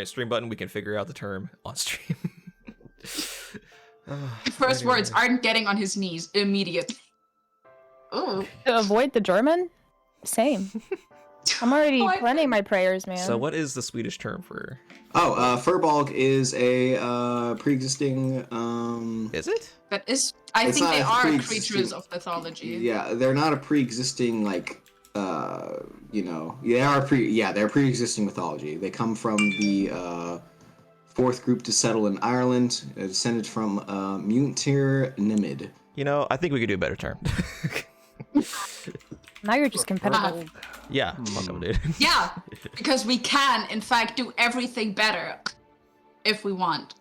stream button, we can figure out the term on stream. First words, Ardent getting on his knees immediately. Ooh. To avoid the German? Same. I'm already planning my prayers, man. So what is the Swedish term for... Furbolg is a pre-existing... Is it? That is... I think they are creatures of mythology. Yeah, they're not a pre-existing, like, you know... they're pre-existing mythology. They come from the fourth group to settle in Ireland, descended from Muntnir Nimid. You know, I think we could do a better term. Now you're just competitive. Yeah, welcome, dude. Yeah, because we can, in fact, do everything better if we want.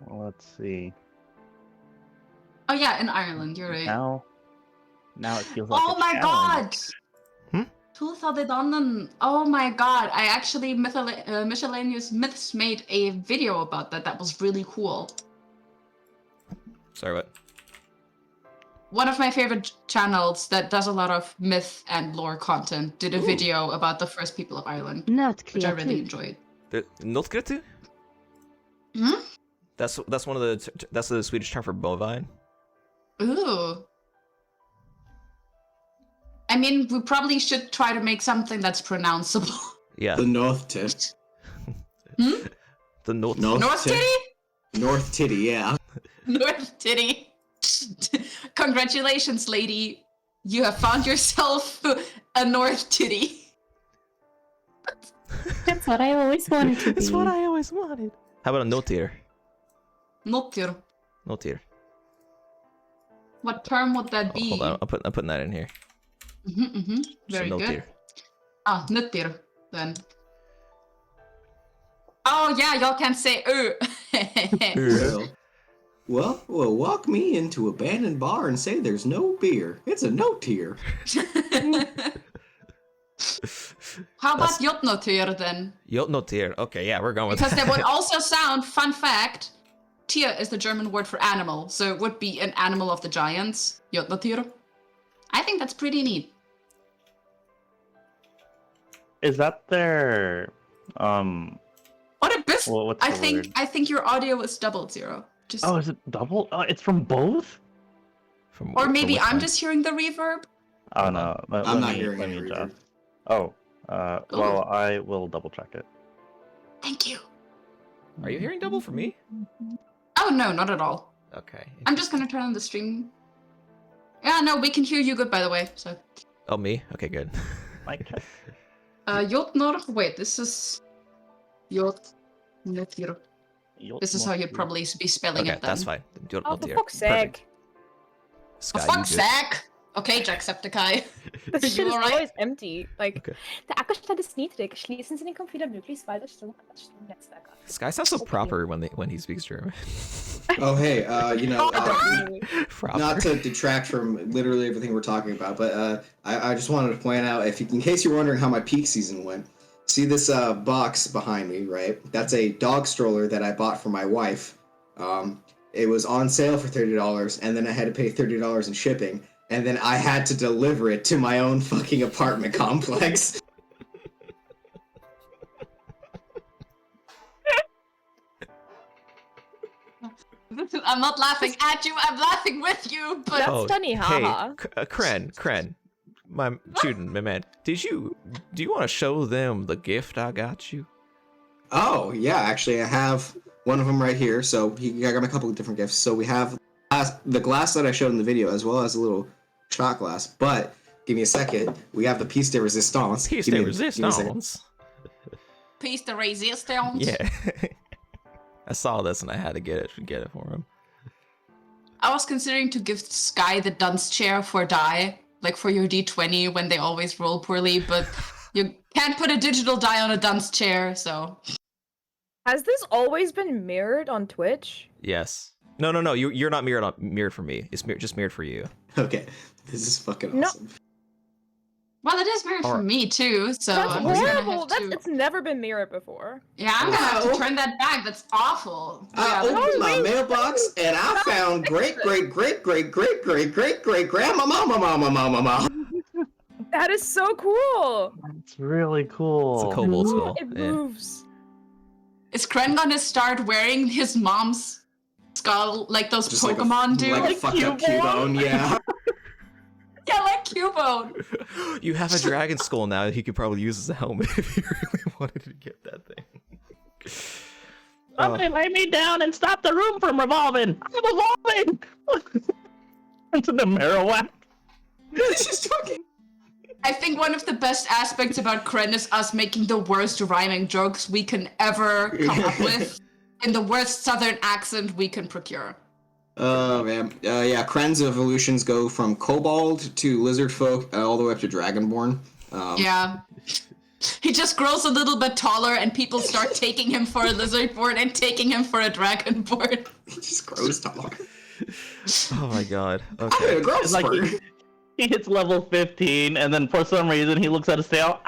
Well, let's see. Oh yeah, in Ireland, you're right. Now it feels like Oh my god! Hmm? Oh my god, I actually, Miscellaneous Myths made a video about that. That was really cool. Sorry, what? One of my favorite channels that does a lot of myth and lore content did a video about the first people of Ireland, which I really enjoyed. Notkratu? Hmm? That's one of the that's the Swedish term for bovine. Ooh. I mean, we probably should try to make something that's pronounceable. Yeah. The North Tit. Hmm? The North Titty? North Titty, yeah. North Titty. Congratulations, lady. You have found yourself a North Titty. That's what I always wanted to be. It's what I always wanted. How about a notier? Notir. Notier. What term would that be? Hold on, I'm putting that in here. Very so good. Ah, notir, then. Oh yeah, y'all can say Well, walk me into abandoned bar and say there's no beer. It's a no tier. How about Jotnotir then? Jotnotir. Okay, yeah, we're going with Because that. that would also sound, fun fact, Tier is the German word for animal, so it would be an animal of the giants. Jotnotir. I think that's pretty neat. Is that their What a biff! what's the word? I think your audio is double zero. Just... Oh, is it double? Oh, it's from both? Or maybe I'm just hearing the reverb. Oh no, I'm not hearing any reverb. adjust. Oh, well, I will double check it. Thank you. Are you hearing double for me? Oh no, not at all. Okay. I'm just gonna turn on the stream. Yeah, no, we can hear you good, by the way. So. Oh, me? Okay, good. Mic check. Jotnor. Wait, this is Jotnotir. This is how you'd probably be spelling Okay, it then. that's fine. Oh, for fuck's sake. For fuck's sake! Okay, Jacksepticeye. Das shit is alright? always empty. Like, Okay. der Akkustand ist niedrig. Schließen Sie den Computer möglichst weit das Stromnetzwerk an. Sky sounds so proper when he speaks German. Oh, hey, you know, Proper. not to detract from literally everything we're talking about, but I just wanted to point out, in case you're wondering how my peak season went, see this box behind me, right? That's a dog stroller that I bought for my wife. It was on sale for $30, and then I had to pay $30 in shipping, and then I had to deliver it to my own fucking apartment complex. I'm not laughing at you, I'm laughing with you, but... That's funny, haha. Hey, Kren, my student, my man, do you want to show them the gift I got you? Oh, yeah, actually, I have one of them right here. So I got a couple of different gifts. So we have the glass that I showed in the video, as well as a little shot glass. But give me a second. We have the piece de resistance. Piece de resistance. Piece de resistance. Yeah. I saw this and I had to get it for him. I was considering to give Sky the dunce chair for die, like for your D20 when they always roll poorly, but you can't put a digital die on a dunce chair, so... Has this always been mirrored on Twitch? Yes. No. You're not mirrored for me. It's just mirrored for you. Okay, this is fucking awesome. Well, it is mirrored for me too, so That's I'm just gonna horrible. have to... It's never been mirrored before. Yeah, I'm gonna have to turn that back. That's awful. I opened my mailbox and I found great grandma. That is so cool. It's really cool. It's a kobold skull. It Yeah. moves. Is Kren gonna start wearing his mom's skull like those Just Pokemon do? Like a Like fucked up Cubone, yeah. Yeah, like Cubone. You have a dragon skull now that he could probably use as a helmet if you really wanted to get that thing. Somebody lay me down and stop the room from revolving. I'm evolving. Into the Marowak. She's talking. I think one of the best aspects about Kren is us making the worst rhyming jokes we can ever come up with in the worst southern accent we can procure. Oh man, yeah. Kren's evolutions go from kobold to lizard folk all the way up to dragonborn. Yeah. He just grows a little bit taller and people start taking him for a lizardborn and taking him for a dragonborn. He just grows taller. Oh my god. I'm Okay. a growth It's like spurt. he hits level 15, and then for some reason he looks at his tail.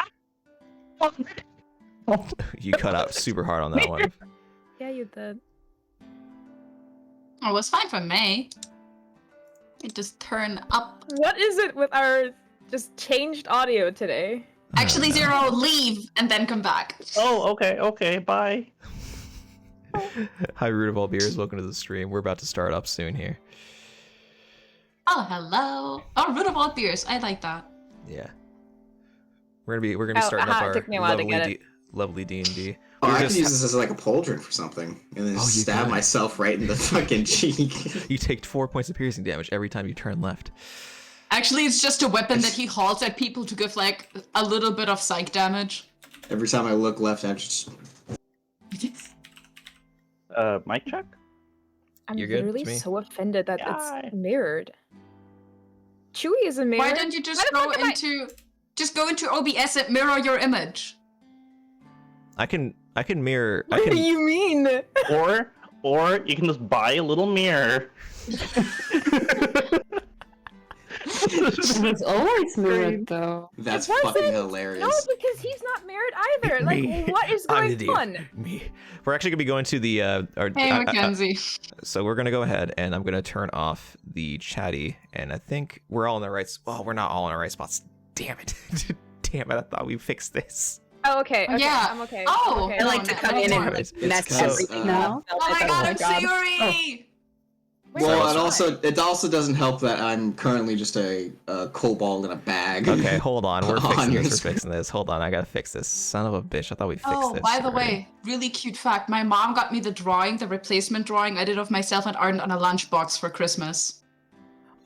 You cut out super hard on that one. Yeah, you did. Oh, it was fine for me. It just turn up. What is it with our just changed audio today? Actually, Zero, leave and then come back. Oh, okay, bye. Hi, Root of All Beers. Welcome to the stream. We're about to start up soon here. Oh, hello. Oh, Root of All Beers. I like that. Yeah. We're gonna be starting up it our took me a while to get it. lovely D&D. Oh, We're I could just- use this as like a pauldron for something, and then Oh, you stab could. myself right in the fucking cheek. You take 4 points of piercing damage every time you turn left. Actually, it's just a weapon that he hauls at people to give, like, a little bit of psych damage. Every time I look left, I just. Mic check? I'm You're good? literally It's me? so offended that Yeah. it's mirrored. Chewie is a mirror. Why don't you just Why the go fuck am I- into... Just go into OBS and mirror your image. I can mirror. I What do can. you mean? Or you can just buy a little mirror. He's always mirrored, though. That's It wasn't- fucking No, hilarious. because he's not married either. Like, Me. what is I'm the going div. on? Me. We're actually gonna be going to the Hey, Mackenzie. so we're gonna go ahead and I'm gonna turn off the chatty, and I think we're all in the right. Well, we're not all in the right spots. Damn it! Damn it! I thought we fixed this. Oh, okay. Yeah. I'm okay. Oh, I'm okay. I like to come in and It's mess 'cause, everything now. Oh my god, I'm God. Sayuri! Well, it also doesn't help that I'm currently just a kobold in a bag. Okay, hold on. We're On fixing your this. We're screen. fixing this. Hold on. I gotta fix this. Son of a bitch! I thought we fixed Oh, this. by the already. way, really cute fact. My mom got me the replacement drawing I did of myself and Ardent on a lunchbox for Christmas.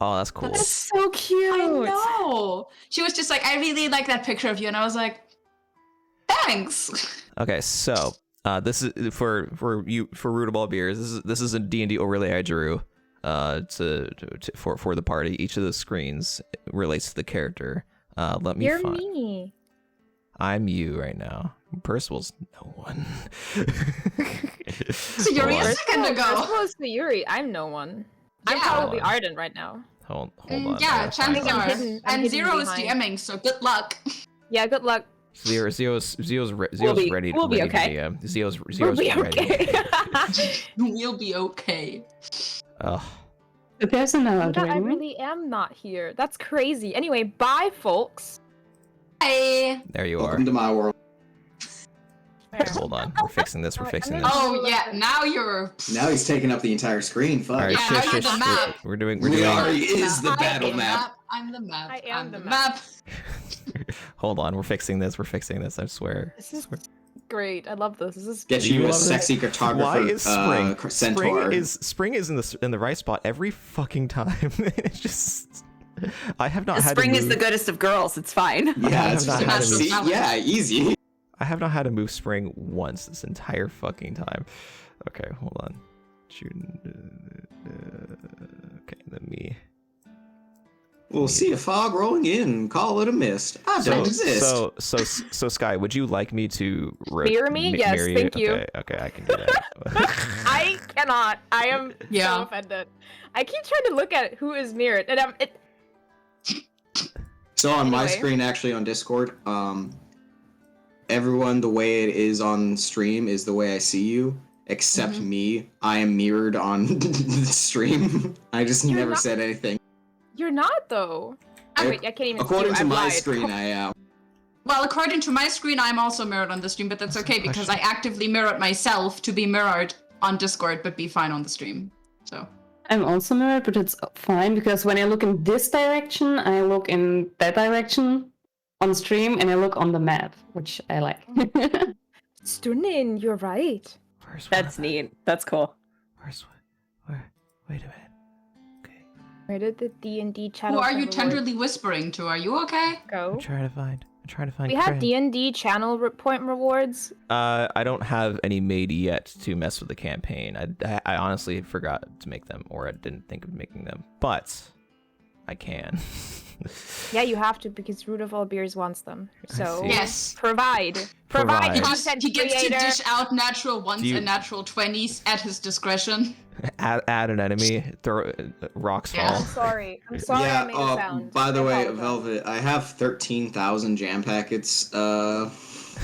Oh, that's cool. That's so cute. I know! She was just like, I really like that picture of you, and I was like, thanks! Okay, so this is for Root of All Beers. This is a D&D overlay I drew for the party. Each of the screens relates to the character. Let me You're find. me. I'm you right now. Percival's no one. So you're Hold on. a second ago. Close to Yuri. I'm no one. I'm Yeah. probably Hold on. Ardent right now. Hold on. I Yeah, gotta find chances it. are. hidden- I'm And hidden Zero is behind. DMing, so good luck. Yeah, good luck. Zero's be- ready. we'll be ready okay. To DM. Zero's We'll be ready. okay. We'll be okay. Ugh. Who cares about I anyone? really am not here. That's crazy. Anyway, bye, folks. Hey! There you are. Welcome to my world. Hold on. We're fixing this. We're fixing this. Oh, yeah, now you're... Now he's taking up the entire screen. Fuck. All right, Yeah, now shush, you're the shush. map. We're doing. We are. He is the I battle am map. I'm the map. I am I'm the the map. map. Hold on. We're fixing this. We're fixing this. I swear. This is great. I love this. This is Get Do you you a love this? sexy cartographer. Why is spring? Centaur. Spring is in the right spot every fucking time. It's just. I have not had Spring to is move, the goodest of girls. It's fine. Yeah, it's I have not had to see, move. yeah, easy. I have not had to move spring once this entire fucking time. Okay, hold on. Okay, let me. We'll see a fog rolling in. Call it a mist. I don't exist. So Sky, would you like me to Mirror me? Yes, mirror thank you. Okay, I can do that. I cannot. I am Yeah. so offended. I keep trying to look at who is mirrored, and So on my Anyway. screen, actually on Discord, everyone the way it is on stream is the way I see you, except me. I am mirrored on the stream. I just You're never not- said anything. you're not though. Wait, I can't even According see to you. my I've lied. screen, I am. Well, according to my screen, I'm also mirrored on the stream, but that's okay because I actively mirrored myself to be mirrored on Discord, but be fine on the stream. So. I'm also mirrored, but it's fine because when I look in this direction, I look in that direction on stream, and I look on the map, which I like. Stunning, you're right. Where's That's one? neat. That's cool. Where's one? Where? Wait a minute. Okay. Where did the D&D channel Who are you reward tenderly whispering to? Are you okay? go? I'm trying to find. We have Craig. D&D channel point rewards. I don't have any made yet to mess with the campaign. I honestly forgot to make them, or I didn't think of making them, but I can. Yeah, you have to because Root of All Beers wants them. So see. Yes. provide Provide. content He gets creator. to dish out natural 1s Do you- and natural 20s at his discretion. add an enemy, throw rocks Yeah. fall. I'm sorry I made a sound. By the I way, apologize. Velvet, I have 13,000 jam packets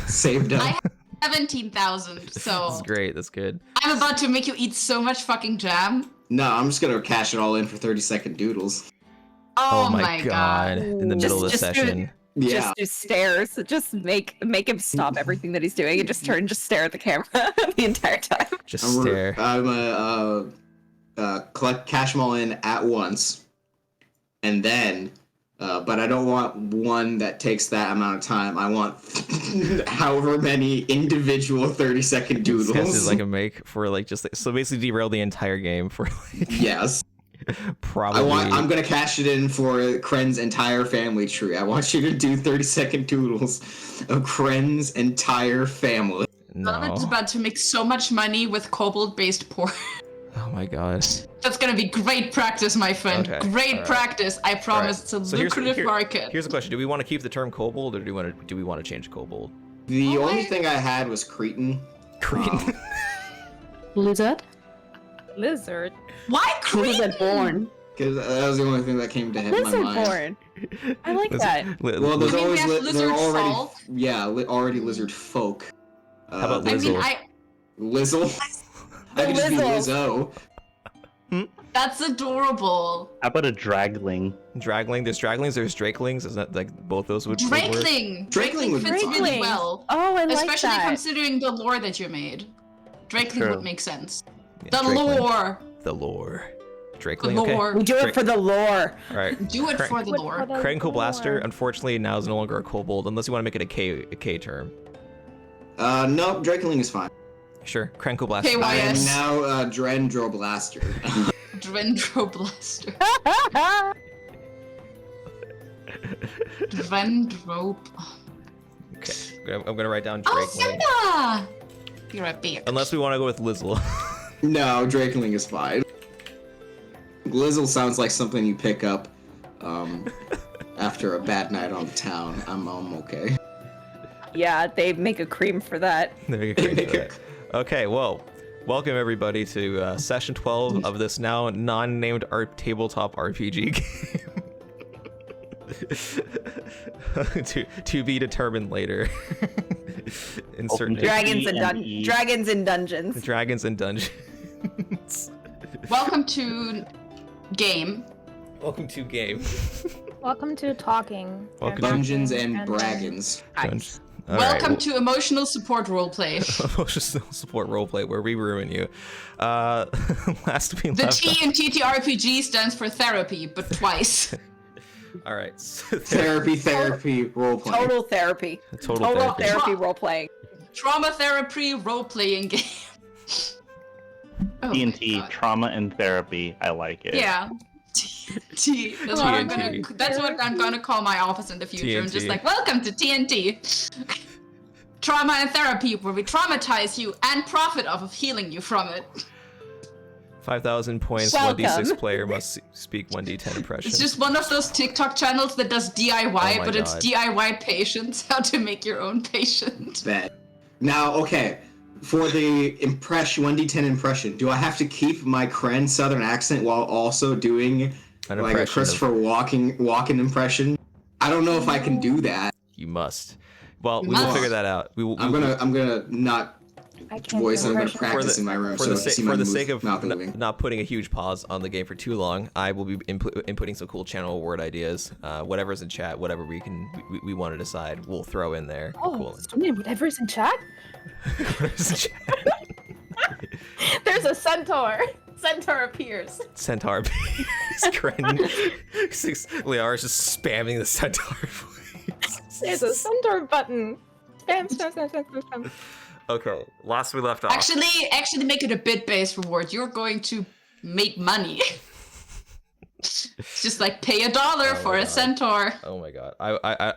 saved I up. have 17,000, so That's great. That's good. I'm about to make you eat so much fucking jam. No, I'm just gonna cash it all in for 30-second doodles. Oh, my god! In the middle of the Just do it. session. Yeah. Just do stares. Just make him stop everything that he's doing and just turn and just stare at the camera the entire time. Just I'm stare. collect cash them all in at once, and then, but I don't want one that takes that amount of time. I want however many individual 30-second This doodles. is like a make for like just so basically derail the entire game for like Yes. probably. I'm gonna cash it in for Kren's entire family tree. I want you to do 30-second doodles of Kren's entire family. Velvet's No. about to make so much money with kobold-based porn. Oh my god. That's gonna be great practice, my friend. Okay, Great alright. practice. I promise it's a So here's- lucrative market. Here's the question: do we want to keep the term kobold, or do we want to change kobold? The Oh, only I- thing I had was Cretan. Cretan. Lizard? Lizard. Why creep? Lizard born. Because that was the only thing that came to hit my Lizard mind. born. I like that. Well, there's I mean, we always have they're lizard already folk. already lizard folk. How about I Lizzle? mean, Lizzle? I could just be Lizzle. Lizzo. that's adorable. How about a dragling? Dragling. There's draglings. There's drakelings. Isn't that like both those would work? Drakeling. Drakeling would be fits fine. really Drakelings. well. Oh, I like Especially that. considering the lore that you made. Drakeling True. would make sense. Yeah, The drakeling. lore. The lore. The Drakeling. Okay. lore. We do it for the lore. All right. Do it Crank- for the lore. Crankle Blaster, unfortunately, now is no longer a kobold, unless you want to make it a K term. No, Drakeling is fine. Sure, Crankle Blaster. KY. I am Yes. now Drendroblaster. Dendroblaster. Dendrob. Okay, I'm gonna write down Oh, Drakeling. Simba! You're a bitch. Unless we want to go with Lizzle. No, Drakeling is fine. Glizzle sounds like something you pick up after a bad night on the town. I'm okay. Yeah, they make a cream for that. There you go. Okay, well, welcome everybody to session 12 of this now non-named tabletop RPG game. to be determined later. In certain Dragons Dragons in dungeons. Dragons and Dungeons. Welcome to game. Welcome to game. Welcome to talking. Welcome to Dungeons Talking and Dragons. Dungeons. All right, Welcome to emotional support roleplay. emotional support roleplay where we ruin you. Last we The left. T in TTRPG stands for therapy, but twice. All right. So Therapy, roleplay. Total therapy. total therapy. Therapy role playing. Trauma therapy role-playing game. Oh my D&T, God. trauma and therapy. I like it. Yeah. T. That's what I'm gonna. TNT. That's what I'm gonna call my office in the future. I'm just TNT. like, welcome to TNT. Trauma and therapy, where we traumatize you and profit off of healing you from it. 5,000 points. Welcome. 1d6 player must speak 1d10 impression. It's just one of those TikTok channels that does DIY, Oh my but it's God. DIY patience. How to make your own patient. Bad. Now, okay, for the impression, 1d10 impression, do I have to keep my Kren Southern accent while also doing An like a impression of- Christopher Walken impression? I don't know if I can do that. You must. Well, You we will must. figure that out. We will. I'm gonna not I can't voice, do and I'm going to impressions. practice in my room. For so the, if you see for my the move- sake of mouth moving. not putting a huge pause on the game for too long, I will be inputting some cool channel word ideas. Whatever's in chat, whatever we want to decide, we'll throw in there. Oh, Cool. whatever's in chat? Whatever's in chat. There's a centaur. Centaur appears. Centaur is Kren. Liara is just spamming the centaur voice. There's a centaur button. Spam, spam, spam, spam, spam, spam. Okay, last we left off. Actually make it a bit-based reward. You're going to make money. It's just like pay $1 for a centaur. Oh my god.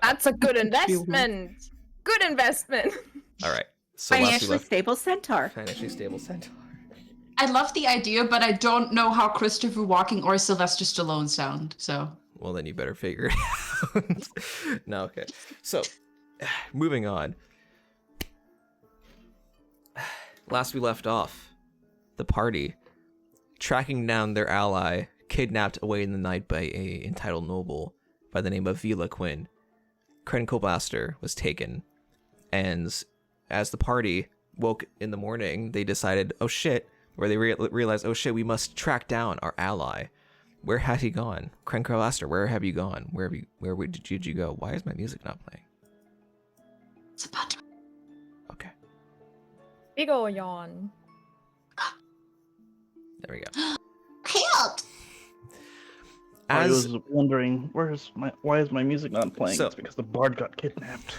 That's a good investment. Good investment. All right. So last we Financially left. stable centaur. Financially stable centaur. I love the idea, but I don't know how Christopher Walken or Sylvester Stallone sound. So Well, then you better figure it out. No, okay. So, moving on. Last we left off, the party, tracking down their ally, kidnapped away in the night by a entitled noble by the name of Vila Quinn. Krenkelblaster was taken, and as the party woke in the morning, they decided, oh shit, or they realized, oh shit, we must track down our ally. Where had he gone? Krenkelblaster, where have you gone? Where did you go? Why is my music not playing? it's about to. Okay, Big ol' yawn. there we go. Killed. I As was wondering, why is my music not playing? So- It's because the bard got kidnapped.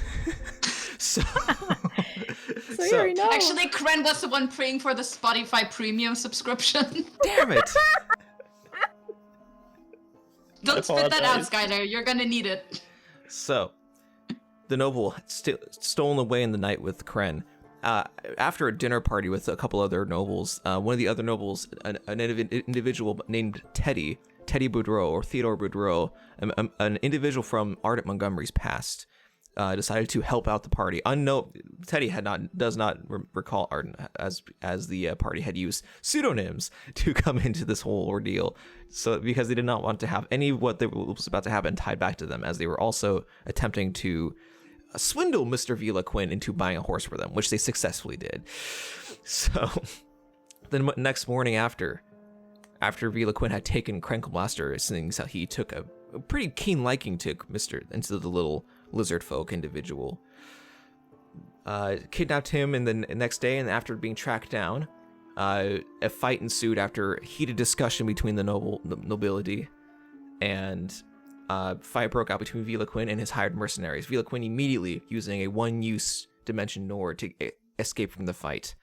so, So you already know. Actually, Kren was the one praying for the Spotify premium subscription. damn it. Don't spit that out, apologize. Skylar. You're gonna need it. So, the noble had stolen away in the night with Kren. After a dinner party with a couple other nobles, one of the other nobles, an individual named Teddy Boudreau, or Theodore Boudreau, an individual from Ardent Montgomery's past, decided to help out the party. Teddy does not recall Ardent as the party had used pseudonyms to come into this whole ordeal. So because they did not want to have any of what was about to happen tied back to them, as they were also attempting to swindle Mr. Vila Quinn into buying a horse for them, which they successfully did. So the next morning after Vila Quinn had taken Krenkelblaster, since he took a pretty keen liking to into the little lizard folk individual, kidnapped him, and then the next day, and after being tracked down, a fight ensued after heated discussion between the nobility, and fight broke out between Vila Quinn and his hired mercenaries. Vila Quinn, immediately using a one-use dimension Nord to escape from the fight,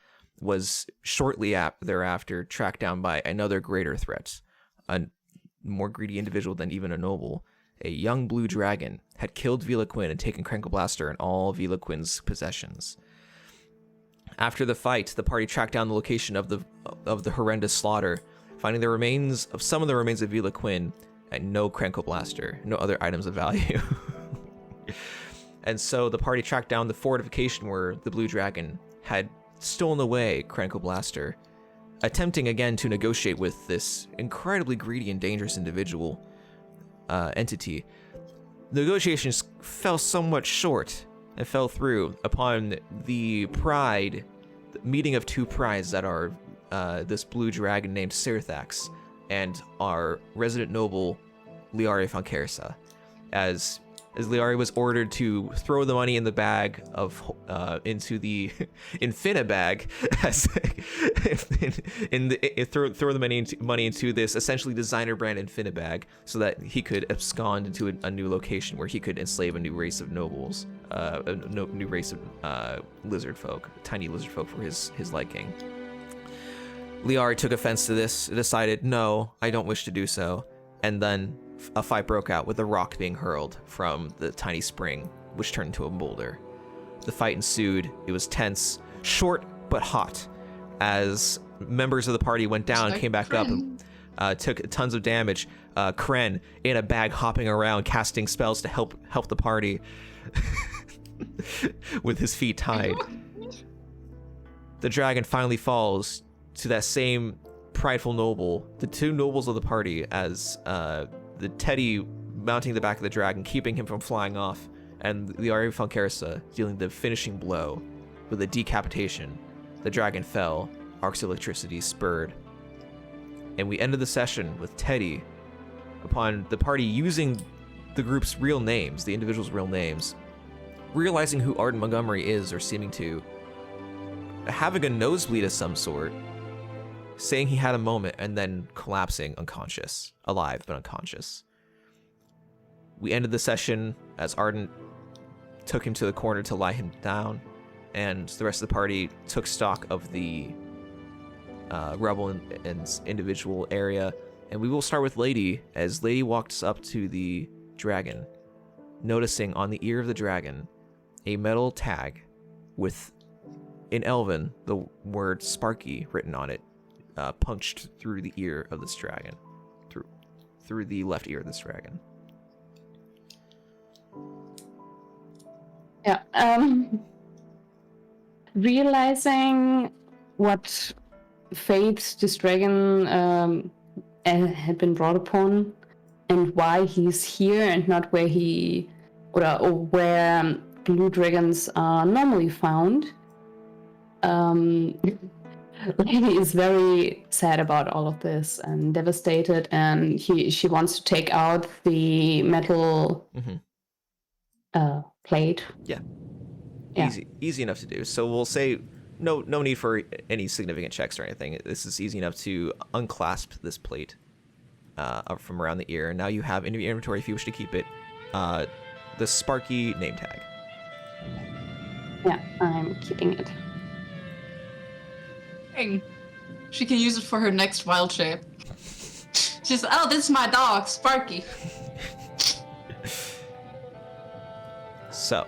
was shortly thereafter tracked down by another greater threat, a more greedy individual than even a noble. A young blue dragon had killed Vila Quinn and taken Krenkelblaster and all Vila Quinn's possessions. After the fight, the party tracked down the location of the horrendous slaughter, finding some of the remains of Vila Quinn and no Krenkelblaster, no other items of value. And so the party tracked down the fortification where the blue dragon had stolen away Krenkelblaster, attempting again to negotiate with this incredibly greedy and dangerous individual entity. The negotiations fell somewhat short and fell through upon the meeting of two prides that are this blue dragon named Serthax and our resident noble Liari von Kersa, as Liari was ordered to throw the money in the bag into the Infina bag, throw the money into this essentially designer brand Infina bag, so that he could abscond into a new location where he could enslave a new race of nobles, new race of lizard folk, tiny lizard folk for his liking. Liari took offense to this, decided, no, I don't wish to do so, and then a fight broke out with a rock being hurled from the tiny spring, which turned into a boulder. The fight ensued. It was tense, short but hot, as members of the party went down and came back up and took tons of damage. Kren in a bag hopping around casting spells to help the party with his feet tied. The dragon finally falls to that same prideful noble, the two nobles of the party, as the Teddy mounting the back of the dragon, keeping him from flying off, and the Ari von Kersa dealing the finishing blow with a decapitation The dragon fell, arcs of electricity spurred, and we ended the session with Teddy, upon the party using the group's real names, the individuals' real names, realizing who Ardent Montgomery is, or seeming to, having a nosebleed of some sort, saying he had a moment, and then collapsing unconscious, alive but unconscious. We ended the session as Ardent took him to the corner to lie him down, and the rest of the party took stock of the rebel and individual area. And we will start with Lady, as Lady walks up to the dragon, noticing on the ear of the dragon a metal tag with, in Elven, the word Sparky written on it, punched through the ear of this dragon, through the left ear of this dragon. Yeah. Realizing what fate this dragon had been brought upon, and why he's here and not where where blue dragons are normally found. Lady is very sad about all of this and devastated, and she wants to take out the metal plate. Yeah. Yeah. Easy enough to do. So we'll say no need for any significant checks or anything. This is easy enough to unclasp this plate from around the ear. Now you have in your inventory, if you wish to keep it, the Sparky name tag. Yeah, I'm keeping it. Dang. She can use it for her next wild shape. She's, oh, this is my dog, Sparky. So,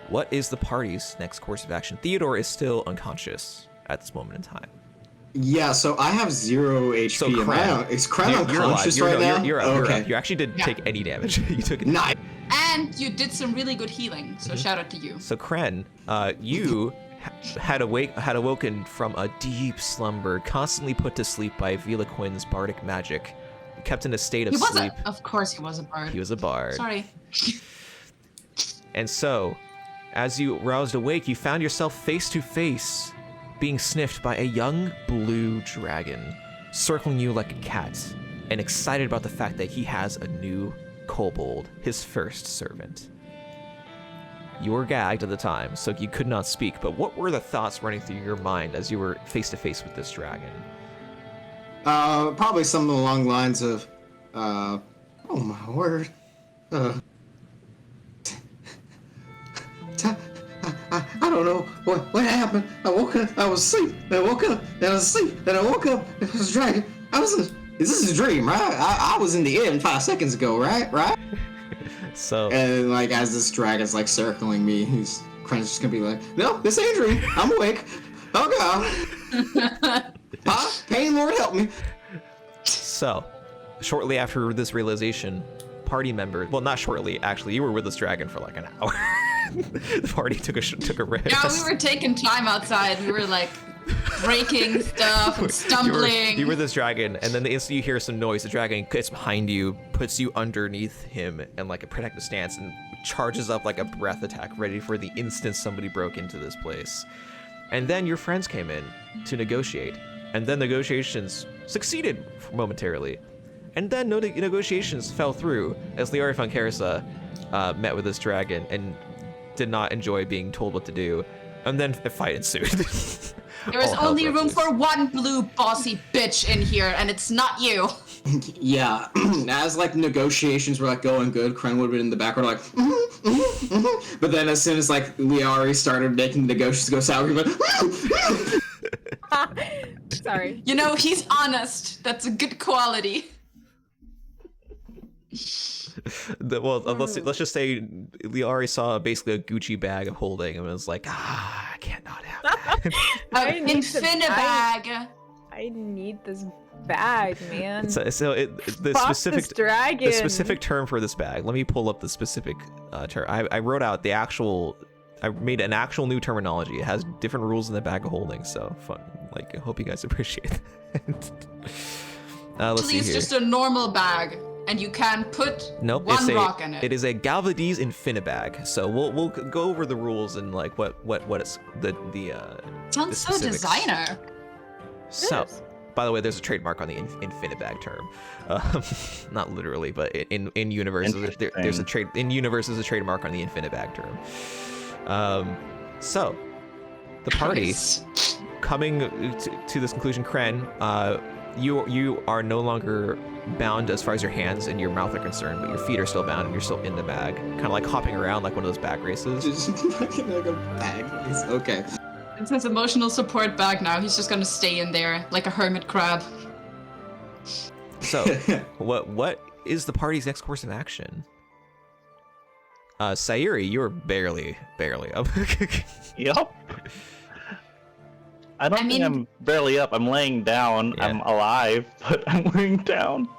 what is the party's next course of action? Theodore is still unconscious at this moment in time. Yeah, so I have 0 HP. So Kren, Is Kren unconscious right now? You're up. Okay. You're up. You actually didn't take any damage. You took it. Nice. And you did some really good healing, so shout out to you. So Kren, you had awoken from a deep slumber, constantly put to sleep by Velaquin's bardic magic, kept in a state of sleep. Of course he was a bard. He was a bard. Sorry. And so, as you roused awake, you found yourself face to face, being sniffed by a young blue dragon, circling you like a cat, and excited about the fact that he has a new kobold, his first servant. You were gagged at the time, so you could not speak, but what were the thoughts running through your mind as you were face to face with this dragon? Probably something along the lines of, oh my word, I don't know what happened. I woke up, I was asleep, and I woke up, and I was asleep, and I woke up, and I was a dragon. This is a dream, right? I was in the inn 5 seconds ago, right? So, and like as this dragon's like circling me, Kren's just gonna be like, no, this ain't a dream. I'm awake. Oh god. Pain, Lord help me. So, shortly after this realization, party members, well, not shortly, actually, you were with this dragon for like an hour. The party took a rest. Yeah, we were taking time outside. We were like breaking stuff and stumbling. You were this dragon, and then the instant you hear some noise, the dragon gets behind you, puts you underneath him in like a protective stance, and charges up like a breath attack, ready for the instant somebody broke into this place. And then your friends came in to negotiate, and then negotiations succeeded momentarily. And then negotiations fell through as Liari von Karasa met with this dragon and did not enjoy being told what to do. And then a fight ensued. There is only room for one blue bossy bitch in here, and it's not you. Yeah, as like negotiations were like going good, Kren would have been in the background like, but then as soon as like Liari started making the negotiations go sour, he went, Sorry. You know, he's honest. That's a good quality. Let's just say Liari saw basically a Gucci bag of holding and was like, I can't not have that. An Infinibag. I need this bag, man. The specific term for this bag. Let me pull up the specific term. I wrote out I made an actual new terminology. It has different rules in the bag of holding, so fun. Like, I hope you guys appreciate that. Let's see It's here. just a normal bag. and you can put Nope, one rock in it. It is a Galvadese Infinibag. So we'll go over the rules and like what it's the Sounds the so specifics. designer. So, is. by the way, there's a trademark on the Infinibag term. Not literally, but in universe, there's a trade in universe is a trademark on the Infinibag term. So, the party coming to this conclusion, Kren, you are no longer bound as far as your hands and your mouth are concerned, but your feet are still bound and you're still in the bag, kind of like hopping around like one of those bag races. Just fucking like a bag race. Okay. It's his emotional support bag now. He's just gonna stay in there like a hermit crab. So, what is the party's next course of action? Sayuri, you're barely up. Yup. I think I'm barely up. I'm laying down. Yeah. I'm alive, but I'm laying down.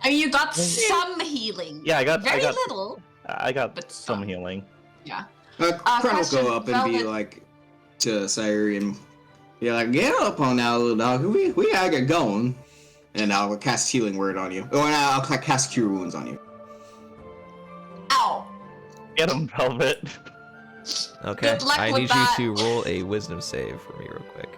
I mean, you got some healing. Yeah, I got very little. I got But some some. healing. Yeah. Kren will Question, go up and be Velvet- like to Sayuri and be like, "Get up on now, little dog. We gotta get going." And I'll cast Healing Word on you. Oh, and I'll cast Cure Wounds on you. Ow. Get him, Velvet. Okay, Good luck I with need that. you to roll a wisdom save for me real quick.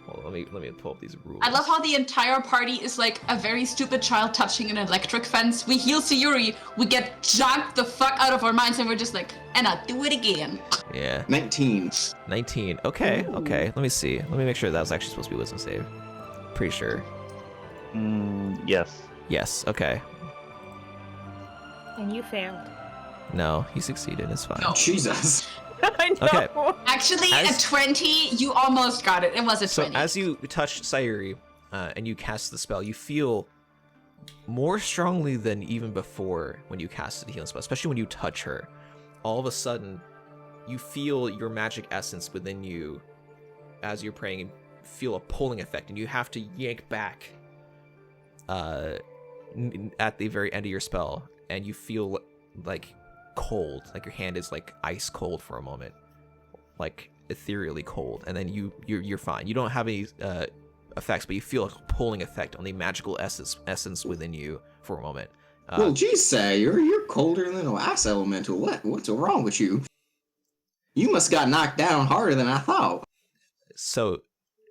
Hold on, let me pull up these rules. I love how the entire party is like a very stupid child touching an electric fence. We heal Sayuri, we get jacked the fuck out of our minds, and we're just like, and I'll do it again. Yeah, 19. 19. Okay, okay. Let me see. Let me make sure that was actually supposed to be wisdom save. Pretty sure. Yes. Yes. Okay. And you failed. No, he succeeded. It's fine. No. Jesus. I know. Okay. Actually, As- at 20, you almost got it. It was a So 20. as you touch Sayuri and you cast the spell, you feel more strongly than even before when you cast the healing spell, especially when you touch her. All of a sudden, you feel your magic essence within you as you're praying and feel a pulling effect, and you have to yank back at the very end of your spell, and you feel like cold, like your hand is like ice cold for a moment, like ethereally cold, and then you're fine. You don't have any effects, but you feel a pulling effect on the magical essence within you for a moment. Well, geez, Sayuri, you're colder than the last elemental. What's wrong with you? You must got knocked down harder than I thought. So,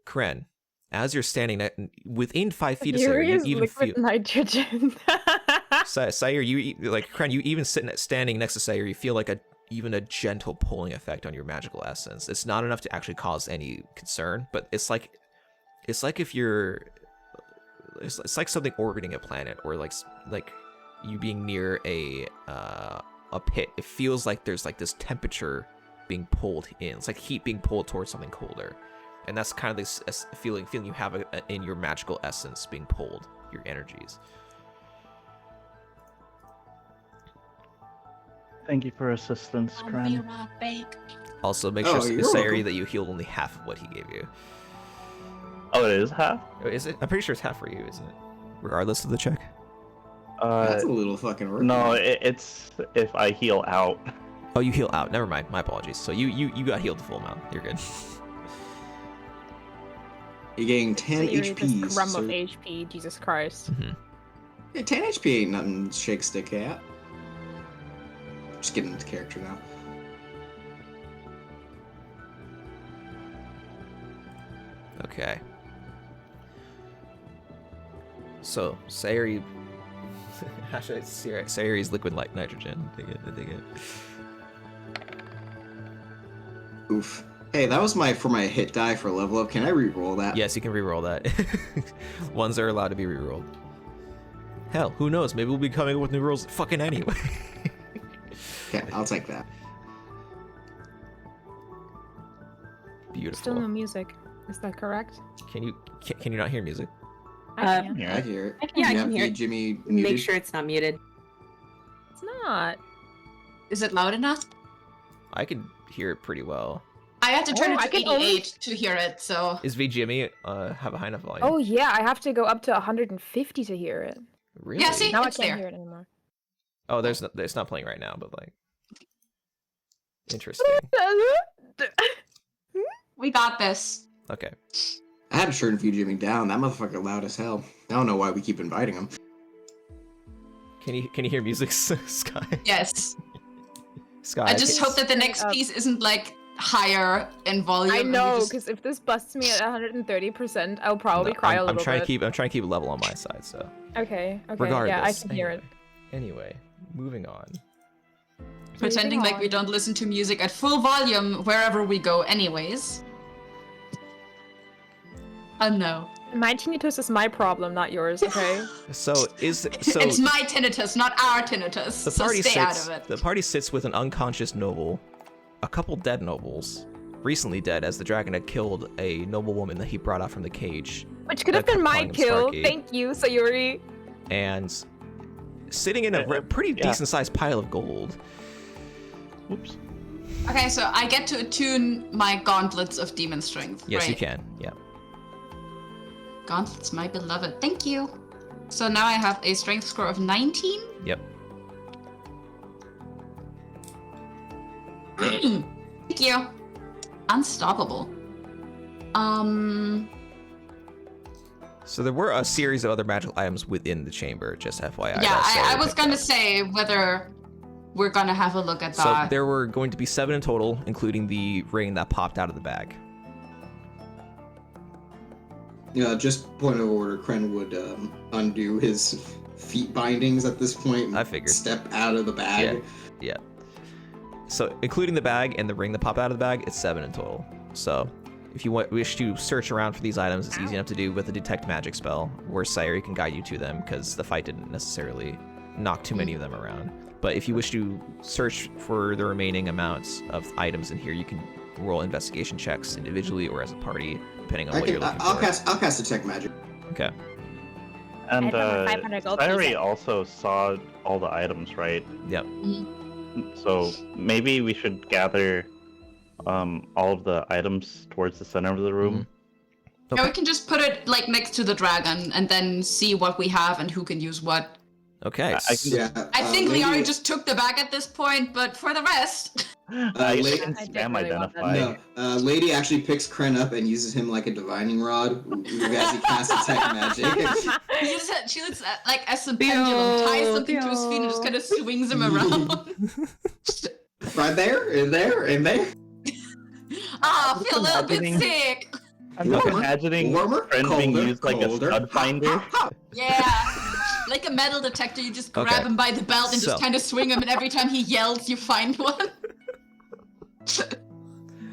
Kren, as you're standing within 5 feet of Sayuri, Fury you is even feel. liquid nitrogen. Sayuri, Kren, you even standing next to Sayuri, you feel like even a gentle pulling effect on your magical essence. It's not enough to actually cause any concern, but it's like if you're, it's like something orbiting a planet, or like you being near a pit. It feels like there's like this temperature being pulled in. It's like heat being pulled towards something colder, and that's kind of this feeling you have in your magical essence being pulled, your energies. Thank you for assistance, I'll be Kren. right back. Also, make Oh, sure, you're Sayuri, welcome. that you healed only half of what he gave you. Oh, it is half? Oh, is it? I'm pretty sure it's half for you, isn't it? Regardless of the check. That's a little fucking rude. No, it's if I heal out. Oh, you heal out. Never mind. My apologies. So you got healed the full amount. You're good. You gain 10 Sayuri, HP. this crumb so- of HP, Jesus Christ. Yeah, 10 HP ain't nothing to shake a stick at. Just getting into character now. Okay. So Sayuri, how should I say it? Sayuri's liquid like nitrogen. Dig it. Oof. Hey, that was for my hit die for level up. Can I re-roll that? Yes, you can reroll that. Ones are allowed to be rerolled. Hell, who knows? Maybe we'll be coming up with new rules fucking anyway. Okay, I'll take that. Beautiful. Still no music. Is that correct? Can you not hear music? I can. Yeah. I hear it. Yeah, I You can have hear it. Jimmy muted? Make sure it's not muted. It's not. Is it loud enough? I can hear it pretty well. I had to turn Oh, it I to can 88 only- to hear it, so... Is VGME have a high enough volume? Oh yeah, I have to go up to 150 to hear it. really? Yeah, see? Now It's I can't there. hear it anymore. Oh, it's not playing right now, but like, interesting. We got this. Okay. I had to turn Jimmy down. That motherfucker loud as hell. I don't know why we keep inviting him. Can you hear music, Sky? Yes. Sky. I just hope that the next piece isn't like higher in volume. I and we know, just- because if this busts me at 130%, I'll probably cry a little I'm trying bit. to keep it level on my side. So. Okay. Regardless. Yeah, I can hear it. Anyway, moving on. pretending like we don't listen to music at full volume wherever we go anyways. No. My tinnitus is my problem, not yours, okay? So It's my tinnitus, not our tinnitus. the So party stay out sits. of it. The party sits with an unconscious noble, a couple dead nobles, recently dead as the dragon had killed a noble woman that he brought out from the cage, Which could have been my kill. Thank you, Sayuri. and sitting in a pretty decent-sized pile of gold. Whoops. Okay, so I get to attune my gauntlets of demon strength. Yes, right? you can. Yeah. Gauntlets, my beloved. Thank you. So now I have a strength score of 19. Yep. Thank you. Unstoppable. So there were a series of other magical items within the chamber, just FYI. Yeah, I Sorry, was gonna say whether we're gonna have a look at So that. there were going to be 7 in total, including the ring that popped out of the bag. Yeah, just point of order, Kren would undo his feet bindings at this point and I figured. step out of the bag. Yeah. So including the bag and the ring that popped out of the bag, it's 7 in total. So if you wish to search around for these items, it's easy enough to do with the detect magic spell, where Sayuri can guide you to them, because the fight didn't necessarily knock too many of them around. But if you wish to search for the remaining amounts of items in here, you can roll investigation checks individually or as a party, depending on what you're looking I'll for. cast detect magic. Okay. And I have a 500 gold Sayuri piece. also saw all the items, right? Yep. So maybe we should gather all of the items towards the center of the room. Yeah, we can just put it like next to the dragon and then see what we have and who can use what. Okay. I can Yeah. I think lady, Liari just took the bag at this point, but for the rest, I lady- can I did spam really want that. identify. No, Lady actually picks Kren up and uses him like a divining rod as he casts detect magic. she looks like as a pendulum, ties something to his feet and just kind of swings him around. Right there, in there, in there. Ah, I feel a little bit Imagining- sick. I'm just Warmer, imagining warmer, Kren being colder, used like colder. a stud finder. Yeah. Like a metal detector, you just grab Okay. him by the belt and So- just kind of swing him, and every time he yells, you find one.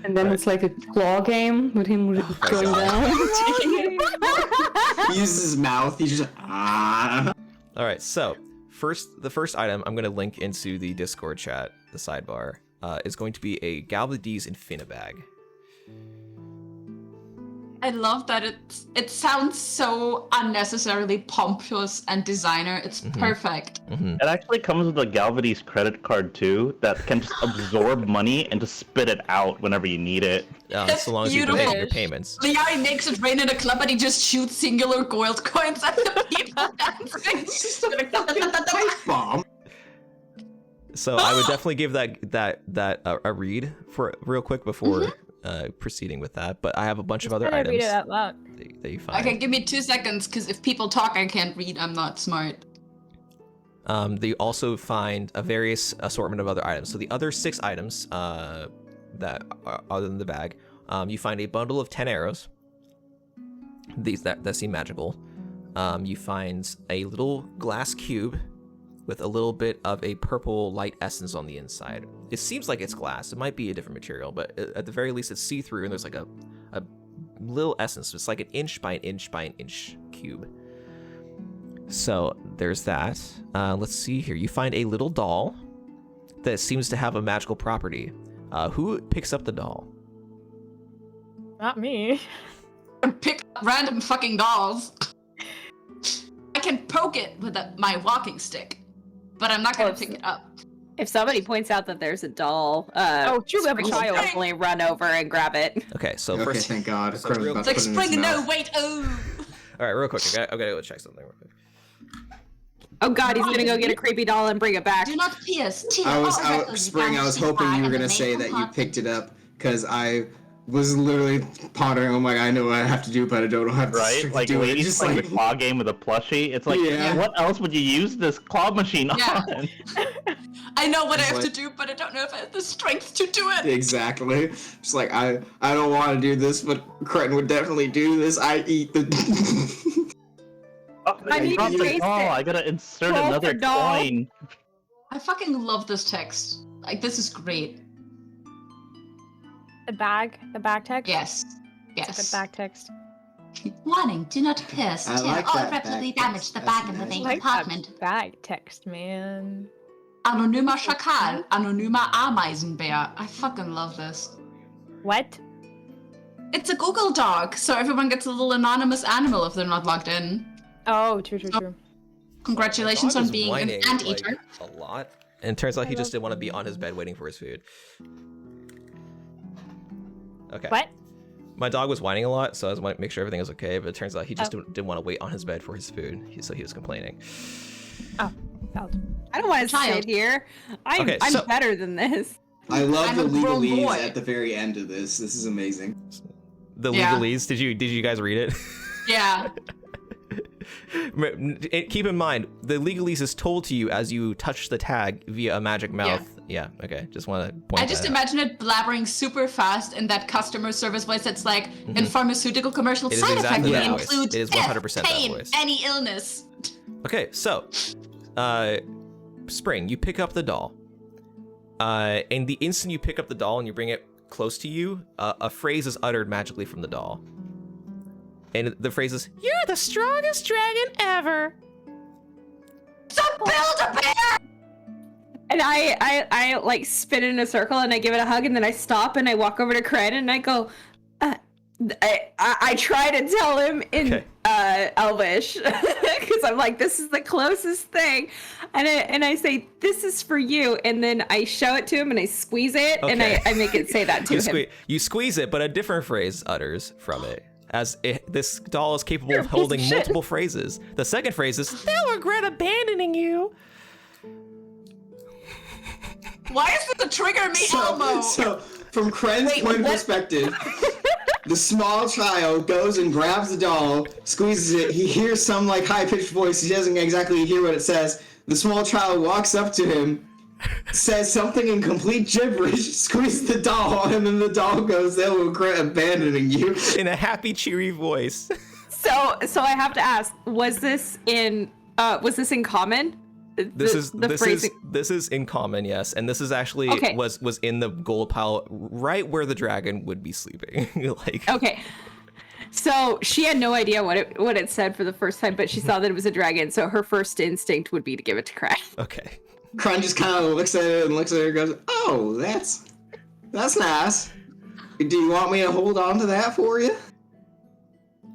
And then it's like a claw game with him going down. He uses his mouth. He's just ah. All right. So the first item I'm going to link into the Discord chat, the sidebar, is going to be a Galvadese Infinibag. I love that it sounds so unnecessarily pompous and designer. It's perfect. It actually comes with a Galvadese credit card too that can just absorb money and just spit it out whenever you need it. That's So long as you can pay beautiful. your payments. Liari makes it rain in a club, and he just shoots singular gold coins at the people dancing. Pipe bomb. So I would definitely give that a read for real quick before proceeding with that. But I have a bunch of other Read items it out loud. that you find. Okay, give me 2 seconds, because if people talk, I can't read. I'm not smart. They also find a various assortment of other items. So the other 6 items that are other than the bag, you find a bundle of 10 arrows. These that seem magical. You find a little glass cube with a little bit of a purple light essence on the inside. It seems like it's glass. It might be a different material, but at the very least, it's see-through, and there's like a little essence. It's like an inch by an inch by an inch cube. So there's that. Let's see here. You find a little doll that seems to have a magical property. Who picks up the doll? Not me. Pick up random fucking dolls. I can poke it with my walking stick, but I'm not gonna pick it up. If somebody points out that there's a doll, true, we have a Spring will child. definitely run over and grab it. Okay, so Okay, first, thank God. so Kren's real- about It's to like put it in his spring. No, mouth. wait. Oh. all right, real quick. I gotta go check something real quick. Oh god, he's gonna go get a creepy doll and bring it back. Do not pierce. Tear I was all records Spring. I was vanishing hoping by you were and gonna the say maple that you heart. picked it up because I was literally pondering, oh my god, I know what I have to do, but I don't know how to Right? Like, do it. ladies Just playing like, the claw game with a plushie. It's like, Yeah. what else would you use this claw machine Yeah. on? I know what I have It's to like- do, but I don't know if I have the strength to do it. exactly. Just like, I don't want to do this, but Cretin would definitely do this. I eat the... Oh, I I need dropped to the taste doll. it. I gotta insert Roll another for doll. coin. I fucking love this text. Like, this is great. The bag text? Yes. It's a Yes. good bag text. Warning, do not pierce, I tear, like or that irreparably back damage text. the That's bag in the nice. main I like compartment. that bag text, man. Anonymer Schakal, anonymer Ameisenbär. I fucking love this. What? It's a Google Doc, so everyone gets a little anonymous animal if they're not logged in. Oh, true. Congratulations Dog on was being whining, an anteater. like, a lot. And it turns out he just didn't want to be on his bed waiting for his food. Okay. What? My dog was whining a lot, so I was want to make sure everything was okay, but it turns out he just didn't want to wait on his bed for his food, so he was complaining. Oh, felt. I don't want to Child. sit here. I'm Okay, so- better than this. I love I'm the a grown legalese boy. at the very end of this. This is amazing. The Yeah. legalese, did you guys read it? Yeah. Keep in mind, the legalese is told to you as you touch the tag via a magic mouth. Yeah, okay. Just want to point I just that out. imagine it blabbering super fast in that customer service voice that's like in pharmaceutical commercials. It is Side exactly effect that voice. includes It is death, 100% that pain, voice. any illness. Okay, so, Spring, you pick up the doll. And the instant you pick up the doll and you bring it close to you, a phrase is uttered magically from the doll. And the phrase is, "You're the strongest dragon ever." So build a bear! And I like spin in a circle and I give it a hug and then I stop and I walk over to Cred and I go, I try to tell him in Okay. Elvish because I'm like, this is the closest thing, and I say, this is for you, and then I show it to him and I squeeze it and Okay. I make it say that to him. You squeeze it, but a different phrase utters from it. This doll is capable of holding shit. multiple phrases. The second phrase is, "They'll regret abandoning you." Why is it the trigger me, Elmo? So from Kren's Wait, point of what? perspective, the small child goes and grabs the doll, squeezes it. He hears some like high-pitched voice. He doesn't exactly hear what it says. The small child walks up to him, says something in complete gibberish, squeezes the doll, and then the doll goes, "They'll regret abandoning you." In a happy, cheery voice. So I have to ask, was this in common? This is phrasing. this is in common, yes, and this is actually Okay. was in the gold pile right where the dragon would be sleeping. Like, Okay. So she had no idea what it said for the first time, but she saw that it was a dragon. So her first instinct would be to give it to Craig. okay, Kren just kind of looks at it and goes, "Oh, that's nice. Do you want me to hold on to that for you?"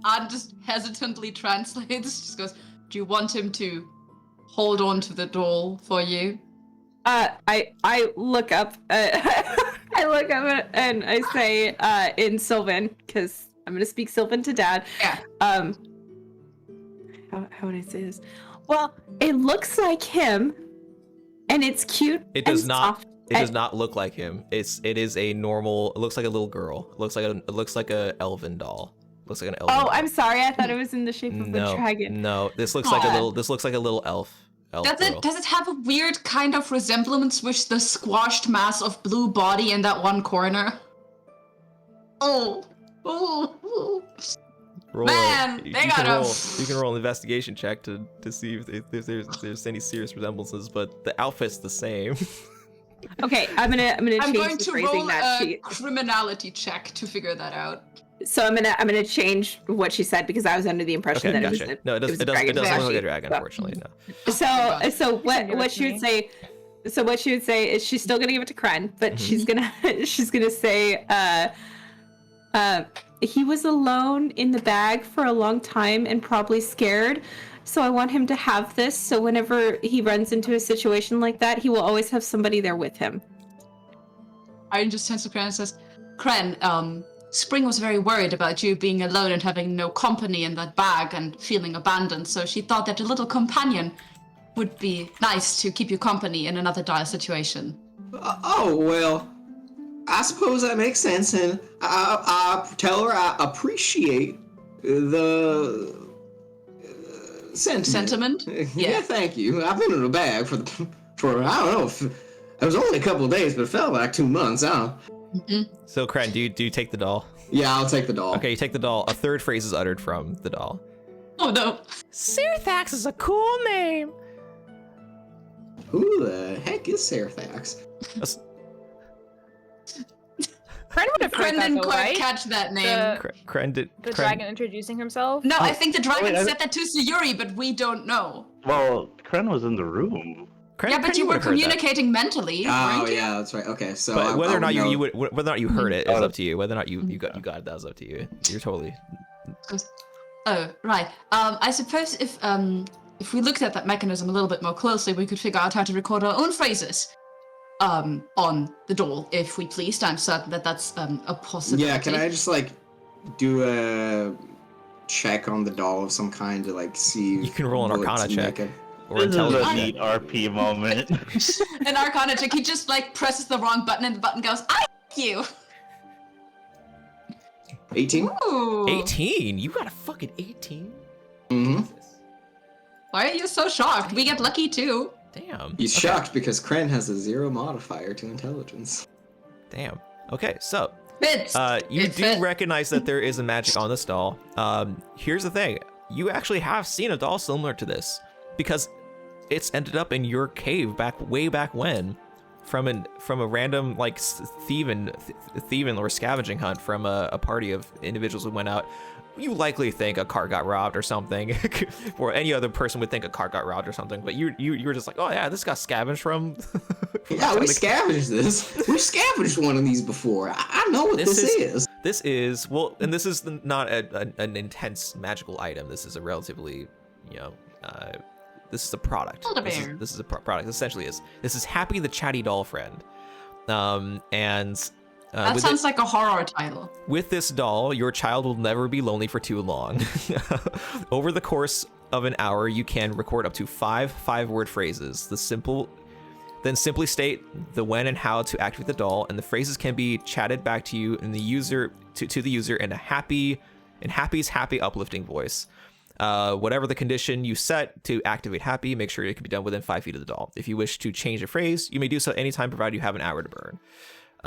Anne just hesitantly translates. Just goes, "Do you want him to hold on to the doll for you?" I look up. I look up and I say in Sylvan because I'm gonna speak Sylvan to Dad. Yeah. How would I say this? Well, it looks like him, and it's cute. it does and not. soft. It does not look like him. It is a normal. It looks like a little girl. It looks like a elven doll. Looks like an elven. Oh, doll. I'm sorry. I thought it was in the shape of No, a dragon. no. This looks like a Aw. little. This looks like a little elf. Does it have a weird kind of resemblance with the squashed mass of blue body in that one corner? Oh. Roll Man, you they can gotta- roll. You can roll an investigation check to see if there's any serious resemblances, but the outfit's the same. Okay, I'm gonna I'm change going the to phrasing roll that a she. criminality check to figure that out. So I'm gonna change what she said because I was under the impression Okay, that gotcha. it was. No, it doesn't. was a It doesn't dragon. look like a Actually, dragon, so- unfortunately. No. So Send it what to she me. would say. So what she would say is she's still gonna give it to Kren, but she's gonna say he was alone in the bag for a long time and probably scared. So I want him to have this so whenever he runs into a situation like that, he will always have somebody there with him. Iron just turns to Kren and says, "Kren, Spring was very worried about you being alone and having no company in that bag and feeling abandoned, so she thought that a little companion would be nice to keep you company in another dire situation." Oh, well, I suppose that makes sense, and I tell her I appreciate the sentiment. Yeah, thank you. I've been in a bag for I don't know. It was only a couple of days, but it felt like 2 months. So, Kren, do you take the doll? Yeah, I'll take the doll. Okay, you take the doll. A third phrase is uttered from the doll. Oh no. Serthax is a cool name. Who the heck is Serthax? Kren would have heard Kren that, didn't though, quite right? catch that name. Kren did. The Kren- dragon introducing himself? No, I think the dragon wait, said that to Sayuri, but we don't know. Well, Kren was in the room. Kren, Yeah, but Kren you were would've heard that. communicating mentally, Oh weren't you? yeah, that's right. Okay, so But whether or not know. whether or not you heard it is up to you. Whether or not you got it, that was up to you. You're totally. Oh, right. I suppose if we looked at that mechanism a little bit more closely, we could figure out how to record our own phrases on the doll, if we pleased. I'm certain that that's a possibility. Yeah, can I just like do a check on the doll of some kind to like see? You can roll an bullets Arcana and check. make Or This is a intelligence. neat RP moment. An Arcana check, he just like presses the wrong button and the button goes, I like you! 18? Ooh. 18. You got a fucking 18. Mm-hmm. Why are you so shocked? We get lucky too. Damn. He's Okay. shocked because Kren has a 0 modifier to intelligence. Damn. Okay, so Fits. you It do fit. recognize that there is a magic on this doll. Here's the thing: you actually have seen a doll similar to this because it's ended up in your cave way back when, from a random like thieving or scavenging hunt from a party of individuals who went out. You likely think a car got robbed or something, or any other person would think a car got robbed or something. But you were just like, oh yeah, this got scavenged from. Yeah, we scavenged this. We've scavenged one of these before. I know what this is. This is well, and this is not an intense magical item. This is a relatively, this is a product. This is a product. Essentially, this is Happy the Chatty Doll Friend, and. That sounds like a horror title. With this doll, your child will never be lonely for too long. Over the course of an hour, you can record up to 5 5-word phrases. Then simply state the when and how to activate the doll, and the phrases can be chatted back to you and the user to the user in Happy's happy uplifting voice. Whatever the condition you set to activate Happy, make sure it can be done within 5 feet of the doll. If you wish to change a phrase, you may do so anytime, provided you have an hour to burn.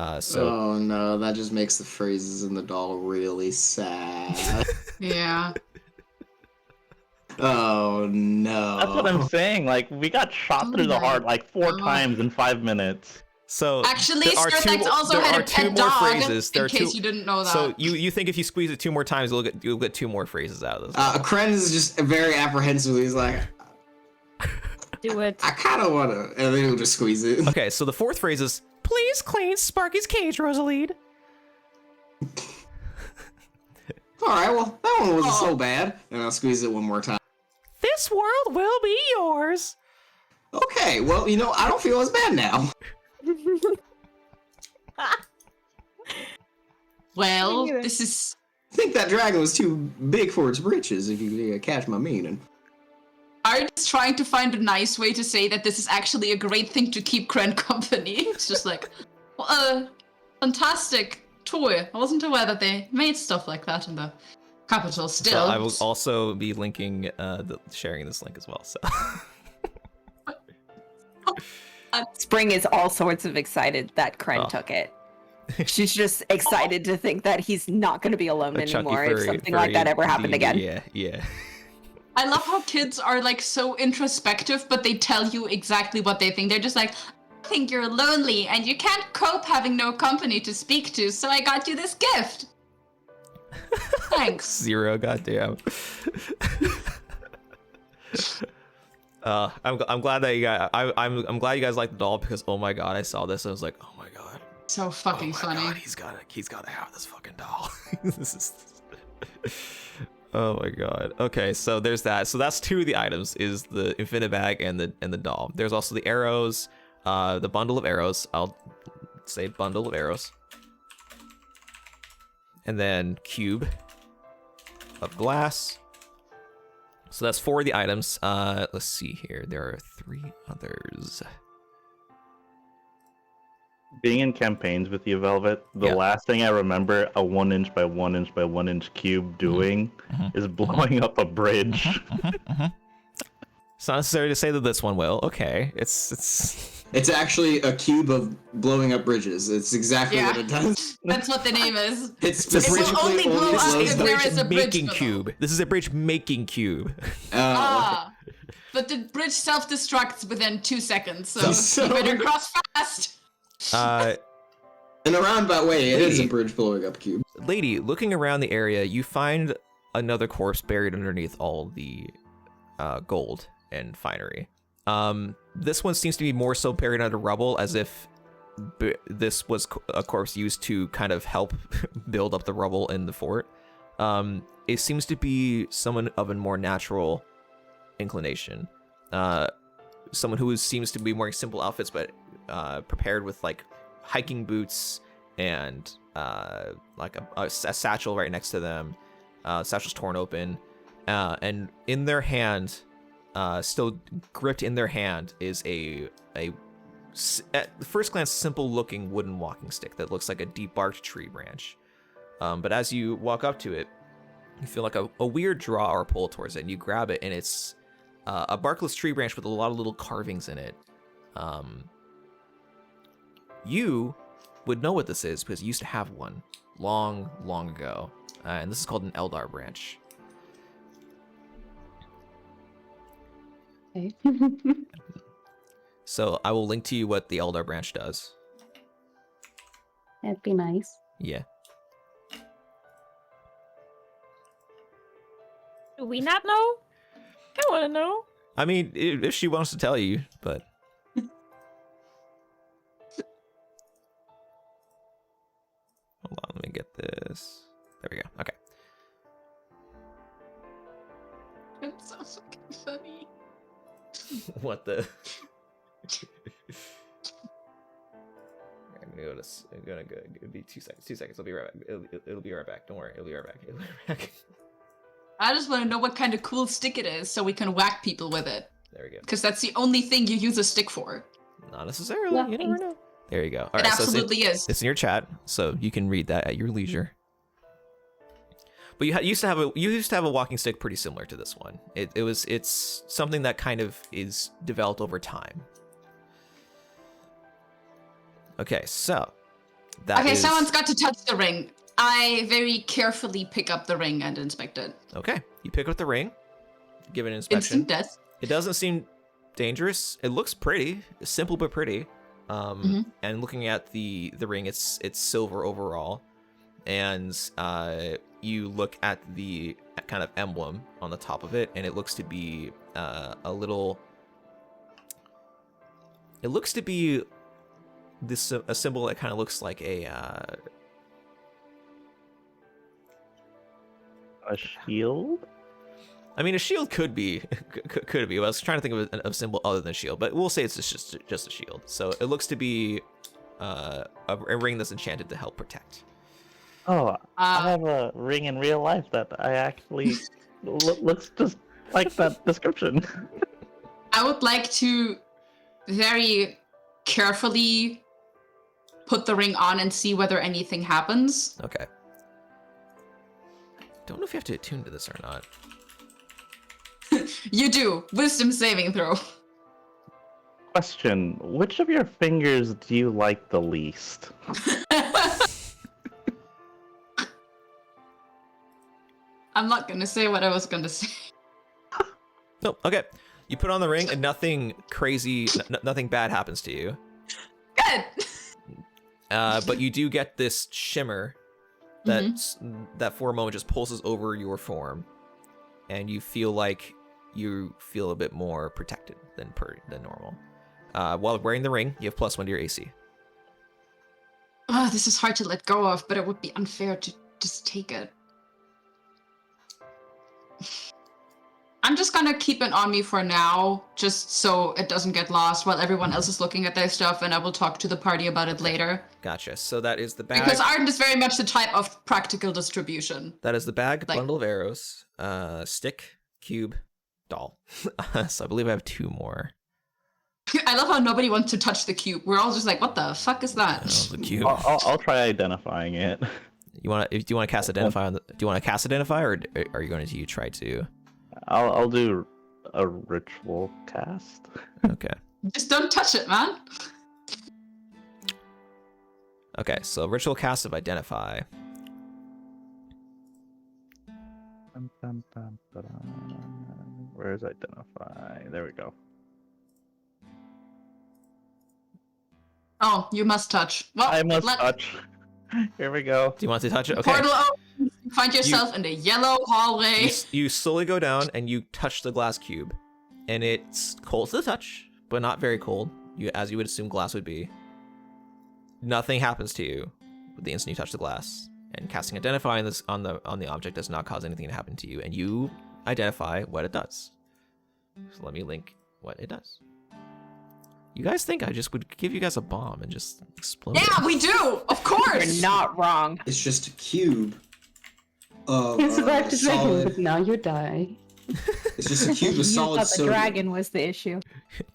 Oh no, that just makes the phrases in the doll really sad. Yeah. Oh no. That's what I'm saying. Like, we got shot through the heart like 4 times in 5 minutes. So actually, there are Serthax also there had are a two pet more dog, phrases. There in are case two, you didn't know that. So you think if you squeeze it 2 more times, you'll get 2 more phrases out of this. Kren is just very apprehensive. He's like, Do it. I kind of want to, and then he'll just squeeze it. Okay, so the 4th phrase is, please clean Sparky's cage, Rosalide. All right, well, that one wasn't so bad. And I'll squeeze it one more time. This world will be yours. Okay, well, I don't feel as bad now. Well, this is... I think that dragon was too big for its britches, if you catch my meaning. Ardent's trying to find a nice way to say that this is actually a great thing to keep Kren company. It's just like, well, fantastic toy. I wasn't aware that they made stuff like that in the capital still. So I will also be linking, sharing this link as well, so... Spring is all sorts of excited that Kren took it. She's just excited to think that he's not going to be alone anymore if something like that ever happened again. Yeah. I love how kids are like so introspective, but they tell you exactly what they think. They're just like, I think you're lonely and you can't cope having no company to speak to, so I got you this gift. Thanks. 0, goddamn. I'm glad that you guys. I'm glad you guys like the doll because oh my god, I saw this and I was like, oh my god, so fucking funny. God, he's gotta have this fucking doll. This is. Oh my god. Okay, so there's that. So that's 2 of the items: is the infinite bag and the doll. There's also the arrows, the bundle of arrows. I'll say bundle of arrows, and then cube of glass. So that's 4 of the items. Let's see here. There are 3 others. Being in campaigns with you, Velvet, the Yeah. last thing I remember a 1 inch by 1 inch by 1 inch cube doing is blowing up a bridge. It's not necessary to say that this one will. Okay, it's It's actually a cube of blowing up bridges. It's exactly Yeah. what it does. That's what the name is. It's a bridge- specifically It will only blow up blows if up- there is a bridge making below. cube. This is a bridge making cube. But the bridge self-destructs within 2 seconds, so So- you better cross fast. In a roundabout way, it is a Lady. bridge blowing up cube. Lady, looking around the area, you find another corpse buried underneath all the gold and finery. This one seems to be more so buried under rubble, as if this was a corpse used to kind of help build up the rubble in the fort. It seems to be someone of a more natural inclination. Someone who seems to be wearing simple outfits, but prepared with like hiking boots and like a satchel right next to them. Satchel's torn open, and in their hand, still gripped in their hand, is at first glance simple looking wooden walking stick that looks like a deep barked tree branch. But as you walk up to it, you feel like a weird draw or pull towards it, and you grab it, and it's a barkless tree branch with a lot of little carvings in it. You would know what this is because you used to have one long, long ago, and this is called an Eldar branch. Okay. So I will link to you what the Eldar branch does. That'd be nice. Yeah. Do we not know? I want to know. I mean, if she wants to tell you, but... Hold on, let me get this. There we go. Okay. It's so fucking funny. What the? I'm gonna go to. I'm gonna go. It'll be 2 seconds. 2 seconds. I'll be right back. It'll be right back. Don't worry. It'll be right back. It'll be right back. I just want to know what kind of cool stick it is so we can whack people with it. There we go. Because that's the only thing you use a stick for. Not necessarily. You never know. There you go. All It right, so absolutely is. it's in your chat, so you can read that at your leisure. But you used to have a walking stick pretty similar to this one. It's something that kind of is developed over time. Okay, so someone's got to touch the ring. I very carefully pick up the ring and inspect it. Okay, you pick up the ring, give it an inspection. Instant death. It doesn't seem dangerous. It looks pretty, simple but pretty. And looking at the ring, it's silver overall, and you look at the kind of emblem on the top of it, and it looks to be a little. It looks to be a symbol that kind of looks like a shield? I mean, a shield could be. I was trying to think of a symbol other than a shield, but we'll say it's just a shield. So it looks to be a ring that's enchanted to help protect. Oh, I have a ring in real life that I actually looks just like that description. I would like to very carefully put the ring on and see whether anything happens. Okay. Don't know if you have to attune to this or not. You do. Wisdom saving throw. Question: which of your fingers do you like the least? I'm not gonna say what I was gonna say. Nope. Okay. You put on the ring, and nothing crazy, nothing bad happens to you. Good. But you do get this shimmer that for a moment just pulses over your form, and you feel like you feel a bit more protected than normal. While wearing the ring, you have +1 to your AC. Oh, this is hard to let go of, but it would be unfair to just take it. I'm just gonna keep it on me for now, just so it doesn't get lost while everyone else is looking at their stuff, and I will talk to the party about it later. Gotcha. So that is the bag. Because Ardent is very much the type of practical distribution. That is the bag, Like- bundle of arrows, stick, cube, doll. So I believe I have 2 more. I love how nobody wants to touch the cube. We're all just like, what the fuck is that? Oh, the cube. I'll try identifying it. Do you want to cast identify on the? Do you want to cast identify, or are you going to try to? I'll do a ritual cast. Okay. Just don't touch it, man. Okay, so ritual cast of identify. Where's identify? There we go. Oh, you must touch. Well, I must touch. Here we go. Do you want to touch it? Okay. Portal open. Find yourself in the yellow hallway. You slowly go down and you touch the glass cube, and it's cold to the touch, but not very cold. As you would assume glass would be. Nothing happens to you the instant you touch the glass, and casting identify on the object does not cause anything to happen to you, and you identify what it does. So let me link what it does. You guys think I just would give you guys a bomb and just explode? Yeah, we do. Of course. You're not wrong. It's just a cube of You survived the dragon, solid. but now you die. It's just a cube You of solid thought the sodium. dragon was the issue.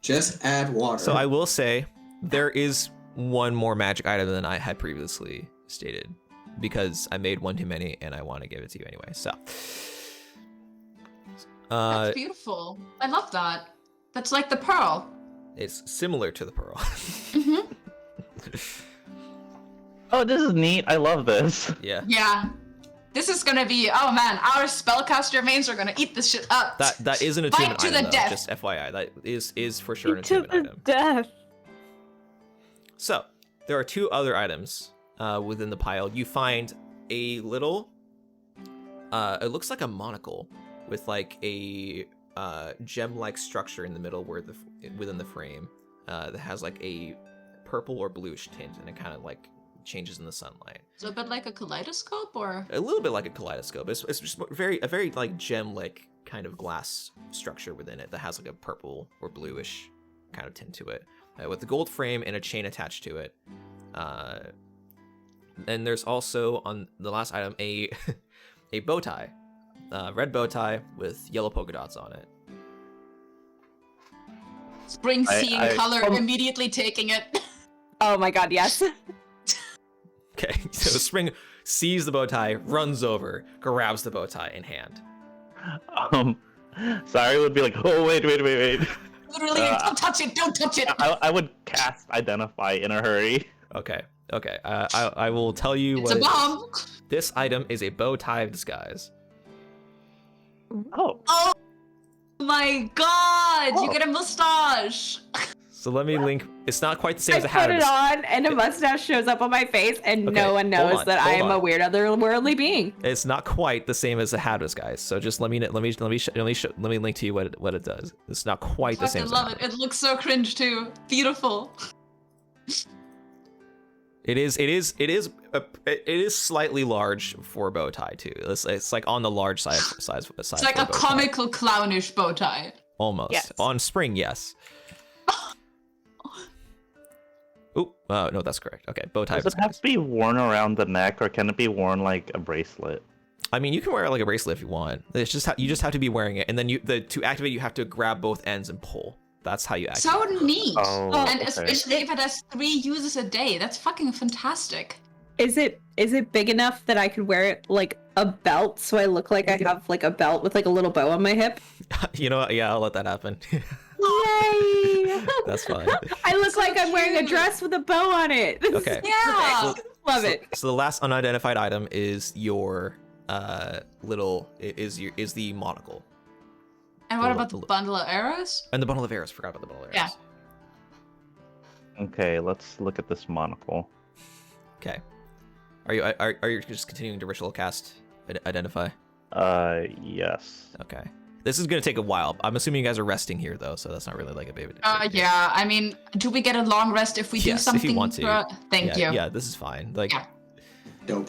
Just add water. So I will say there is one more magic item than I had previously stated, because I made one too many and I want to give it to you anyway. So That's beautiful. I love that. That's like the pearl. it's similar to the pearl. Oh, this is neat. I love this. Yeah. Yeah. This is gonna be, oh man, our spellcaster mains are gonna eat this shit up. That is an Fight attunement to item, the though, death. just FYI. That is for sure an To attunement the item. death. So there are two other items within the pile. You find a little, it looks like a monocle with like a gem-like structure in the middle within the frame that has like a purple or bluish tint, and it kind of like changes in the sunlight. So a bit like a kaleidoscope, or? A little bit like a kaleidoscope. It's just a very like gem-like kind of glass structure within it that has like a purple or bluish kind of tint to it, with the gold frame and a chain attached to it. And there's also on the last item a a bow tie, red bow tie with yellow polka dots on it. Spring seeing color, immediately taking it. Oh my god, yes. Okay, so Spring sees the bow tie, runs over, grabs the bow tie in hand. Sorry would be like, oh wait. Literally, don't touch it, don't touch it. I would cast identify in a hurry. Okay. I will tell you It's what a bomb. This item is a bow tie of disguise. Oh. Oh my god, you get a mustache. So let me link. It's not quite the same I as a hat. put it on, and a mustache shows up on my face, and Okay, no one hold knows on, that I hold am on. a weird otherworldly being. It's not quite the same as a hat disguise. So just let me link to you what it does. It's not quite the I same. love it. It looks so cringe too. Beautiful. It is slightly large for a bow tie too. It's like on the large side. It's like a comical clownish bow tie. Almost. Yes. On Spring, yes. Oh, no, that's correct. Okay, bow tie. Does it have to be worn around the neck, or can it be worn like a bracelet? I mean, you can wear it like a bracelet if you want. It's just you just have to be wearing it, and then to activate, you have to grab both ends and pull. That's how you activate. So neat. Oh, And okay. especially if it has 3 uses a day. That's fucking fantastic. Is it big enough that I could wear it like a belt, so I look like I have like a belt with like a little bow on my hip? You know what? Yeah, I'll let that happen. Yay! That's fine. I look like I'm wearing a dress with a bow on it. This Okay. is Yeah. perfect. Love it. So the last unidentified item is your is the monocle. And what about the bundle of arrows? And the bundle of arrows. Forgot about the bundle of arrows. Yeah. Okay, let's look at this monocle. Okay. Are you just continuing to ritual cast identify? Yes. Okay. This is gonna take a while. I'm assuming you guys are resting here though, so that's not really like a big deal. Yeah. I mean, do we get a long rest if we do Yes, if something? you want to. Thank you. Yeah, this is fine. Like Yeah. Dope.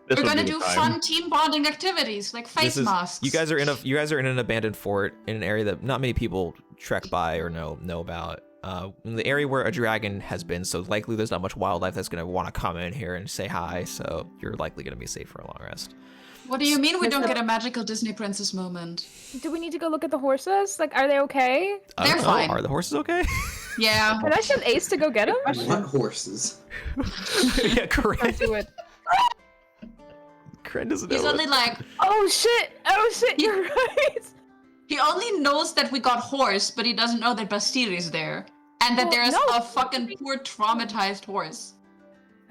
This We're would gonna be do the time. fun team bonding activities like face masks. You guys are in an abandoned fort in an area that not many people trek by or know about. In the area where a dragon has been, so likely there's not much wildlife that's gonna want to come in here and say hi. So you're likely gonna be safe for a long rest. What do you mean we don't get a magical Disney princess moment? Do we need to go look at the horses? Like, are they okay? I don't They're know, fine. Are the horses okay? Yeah. Can I send Ace to go get him? What horses? Yeah, Can't Kren. do it. Kren doesn't He's know. only like, Oh shit! Oh shit! You're right. he only knows that we got horse, but he doesn't know that Bastille is there. And that Oh, there's no. a fucking poor traumatized horse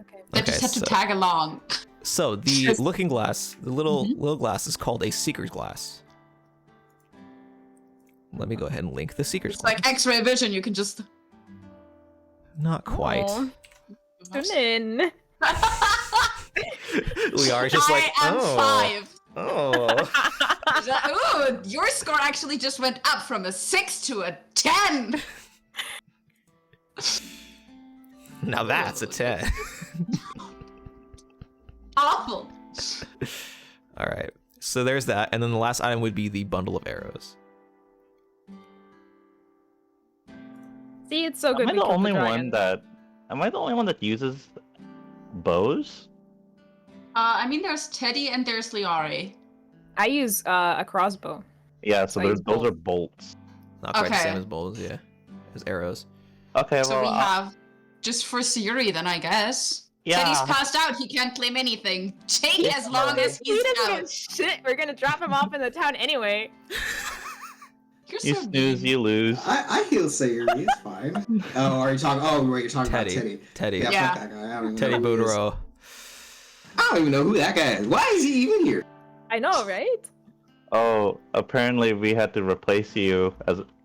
Okay. that Okay, just had to so- tag along. So the looking glass, the little glass is called a seeker's glass. Let me go ahead and link the seeker's It's glass. like X-ray vision, you can just... Not quite. Aw. Tune in. Liara's just like, I am oh, 5. oh. Ooh, your score actually just went up from a 6 to a 10. Now that's a 10. Awful. All right. So there's that, and then the last item would be the bundle of arrows. See, it's so good. Am I we the killed only dragon. one that? Am I the only one that uses bows? I mean, there's Teddy and there's Liari. I use a crossbow. Yeah, so So I use those both. are bolts. Not quite the Okay. same as bowls, yeah. As arrows. Okay, So we well, have just for Siri, then I guess. yeah. Teddy's passed out. He can't claim anything. Take as long as He he's doesn't out. get shit. We're gonna drop him off in the town anyway. You're You so snooze, mean. you lose. I heal Sayuri, it's fine. Oh, are you talking? Oh, wait, you're talking Teddy. about Teddy. Teddy. Yeah, Yeah. fuck that guy. I don't even Teddy know who he is. Boudreaux. I don't even know who that guy is. Why is he even here? I know, right? Oh, apparently we had to replace you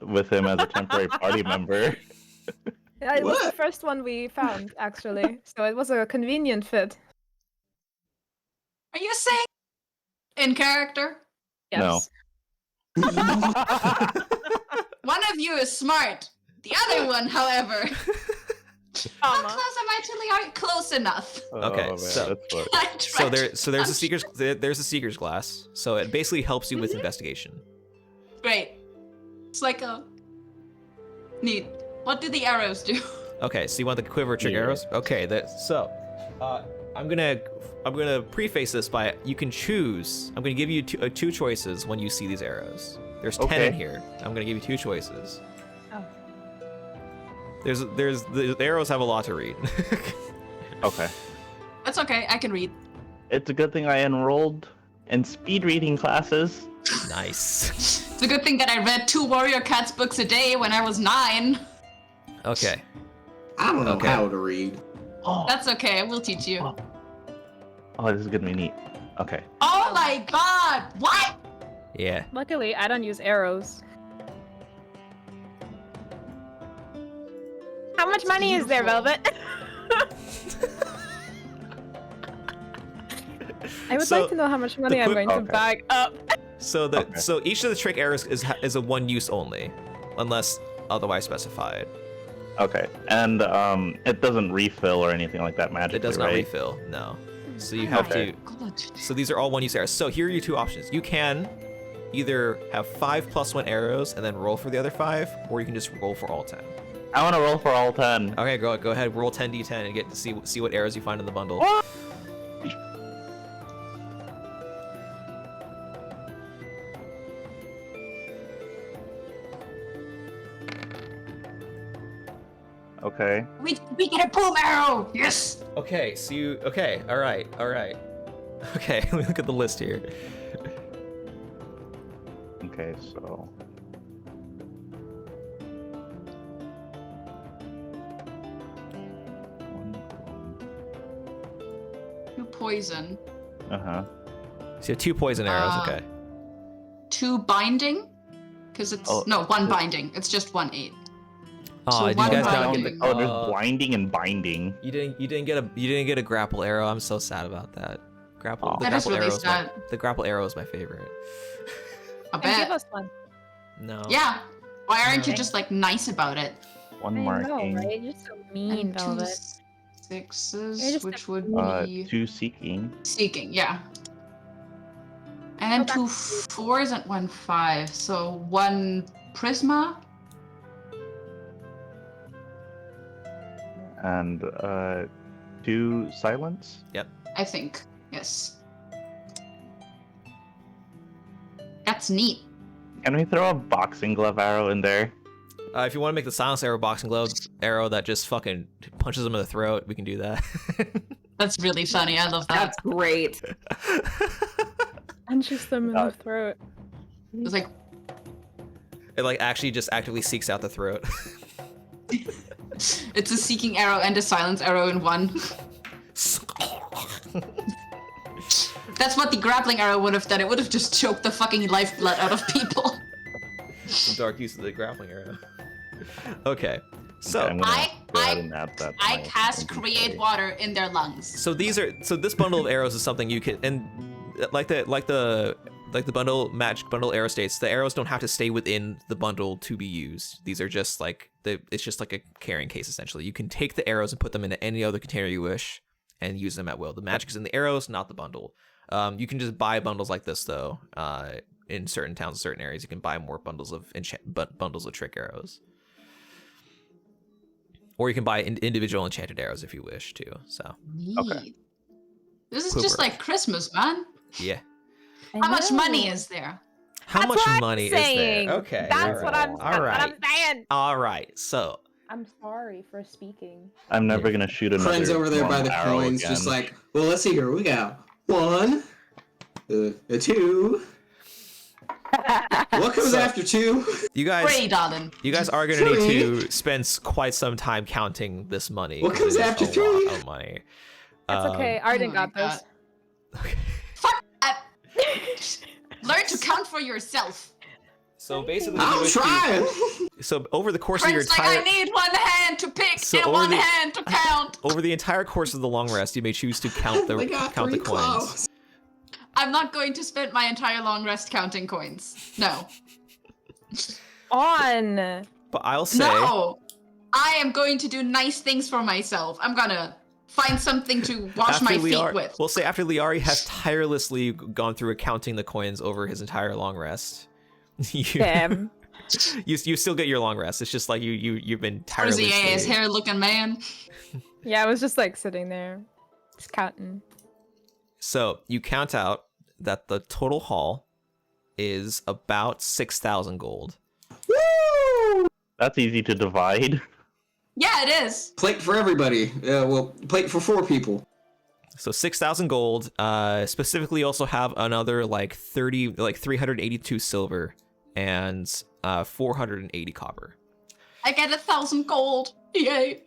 with him as a temporary party member. Yeah, it was the What? first one we found, actually. So it was a convenient fit. Are you saying in character? Yes. No. One of you is smart. The other one, however, how Comma. close am I to Liari? Close enough. Okay, Oh, man, so- that's funny. I So tried. there's a seeker's glass. So it basically helps you with investigation. Great. It's like a neat. What do the arrows do? Okay, so you want the quiver trick Yeah. arrows? Okay, I'm gonna preface this by you can choose. I'm gonna give you two choices when you see these arrows. There's 10 Okay. in here. I'm gonna give you two choices. Oh. The arrows have a lot to read. Okay. That's okay. I can read. It's a good thing I enrolled in speed reading classes. Nice. It's a good thing that I read 2 Warrior Cats books a day when I was 9. Okay. I don't know Okay. how to read. Oh, That's okay. We'll teach you. oh, this is gonna be neat. Okay. Oh my god! What? Yeah. Luckily, I don't use arrows. How much money is there, Beautiful. Velvet? I would So, like to know how much money the I'm quick- going to Okay. bag up. So each of the trick arrows is a one use only, unless otherwise specified. Okay. And it doesn't refill or anything like that magically, It does not right? refill. No. So you have Okay. to. God. So these are all one use arrows. So here are your two options. You can either have 5 + 1 arrows and then roll for the other 5, or you can just roll for all 10. I want to roll for all 10. Okay, go ahead, roll 10d10 and get to see what arrows you find in the bundle. Oh! Okay. We get a boom arrow! Yes! Okay, so you all right. Okay, let me look at the list here. Okay, so. Two poison. Uh-huh. So you have 2 poison arrows. Okay. 2 binding? Because it's... Oh, no, 1 so- binding. It's just 1 8. Oh, So did you one guys not binding. get the? Oh, there's blinding and binding. You didn't get a grapple arrow. I'm so sad about that. Grapple. Oh. The That is grapple really arrow is sad. the grapple arrow is my favorite. I And give bet. us one. No. Yeah. Why aren't you Okay. just, like, nice about it? One I marking. know, right? You're so mean, And 2 Velvet. You're 6s, just which a would be... 2 seeking. Seeking, yeah. And then Go back 2 to 4s and 1 5. So 1 prisma. And 2 silence. I think. Yes. That's neat. Can we throw a boxing glove arrow in there? If you want to make the silence arrow boxing glove arrow that just fucking punches them in the throat, we can do that. That's really funny. I love that. That's great. Punches them in the throat. It's like, It like actually just actively seeks out the throat. it's a seeking arrow and a silence arrow in one. That's what the grappling arrow would have done. It would have just choked the fucking lifeblood out of people. Some dark use of the grappling arrow. Okay, so I'm gonna go ahead and add that to I my cast inventory. create water in their lungs. so this bundle of arrows is something you can, and like the magic bundle arrow states, the arrows don't have to stay within the bundle to be used. These are just like it's just like a carrying case essentially. You can take the arrows and put them into any other container you wish and use them at will. The magic is in the arrows, not the bundle. You can just buy bundles like this though. In certain towns, certain areas, you can buy more bundles of bundles of trick arrows, or you can buy individual enchanted arrows if you wish to. So Okay. This is Quiver. just like Christmas, man. yeah. How much money is there? How much money is saying. there? Okay. That's what I'm saying. All right. So I'm sorry for speaking. I'm never gonna shoot another. Friends over there by the arrow coins, again. just like, well, let's see here. We got 1, a 2. What comes after 2? you guys, Pray, darling. you guys are gonna need to spend quite some time counting this money. What 'cause comes it is after a 3? lot of money. It's okay. Ardent my got this. Fuck that. Learn to count for yourself. So basically, I'm trying. so over the course of your Friends, like, entire I need one hand to pick So and over one the- hand to count. over the entire course of the long rest, you may choose to count the They got count the 3 coins. claws. I'm not going to spend my entire long rest counting coins. No. On. But I'll say, No. I am going to do nice things for myself. I'm gonna find something to wash my feet with. we'll say after Liari has tirelessly gone through counting the coins over his entire long rest, Damn. you still get your long rest. It's just like you've been Where's tirelessly. the ass hair looking man? Yeah, I was just like sitting there, just counting. So you count out that the total haul is about 6,000 gold. Woo! That's easy to divide. Yeah, it is. Plate for everybody. Well, plate for 4 people. So 6,000 gold. Specifically, also have another like 382 silver and 480 copper. I get 1,000 gold. Yay.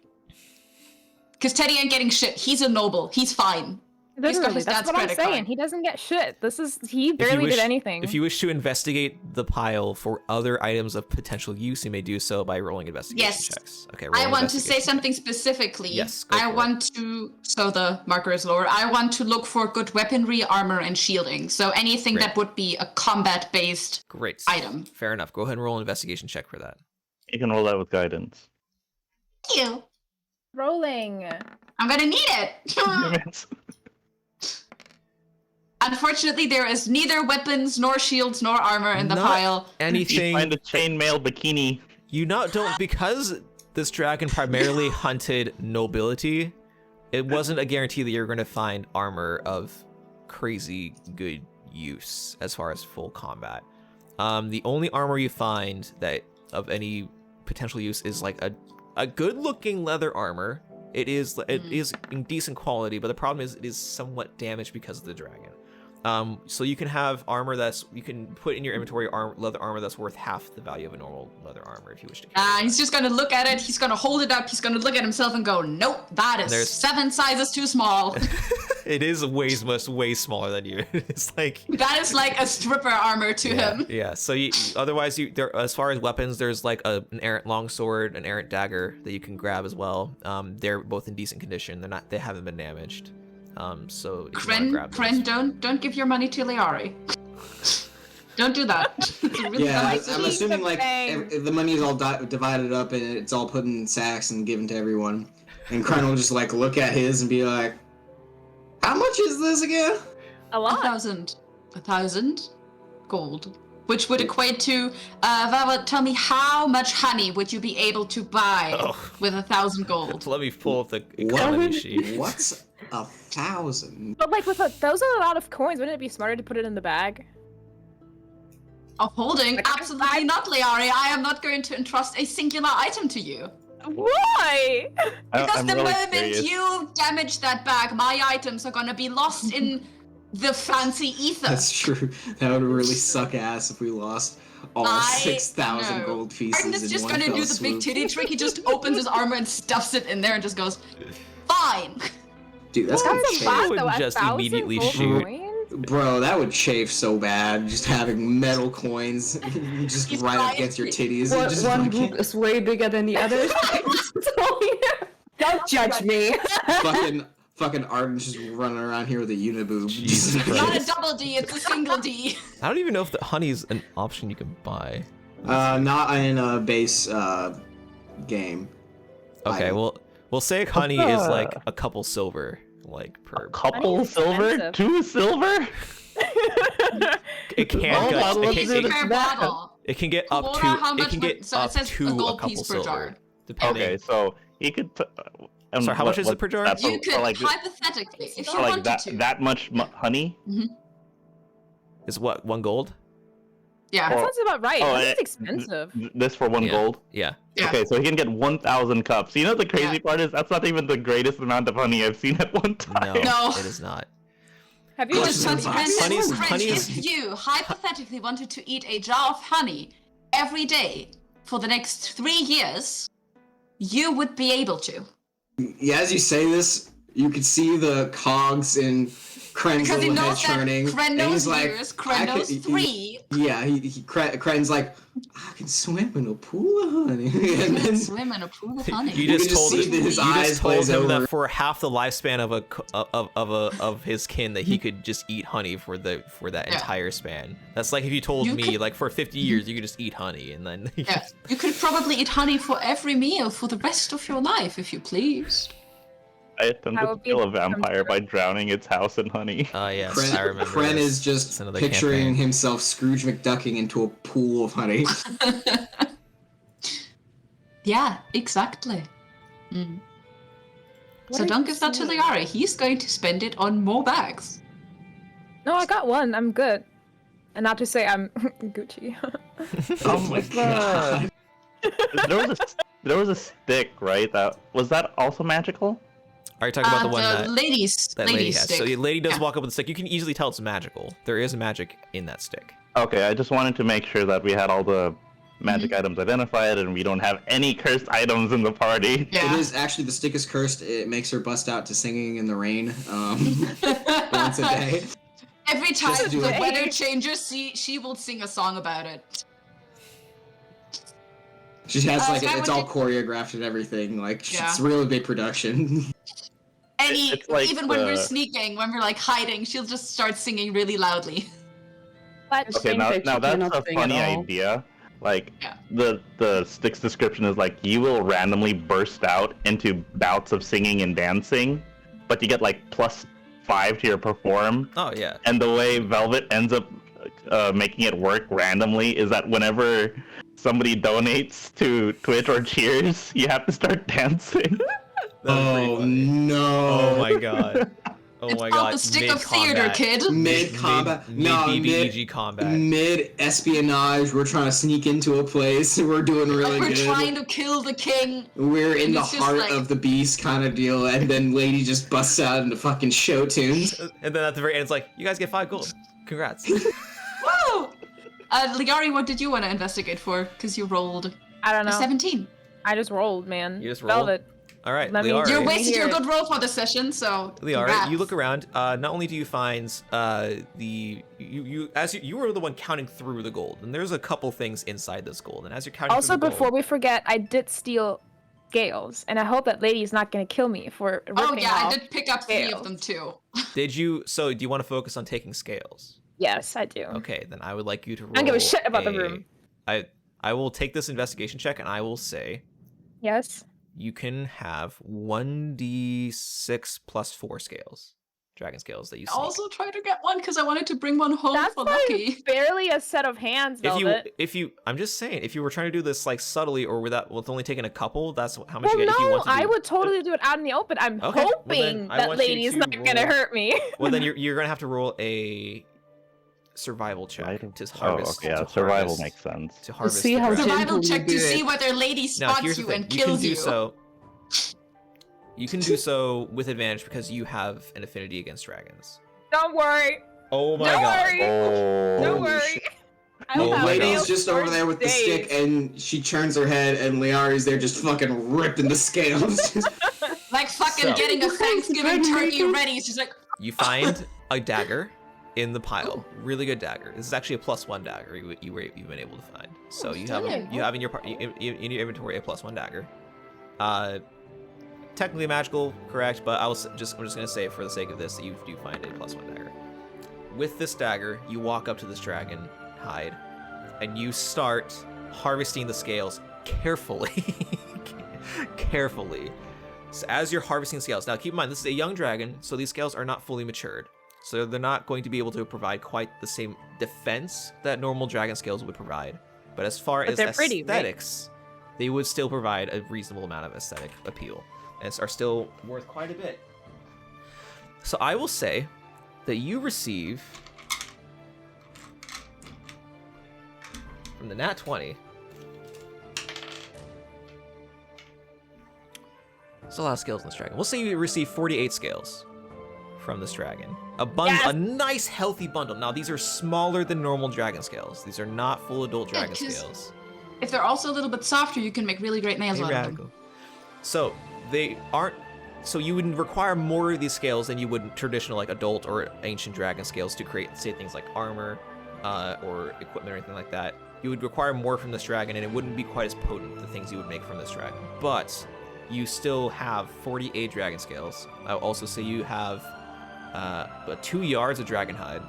Because Teddy ain't getting shit. He's a noble. He's fine. He's got Literally, his that's dad's what I'm credit saying. card. He doesn't get shit. He If you barely wish- did anything. If you wish to investigate the pile for other items of potential use, you may do so by rolling investigation Yes. checks. Okay. I roll want to say investigation. something specifically. Yes, go I for it. want to. So the marker is lower. I want to look for good weaponry, armor, and shielding. So anything Great. that would be a combat-based Great. item. Fair enough. Go ahead and roll an investigation check for that. You can roll that with guidance. Thank you. Rolling. I'm gonna need it. Unfortunately, there is neither weapons, nor shields, nor armor in the Not pile. You Anything find a chainmail bikini. you don't because this dragon primarily hunted nobility. It wasn't a guarantee that you're going to find armor of crazy good use as far as full combat. The only armor you find that of any potential use is like a good looking leather armor. It is in decent quality, but the problem is it is somewhat damaged because of the dragon. So you can have armor you can put in your inventory leather armor that's worth half the value of a normal leather armor if you wish to carry. He's just gonna look at it. He's gonna hold it up. He's gonna look at himself and go, "Nope, that is There's- 7 sizes too small." It is way smaller than you. It's like That is like a stripper armor to him. yeah. So otherwise there as far as weapons, there's like an errant longsword, an errant dagger that you can grab as well. They're both in decent condition. They haven't been damaged. So if you wanna grab those. Kren, don't give your money to Liari. Don't do that. It's really Yeah, nice. I'm assuming like thing. the money is all divided up and it's all put in sacks and given to everyone. And Kren will just like look at his and be like, "How much is this again?" A lot. 1,000 gold, which would equate to Velvet. Tell me, how much honey would you be able to buy with 1,000 gold? Let me pull up the economy sheet. What's 1,000? But like those are a lot of coins. Wouldn't it be smarter to put it in the bag? Upholding? Absolutely not, Liari. I am not going to entrust a singular item to you. Why? Because I'm the really moment curious. you damage that bag, my items are gonna be lost in the fancy ether. That's true. That would really suck ass if we lost all 6,000 know. gold pieces Arden is in just one gonna fell do the big swoop. titty trick. He just opens his armor and stuffs it in there and just goes, fine. Dude, that's gonna That's a chafe. lot, would though. just 1,000 immediately gold shoot. coins? Bro, that would chafe so bad. Just having metal coins just He's right up trying against your to- titties. One, Just one fucking- group is way bigger than the other. So, yeah. Don't judge me. fucking Ardent just running around here with a uniboob. Jesus It's Christ. not a double D, it's a single D. I don't even know if the honey's an option you can buy. Not in a base game. Okay, well, we'll say honey is like a couple silver, like per. Couple Honey's silver? expensive. 2 silver? It can Oh, get. bottle of It it. can, Per that. bottle. it can get up Quota, to. how It much can would- get so it up says to a a gold couple piece per silver, jar. depending. Okay, so you could put. Sorry, how much is it per jar? That's You could, like, hypothetically, if you for like wanted that to. that much honey? Is what 1 gold? Yeah. Or- That sounds about right. Oh, This is eh, expensive. This for 1 Yeah. gold? Yeah. Yeah. Okay, so he can get 1,000 cups. You know the crazy Yeah. part is that's not even the greatest amount of honey I've seen at one time. No. It is not. Have you Just just Honey's- Friends, honey's- if you hypothetically wanted to eat a jar of honey every day for the next 3 years, you would be able to. Yeah, as you say this, you can see the cogs in Kren's Because he little head knows that churning. Kren and knows he's like, years, Kren knows 3. Kren's like, I can swim in a pool of honey. And then Swim in a pool of honey. You can just just told see his you eyes just told glaze him over. that for half the lifespan of his kin that he could just eat honey for that Yeah. entire span. That's like if you told You me could- like for 50 years you could just eat honey and then Yeah, you could probably eat honey for every meal for the rest of your life, if you please. I attempted I to would be kill a the vampire by drowning its house in honey. yes, Kren, I remember. Kren this. is just It's another picturing campaign. himself Scrooge McDucking into a pool of honey. Yeah, exactly. Mm. So don't give that to Liari. He's going to spend it on more bags. No, I got one. I'm good. And not to say I'm Gucci. Oh my god. There was a stick, right? Was that also magical? Are you talking about the one that lady lady has? stick. So the lady does Yeah. walk up with the stick. You can easily tell it's magical. There is magic in that stick. Okay, I just wanted to make sure that we had all the magic items identified and we don't have any cursed items in the party. Yeah. It is actually, the stick is cursed. It makes her bust out to singing in the rain once a day. Every time Just do the it. weather changes, she will sing a song about it. She has like, Sky, it's what all did- choreographed and everything. Like, Yeah. it's really big production. It's like Even when we're the- sneaking, when we're like hiding, she'll just start singing really loudly. But It's Okay, shame now that you that's cannot a sing at funny all. idea. Like Yeah. the stick's description is like you will randomly burst out into bouts of singing and dancing, but you get like +5 to your perform. Oh yeah. And the way Velvet ends up making it work randomly is that whenever somebody donates to Twitch or cheers, you have to start dancing. Oh no! Oh my god. Oh It's my called god. the stick of theater, Mid-combat. kid. Mid combat, no, BBEG mid combat. mid espionage. We're trying to sneak into a place. We're doing really We're good. trying to kill the king. We're in and the it's just heart like- of the beast kind of deal, and then Lady just busts out into fucking show tunes. And then at the very end, it's like, you guys get 5 gold. Congrats. Woo! Ligari, what did you want to investigate for? Because you rolled I don't a know. 17. I just rolled, man. You just rolled? Velvet. All right, Let me- Liari. You Right. wasted your Here. good roll for the session, so. Liari, congrats. you look around. Not only do you find you were the one counting through the gold, and there's a couple things inside this gold. And as you're counting Also, through the before gold, we forget, I did steal scales, and I hope that lady's not gonna kill me for ripping Oh, yeah, off. I did pick up 3 of scales. them too. did you? So do you want to focus on taking scales? Yes, I do. Okay, then I would like you to roll. I don't give a shit about the room. I will take this investigation check, and I will say Yes. you can have 1d6 plus 4 scales, dragon scales that you I sneak. also tried to get one because I wanted to bring one home That's for like Lucky. barely a set of hands, Velvet. if you, I'm just saying, if you were trying to do this like subtly or with only taking a couple, that's how much Well, you get. If you no, want to do, I would totally do it out in the open. I'm Okay, well then hoping I that want you lady's to not gonna roll- hurt me. Well, then you're gonna have to roll a survival check to Oh, harvest. okay, yeah, to survival harvest, makes sense. to harvest. see the how dragon. Survival gentle you check to do see it. whether lady Now, spots here's the you thing. and You can kills do you. so. You can do so with advantage because you have an affinity against dragons. Don't worry. Oh my Don't god. worry. Oh, Don't Holy worry. shit. I will have Lady's nails just for over there with the stick, days. and she turns her head, and Liari's there just fucking ripping the scales. Like fucking So- getting a Thanksgiving turkey Dragon ready. She's like, You find a dagger in the pile. Really good dagger. This is actually a +1 dagger you've been able to find. So you have in your in your inventory a +1 dagger. Technically magical, correct? But I'm just gonna say for the sake of this that you do find a +1 dagger. With this dagger, you walk up to this dragon hide, and you start harvesting the scales carefully. Carefully. So as you're harvesting scales, now keep in mind this is a young dragon, so these scales are not fully matured. So they're not going to be able to provide quite the same defense that normal dragon scales would provide. But as far as they're pretty, right? aesthetics, they would still provide a reasonable amount of aesthetic appeal, and are still worth quite a bit. So I will say that you receive from the nat 20. There's a lot of scales in this dragon. We'll say you receive 48 scales from this dragon. A bundle, Yes! a nice healthy bundle. Now these are smaller than normal dragon scales. These are not full adult Yeah, dragon 'cause scales. if they're also a little bit softer, you can make really great nails Hey, out of radical. them. So they aren't. So you would require more of these scales than you would traditional like adult or ancient dragon scales to create, say, things like armor or equipment or anything like that. You would require more from this dragon, and it wouldn't be quite as potent, the things you would make from this dragon. But you still have 48 dragon scales. I will also say you have 2 yards of dragon hide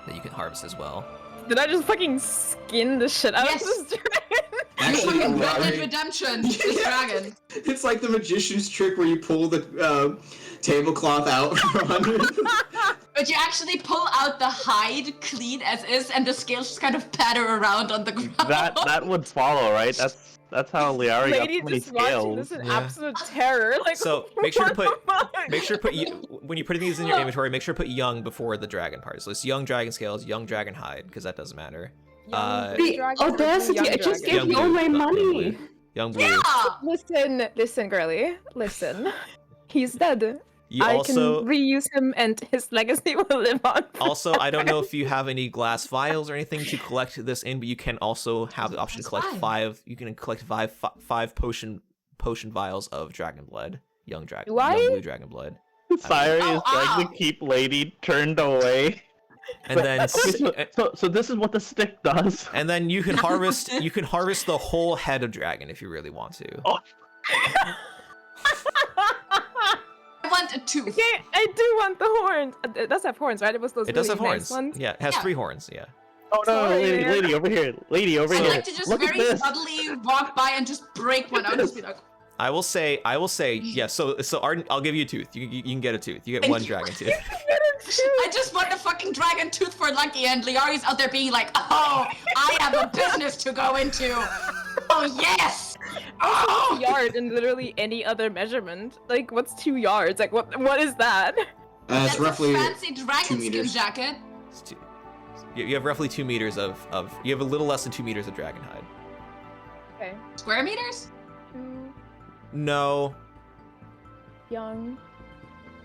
that you can harvest as well. Did I just fucking skin the shit out Yes. of this dragon? Actually, Fucking Red Dead Liari, Redemption, this dragon. it's like the magician's trick where you pull the tablecloth out from under. But you actually pull out the hide clean as is, and the scales just kind of patter around on the ground. that would follow, right? That's how Liari got Lady so many just watching this scales. in Yeah. absolute terror. Like, So make sure to what put the fuck? when you put these in your inventory, make sure to put young before the dragon part. So it's young dragon scales, young dragon hide, because that doesn't matter. Young The dragon versus audacity! young I just dragon. gave you all my young money. blue, young blue. Yeah! Listen, girly. Listen. He's dead. You I also can reuse him, and his legacy will live on. also I don't know if you have any glass vials or anything to collect this in, but you can also have the option to collect That's 5. You can collect five potion vials of dragon blood, young dragon, Do I? young blue dragon blood, Sire Oh, is trying ow. to keep Lady turned away. and then So this is what the stick does. and then you can harvest the whole head of dragon if you really want to. Oh. I want a tooth. Okay, I do want the horns. It does have horns, right? It was those It does really have nice horns. ones. Yeah, it has Yeah. 3 horns. Yeah. Oh no, Sorry, lady, man. lady over here, lady over I'd here. like to just Look at very this. subtly walk by and just break one out and just be like, I will say, yeah. So Ardent, I'll give you a tooth. You can get a tooth. You get Thank 1 you. dragon tooth. I just want a fucking dragon tooth for Lucky, and Liari's out there being like, oh, I have a business to go into. Oh, yes! Oh! Yard in literally any other measurement. Like, what's 2 yards? Like, what is that? That's It's roughly a fancy 2 dragon skin meters. jacket. It's you have roughly 2 meters of you have a little less than 2 meters of dragon hide. Okay. Square meters? Too No. young.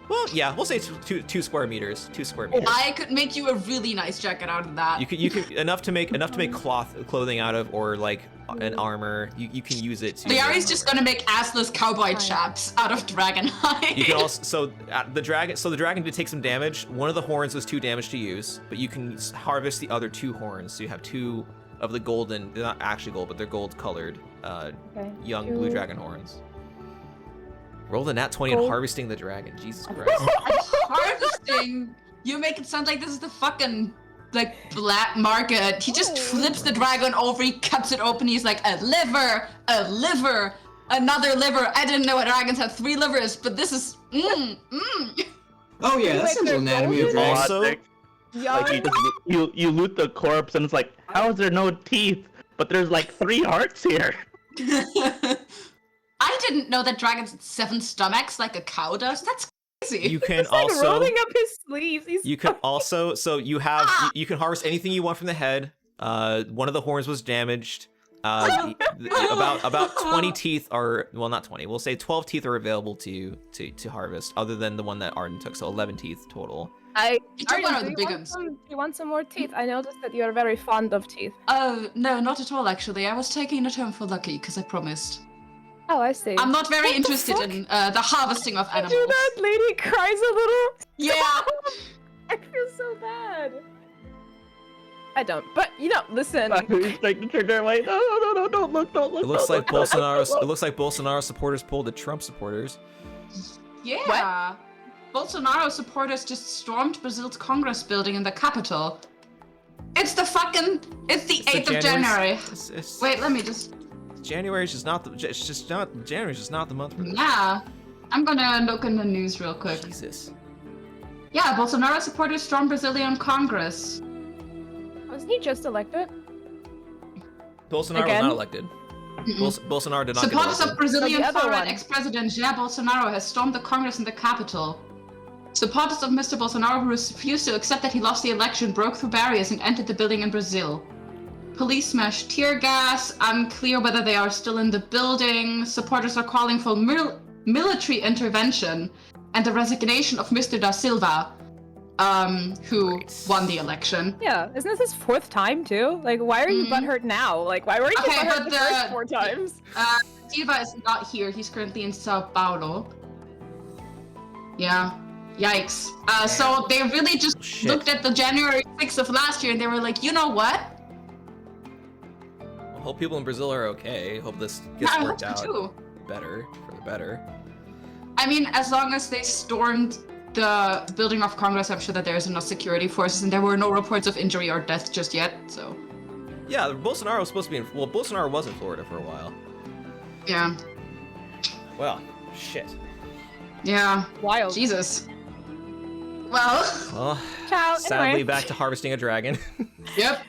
Well, yeah, we'll say 2 square meters. 2 square meters. I could make you a really nice jacket out of that. You can enough to make clothing out of, or like an armor. You can use it to. Liari's just gonna make assless cowboy chaps out of dragon hide. You can also the dragon did take some damage. One of the horns was 2 damage to use, but you can harvest the other 2 horns. So you have 2 of the golden, they're not actually gold, but they're gold colored Okay. young 2. blue dragon horns. Roll the nat 20 and Gold. harvesting the dragon. Jesus Christ. Harvesting. You make it sound like this is the fucking like black market. He just flips the dragon over. He cuts it open. He's like a liver, another liver. I didn't know dragons had 3 livers, but this is Oh yeah, that's Wait, Central they're Anatomy of golden? Dragons. Also- Like Young. you loot the corpse and it's like, how is there no teeth? But there's like 3 hearts here. I didn't know that dragons had 7 stomachs like a cow does. That's crazy. You can He's like also rolling up his sleeves. you can also you have you can harvest anything you want from the head. One of the horns was damaged. About 20 teeth are, well, not 20. We'll say 12 teeth are available to you to harvest, other than the one that Ardent took, so 11 teeth total. You took one of Do the you big want ones. Do you want some more teeth? I noticed that you're very fond of teeth. Oh, no, not at all, actually. I was taking it home for Lucky, because I promised. Oh, I see. I'm not very What the interested fuck? in the harvesting of You animals. do that? Lady cries a little. Yeah. I feel so bad. I don't, but listen. He's like the trigger. Like, no, don't look. It looks like Bolsonaro supporters pulled the Trump supporters. Yeah. Bolsonaro supporters just stormed Brazil's Congress building in the capital. It's the 8th of January. It's, Wait, let me just. January's just not the. January's just not the month for this. Yeah. I'm gonna look in the news real quick. Jesus. Yeah, Bolsonaro supporters stormed Brazilian Congress. Wasn't he just elected? Bolsonaro Again? was not elected. Bolsonaro did not get Supporters elected. of Brazilian So the other far-right one. ex-president Jair Bolsonaro has stormed the Congress in the capital. Supporters of Mr. Bolsonaro who refused to accept that he lost the election broke through barriers and entered the building in Brazil. Police smashed tear gas. Unclear whether they are still in the building. Supporters are calling for military intervention and the resignation of Mr. Da Silva, who won the election. Yeah, isn't this his 4th time too? Like, why are you butthurt now? Like, why were you Okay, butthurt but the first 4 times? Silva is not here. He's currently in Sao Paulo. Yeah. Yikes. So they really just Shit. looked at the January 6th of last year and they were like, you know what? I hope people in Brazil are okay. Hope this Yeah, gets I hope worked so out too. better for the better. I mean, as long as they stormed the building of Congress, I'm sure that there's enough security forces and there were no reports of injury or death just yet, so. Yeah, Bolsonaro was supposed to be in. Well, Bolsonaro was in Florida for a while. Yeah. Well, shit. Yeah. Wild. Jesus. Well. Well, Ciao. sadly, Anyway. back to harvesting a dragon. Yep.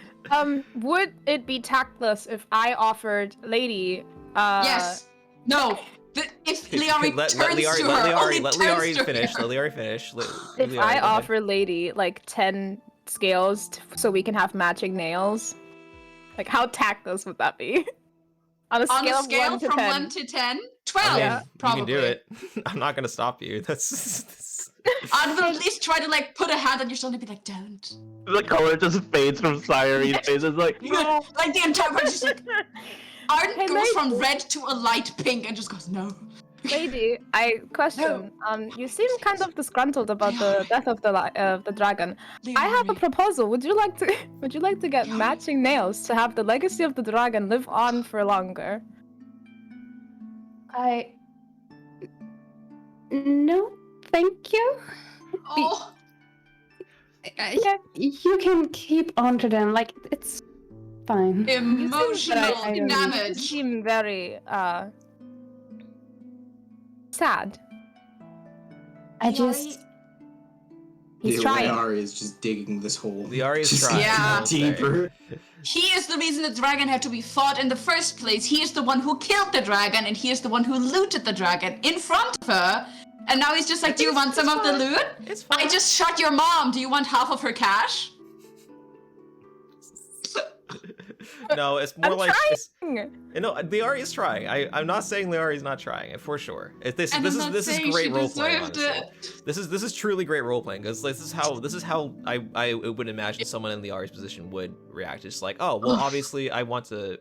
Would it be tactless if I offered Lady? Yes. No. If Liari let turns Liari, to her, let only Liari turns to finish. her. Let Liari finish. If Liari, I go ahead. offer Lady like 10 scales so we can have matching nails, like how tactless would that be? On a On scale a of scale 1 to from 10. 1 to 10, 12, I mean, Yeah. probably. You can do it. I'm not gonna stop you. That's I will at least try to like put a hand on your shoulder and be like, don't. The color just fades from Cyre's face. It's like, no. Like the entire person just like, Ardent Hey, goes from lady. red to a light pink and just goes, no. Lady, I question. You seem kind of disgruntled about the death of the dragon. I have a Liari. proposal. Would you like to get matching nails to have the legacy of the dragon live on for longer? No, thank you. Oh, Yeah, you can keep on to them. Like, it's fine. emotional I don't- You damage. seem very sad. I just. He's trying. Liari is just digging this hole. Liari is Just trying. Yeah. deeper. He is the reason the dragon had to be fought in the first place. He is the one who killed the dragon, and he is the one who looted the dragon in front of her. And now he's just like, do you want some of the loot? It's fine. I just shot your mom. Do you want half of her cash? No, it's more I'm like trying. no. Liari is trying. I'm not saying Liari is not trying, for sure. This And I'm not is saying great she role playing. deserved Honestly. This is truly great role playing because this is how I would imagine someone in Liari's position would react. It's like, oh well, obviously I want to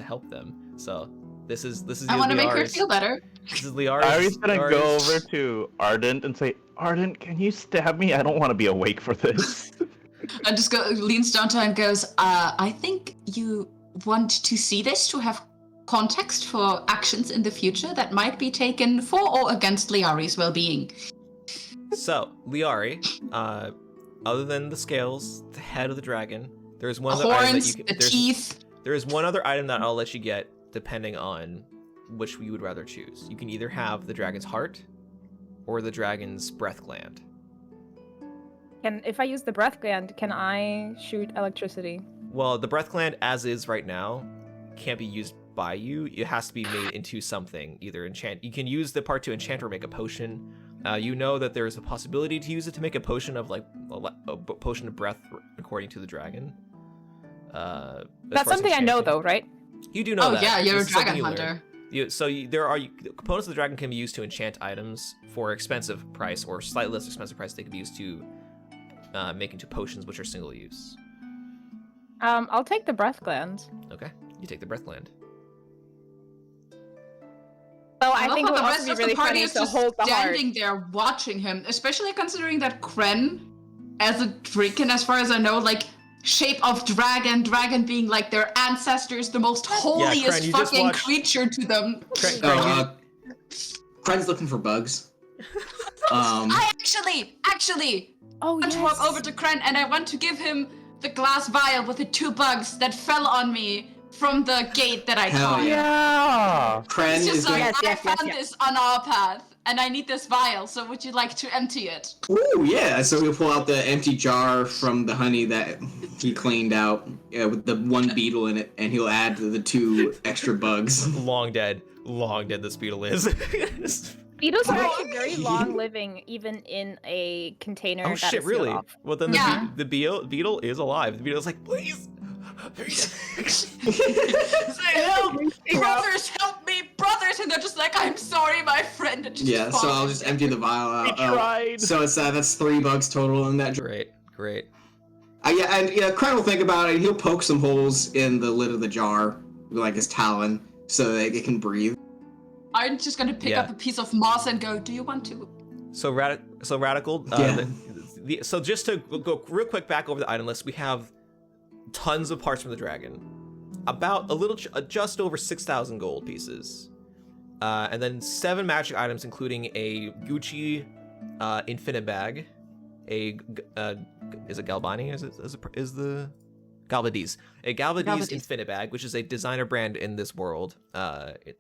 help them. So this is I want to make her Liari's- feel better. This is Liari's. Ari's gonna go Liari's- over to Ardent and say, Ardent, can you stab me? I don't want to be awake for this. And just leans down to her and goes, I think you want to see this to have context for actions in the future that might be taken for or against Liari's well-being. So Liari, other than the scales, the head of the dragon, there's one The other item that horns, you can. the teeth. There is one other item that I'll let you get, depending on which you would rather choose. You can either have the dragon's heart or the dragon's breath gland. If I use the breath gland, can I shoot electricity? Well, the breath gland, as is right now, can't be used by you. It has to be made into something, either enchant. You can use the part to enchant or make a potion, You know that there is a possibility to use it to make a potion of like a potion of breath, according to the dragon. That's something I know, though, right? You do know that. Oh yeah, you're a This is something dragon you learned. hunter. There are components of the dragon can be used to enchant items for expensive price or slightly less expensive price. They can be used to make into potions, which are single use. I'll take the breath gland. Okay, you take the breath gland. So I love think it how would the also rest be of really the party funny is to just hold the heart. standing there watching him, especially considering that Kren, as a Draken, as far as I know, like shape of dragon being like their ancestors, the most holiest Kren, you just fucking watched- creature to them. Kren's looking for bugs. I actually Oh, want to walk over to Kren and I want to give him the glass vial with the 2 bugs that fell on me from the gate that I Hell caught. Yeah. Kren It's is just like, going. I found this on our path, and I need this vial, so would you like to empty it? Ooh, yeah. So he'll pull out the empty jar from the honey that he cleaned out with the 1 beetle in it, and he'll add the 2 extra bugs. Long dead this beetle is. Beetles are actually very long living, even in a container. Oh that shit, is sealed really? off. Well then Yeah. the beetle is alive. The beetle's like, please. Say, help! Brothers, help me! Brothers! And they're just like, I'm sorry, my friend. And just Yeah. So fall I'll just into empty the vial out. tried. So it's that's 3 bugs total in that jar. Great. Kren will think about it. And he'll poke some holes in the lid of the jar with like his talon so that it can breathe. I'm just gonna pick Yeah. up a piece of moss and go, do you want to? So radical. Yeah. So just to go real quick back over the item list, we have tons of parts from the dragon, about just over 6,000 gold pieces, and then 7 magic items, including a Gucci infinite bag, is it Galbani? Is the Galvadese a Galvadese infinite bag, which is a designer brand in this world,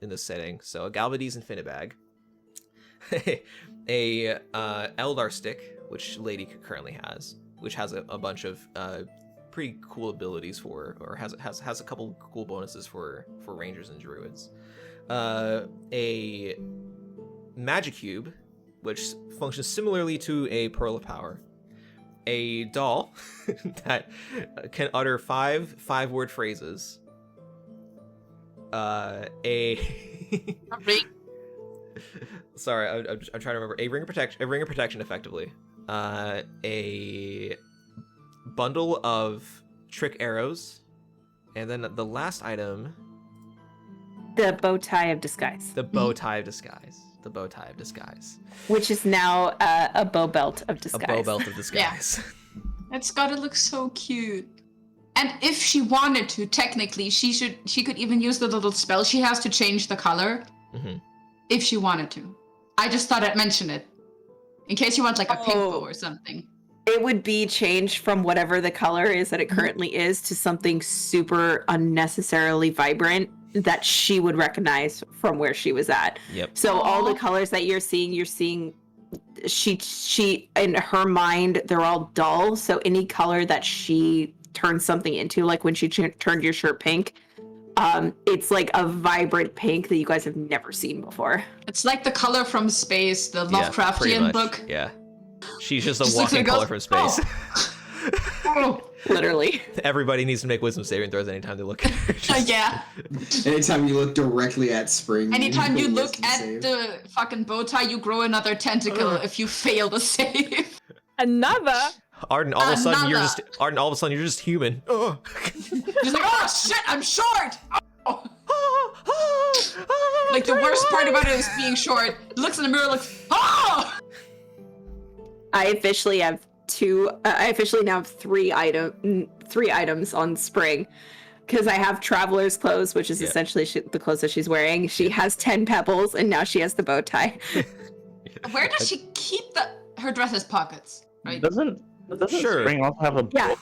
in this setting. So a Galvadese infinite bag. a Eldar stick, which Lady currently has, which has a bunch of pretty cool abilities or has a couple cool bonuses for rangers and druids. A magic cube, which functions similarly to a pearl of power. A doll that can utter 5 word phrases. Sorry, I'm trying to remember. A ring of protection, effectively. A bundle of trick arrows, and then the last item, The bow tie of disguise, the bow tie of disguise. The bow tie of disguise. which is now a bow belt of disguise. A bow belt of disguise. It's gotta look so cute. And if she wanted to, technically, she could even use the little spell she has to change the color. Mm-hmm. If she wanted to. I just thought I'd mention it. In case you want like a pink bow or something. It would be changed from whatever the color is that it currently is to something super unnecessarily vibrant that she would recognize from where she was at. Yep. So all the colors that you're seeing she in her mind, they're all dull. So any color that she turns something into, like when she turned your shirt pink, it's like a vibrant pink that you guys have never seen before. It's like the color from space, the Yeah, pretty Lovecraftian much. book. Yeah. She's just Just a looks walking and goes, color from space. Oh, Literally. Everybody needs to make wisdom saving throws anytime they look at her. Just- yeah. Anytime you look directly at spring. Anytime you can look wisdom at save. the fucking bow tie, you grow another tentacle if you fail the save. Another. Ardent, all of a sudden you're Another. just human. Oh. Just like, oh shit, I'm short! Oh. Like the worst part about it is being short. Looks in the mirror, looks, oh! I officially have now have 3 items on Spring, because I have traveler's clothes, which is essentially the clothes that she's wearing. She has 10 pebbles, and now she has the bow tie. Where does she keep her dresses pockets? Right? Doesn't Sure. Spring also have a book?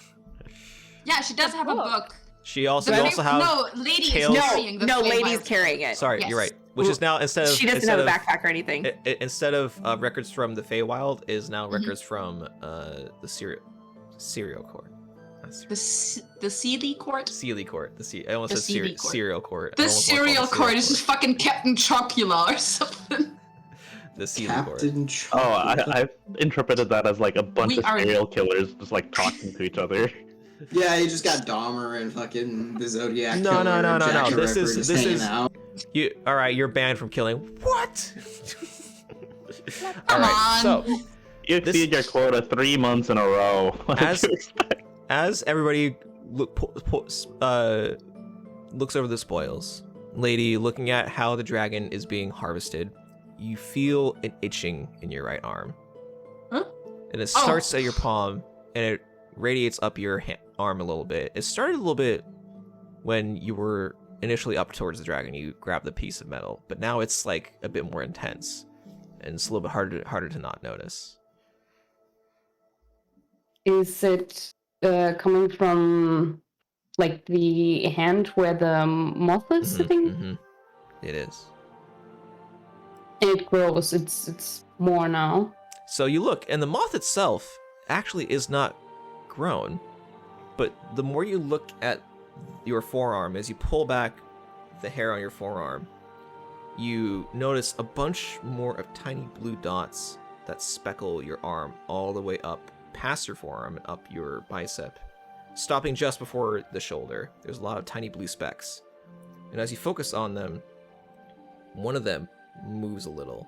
Yeah, she does have a book. She also But have no, lady is tails. carrying the No, flame lady's vial. carrying it. Sorry, Yes. you're right. Which is now instead of She doesn't have a backpack or anything. Instead of records from the Feywild is now records from the Cereal Court. The Sealy Court? Sealy Court. I almost The said Sealy Court. Cereal Court. I The almost wanna call it Cereal the Court is just fucking Captain Chocula or something. the sealing board. Captain Oh, I interpreted that as like a bunch We of are- serial killers just like talking to each other. Yeah, you just got Dahmer and fucking the Zodiac No, Killer no, no, and no, Jack no. the This Ripper is- just this hanging is- out. You all right? You're banned from killing. What? all Come right. on. So You exceed your quota 3 months in a row. What As- did you expect? as everybody looks over the spoils, lady, looking at how the dragon is being harvested, you feel an itching in your right arm. Huh? And it starts at your palm, and it radiates up your arm a little bit. It started a little bit when you were initially up towards the dragon. You grabbed the piece of metal, but now it's like a bit more intense, and it's a little bit harder to not notice. Is it coming from like the hand where the moth is sitting? Mm-hmm. It is. It grows. It's more now. So you look, and the moth itself actually is not grown. But the more you look at your forearm, as you pull back the hair on your forearm, you notice a bunch more of tiny blue dots that speckle your arm all the way up past your forearm and up your bicep, stopping just before the shoulder. There's a lot of tiny blue specks. And as you focus on them, one of them moves a little.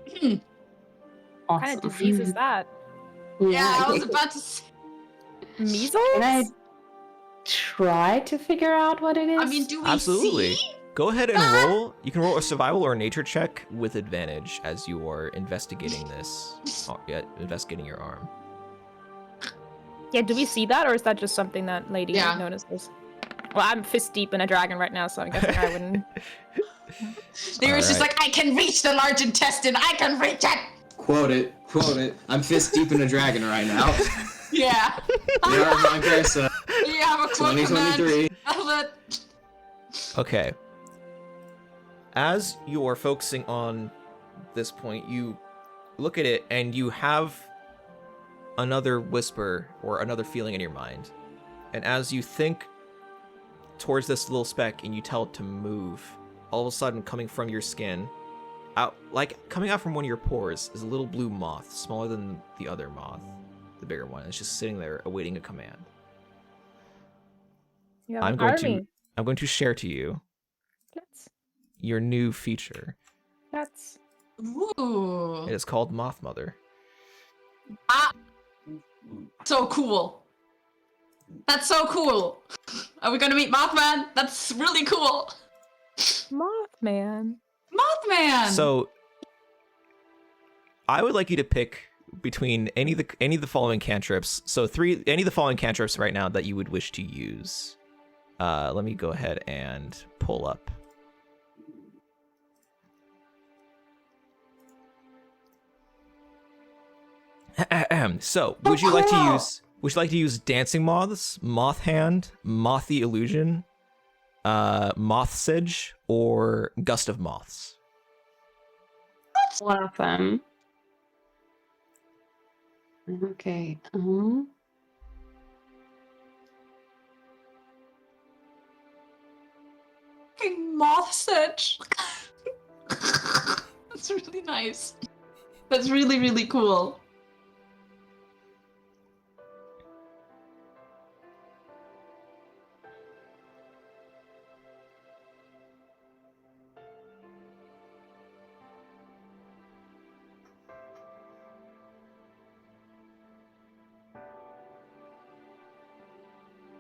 Awesome. What kind of disease is that? Yeah, I was about to say. Measles? Can I try to figure out what it is? I mean, do we Absolutely. see? Go ahead and roll. You can roll a survival or a nature check with advantage as you are investigating this. Investigating your arm. Yeah, do we see that, or is that just something that lady Yeah. notices? Well, I'm fist deep in a dragon right now, so I'm guessing I wouldn't. Lyra's just Alright. like, I can reach the large intestine. I can reach it. Quote it. I'm fist deep in a dragon right now. Yeah. We are on Versa, Do you have a quote for that? 2023. Velvet? Okay. As you are focusing on this point, you look at it and you have another whisper or another feeling in your mind. And as you think towards this little speck and you tell it to move, all of a sudden coming from your skin, coming out from one of your pores, is a little blue moth, smaller than the other moth, the bigger one. It's just sitting there awaiting a command. Yeah, I'm going army. to share to you That's your new feature. that's Ooh. It is called Moth Mother. Ah. So cool. That's so cool. Are we gonna meet Mothman? That's really cool. Mothman. Mothman. So I would like you to pick between any of the following cantrips. So any of the following cantrips right now that you would wish to use. Let me go ahead and pull up. So, would you like to use dancing moths, moth hand, mothy illusion, moth sedge, or gust of moths? One of them. Okay. Fucking moth sedge. That's really nice. That's really, really cool.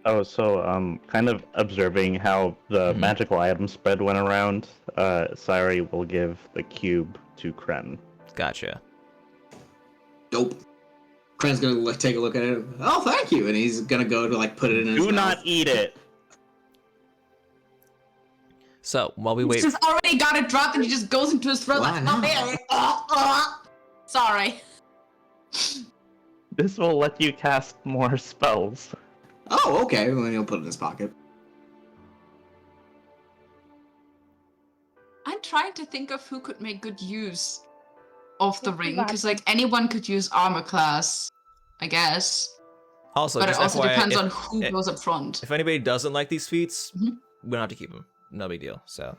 Oh, so kind of observing how the Mhm. magical item spread went around. Sari will give the cube to Kren. Gotcha. Dope. Kren's gonna take a look at it. Oh, thank you, and he's gonna go to put it in his Do mouth. not eat it. So while we He's wait, just already got it dropped and he just goes into his throat Why like, not? Sorry. This will let you cast more spells. Oh, okay. Well, then he'll put it in his pocket. I'm trying to think of who could make good use of the What's ring, that? because anyone could use armor class, I guess. also But it just also FYI, depends if, on who if- goes up front. if anybody doesn't like these feats, Mhm. we don't have to keep them. No big deal. So,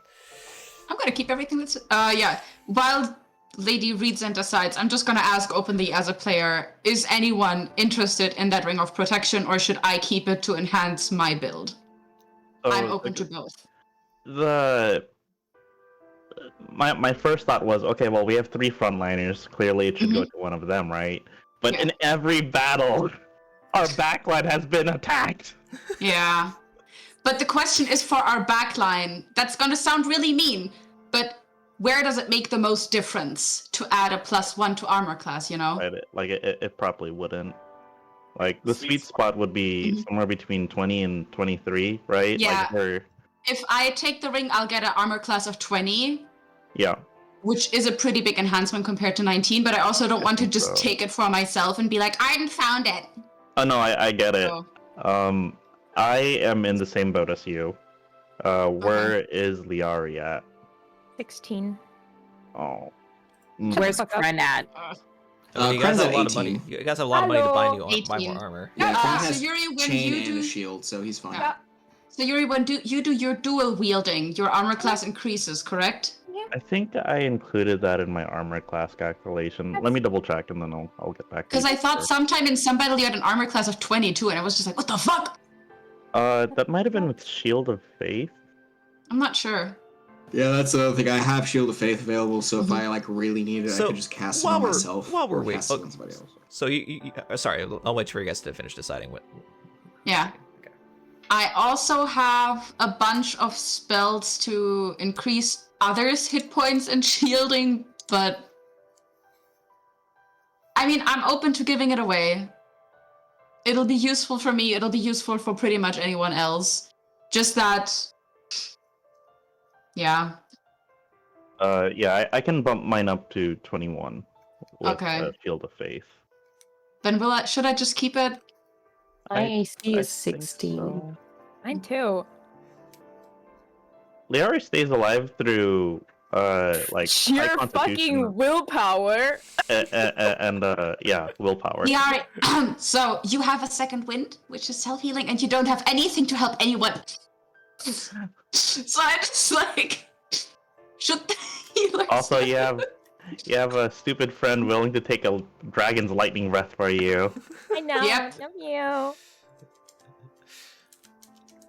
I'm gonna keep everything that's yeah. While Lady reads and decides, I'm just gonna ask openly as a player, is anyone interested in that ring of protection, or should I keep it to enhance my build? I'm open to both. My first thought was, okay, well, we have 3 frontliners. Clearly, it should go to one of them, right? But in every battle, our backline has been attacked. Yeah. But the question is for our backline. That's gonna sound really mean, but where does it make the most difference to add a +1 to armor class, you know? Right, like, it probably wouldn't. Like, the sweet spot would be somewhere between 20 and 23, right? Yeah. Like, if I take the ring, I'll get an armor class of 20. Yeah. Which is a pretty big enhancement compared to 19, but I also don't want to just take it for myself and be like, Ardent found it. Oh, no, I get it. So. I am in the same boat as you. Where is Liari at? 16. Oh. Where's Kren at? You guys Kren's have at a lot of 18. money. You guys have a lot of money to buy 18. more armor. Yeah, Kren So has Yuri, when chain you and a do, shield, so he's fine. so Yuri, when you do your dual wielding, your armor class increases, correct? I think I included that in my armor class calculation. Let me double check and then I'll get back to you. Because I thought sometime in some battle you had an armor class of 22, and I was just like, what the fuck? That might have been with Shield of Faith. I'm not sure. Yeah, that's the other thing. I have Shield of Faith available, so if I like really need it, I could just cast it on myself. While we're or waiting, cast it on somebody else. so sorry, I'll wait for you guys to finish deciding what. Yeah. I also have a bunch of spells to increase others' hit points and shielding, but I mean, I'm open to giving it away. It'll be useful for me. It'll be useful for pretty much anyone else. Just that, yeah. Yeah, I can bump mine up to 21 with Shield of Faith. Then should I just keep it? My AC I is think 16. so. Mine too. Liari stays alive through like Sheer high constitution fucking willpower. and willpower. Yeah. So you have a second wind, which is self-healing, and you don't have anything to help anyone. So I just like should the healer. Also, you have a stupid friend willing to take a dragon's lightning breath for you. I know. Yep. Love you.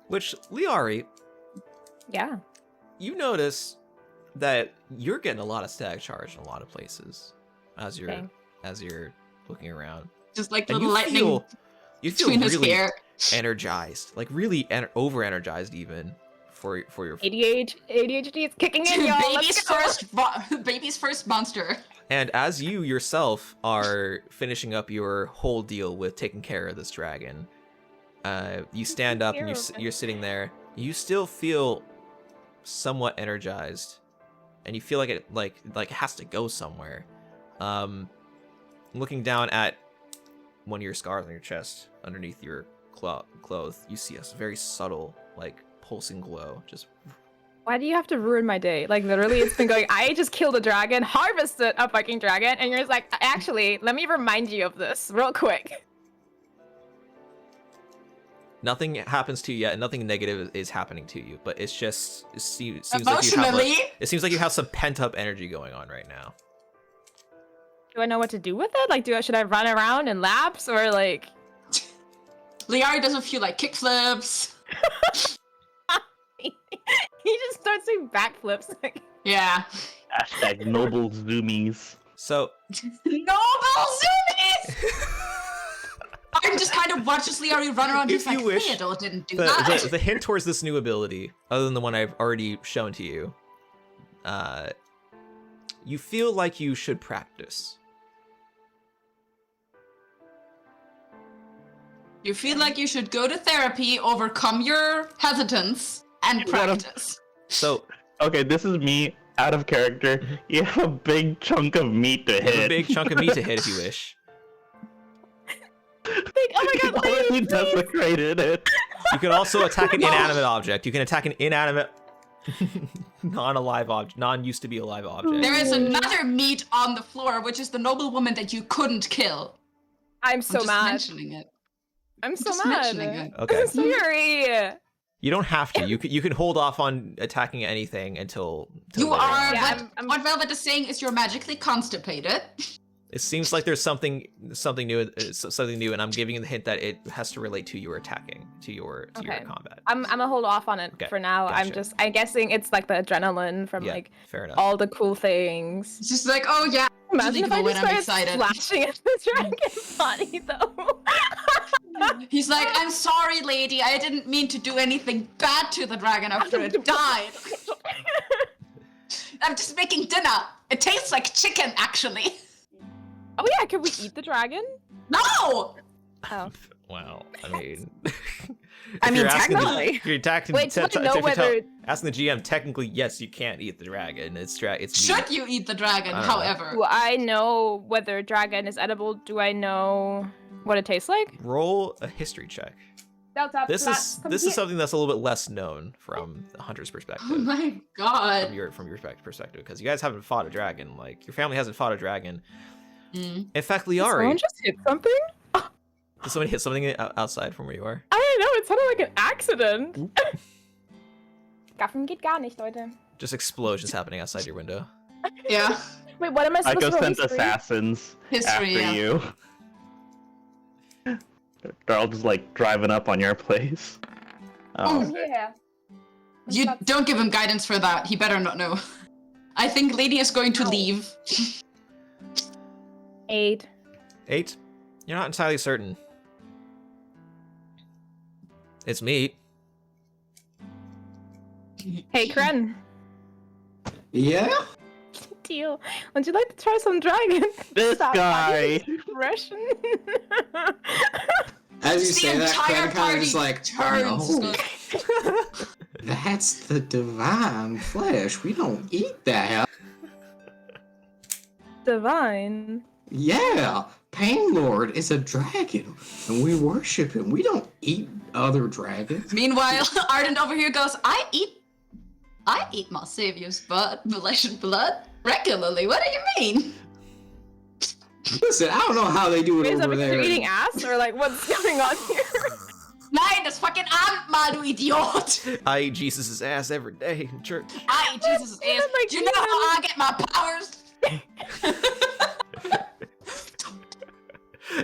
Which Liari, Yeah. you notice that you're getting a lot of static charge in a lot of places as you're looking around. Just like And little lightning you feel between his really hair. energized, like really over-energized even for your. ADHD is kicking in, y'all. Baby's first monster. And as you yourself are finishing up your whole deal with taking care of this dragon, you stand up and you're sitting there. You still feel somewhat energized, and you feel like it has to go somewhere. Looking down at one of your scars on your chest, underneath your clothes, you see a very subtle, like pulsing glow. Just. Why do you have to ruin my day? Like, literally, it's been going, I just killed a dragon, harvested a fucking dragon, and you're just like, actually, let me remind you of this real quick. Nothing happens to you yet, and nothing negative is happening to you, but it's just, it seems Emotionally. like you have some pent-up energy going on right now. Do I know what to do with it? Like, should I run around in laps, or like... Liari does a few like kickflips. He just starts doing backflips. Yeah. Hashtag noble zoomies. So, Noble zoomies! Arden just kind of watches Liari run around. He's If you like, wish, Theodore didn't do that. the hint towards this new ability, other than the one I've already shown to you, you feel like you should practice. You feel like you should go to therapy, overcome your hesitance, and practice. So, okay, this is me out of character. You have a big chunk of meat to you have hit. a big chunk of meat to hit if you wish. Like, oh my god, Already please, please. desecrated it. You can also attack an inanimate object. You can attack an inanimate, non-alive object, non-used to be alive object. There is another meat on the floor, which is the noble woman that you couldn't kill. I'm so I'm just mad. mentioning it. I'm so just mad. mentioning it. Okay. Sorry. You don't have to. You can hold off on attacking anything until You later are. on. Yeah, What Velvet is saying is you're magically constipated. It seems like there's something new, and I'm giving you the hint that it has to relate to your attacking, to your combat. I'm gonna hold off on it Okay, for now. gotcha. I'm guessing it's like the adrenaline from Yeah, like fair enough. all the cool things. It's just like, oh yeah. Imagine if I when just I'm started excited. slashing at the dragon's body though. He's like, I'm sorry, lady. I didn't mean to do anything bad to the dragon after it died. I'm just making dinner. It tastes like chicken, actually. Oh yeah, can we eat the dragon? No! Oh. Well, I mean, I mean, technically, if you're attacking, Wait, so I know whether asking the GM, technically, yes, you can't eat the dragon. It's meat. Should you eat the dragon, I don't know. however? do I know whether dragon is edible? Do I know what it tastes like? Roll a history check. Delta, This is something that's a little bit less known from the hunter's perspective. Oh my god. From your perspective, because you guys haven't fought a dragon. Like your family hasn't fought a dragon. In fact, Did Liari, someone just hit something? did somebody hit something outside from where you are? I don't know, it sounded like an accident. Gaffen geht gar nicht, Leute. Just explosions happening outside your window. Yeah. Wait, what am I I supposed go to roll? send History? assassins History, after yeah. you. They're all just like driving up on your place. Oh, Oh, yeah. You don't give him guidance for that. He better not know. I think Lady is going to leave. 8. 8? You're not entirely certain. It's meat. Hey, Kren. Yeah? Deal. Would you like to try some dragon? this Stop guy! Russian. As you The say that, entire Cran kind party of just like, turns. no, that's the divine flesh. We don't eat that. Divine. Yeah, Pain Lord is a dragon, and we worship him. We don't eat other dragons. Meanwhile, Ardent over here goes, I eat my savior's flesh and blood regularly. What do you mean? Listen, I don't know how they do it Wait, is that over because there. you're eating ass, or like what's going on here? Nein, das fucking Abendmahl, du Idiot! I eat Jesus' ass every day in church. I eat Jesus' ass. like Do you know how I get my powers?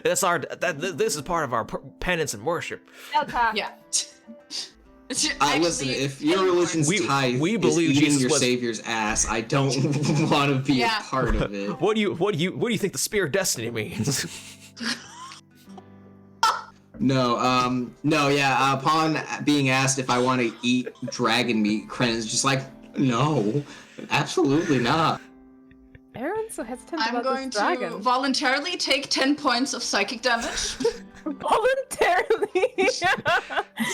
This is part of our penance and worship. Delta. Yeah. Listen, if your religion's We- tithe we is believe eating Jesus your was- savior's ass, I don't want to be Yeah. a part of it. What do you think the spear of destiny means? No, yeah. Upon being asked if I want to eat dragon meat, Kren is just like, no, absolutely not. Aaron's so hesitant I'm about going this to dragon. voluntarily take 10 points of psychic damage Voluntarily.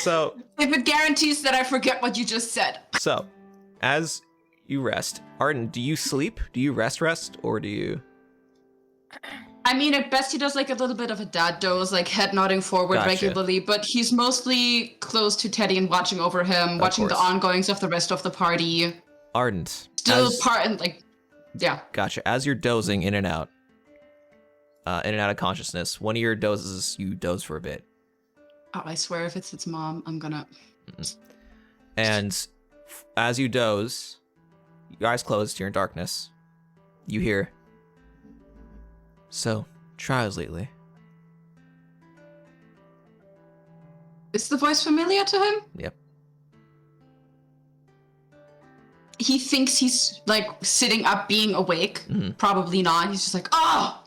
So if it guarantees that I forget what you just said. as you rest, Ardent, do you sleep? Do you rest, or do you? I mean, at best he does like a little bit of a dad doze, like head nodding forward Gotcha. regularly, but he's mostly close to Teddy and watching over him, watching the course. ongoings of the rest of the party. Ardent. Still part and like, yeah. Gotcha. As you're dozing in and out of consciousness, one of your dozes, you doze for a bit. Oh, I swear if it's its mom, I'm gonna. And as you doze, your eyes closed, you're in darkness, you hear, so, trials lately. Is the voice familiar to him? Yep. He thinks he's like sitting up, being awake. Mhm. Probably not. He's just like, oh!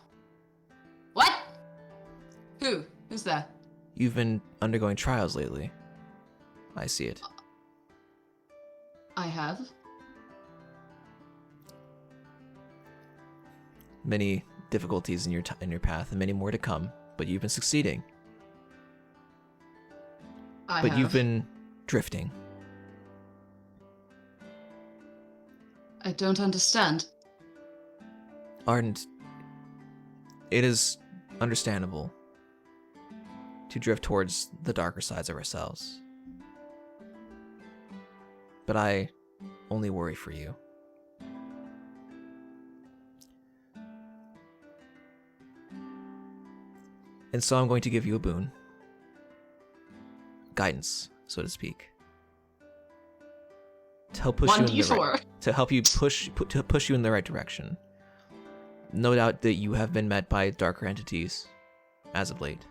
What? Who's that? You've been undergoing trials lately. I see it. I have. Many difficulties in your path, and many more to come, but you've been succeeding. But you've been drifting. I don't understand. Ardent, it is understandable to drift towards the darker sides of ourselves. But I only worry for you. And so I'm going to give you a boon. Guidance, so to speak. to help push you in the 1d4. right, to help you push you in the right direction. No doubt that you have been met by darker entities as of late.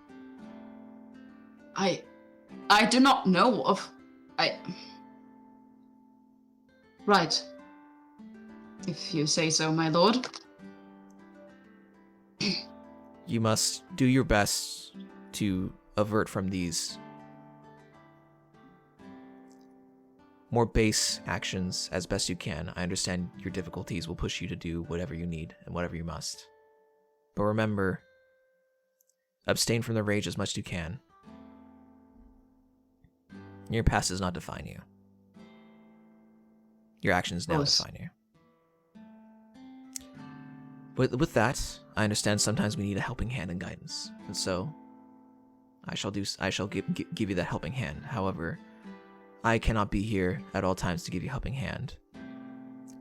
I do not know of. Right. If you say so, my lord. You must do your best to avert from these more base actions as best you can. I understand your difficulties will push you to do whatever you need and whatever you must. But remember, abstain from the rage as much as you can. Your past does not define you. Your actions now define you. With that, I understand sometimes we need a helping hand and guidance, and so I shall give you that helping hand. However, I cannot be here at all times to give you a helping hand,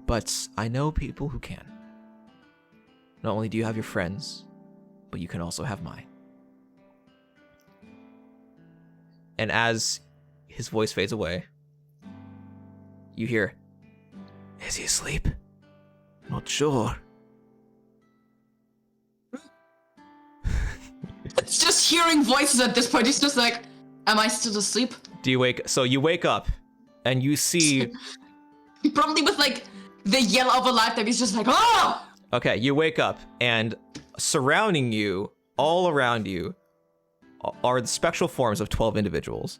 but I know people who can. Not only do you have your friends, but you can also have mine. And as his voice fades away, you hear, "Is he asleep? Not sure." It's just hearing voices at this point. He's just like, am I still asleep? Do you wake? So you wake up, and you see. Probably with like the yell of a lifetime. He's just like, oh! Okay, you wake up, and surrounding you, all around you, are the spectral forms of 12 individuals.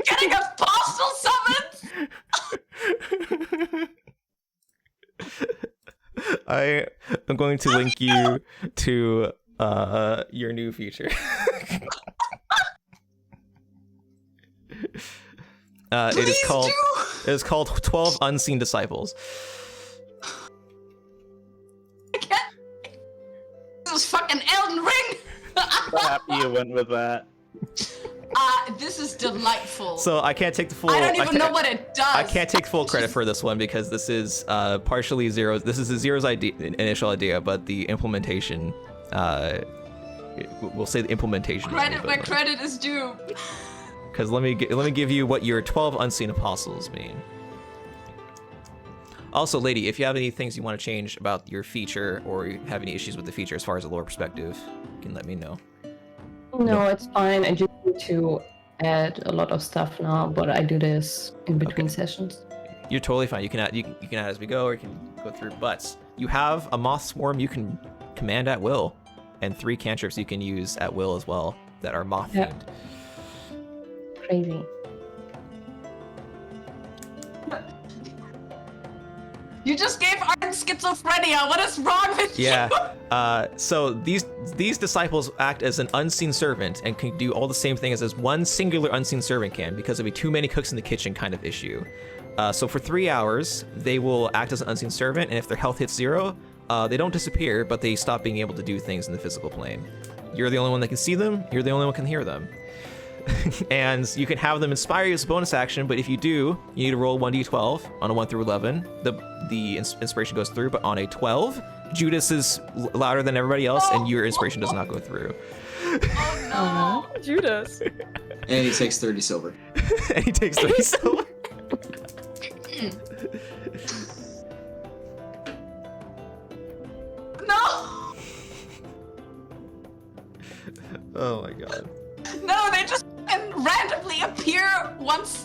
Getting a postal summons! I am going to link you to your new feature. It is called 12 Unseen Disciples. I can't. This is fucking Elden Ring. So happy you went with that. This is delightful. So I can't take the full. I don't even know what it does. I can't take full credit for this one because this is partially Zero's. This is the Zero's initial idea, but the implementation. We'll say the implementation. Credit where credit is due. Because let me give you what your 12 unseen apostles mean. Also, lady, if you have any things you want to change about your feature or you have any issues with the feature as far as a lore perspective, you can let me know. No, it's fine. I just need to add a lot of stuff now, but I do this in between sessions. You're totally fine. You can add as we go, or you can go through. But you have a moth swarm you can command at will, and 3 cantrips you can use at will as well that are moth themed. Crazy. You just gave Ardent schizophrenia. What is wrong with you? Yeah. So these disciples act as an unseen servant and can do all the same things as one singular unseen servant can, because there'll be too many cooks in the kitchen kind of issue. So for 3 hours, they will act as an unseen servant, and if their health hits 0, they don't disappear, but they stop being able to do things in the physical plane. You're the only one that can see them. You're the only one that can hear them. And you can have them inspire you as a bonus action, but if you do, you need to roll 1d12 on a 1 through 11. The inspiration goes through, but on a 12, Judas is louder than everybody else, and your inspiration does not go through. Oh no, Judas. And he takes 30 silver. And he takes 30 silver. No! Oh my god. No, they just randomly appear once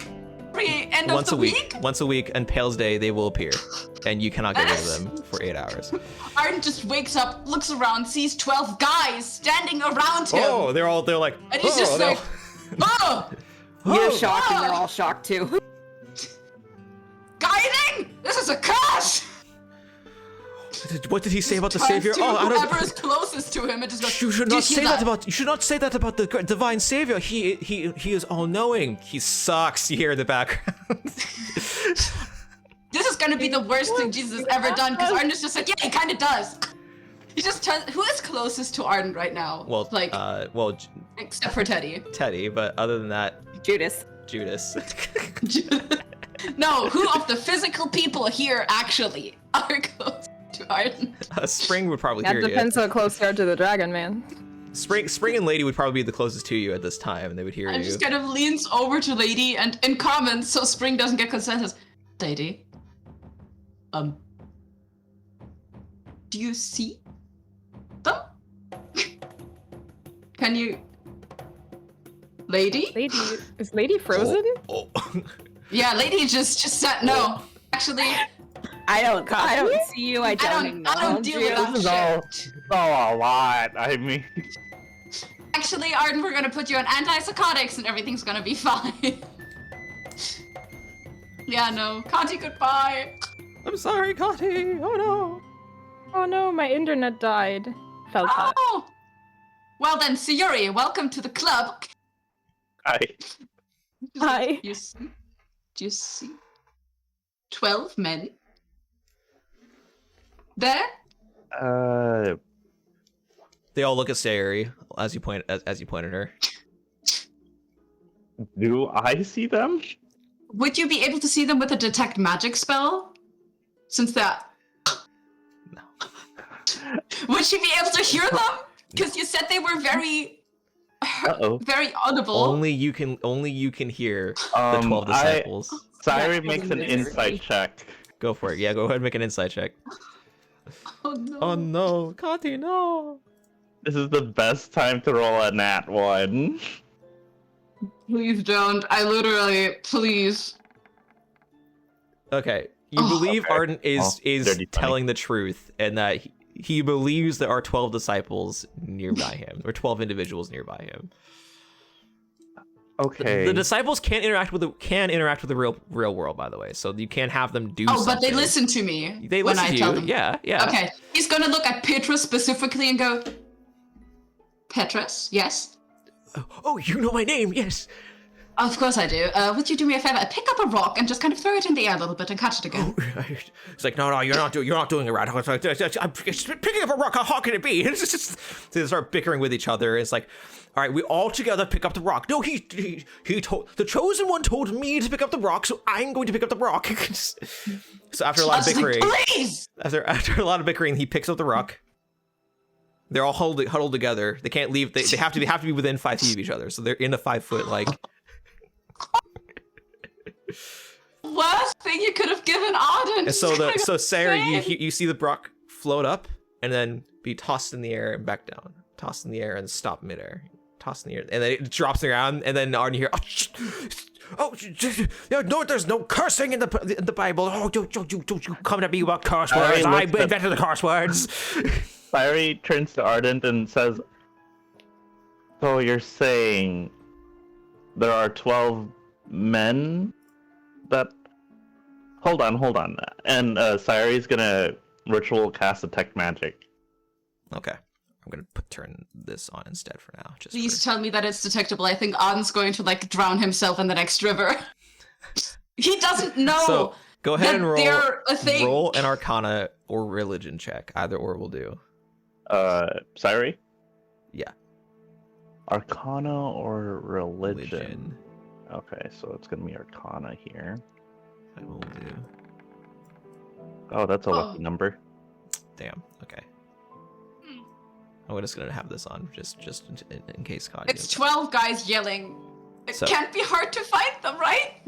every end of the week? Once a week, on Pale's Day, they will appear. And you cannot get rid of them for 8 hours. Arden just wakes up, looks around, sees 12 guys standing around him. Oh, they're like, and he's just like, oh! You're shocked, and they're all shocked too. Guiding? This is a curse! What did he say about the savior? Oh, I don't. Whoever is closest to him, it just goes. You should not say that about. You should not say that about the divine savior. He is all knowing. He sucks. You hear in the background. This is gonna be the worst thing Jesus has ever done, because Arden is just like, yeah, he kind of does. He just turns. Who is closest to Arden right now? Well, like, except for Teddy. Teddy, but other than that, Judas. No, who of the physical people here actually are close to Arden? Spring would probably hear you. That depends how close you are to the dragon, man. Spring and Lady would probably be the closest to you at this time, and they would hear I you. just kind of leans over to Lady and in comments, so Spring doesn't get consensus. Lady, do you see them? Can you, Lady? Is Lady frozen? Oh. Yeah, Lady just said no. Actually, I don't see you. I don't deal with that This is shit. all a lot. I mean, Actually, Ardent, we're gonna put you on antipsychotics and everything's gonna be fine. Yeah, no. Conti, goodbye. I'm sorry, Conti. Oh no. Oh no, my internet died. Felt that. Oh! Well then, Sayuri, welcome to the club. Hi. Do you see? 12 men? There? They all look at Sayuri as you point at her. do I see them? Would you be able to see them with a detect magic spell? Since that. No. Would she be able to hear them? Because you said they were very audible. Only you can hear the 12 disciples. Sayuri makes an insight check. Go for it. Yeah, go ahead and make an insight check. Oh no. Oh no, Conti, no. This is the best time to roll a nat 1. Please don't. Please. Okay, you believe Okay. Ardent is dirty telling the truth, and that he believes there are 12 disciples nearby him, or 12 individuals nearby him. Okay. The disciples can interact with the real world, by the way. So you can't have them do. Oh, but they something. listen to me. They when listen I to tell you. them. Yeah. Okay, he's gonna look at Petrus specifically and go, Petrus, yes? Oh, you know my name, yes. Of course I do. Would you do me a favor? Pick up a rock and just kind of throw it in the air a little bit and catch it again. It's like, no, you're not doing it right. I'm picking up a rock. How can it be? It's just, they start bickering with each other. It's like, all right, we all together pick up the rock. No, he told, the chosen one told me to pick up the rock, so I'm going to pick up the rock. So after a lot of bickering, Please! after a lot of bickering, he picks up the rock. They're all huddled together. They can't leave. They have to be within 5 feet of each other. So they're in a 5 foot like. Worst thing you could have given Ardent. And so Sarah, you see the rock float up and then be tossed in the air and back down. Tossed in the air and stop midair. Tossed in the air and then it drops around and then Ardent here. No, there's no cursing in the Bible. Oh, don't you come at me about curse words. I invented the curse words. Sayuri turns to Ardent and says, so you're saying there are 12 men that... Hold on. And Sayuri's gonna ritual cast detect magic. Okay. I'm gonna turn this on instead for now. Please tell me that it's detectable. I think Ardent's going to drown himself in the next river. He doesn't know. So go ahead and roll an Arcana or Religion check. Either or will do. Sayuri? Yeah. Arcana or religion? Okay, so it's gonna be Arcana here. I will do. Oh, that's a lucky number. Damn. Okay. I'm just gonna have this on just in case Connie. It's 12 guys yelling. It can't be hard to find them, right?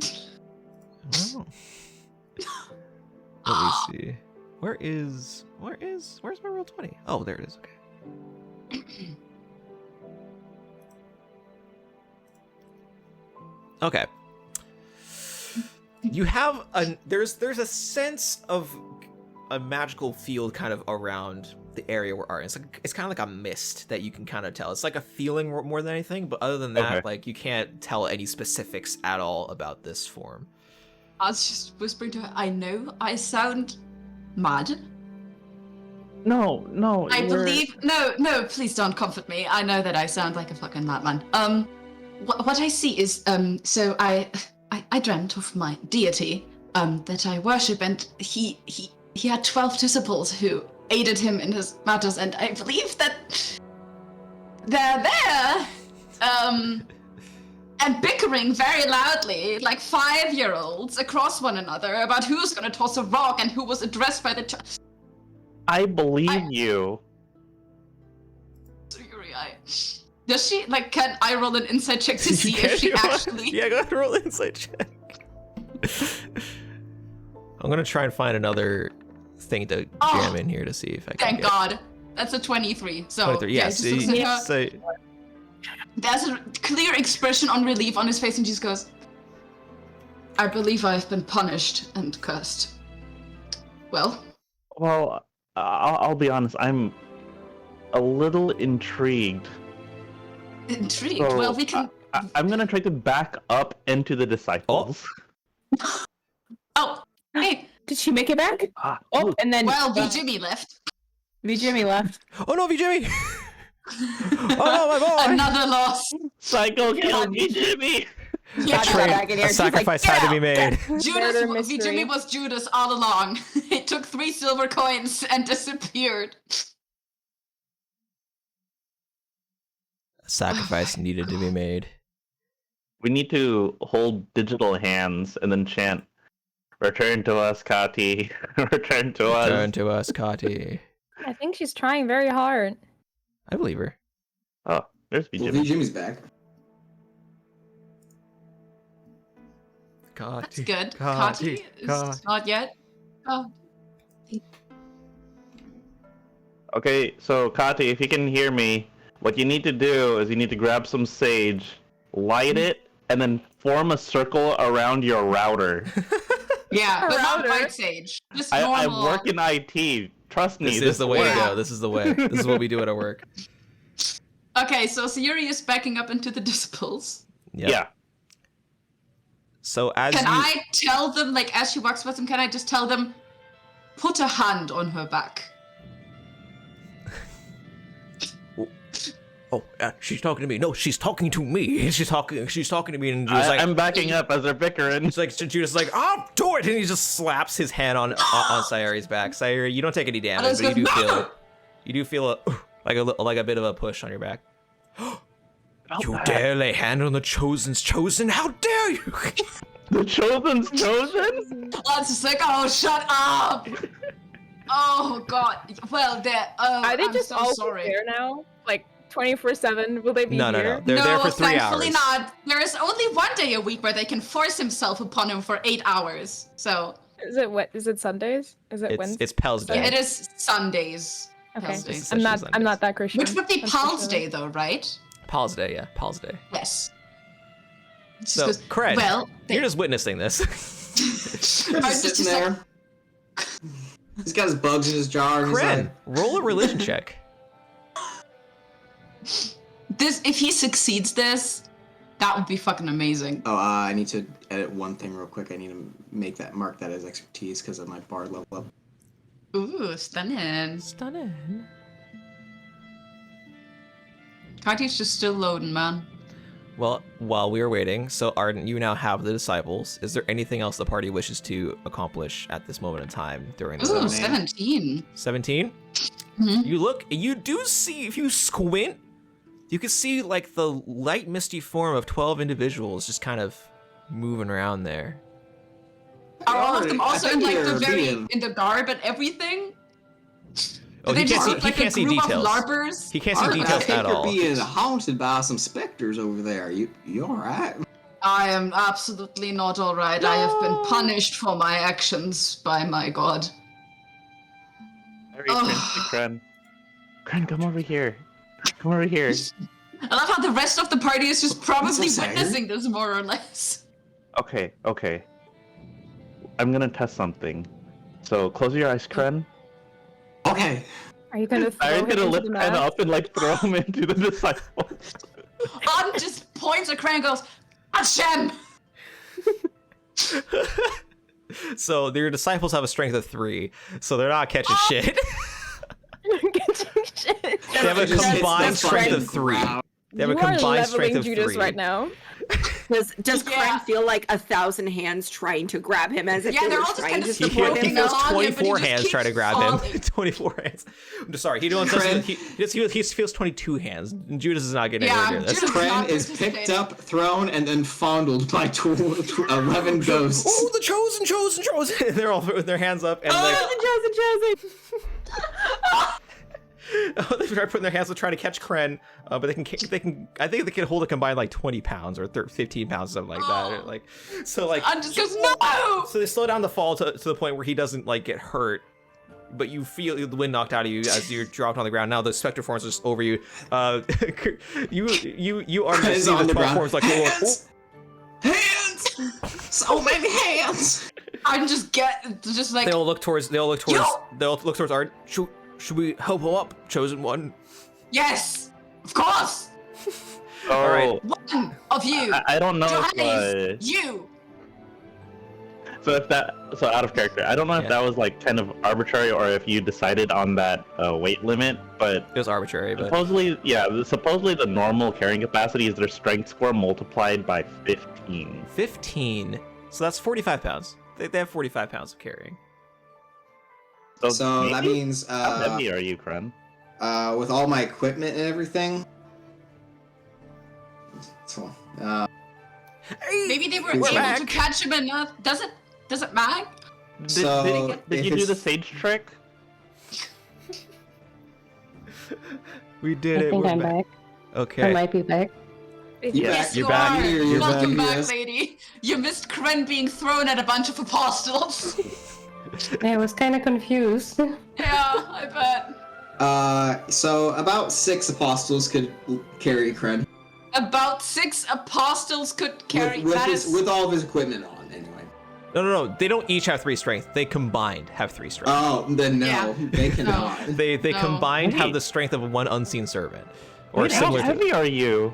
Oh. Let me see. Where's my roll 20? Oh, there it is. Okay. Okay. You have there's a sense of a magical field kind of around the area where Ardent. It's kind of like a mist that you can kind of tell. It's like a feeling more than anything, but other than that, like you can't tell any specifics at all about this form. I was just whispering to her, I know I sound mad. No. I believe no, please don't comfort me. I know that I sound like a fucking madman. What I see is so I dreamt of my deity that I worship, and he had 12 disciples who aided him in his matters, and I believe that they're there and bickering very loudly like 5-year-olds across one another about who's gonna toss a rock and who was addressed by the I believe you. Sayuri, Does she, like, can I roll an insight check to see if she actually... Yeah, go ahead and roll an insight check. I'm gonna try and find another thing to jam in here to see if I can Thank God. That's a 23. So, 23, yeah, just looks at her. so There's a clear expression on relief on his face, and she just goes, I believe I have been punished and cursed. Well, I'll be honest. I'm a little intrigued. Intrigued. So, well, we can... I'm gonna try to back up into the disciples. Oh, hey. Did she make it back? Oh, And then Well, Jimmy left. Jimmy left. Oh no, Jimmy! Oh no, my boy! Another loss. Psycho killed me, Jimmy. Yeah, A sacrifice had to be made. Murder Judas, mystery. Jimmy was Judas all along. He took 3 silver coins and disappeared. A sacrifice needed to be made. We need to hold digital hands and then chant, "Return to us, Kati. Return to us." Return to us, Kati. I think she's trying very hard. I believe her. Oh, there's Well, Jimmy. Jimmy's back. Kati. That's good. Kati. Kati is not yet. Oh, Okay, so Kati, if you can hear me, what you need to do is you need to grab some sage, light it, and then form a circle around your router. yeah, but not Router. white sage. Just I normal. work in IT. Trust me. This is the way to works. go. This is the way. This is what we do at our work. Okay, so Sayuri is backing up into the disciples. Yep. Yeah. So as Can you... I tell them, like, as she walks past them, can I just tell them, put a hand on her back? Oh, she's talking to me. No, she's talking to me. She's talking to me, and Judas like, I'm backing up as they're bickering. it's like Judas is like, oh, do it, and he just slaps his hand on Sayuri's back. Sayuri, you don't take any damage, but you do feel like a bit of a push on your back. You dare lay hand on the chosen's chosen? How dare you? The chosen's chosen? That's just like, oh, shut up! Oh, God. Well, Are they I'm just so all sorry. there now? Like 24/7? Will they be No. here? They're there for 3 thankfully hours. not. There is only 1 day a week where they can force himself upon him for 8 hours. So, Is it what? Is it Sundays? Is it It's Wednesdays? Pell's Day. yeah, it is Sundays. Okay. Pell's Day. It's I'm not. essentially I'm not that Christian. Which would be Paul's unfortunately. Day, though, right? Paul's Day, yeah, Paul's Day. Yes. It's So, just 'cause- Cred, well, you're just witnessing this. I'm Just just sitting like, there. He's got his bugs in his jar. And he's Cred, like, roll a religion check. this, if he succeeds this, that would be fucking amazing. oh, I need to edit one thing real quick. I need to mark that as expertise because of my bar level up. Ooh, stunning. Stunning. Kati's just still loading, man. Well, while we were waiting, so Ardent, you now have the disciples. Is there anything else the party wishes to accomplish at this moment in time during this Ooh, episode? 17. 17? Mhm. You do see, if you squint, you can see like the light misty form of 12 individuals just kind of moving around there. Are all of them I also think in like they're the very being- in the garb and everything? Oh, Do he they can't just see, look he like can't a see group details. of LARPers? He can't see Ardent, details I think at you're all. being haunted by some specters over there. You all right? I am absolutely not alright. I have been punished for my actions by my god. Very Oh. princely, Kren. Kren, come over here. Come over here. I love how the rest of the party is just probably so sad. witnessing this more or less. Okay. I'm gonna test something. So close your eyes, Kren. Okay. Are you gonna throw I'm him gonna into lift the Kren map? up and like throw him into the disciples. Ardent just points at Cran and goes, Hashem! So your disciples have a strength of 3, so they're not catching shit. They have a Just hits combined the strength of fucking 3. ground. They have a You are combined strength leveling of Judas 3. right now. Does Yeah. Crank feel like 1,000 hands trying to grab him as if Yeah, they they're were all just trying kind to of He, support he him? feels on him, but he 24 just hands keeps trying to grab falling. him. 24 hands. I'm just sorry. He don't. Cred- He feels 22 hands. And Judas is not getting Yeah, anywhere near this. Judas- Kren not is picked participating. up, thrown, and then fondled by 11 ghosts. Oh, the chosen! They're all with their hands up and like, They try putting their hands to try to catch Kren, but they can. I think they can hold a combined like 20 pounds or 15 pounds, something like that. Like, so like. And just goes no. So they slow down the fall to the point where he doesn't like get hurt, but you feel the wind knocked out of you as you're dropped on the ground. Now the specter forms are just over you. You are just on the 12 ground. forms like Hands! So many hands. I'm just like They'll look towards Ardent. Should we help him up, chosen one? yes, of course. All right. One of you. I don't know Johannes, if, you. so out of character. I don't know if that was like kind of arbitrary or if you decided on that weight limit, but It was arbitrary, but supposedly the normal carrying capacity is their strength score multiplied by 15. 15. So that's 45 pounds. They have 45 pounds of carrying. So that means how heavy are you, Kren? with all my equipment and everything. So, Maybe they were We're able back. to catch him enough. Does it mag? So, Did if you do it's- the sage trick? We did I it. think We're I'm back. back. I Okay. might be back. You Yes, back. you You're back. are. You're Welcome back. back, Yes. lady. You missed Kren being thrown at a bunch of apostles. I was kind of confused. Yeah, I bet. So about 6 apostles could carry Kren About 6 apostles could carry. with, that is with all of his equipment on. Anyway. No. They don't each have 3 strength. They combined have 3 strength. Oh, then no, Yeah. they cannot. They No. combined have Wait. the strength of one unseen servant, or Wait, how similar to. heavy are you?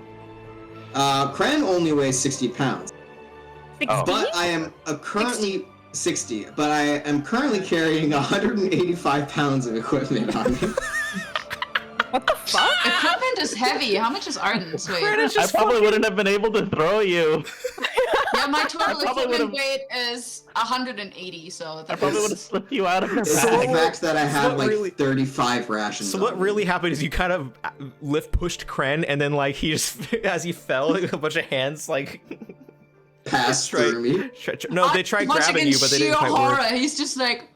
Kren only weighs 60 pounds, Oh. but I am currently 60, but I am currently carrying 185 pounds of equipment on me. What the fuck? equipment is heavy. How much is Ardent's weight? I probably wouldn't have been able to throw you. Yeah, my total probably equipment would've- weight is 180. So I that probably is- would have slipped you out of your It's the bag. fact that I have what like really- 35 rations. So what on me. really happened is you kind of pushed Kren, and then like he just as he fell, like, a bunch of hands like. passed Right. through me? No, they tried Once grabbing again, you, but they sheer didn't quite horror. work. He's just like,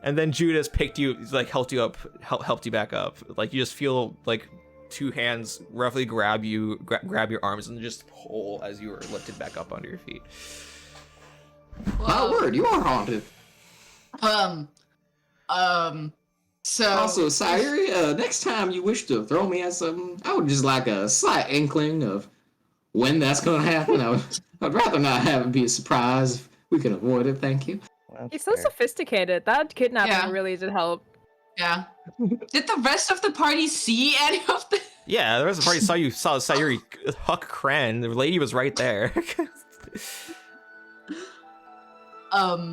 And then Judas picked you, like helped you up, helped you back up. Like you just feel like 2 hands roughly grab you, grab your arms, and just pull as you were lifted back up onto your feet. My well, word, you are haunted. So Also, Sire, next time you wish to throw me at something, I would just like a slight inkling of when that's going to happen. I'd rather not have it be a surprise if we can avoid it. Thank you. He's so sophisticated. That kidnapping Yeah. really did help. yeah. Did the rest of the party see any of the? Yeah, the rest of the party saw Sayuri huck Kren. The lady was right there.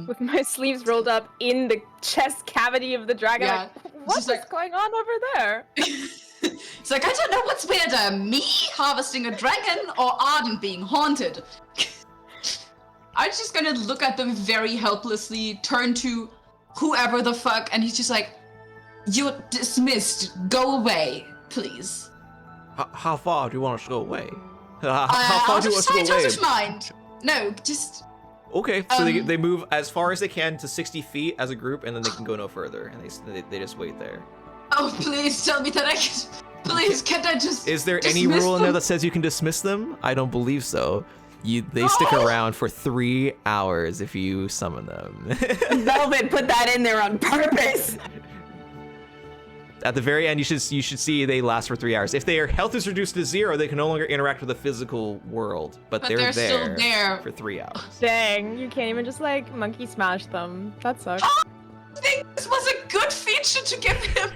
With my sleeves rolled up in the chest cavity of the dragon. Yeah. Like, what just is like- going on over there? It's like I don't know what's weirder, me harvesting a dragon or Ardent being haunted. I'm just gonna look at them very helplessly, turn to whoever the fuck, and he's just like, "You're dismissed. Go away, please." How far do you want us to go away? How far Out do of you want us to sight, go out away? of mind. No, just Okay, so Um, they move as far as they can to 60 feet as a group, and then they can go no further, and they just wait there. oh, please tell me that I can. Please, can't I just? Is there any dismiss rule in there them? that says you can dismiss them? I don't believe so. They stick No! around for 3 hours if you summon them. Velvet put that in there on purpose. At the very end, you should see they last for 3 hours. If their health is reduced to 0, they can no longer interact with the physical world, but But they're they're still there. for 3 hours. Dang, you can't even just like monkey smash them. That sucks. I think this was a good feature to give him.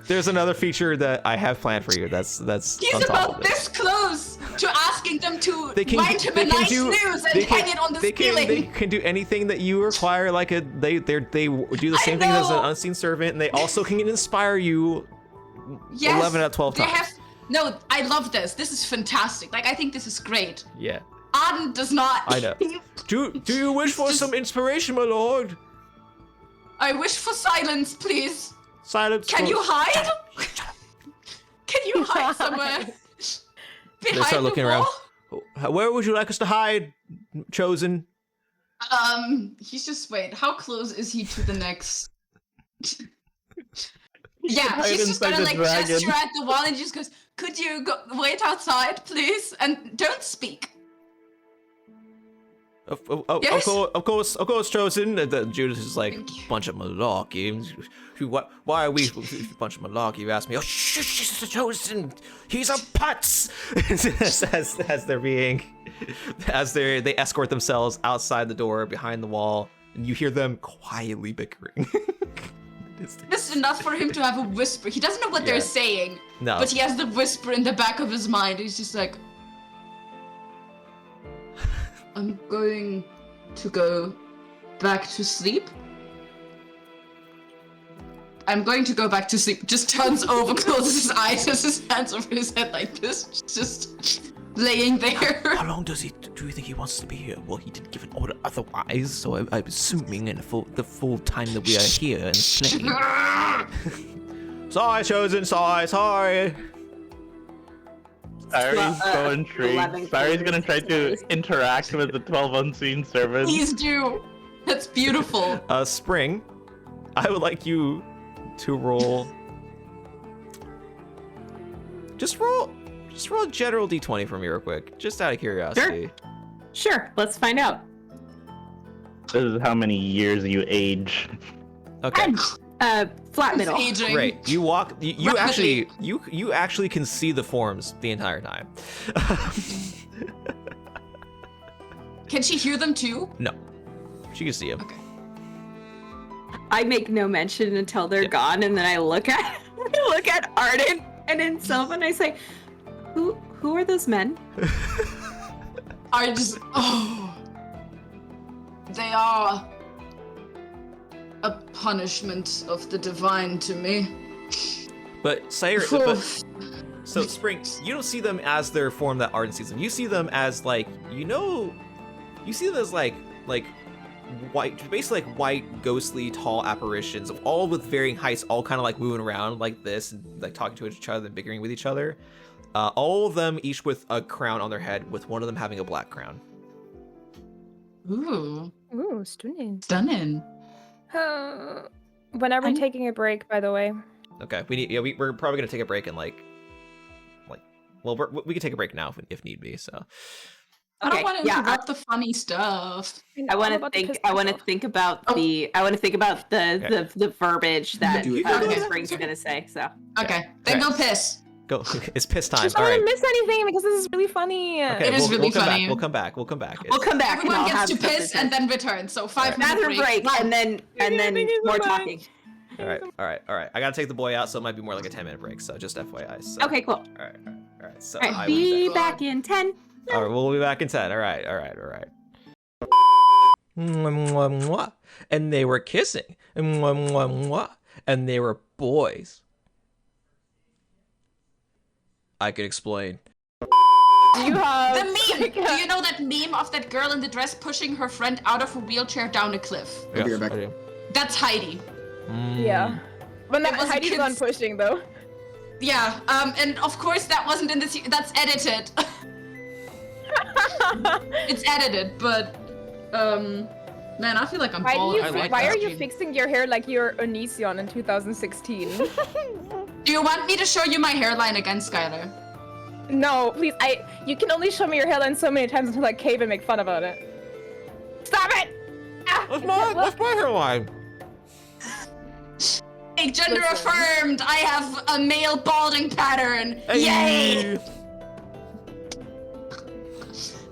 There's another feature that I have planned for you. That's He's on top about of it. this close to asking them to They can, write him they a can nice do, news and they can- hang it on the they ceiling. They can do anything that you require. Like they do the I same thing as an know. unseen servant, and they also can inspire you. Yes, 11 out of 12 they times. have. No, I love this. This is fantastic. Like, I think this is great. Yeah, Ardent does not. I know. Do you wish for some inspiration, my lord? I wish for silence, please. Silence. Can you hide? Can you hide somewhere? Behind start looking the around. wall? Where would you like us to hide, chosen? He's just wait. How close is he to the next? Yeah, Hide she's just inside gonna the like dragon. gesture at the wall and just goes, "Could you wait outside, please, and don't speak." Yes? Of course, Chosen. Judas is like, Thank you. bunch of malarkey. Why are we a bunch of malarkey? You ask me. Oh, shh, Chosen. He's a putz. as they escort themselves outside the door behind the wall, and you hear them quietly bickering. This is enough for him to have a whisper. He doesn't know what Yeah. they're saying, No. but he has the whisper in the back of his mind. He's just like, I'm going to go back to sleep. I'm going to go back to sleep. Just turns over, closes his eyes, has his hands over his head like this, just laying there. How long do you think he wants to be here? Well, he didn't give an order otherwise, so I'm assuming in the full time that we are here and playing. Sorry, Chosen. Sorry. Sari's so 11 intrigued. Sari's gonna try to interact with the 12 unseen servants. Please do. That's beautiful. Spring, I would like you to roll. Just roll a general d20 for me real quick, just out of curiosity. Sure, let's find out. This is how many years you age. Okay. Flat middle. He's aging. Great. You walk. You Rapidly. actually can see the forms the entire time. Can she hear them too? No, she can see him. Okay. I make no mention until they're Yeah. gone, and then I look at Ardent and then Sylvan, and I say, "Who are those men?" I just they are a punishment of the divine to me. But so Spring, you don't see them as their form that Ardent sees them. You see them as like you see them as like white, basically like white, ghostly, tall apparitions, of all with varying heights, all kind of like moving around like this, and like talking to each other and bickering with each other. All of them, each with a crown on their head, with one of them having a black crown. Ooh, Stunning. stunning. When are we taking a break, by the way? Okay, we're probably gonna take a break and we can take a break now if need be. So I don't Okay, want to yeah, interrupt the funny stuff. I want to think. I want to think about the. I want to think about the verbiage that Do it. Spring's gonna say. So Okay, then Okay. go piss. go. It's piss time. Just All don't right. miss anything because this is really funny. Okay, It is really we'll come funny. Back. We'll come back. we'll come back. Everyone and I'll gets have to something piss and then return. So 5 minute bathroom break and then Thank you so more much. talking. All right. I gotta take the boy out, so it might be more like a 10-minute break. So just FYI. So. Okay, cool. All right. So All right, I will be back. back in 10. All right, we'll be back in 10. All right. Mwah. And they were kissing. Mwah. And they were boys. I could explain. You have The meme! Do you know that meme of that girl in the dress pushing her friend out of a wheelchair down a cliff? I'll be right back. I do. That's Heidi. Yeah. But not It was a Heidi's the one kid's- pushing though. Yeah, and of course that wasn't in the that's edited. It's edited, but man, I feel like I'm Why balling. why are you fixing your hair like you're Onision in 2016? Do you want me to show you my hairline again, Skylar? No, please. You can only show me your hairline so many times until I cave and make fun about it. Stop it! That's my hairline. Hey, gender Listen. affirmed! I have a male balding pattern! Yay!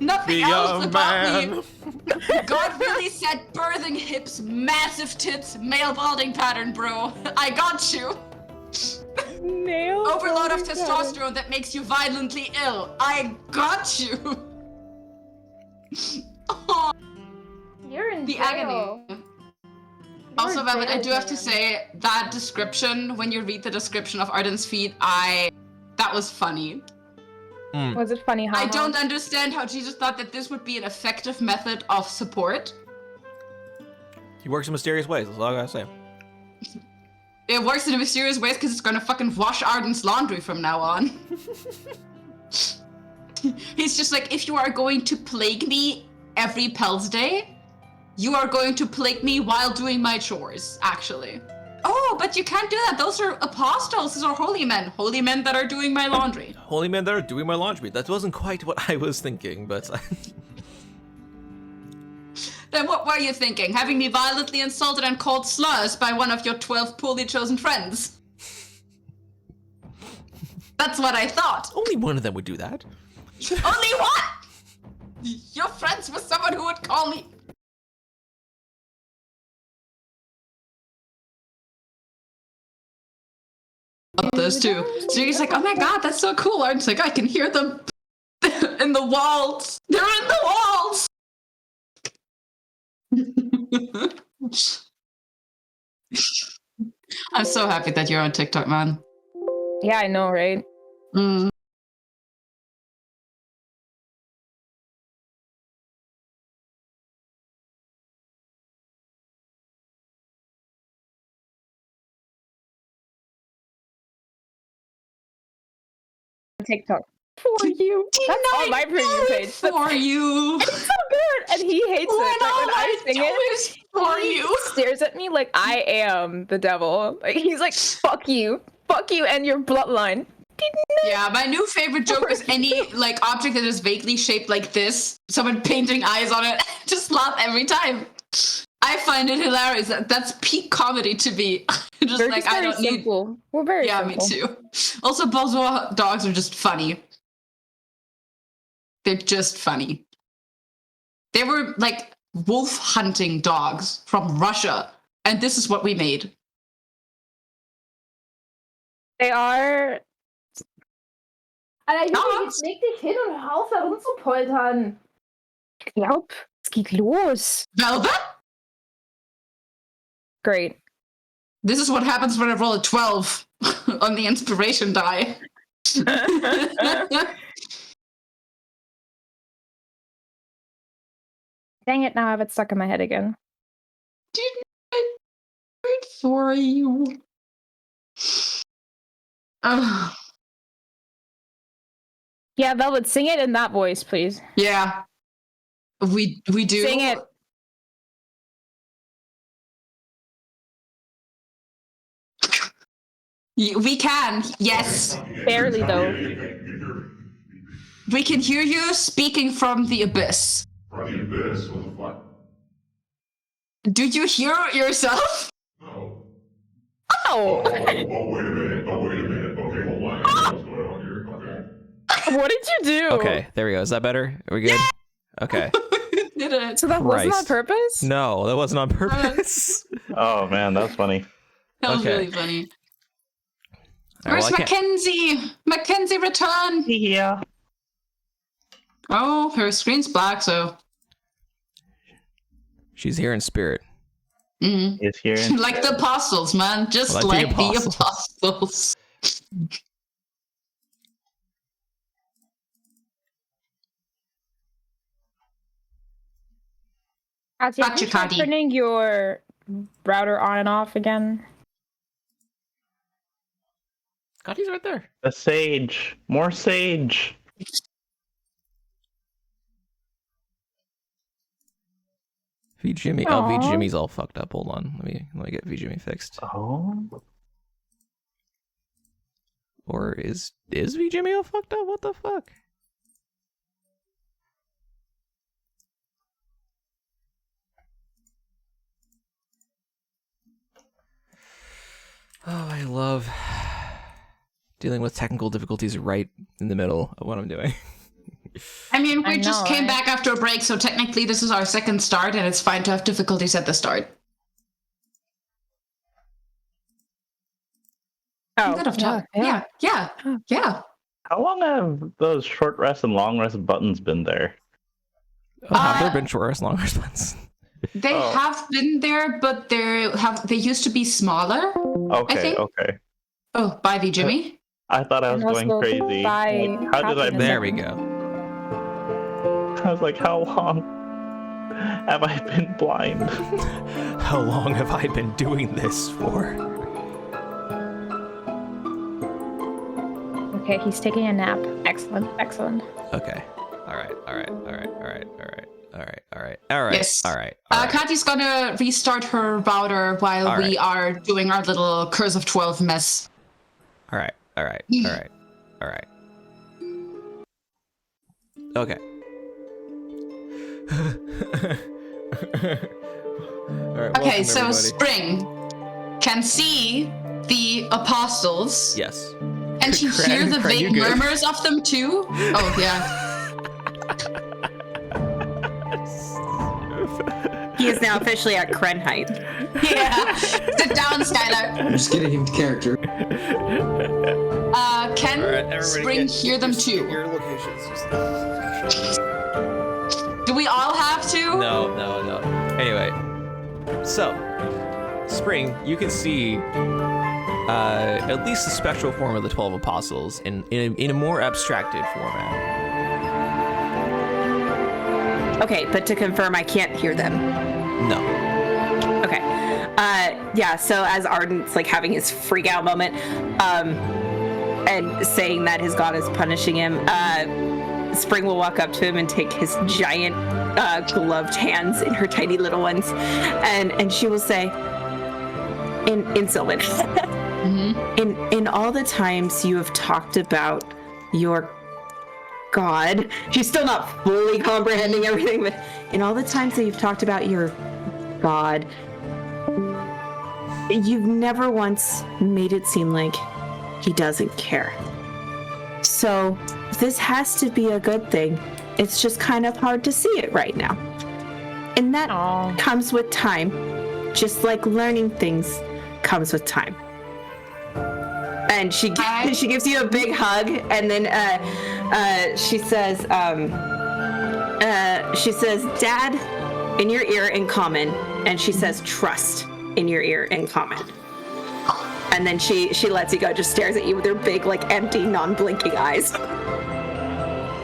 Nothing Be else a about me. man. God really said birthing hips, massive tits, male balding pattern, bro. I got you. Nail. Overload of Oh my God. testosterone that makes you violently ill. I got you. Oh, You're in the jail. agony. Also, in Velvet, I jail, do have to man. say that description, when you read the description of Ardent's feet, that was funny. Was it funny how? I don't understand how Jesus thought that this would be an effective method of support. He works in mysterious ways. That's all I gotta say. It works in mysterious ways because it's gonna fucking wash Ardent's laundry from now on. He's just like, if you are going to plague me every Pels day, you are going to plague me while doing my chores, actually. Oh, but you can't do that. Those are apostles. Those are holy men. Holy men that are doing my laundry. Holy men that are doing my laundry. That wasn't quite what I was thinking, but... Then what were you thinking? Having me violently insulted and called slurs by one of your 12 poorly chosen friends? That's what I thought. Only one of them would do that. Only one? You're friends with someone who would call me... Those two. So he's like, oh my god, that's so cool. I'm like, I can hear them in the walls. They're in the walls. I'm so happy that you're on TikTok, man. Yeah, I know, right? Mm. TikTok. For you. That's on my preview page. For you. It's so good, and he hates it. Like, when I sing it, for he you. stares at me like I am the devil. Like he's like, fuck you, and your bloodline. Yeah, my new favorite joke is any like object that is vaguely shaped like this. Someone painting eyes on it. Just laugh every time. I find it hilarious. That's peak comedy to me. Just We're like just I very don't need. simple. We're very Yeah, simple. me too. Also, bourgeois dogs are just funny. They're just funny. They were like wolf hunting dogs from Russia, and this is what we made. They are. Alter, Dogs? leg dich hin und hör auf, da rumzupoltern. Ich glaub, es geht los. Velvet? Great. This is what happens when I roll a 12 on the inspiration die. Dang it, now I have it stuck in my head again. Didn't I do it for you? Ugh. Yeah, Velvet, sing it in that voice, please. Yeah. We do. Sing it. We can, yes. Barely, though. We can hear you speaking from the abyss. From the abyss, what the fuck? Do you hear yourself? No. Oh! Oh, wait a minute. Okay, hold on. What's going on here? Okay. What did you do? Okay, there we go. Is that better? Are we good? Okay. Did it. So that wasn't on Christ. purpose? No, that wasn't on purpose. Oh man, that's funny. That was Okay. really funny. All right, Where's well, I can't- Mackenzie? Mackenzie, return! Yeah. Oh, her screen's black, so... She's here in spirit. Mm. Is here. Like the apostles, man. Just Like like the the apostles. apostles. Have you Gotcha, tried Cuddy. turning your router on and off again? God, he's right there. The sage. More sage. V Jimmy. Oh, V Aw. Jimmy's all fucked up. Hold on. Let me get V Jimmy fixed. Oh. Or is V Jimmy all fucked up? What the fuck? Oh, I love dealing with technical difficulties right in the middle of what I'm doing. I mean, we I just know, came right? back after a break, so technically this is our second start, and it's fine to have difficulties at the start. Oh, Good of time. Yeah. How long have those short rest and long rest buttons been there? Oh, have there been short rest, long rest ones? They Oh. have been there, but they used to be smaller. Okay, think- okay. Oh, by the Jimmy. I thought I was And going also crazy. by Like, how did I happiness. There we go. I was like, how long have I been blind? How long have I been doing this for? Okay, he's taking a nap. Excellent, excellent. Okay. All right. Yes. all right. Kati's gonna restart her router while we are doing our little Curse of 12 mess. All right. Okay. Okay, so everybody. Spring can see the apostles. Yes. And she hears the vague murmurs of them too. Oh yeah. He is now officially at Kren height. Yeah. Sit down, Skylar. I'm just getting into character. Can Spring hear them too? Your locations. Do we all have to? No. Anyway, so Spring, you can see at least the spectral form of the 12 apostles in a more abstracted format. Okay, but to confirm, I can't hear them. No. Okay. Yeah, so as Ardent's like having his freak out moment, and saying that his god is punishing him, Spring will walk up to him and take his giant gloved hands in her tiny little ones, and she will say, in Sylvan, in all the times you have talked about your God, she's still not fully comprehending everything, but in all the times that you've talked about your God, you've never once made it seem like he doesn't care. So this has to be a good thing. It's just kind of hard to see it right now. And that comes with time. Just like learning things comes with time. And she gives you a big hug, and then she says, Dad, in your ear in common, and she says, trust in your ear in common. And then she lets you go, just stares at you with her big, like, empty, non-blinking eyes.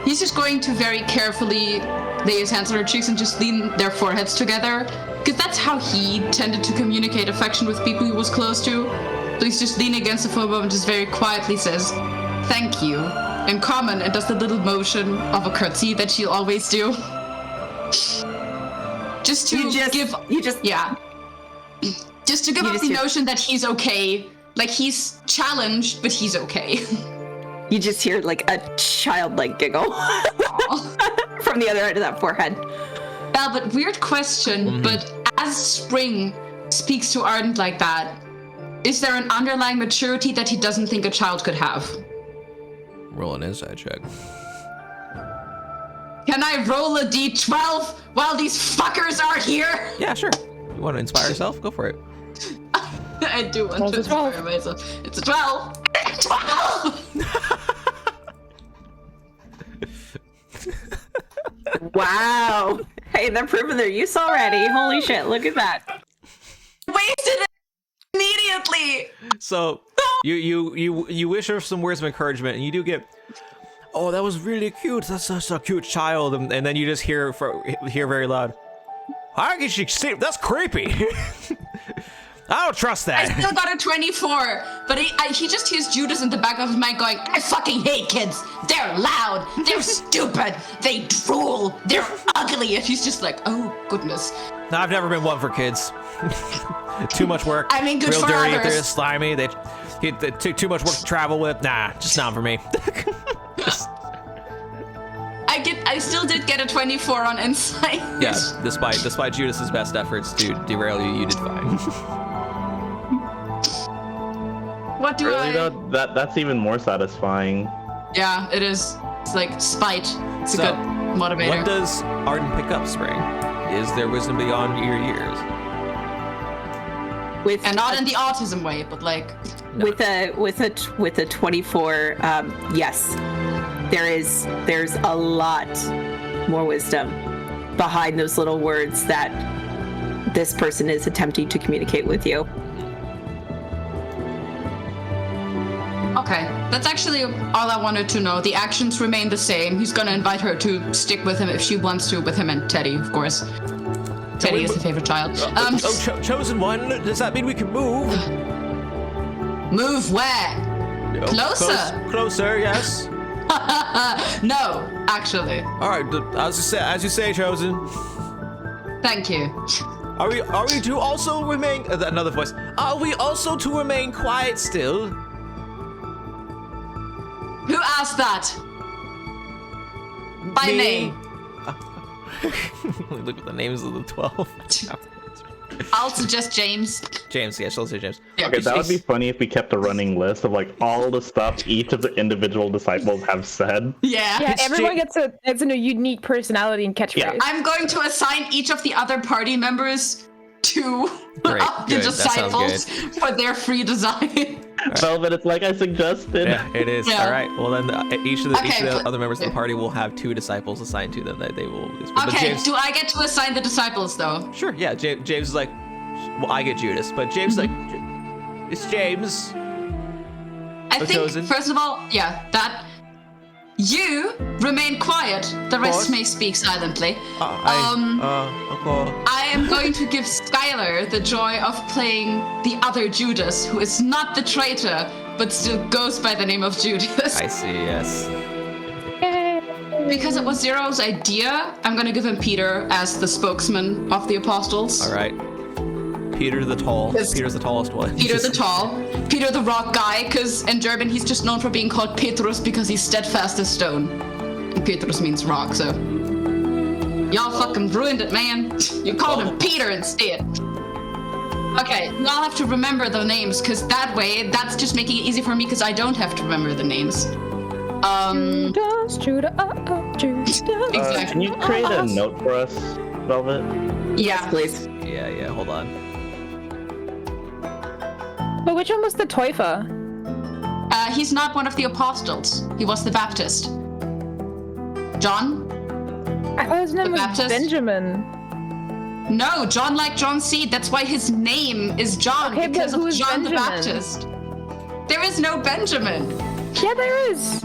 He's just going to very carefully lay his hands on her cheeks and just lean their foreheads together, because that's how he tended to communicate affection with people he was close to. So he's just leaning against her for a moment, just very quietly says, thank you, in common, and does the little motion of a curtsy that she'll always do. Just to give up the notion that he's okay. Like, he's challenged, but he's okay. You just hear, like, a childlike giggle from the other end of that forehead. Velvet, weird question, but as Spring speaks to Ardent like that, is there an underlying maturity that he doesn't think a child could have? Roll an insight check. Can I roll a d12 while these fuckers are here? Yeah, sure. You want to inspire yourself? Go for it. I do want to inspire myself. It's a 12. 12! Wow. Hey, they're proving their use already. Holy shit, look at that. Wasted it immediately. So you wish her some words of encouragement, and you do get, oh, that was really cute. That's such a cute child, and then you just hear very loud, how can she see? That's creepy. I don't trust that. I still got a 24, but he just hears Judas in the back of his mind going, I fucking hate kids. They're loud. They're stupid. They drool. They're ugly. And he's just like, oh, goodness. No, I've never been one for kids. Too much work. I mean, good real for dirty, others. they're slimy. They take too much work to travel with. Nah, just not for me. I still did get a 24 on insight. Yeah, despite Judas's best efforts to derail you, you did fine. What do Really though, that's even more satisfying. Yeah, it is. It's like spite. It's a good motivator. What does Ardent pick up, Spring? Is there wisdom beyond your years? And not in the autism way, but like No. With a 24, yes, there's a lot more wisdom behind those little words that this person is attempting to communicate with you. Okay, that's actually all I wanted to know. The actions remain the same. He's gonna invite her to stick with him if she wants to, with him and Teddy, of course. Teddy is the favorite child. Chosen one, does that mean we can move? Move where? Closer. Closer, yes. No, actually. All right, as you say, Chosen. Thank you. Are we to also remain? Another voice. Are we also to remain quiet still? Who asked that? By Me. name. Look at the names of the 12. I'll suggest James. James, yeah, she'll say James. Yeah, Okay, that would be funny if we kept a running list of like all the stuff each of the individual disciples have said. Yeah. Yeah, everyone gets a unique personality and catchphrase. Yeah. I'm going to assign each of the other party members to Great, the good, that sounds disciples for their free design. Velvet, it's like I suggested. Yeah, it is. Yeah. All right. Well, then each of the but- other members of the party will have 2 disciples assigned to them that they will. But Okay, James, do I get to assign the disciples though? sure. Yeah. James is like, well, I get Judas, but James is like, it's James. I think, chosen. first of all, that you remain quiet. The course. rest may speak silently. Okay. I am going to give Skylar the joy of playing the other Judas, who is not the traitor, but still goes by the name of Judas. I see. Yes. Because it was Zero's idea, I'm going to give him Peter as the spokesman of the apostles. All right. Peter the Tall. Yes. Peter's the tallest one. Peter the Tall. Peter the Rock Guy, because in German he's just known for being called Petrus because he's steadfast as stone. And Petrus means rock, so. Y'all fucking ruined it, man. You called him Peter instead. Okay, y'all have to remember the names, because that way, that's just making it easy for me, because I don't have to remember the names. Judas. Exactly. Can you create a note for us, Velvet? Yes, please. Yeah. Hold on. But which one was the Täufer? He's not one of the apostles. He was the Baptist. John? I thought his name The was Baptist? Benjamin. No, John like John Seed. That's why his name is John, Okay, but because who of is John the Benjamin? Baptist. There is no Benjamin. Yeah, there is.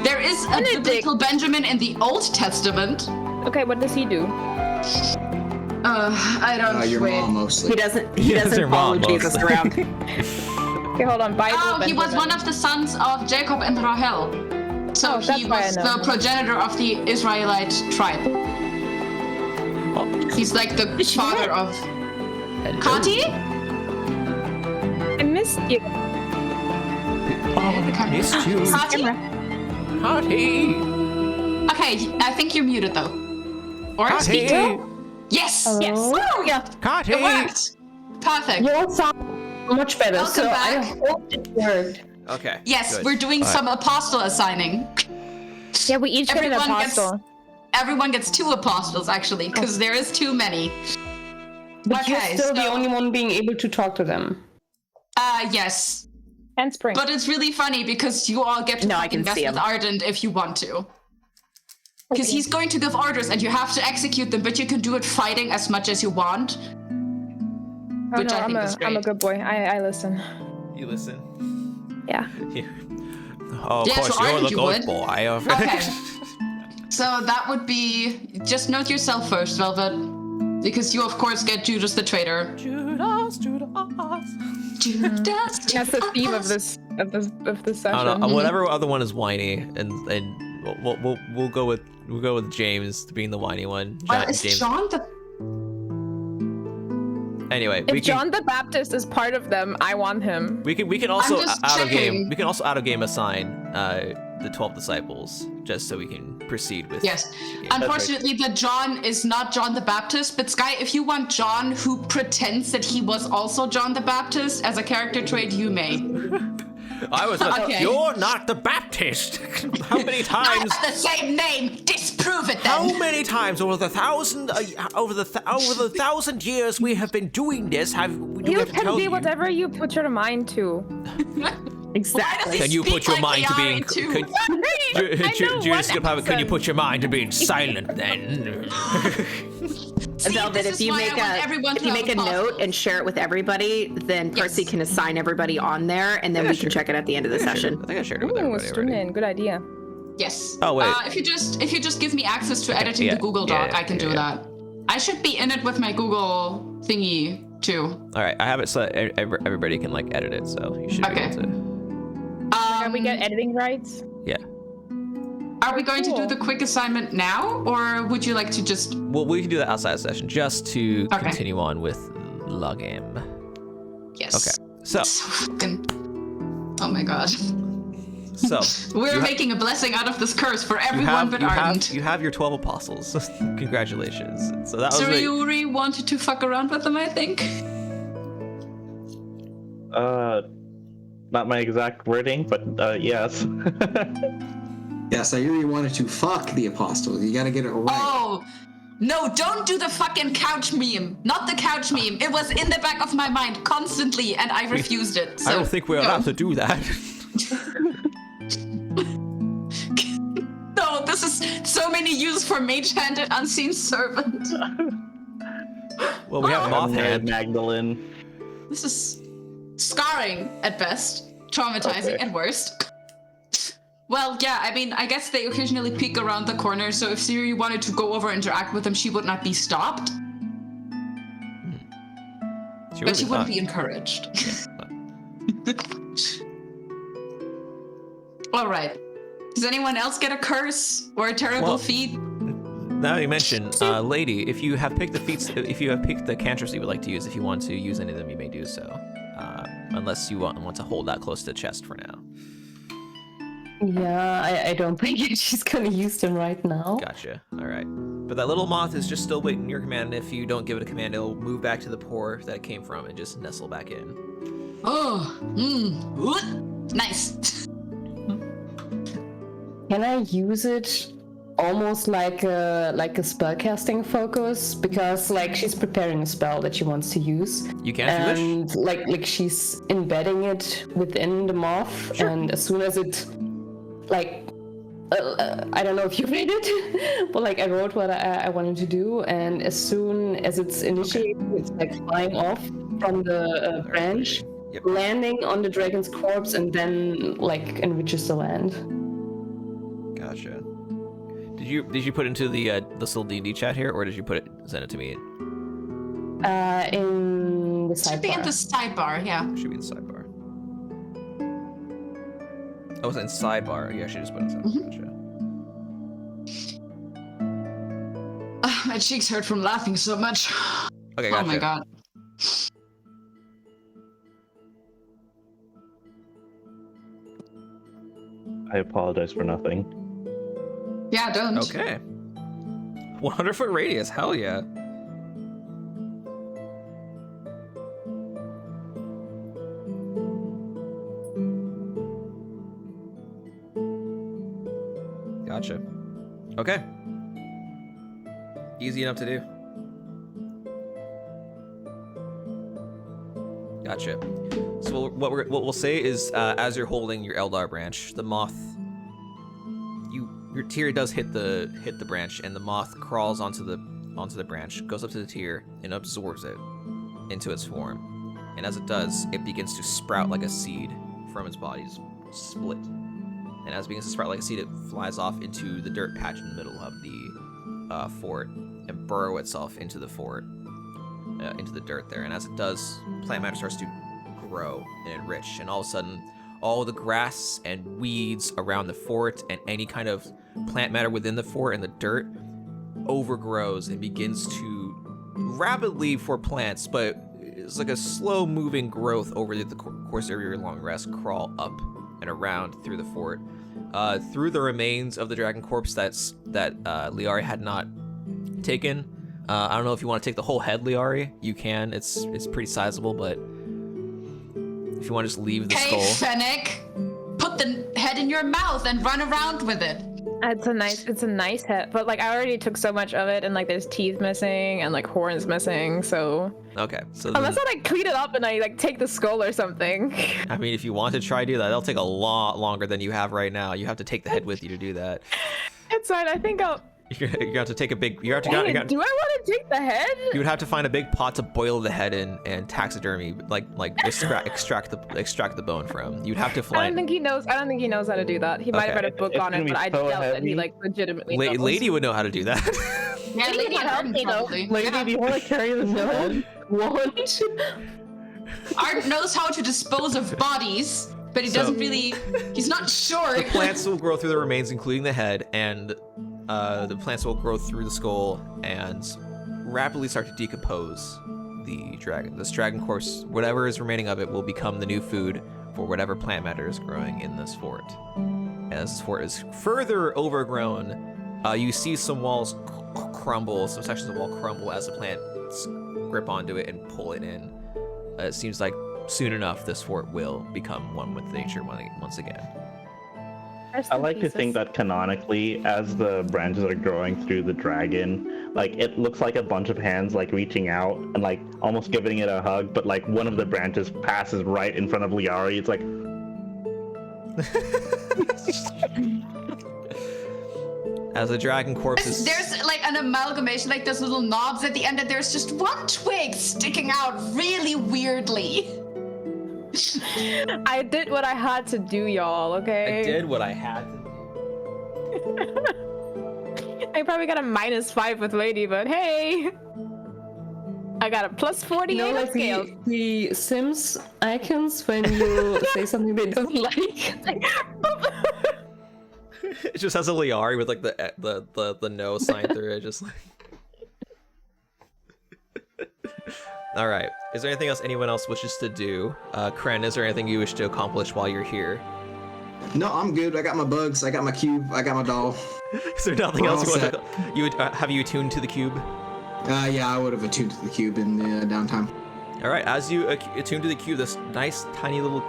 There is a Benedict. biblical Benjamin in the Old Testament. Okay, what does he do? I don't Your wait. mom mostly. He doesn't doesn't follow wrong Jesus mostly. around. Okay, hold on. Bible. Oh, he was Benjamin. one of the sons of Jacob and Rahel. So Oh, that's he why I was know. the progenitor of the Israelite tribe. He's like the father of Kati? I missed you. Missed you. Kati? Party. Okay, I think you're muted though. Or speak Party. to? Yes! Hello? Yes! Oh, yeah. Party. It worked! Perfect. You all sound much better, Welcome so I back. hope it worked. Okay. Yes, good. we're doing All right. some apostle assigning. Yeah, we each get an Everyone gets- apostle. Everyone gets 2 apostles actually, because there is too many. But you're Okay, still the so- only one being able to talk to them. Yes. And Spring. But it's really funny because you all get to No, I fucking can mess see with him. Ardent if you want to. Because Okay. he's going to give orders and you have to execute them, but you can do it fighting as much as you want. Oh, which no, I think is I'm a great. good boy. I listen. You listen. Yeah. Oh, of Yeah, course, so you're Ardent the you good would. boy. Okay. So that would be, just note yourself first, Velvet. Because you of course get Judas the traitor. Judas. Judas. That's the theme of this session. I don't know. Whatever other one is whiny, and we'll go with James being the whiny one. Well, is James. John the Anyway, If John the Baptist is part of them, I want him. we can also I'm just out of game. checking. We can also out of game assign the 12 disciples just so we can proceed with. Yes. the game. Unfortunately, the John is not John the Baptist, but Sky, if you want John who pretends that he was also John the Baptist as a character trait, you may. I was like, Okay. you're not the Baptist. How many I times? have the same name. Disprove it then. How many times over the 1,000 years we have been doing this? You can be whatever you put your mind to. Exactly. Can you put your mind to being? Can Judas, can you put your mind to being silent then? Velvet, if you make a note and share it with everybody, then Percy can assign everybody on there, and then we can check it at the end of the session. I think I shared it with Ooh, everybody already. student, good idea. Yes. Oh, wait. If you just give me access to editing yeah, the Google Doc, yeah, I can do yeah. that. I should be in it with my Google thingy too. All right, I have it so that everybody can edit it, so you should be Okay. able to. Can we get editing rights? Yeah. Are we going to do the quick assignment now, or would you like to just... Well, we can do that outside of session, just to Okay. continue on with the game. Yes. Okay, so Oh my god. so We're making a blessing out of this curse for everyone but Ardent. you have your 12 apostles. Congratulations. So that was the, Yuri wanted to fuck around with them, I think. Not my exact wording, but yes. Yeah, Sayuri wanted to fuck the apostle. You gotta get it right. Oh! No, don't do the fucking couch meme. Not the couch meme. It was in the back of my mind constantly, and I refused it. So, I don't think we're allowed to do that. No, this is so many use for mage-handed unseen servant. Well, we have moth hand. Magdalene. This is scarring at best, traumatizing at worst. Well, yeah, I mean, I guess they occasionally peek around the corner, so if Siri wanted to go over and interact with them, she would not be stopped. But she wouldn't be encouraged. All right. Does anyone else get a curse or a terrible feat? Now you mention, lady, if you have picked the feats, if you have picked the cantrips you would like to use, if you want to use any of them, you may do so. Unless you want to hold that close to the chest for now. Yeah, I don't think she's gonna use them right now. Gotcha. All right. But that little moth is just still waiting your command. And if you don't give it a command, it'll move back to the pore that it came from and just nestle back in. Oh, nice. Can I use it almost like a spellcasting focus? Because like she's preparing a spell that she wants to use. You can if you and like she's embedding it within the moth, and as soon as it like I don't know if you read it, but like I wrote what I wanted to do, and as soon as it's initiated, it's like flying off from the branch, landing on the dragon's corpse, and then like enriches the land. Gotcha. Did you put into the this little D&D chat here, or did you send it to me? In the sidebar. Should be in the sidebar, yeah. Should be in the sidebar. Oh, it's in sidebar. Yeah, I should just put it in sidebar. Gotcha. My cheeks hurt from laughing so much. Okay, gotcha. Oh my god. I apologize for nothing. Yeah, don't. Okay. 100-foot radius. Hell yeah. Gotcha. Okay. Easy enough to do. Gotcha. So what we'll say is, as you're holding your Eldar branch, the moth, your tear does hit the branch, and the moth crawls onto the branch, goes up to the tear, and absorbs it into its form. And as it does, it begins to sprout like a seed from its body's split. And as it begins to sprout like a seed, it flies off into the dirt patch in the middle of the fort and burrow itself into the fort, into the dirt there. And as it does, plant matter starts to grow and enrich, and all of a sudden, all the grass and weeds around the fort and any kind of plant matter within the fort and the dirt overgrows and begins to rapidly, for plants, but it's like a slow moving growth over the course of your long rest, crawl up and around through the fort, through the remains of the dragon corpse that Liari had not taken. I don't know if you want to take the whole head, Liari. You can. It's pretty sizable, but if you want to just leave the skull. Hey, Fennec, put the head in your mouth and run around with it. It's a nice head, but like I already took so much of it, and like there's teeth missing and like horns missing, so. Okay, so unless I like clean it up and I like take the skull or something. I mean, if you want to try to do that, that'll take a lot longer than you have right now. You have to take the head with you to do that. It's fine. I think I'll. You have to take a big. Do I want to take the head? You would have to find a big pot to boil the head in and taxidermy, like extract the bone from. You'd have to fly. I don't think he knows how to do that. He might have read a book on it, but I doubt that he like legitimately knows. Lady would know how to do that. Yeah, Lady help me though. Lady, do you want to carry this head? What? Art knows how to dispose of bodies. but he doesn't really. He's not sure. The plants will grow through the remains, including the head, and the plants will grow through the skull and rapidly start to decompose the dragon. This dragon corpse, whatever is remaining of it, will become the new food for whatever plant matter is growing in this fort. As this fort is further overgrown, you see some walls crumble, some sections of the wall crumble as the plants grip onto it and pull it in. It seems like soon enough this fort will become one with nature once again. I like to think that canonically, as the branches are growing through the dragon, like it looks like a bunch of hands like reaching out and like almost giving it a hug, but like one of the branches passes right in front of Liari. It's like as the dragon corpse is... There's like an amalgamation, like those little knobs at the end, and there's just one twig sticking out really weirdly. I did what I had to do, y'all, okay? I did what I had to do. I probably got a -5 with Lady, but hey! I got a plus 48 You know, on like scale. the Sims icons when you say something they don't like. It just has a Liari with like the no sign through it, just like... All right. Is there anything else anyone else wishes to do? Kren, is there anything you wish to accomplish while you're here? No, I'm good. I got my bugs. I got my cube. I got my doll. Is there nothing We're else all you want to... You would, have you attuned to the cube? Yeah, I would have attuned to the cube in the downtime. All right. As you attune to the cube, this nice, tiny little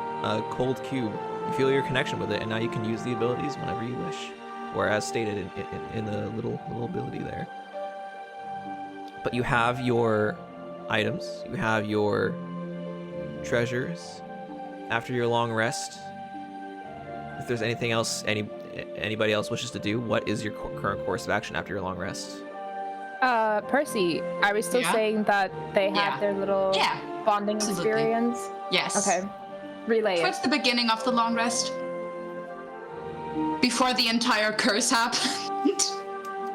cold cube, you feel your connection with it, and now you can use the abilities whenever you wish, or as stated in the little ability there. But you have your items, you have your treasures after your long rest. If there's anything else anybody else wishes to do, what is your current course of action after your long rest? Percy, are we still Yeah? saying that they had Yeah. their little Yeah, bonding absolutely. experience? Yes. Okay. Relay it. Towards the beginning of the long rest. Before the entire curse happened.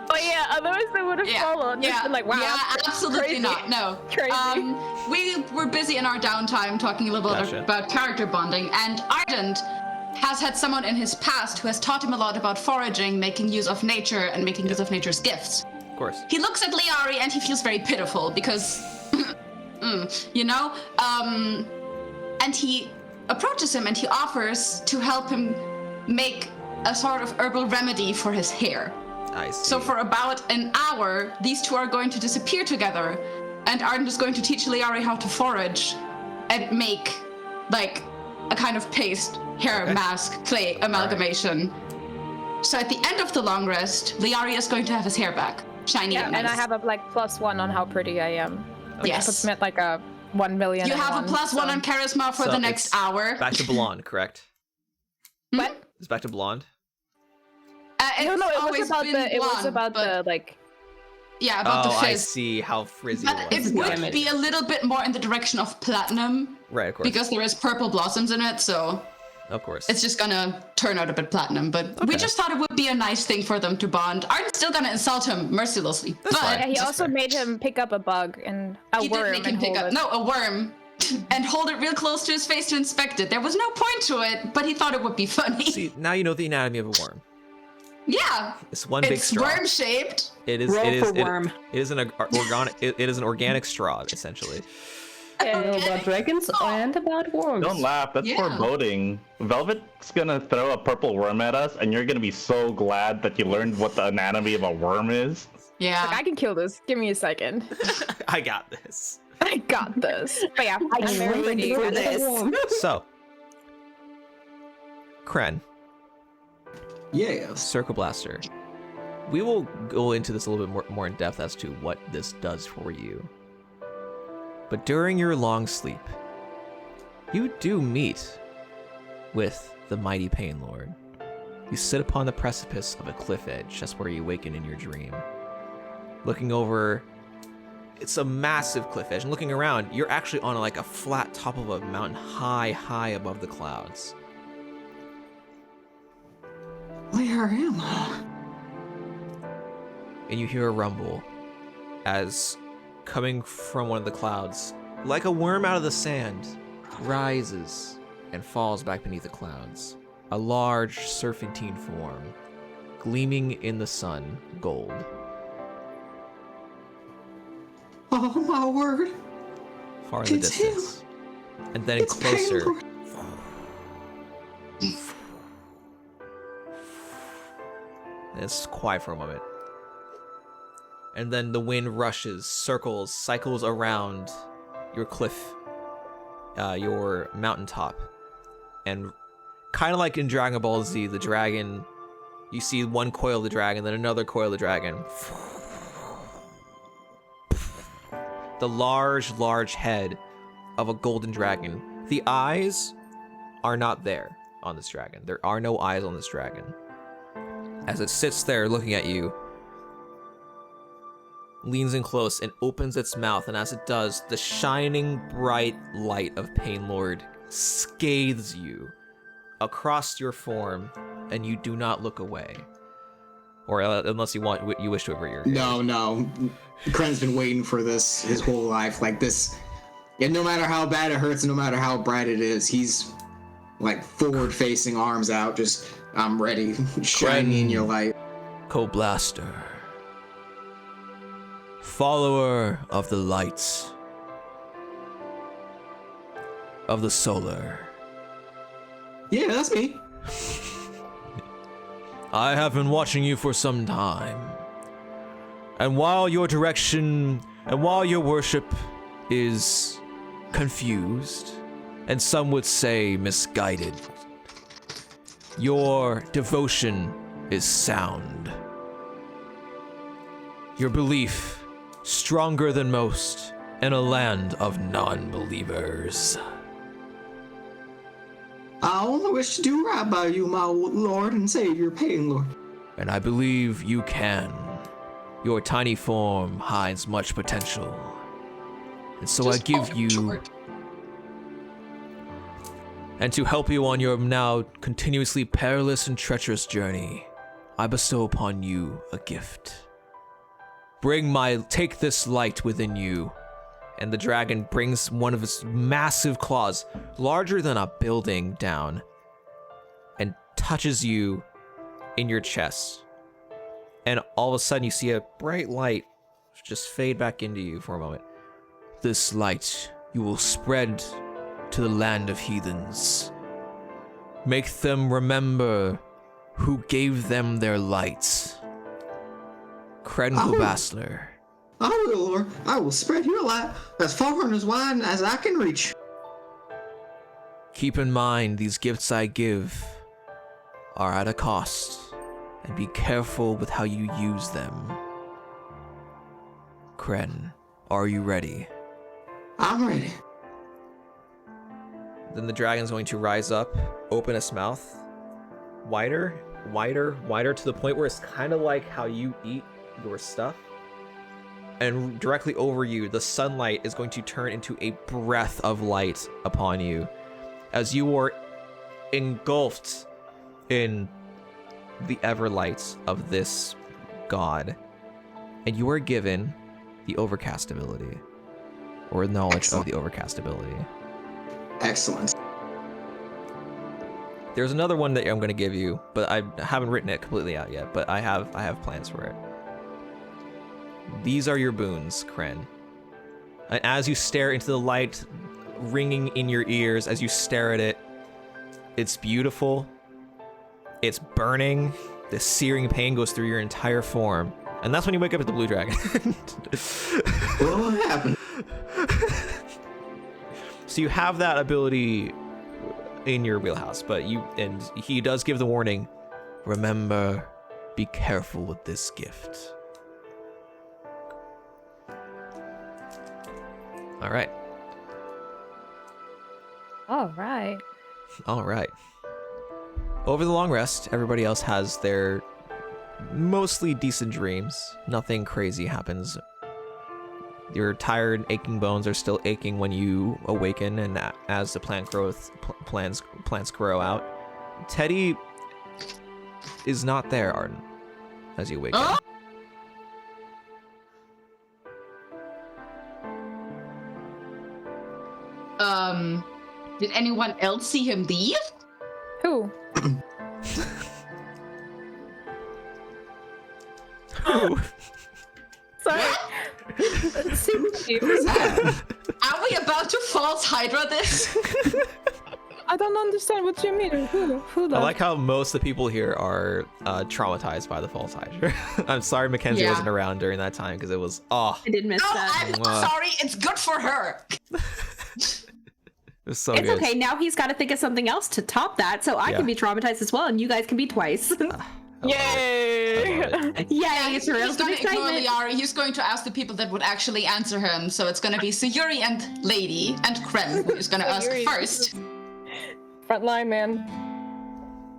Oh yeah, otherwise they would have followed. and just been like, wow. Yeah, that's absolutely crazy. not. No. Crazy. We were busy in our downtime talking a little bit Gotcha. about character bonding, and Ardent has had someone in his past who has taught him a lot about foraging, making use of nature, and making use of nature's gifts. Of course. He looks at Liari and he feels very pitiful because, you know? And he approaches him and he offers to help him make a sort of herbal remedy for his hair. I see. So for about an hour, these two are going to disappear together, and Ardent is going to teach Liari how to forage and make, like, a kind of paste, hair mask, clay amalgamation. So at the end of the long rest, Liari is going to have his hair back, shiny Yeah, and nice. and I have a like +1 on how pretty I am. Which Yes. puts me at like a 1 million. You and have a one, +1 so- on charisma for So the next it's hour. Back to blonde, correct? What? It's back to blonde. No, It's it was always about been the. It was blonde, about but- the like. Yeah, about the Oh, I fizz. see how frizzy But it was. it would be a little bit more in the direction of platinum, Right, of course. because there is purple blossoms in it, so Of course. it's just gonna turn out a bit platinum. But we Okay. just thought it would be a nice thing for them to bond. Arden's still gonna insult him mercilessly, That's but fine. Yeah, he That's also fair. made him pick up a bug and a he worm did make him and pick hold up it. a worm and hold it real close to his face to inspect it. There was no point to it, but he thought it would be funny. See, now you know the anatomy of a worm. Yeah, It's one big it's straw. worm shaped. It is. Roll It is. for worm. It is an organic. It is an organic straw, essentially. I know about dragons and about worms. don't laugh. That's Yeah. foreboding. Velvet's gonna throw a purple worm at us, and you're gonna be so glad that you learned what the anatomy of a worm is. Yeah. Like, I can kill this. Give me a second. I got this. I got this. But yeah, I'm very waiting pretty. for this. So, Kren, Yes. Circle Blaster. We will go into this a little bit more in depth as to what this does for you. But during your long sleep, you do meet with the mighty Pain Lord. You sit upon the precipice of a cliff edge, just where you awaken in your dream. Looking over, it's a massive cliff edge, and looking around, you're actually on like a flat top of a mountain high above the clouds. Where am I? And you hear a rumble as coming from one of the clouds, like a worm out of the sand, rises and falls back beneath the clouds. A large serpentine form, gleaming in the sun, gold. Oh my word! Far in the It's distance. And then It's closer. Painlord. It's quiet for a moment. And then the wind rushes, circles, cycles around your cliff, your mountaintop. And kind of like in Dragon Ball Z, the dragon, you see one coil of the dragon, then another coil of the dragon. The large head of a golden dragon. The eyes are not there on this dragon. There are no eyes on this dragon. As it sits there looking at you, leans in close and opens its mouth, and as it does, the shining bright light of Painlord scathes you across your form, and you do not look away. Or unless you wish to avert your gaze. No. Kren's been waiting for this his whole life. Like this, and no matter how bad it hurts, no matter how bright it is, he's like forward-facing, arms out, just I'm ready, shining in your light. Co-blaster, follower of the lights of the solar. Yeah, that's me. I have been watching you for some time. And while your direction and while your worship is confused, and some would say misguided, your devotion is sound. Your belief stronger than most in a land of non-believers. I only wish to do right by you, my Lord and Savior, Painlord. And I believe you can. Your tiny form hides much potential. And so I give you... And to help you on your now continuously perilous and treacherous journey, I bestow upon you a gift. Take this light within you. And the dragon brings one of its massive claws, larger than a building, down, and touches you in your chest. And all of a sudden you see a bright light just fade back into you for a moment. This light you will spread to the land of heathens. Make them remember who gave them their light. Krenko Bassler. I will, Lord. I will spread your light as far and as wide as I can reach. Keep in mind these gifts I give are at a cost, and be careful with how you use them. Kren, are you ready? I'm ready. Then the dragon's going to rise up, open its mouth, wider, to the point where it's kind of like how you eat your stuff. And directly over you, the sunlight is going to turn into a breath of light upon you, as you are engulfed in the everlight of this god. And you are given the overcast ability, or knowledge of the overcast ability. Excellent. There's another one that I'm going to give you, but I haven't written it completely out yet, but I have plans for it. These are your boons, Kren. And as you stare into the light, ringing in your ears as you stare at it, it's beautiful. It's burning. The searing pain goes through your entire form. And that's when you wake up at the Blue Dragon. What happened? So you have that ability in your wheelhouse, but he does give the warning, remember, be careful with this gift. All right. All right. All right. Over the long rest, everybody else has their mostly decent dreams. Nothing crazy happens. Your tired, aching bones are still aching when you awaken, and as the plants grow out. Teddy is not there, Ardent, as you awaken. Oh! Did anyone else see him leave? Who? Who? Sorry. Are we about to false Hydra this? I don't understand what you mean. Who I left? like how most of the people here are traumatized by the false Hydra. I'm sorry Mackenzie Yeah. wasn't around during that time because it was I did miss No, that. I'm not sorry. It's good for her. it was so It's good. okay. Now he's got to think of something else to top that, so I Yeah. can be traumatized as well, and you guys can be twice. Yay! I love it. Yay! He's Thrills going of to ignore excitement. Liari. He's going to ask the people that would actually answer him. So it's going to be Sayuri and Lady and Krem who's going to ask Sayuri. first. Front line, man.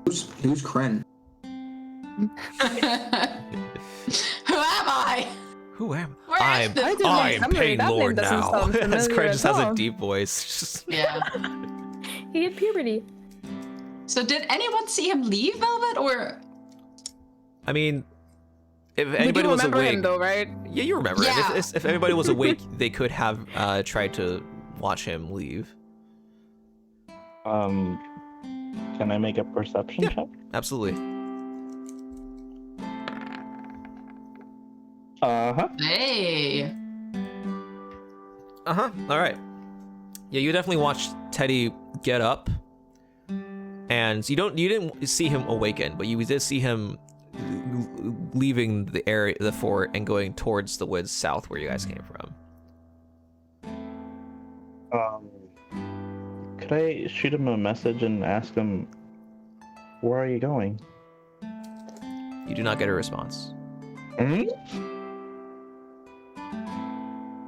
Who's Kren? Who am I? Who am Where I? is this? I didn't I'm summary. Pain That name Lord doesn't now. sound As familiar Craig at just has a all. deep voice. Just- Yeah. He hit puberty. So did anyone see him leave, Velvet, or? I mean, if We anybody do was remember awake, him though, right? yeah, you remember him. Yeah. If anybody was awake, they could have tried to watch him leave. Can I make a perception check? Absolutely. Hey. All right. Yeah, you definitely watched Teddy get up, and you didn't see him awaken, but you did see him leaving the area, the fort, and going towards the woods south where you guys came from. Could I shoot him a message and ask him, where are you going? You do not get a response. I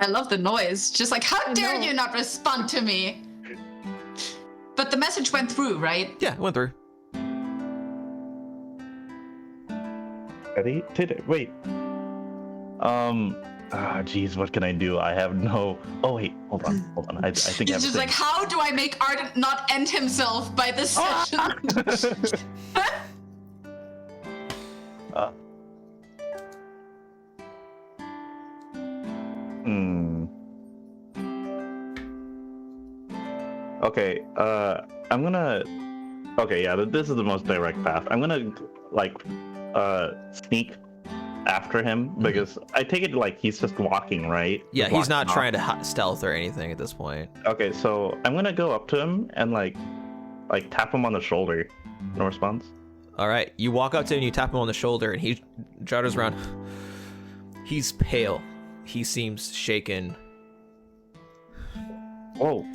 love the noise. Just like, how dare know. you not respond to me? But the message went through, right? Yeah, it went through. Teddy? Wait. Jeez, what can I do? I have no... Oh, wait, hold on. I think I have He's a just like, how do I make Ardent not end himself by this session? Okay, I'm gonna... Okay, yeah, this is the most direct path. I'm gonna, like, sneak after him, because I take it like he's just walking, right? Yeah, Just he's not walking trying off. to stealth or anything at this point. Okay, so I'm gonna go up to him and, like tap him on the shoulder. No response? All right, you walk up to him, you tap him on the shoulder, and he judders around. He's pale. He seems shaken. Oh,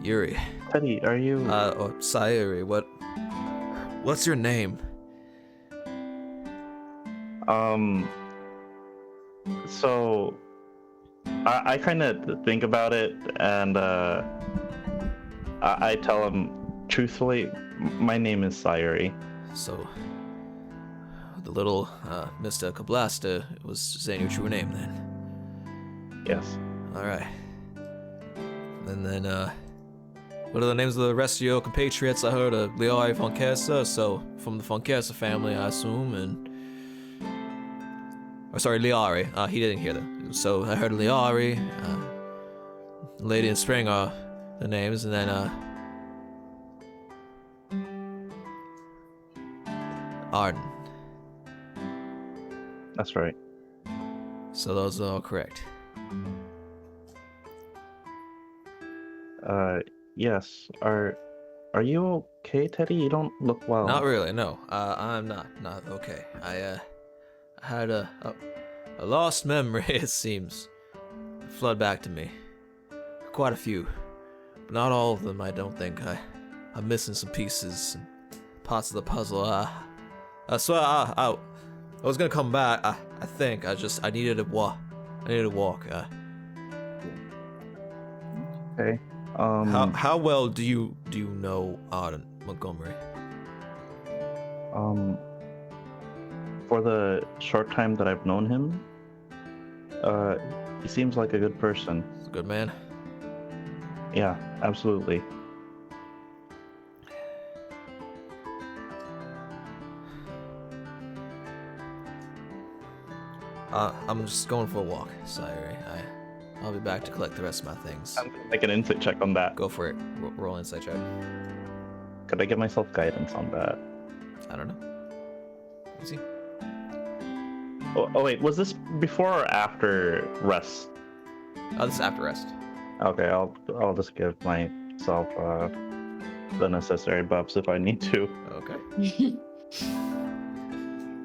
Yuri. Teddy, are you... Sayuri, what's your name? So I kind of think about it, and I tell him truthfully, my name is Sayuri. So, the little Mr. Kablasta was saying your true name then. Yes. All right. And then, what are the names of the rest of your compatriots? I heard of Leoi Fonkesa, so from the Fonkesa family, I assume, and... Oh, sorry, Liari. He didn't hear that. So I heard Liari, Lady in Spring are the names, and then, Ardent. That's right. So those are all correct. Yes. Are you okay, Teddy? You don't look well. Not really, no. I'm not okay. I had a lost memory, it seems. Flood back to me. Quite a few. But not all of them, I don't think. I'm missing some pieces and parts of the puzzle. I swear I was gonna come back. I think I needed to walk. Okay. How well do you know Ardent Montgomery? For the short time that I've known him, he seems like a good person. He's a good man. Yeah, absolutely. I'm just going for a walk, Sayuri. I'll be back to collect the rest of my things. I'm gonna make an insight check on that. Go for it. Roll an insight check. Could I give myself guidance on that? I don't know. Easy. Oh wait, was this before or after rest? Oh, this is after rest. Okay, I'll just give myself the necessary buffs if I need to. Okay.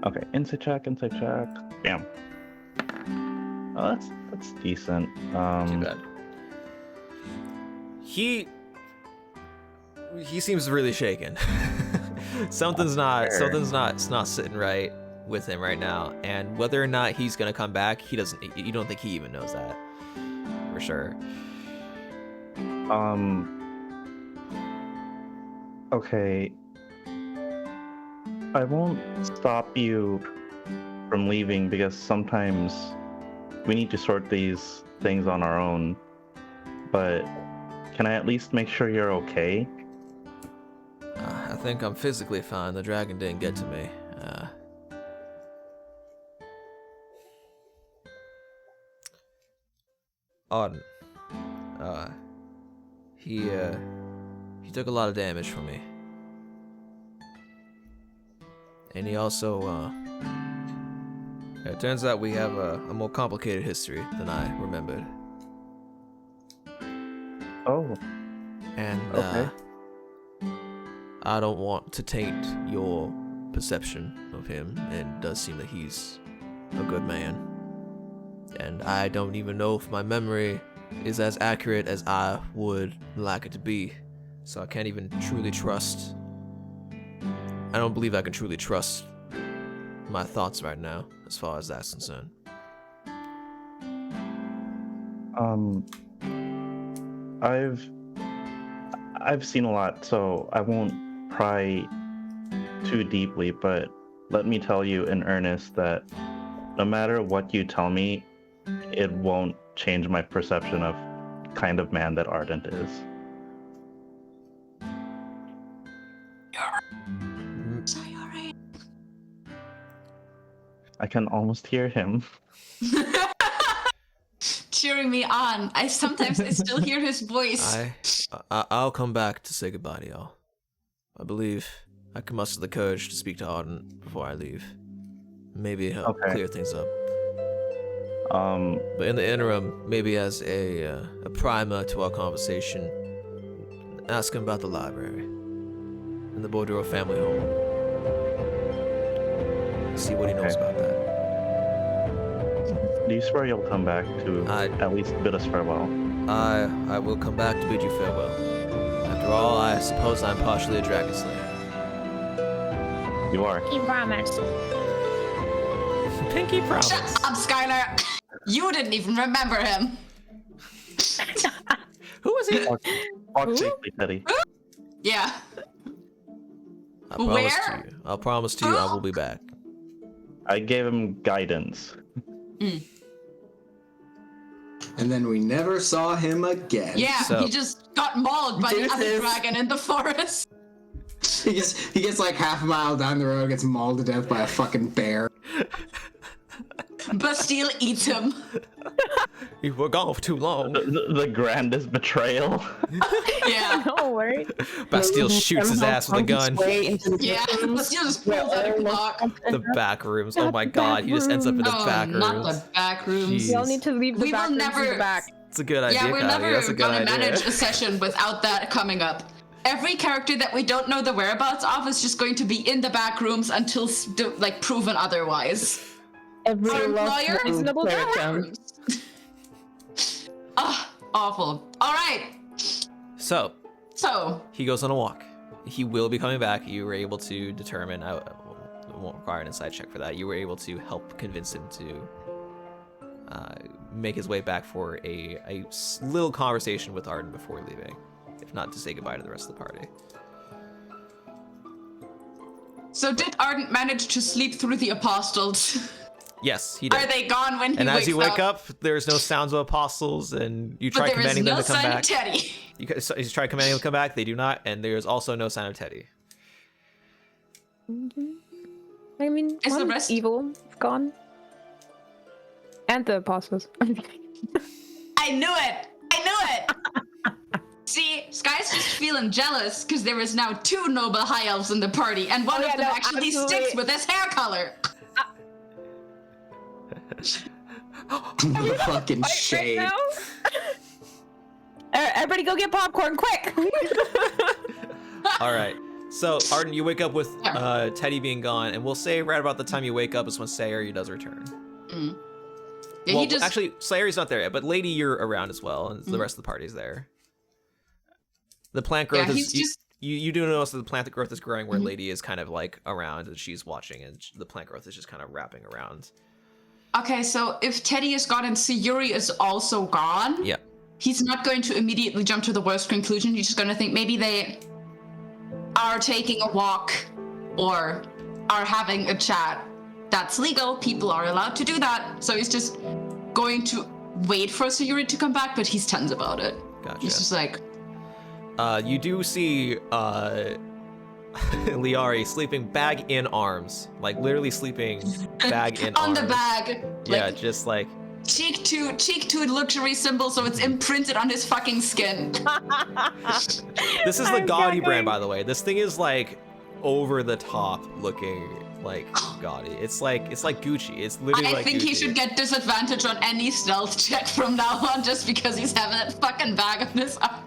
Okay, insight check. Bam. Oh, that's decent. Too bad. He seems really shaken. something's not sitting right with him right now, and whether or not he's gonna come back, you don't think he even knows that for sure. Okay. I won't stop you from leaving because sometimes we need to sort these things on our own. But can I at least make sure you're okay? I think I'm physically fine. The dragon didn't get to me. Ardent. He took a lot of damage from me. And he also, it turns out we have a more complicated history than I remembered. Oh. And, okay. I don't want to taint your perception of him, and it does seem that he's a good man. And I don't even know if my memory is as accurate as I would like it to be. So I can't even truly trust. I don't believe I can truly trust my thoughts right now, as far as that's concerned. I've seen a lot, so I won't pry too deeply, but let me tell you in earnest that no matter what you tell me, it won't change my perception of kind of man that Ardent is. Sorry. I can almost hear him. Cheering me on. I still hear his voice. I'll come back to say goodbye to y'all. I believe I can muster the courage to speak to Ardent before I leave. Maybe help clear things up. But in the interim, maybe as a primer to our conversation, ask him about the library and the Bordeaux family home. See what he knows about that. Do you swear you'll come back to at least bid us farewell? I will come back to bid you farewell. After all, I suppose I'm partially a dragon slayer. You are. He promised. Pinky promise. Shut up, Skylar. You didn't even remember him. Who was he? Walk safely, Teddy. Yeah. I'll promise to you I will be back. I gave him guidance. And then we never saw him again. Yeah, So- he just got mauled by the other dragon in the forest. He gets like half a mile down the road, gets mauled to death by a fucking bear. Bastille eats him. You were gone for too long. The grandest betrayal. Yeah. No worries. Bastille shoots his ass with a gun. Yeah, Bastille just pulls out a clock. The back rooms. Oh my god, he just ends up in the back rooms. Not the back rooms. We all need to leave the back rooms in the back. It's a good idea, Yeah, we're Kylie. never That's a good gonna idea. manage a session without that coming up. Every character that we don't know the whereabouts of is just going to be in the back rooms until proven otherwise. Every Our last employer is one in the back character. rooms. Ah, awful. All right. So, So, he goes on a walk. He will be coming back. You were able to determine, I won't require an inside check for that. You were able to help convince him to make his way back for a little conversation with Ardent before leaving. If not, to say goodbye to the rest of the party. so did Ardent manage to sleep through the apostles? Yes, he did. Are they gone when he And wakes as you wake up, there's no sounds of apostles, and you try But there is commanding them no to come sign back. of Teddy. You try commanding them to come back, they do not, and there's also no sign of Teddy. I mean, Is the one rest- evil gone? And the apostles. I I knew it. See, Sky's just feeling jealous because there is now 2 noble high elves in the party, and one of them actually sticks with his hair color. Fucking shade. Right Everybody go get popcorn, quick! All right. So, Ardent, you wake up with Teddy being gone, and we'll say right about the time you wake up is when Sayuri does return. Mm. Yeah, Well, he just actually, Sayuri's not there yet, but Lady, you're around as well, and the rest of the party's there. The plant growth is... You do notice that the plant growth is growing where Lady is kind of like around, and she's watching, and the plant growth is just kind of wrapping around. Okay, so if Teddy is gone and Sayuri is also gone, Yeah. he's not going to immediately jump to the worst conclusion. He's just going to think maybe they are taking a walk or are having a chat. That's legal. People are allowed to do that. So he's just going to wait for Sayuri to come back, but he's tense about it. Gotcha. He's just like... You do see Liari sleeping bag in arms. Like, literally sleeping bag in on arms. the bag. Yeah, Like, just like... cheek to luxury symbol, so it's imprinted on his fucking skin. This is the I'm gaudy gagging. brand, by the way. This thing is like over the top looking, like gaudy. It's like Gucci. It's literally I like think Gucci. he should get disadvantage on any stealth check from now on just because he's having that fucking bag on his arm.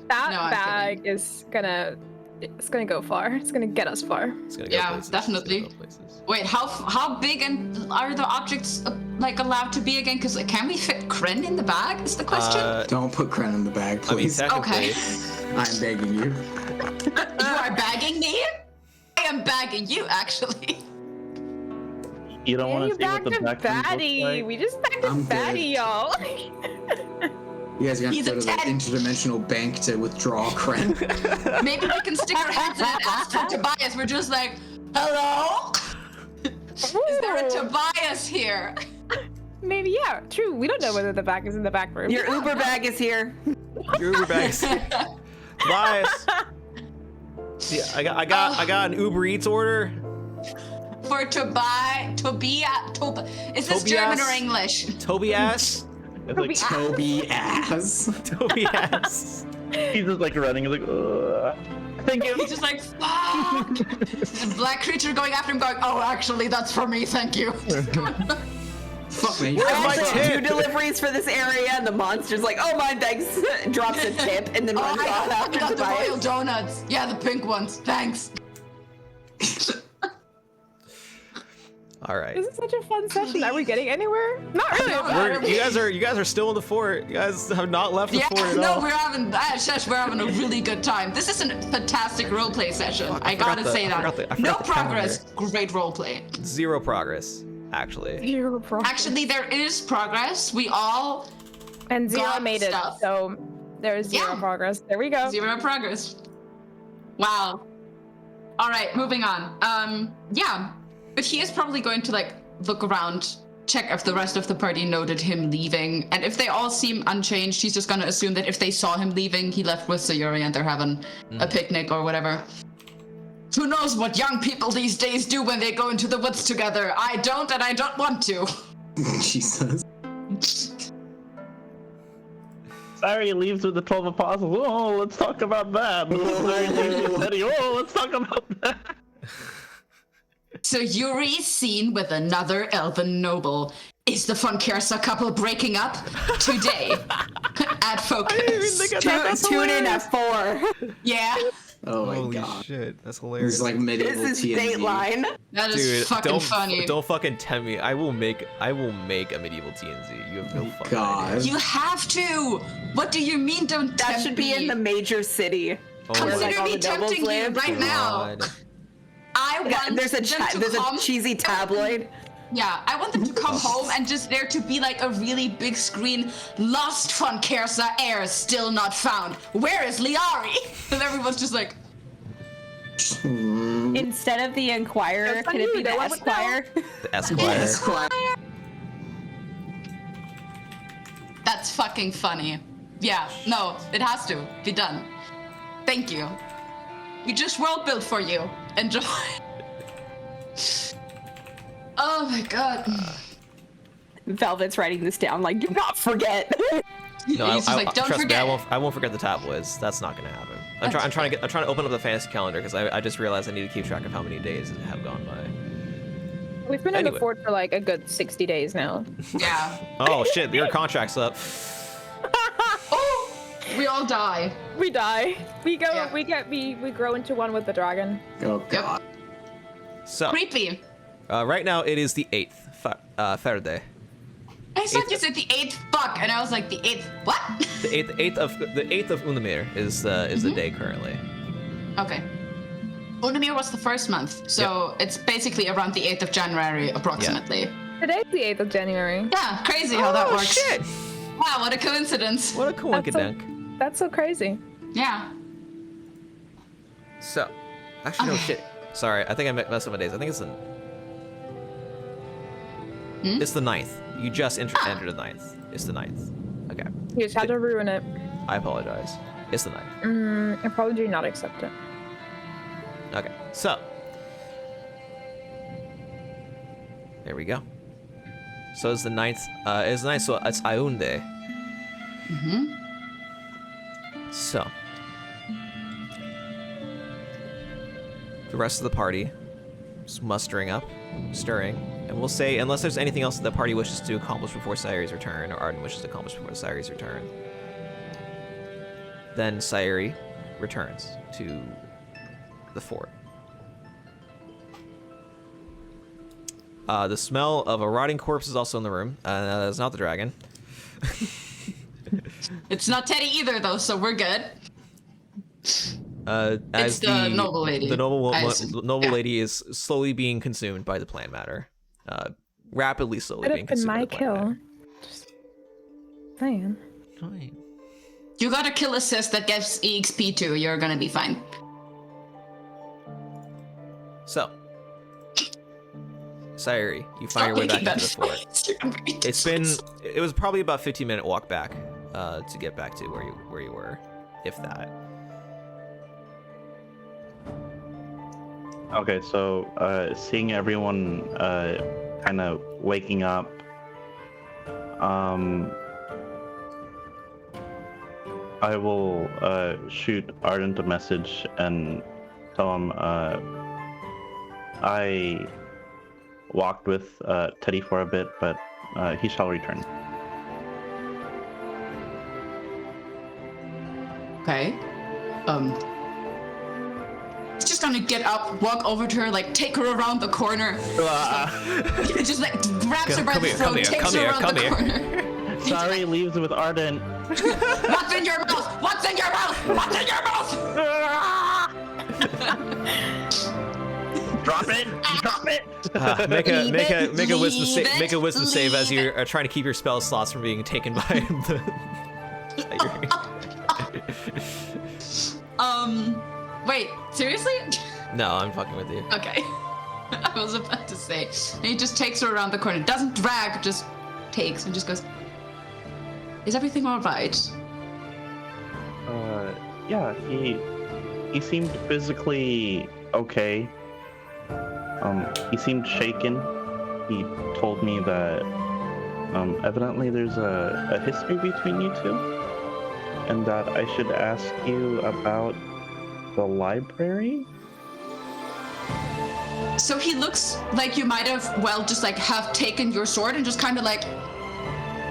That No, I'm bag is gonna go far. It's gonna get us far. It's gonna go Yeah, places. definitely. It's gonna go places. Wait, how big and are the objects like allowed to be again? Because can we fit Kren in the bag? Is the question. Don't put Kren in the bag, I mean, please. technically, I'm begging you. You are bagging me? I am bagging you, actually. You don't want you to see what backed the a back room baddie. looks like? We just backed a I'm good. baddie, y'all. You guys are gonna He's go a to the 10. interdimensional bank to withdraw Kren. Maybe we can stick our heads in and ask for Tobias. We're just like, hello? Is there a Tobias here? Maybe, yeah. True. We don't know whether the bag is in the back room. Your Uber bag is here. your Uber bags. Lies. See, I got an Uber Eats order. For Tobias. Is this German or English? Tobias. It's like Toby ass. Tobias. he's just like running. He's like, ugh. Thank you. He's just like, fuck. There's a black creature going after him going, oh, actually, that's for me, thank you. Fuck man. Where's I my also tip? have 2 deliveries for this area, and the monster's like, oh my, thanks. Drops a tip and then Oh, runs I off after got the royal Tobias. donuts. Yeah, the pink ones. Thanks. All right. This is such a fun session. Are we getting anywhere? Not really. You guys are still in the fort. You guys have not left the Yeah, fort at no, all. we're having a really good time. This is a fantastic roleplay session. I forgot gotta the- say I that. forgot the No calendar. progress, great roleplay. 0 progress, actually. Zero progress. Actually, there is progress. We all And zero got made it, stuff. so there's zero Yeah. progress. There we go. 0 progress. Wow. All right, moving on. Yeah, but he is probably going to like look around, check if the rest of the party noted him leaving, and if they all seem unchanged, he's just gonna assume that if they saw him leaving, he left with Sayuri and they're having a picnic or whatever. Who knows what young people these days do when they go into the woods together? I don't, and I don't want to. Jesus. Sorry, he leaves with the 12 apostles. Oh, let's talk about that. Sorry, leaves with Teddy. Oh, let's talk about that. So Yuri is seen with another elven noble. Is the Von Kersa couple breaking up? Today at Focus. Tune in at 4. Yeah, Oh my Holy god. shit, that's This hilarious. is like medieval This is TNG. Dateline. that is Dude, fucking funny. don't fucking tempt me. I will make a medieval TNZ. You have no fucking God. idea. You have to. What do you mean? Don't That tempt should be me? in the major city. Oh where, my like, Consider all me the nobles tempting you live. right now. God. I want There's a them to there's come. a cheesy tabloid. Yeah, I want them to come home and just there to be like a really big screen. Lost Von Kersa heir still not found. Where is Liari? And everyone's just like, Instead of the Inquirer, That's can on it be you, the no one would know. Esquire? The Esquire. Esquire. that's fucking funny. Yeah, no, it has to be done. Thank you. We just world built for you. Enjoy. Oh my god. Velvet's writing this down. Like, do not forget. No, He's just like, don't trust forget. me, I won't forget the tabloids. That's not gonna happen. I'm trying to open up the fantasy calendar because I just realized I need to keep track of how many days have gone by. We've been in Anyway. the fort for like a good 60 days now. Yeah. Oh shit, your contract's up. Oh, we all die. We die. We go. Yeah. We grow into one with the dragon. Oh god. So Creepy. right now it is the 8th, Verde. I thought you said the 8th fuck, and I was like, the 8th what? The 8th of Unamir is the day currently. Okay. Unamir was the first month, so it's basically around the 8th of January, approximately. Today's the 8th of January. Yeah, crazy how that works. Shit! Wow, what a coincidence. What a coinkydunk. That's so crazy. Yeah. So, actually no shit. Sorry, I think I messed up my days. I think it's the. It's the 9th. You just entered the 9th. It's the 9th. Okay. You just had to ruin it. I apologize. It's the 9th. I probably do not accept it. Okay. So. There we go. So it's the 9th. It's the 9th, so it's Aunde. So. The rest of the party is mustering up, stirring, and we'll say, unless there's anything else that the party wishes to accomplish before Sayuri's return, or Ardent wishes to accomplish before Sayuri's return, then Sayuri returns to the fort. The smell of a rotting corpse is also in the room. That's not the dragon. It's not Teddy either, though, so we're good. As It's the noble lady. The noble I assume. Yeah. lady is slowly being consumed by the plant matter. Rapidly, slowly Could being have been consumed by my the plant kill. matter. Just saying. Fine. You got a kill assist that gives EXP too, you're gonna be fine. So, Sayuri, you find your way back into the fort. It was probably about 15-minute walk back to get back to where you were, if that. Okay, so seeing everyone kind of waking up, I will shoot Ardent a message and tell him I walked with Teddy for a bit, but he shall return. Okay. He's just gonna get up, walk over to her, like take her around the corner. Just like grabs her by the throat, takes her around the corner. Sorry, leaves with Ardent. What's in your mouth? What's in your mouth? What's in your mouth? Drop it! Drop it! Make a wisdom leave it, make a wisdom save as leave you are trying to keep your spell slots from being taken by the. Wait, seriously? No, I'm fucking with you. Okay. I was about to say. And he just takes her around the corner. Doesn't drag, just takes and just goes, is everything alright? Yeah, he seemed physically okay. He seemed shaken. He told me that evidently there's a history between you two, and that I should ask you about the library. So he looks like you might have, just like have taken your sword and just kind of like,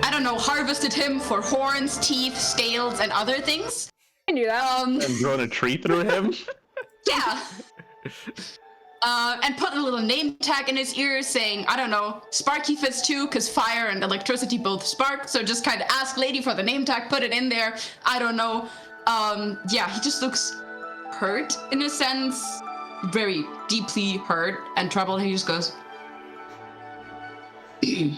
I don't know, harvested him for horns, teeth, scales, and other things. I knew that. And drawn a tree through him. Yeah. And put a little name tag in his ear saying, I don't know, Sparky fits too, because fire and electricity both spark. So just kind of ask lady for the name tag, put it in there. I don't know. Yeah, he just looks hurt in a sense, very deeply hurt and troubled. He just goes, it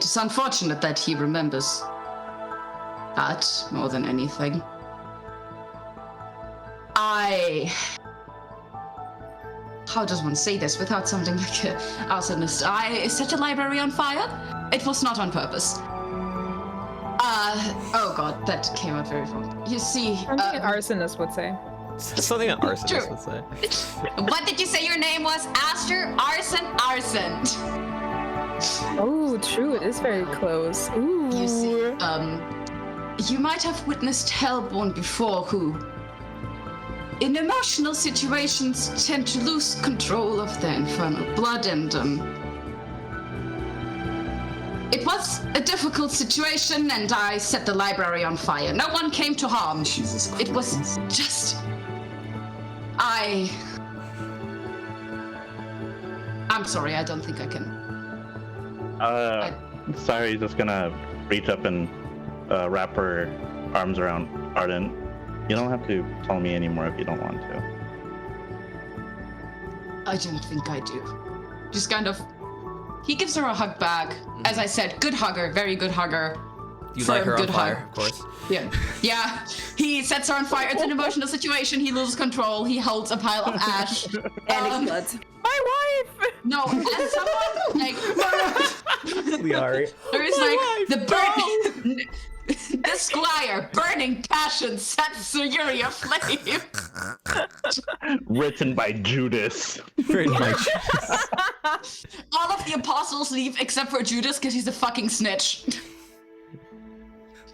is unfortunate that he remembers that more than anything. How does one say this without sounding like an arsonist? I set a library on fire. It was not on purpose. Oh god, that came out very wrong. You see, Something an arsonist would say. Something an arsonist True. would say. What did you say your name was? Aster? Arson? Oh, true. It is very close. Ooh. You see, you might have witnessed Hellborn before who, in emotional situations, tend to lose control of their infernal blood, and it was a difficult situation, and I set the library on fire. No one came to harm. Jesus Christ. It was just... I'm sorry, I don't think I can. Sari's just gonna reach up and wrap her arms around Ardent. You don't have to tell me anymore if you don't want to. I don't think I do. Just kind of... He gives her a hug back. As I said, good hugger, very good hugger. You For light a her on good fire, hug. of course. Yeah. Yeah. He sets her on fire. It's an emotional situation. He loses control. He holds a pile of ash. And explodes. My wife! No, as someone, like... Liari. There is like the burning... The squire, burning passion, sets Sayuri aflame. Written by Judas. Very much. All of the apostles leave except for Judas because he's a fucking snitch.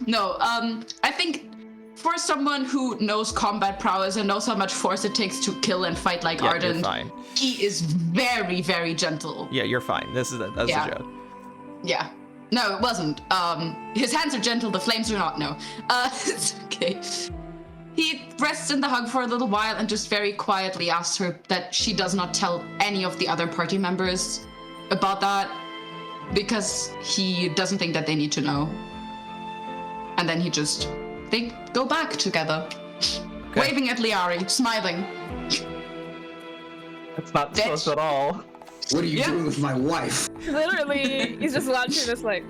No, I think for someone who knows combat prowess and knows how much force it takes to kill and fight like Yeah, Ardent, you're fine. he is very, very gentle. Yeah, you're fine. That's a joke. Yeah. No, it wasn't. His hands are gentle, the flames are not, no. It's okay. He rests in the hug for a little while and just very quietly asks her that she does not tell any of the other party members about that because he doesn't think that they need to know. And then they go back together, waving at Liari, smiling. It's not Bitch. close at all. What are you doing with my wife? Literally, he's just watching this like...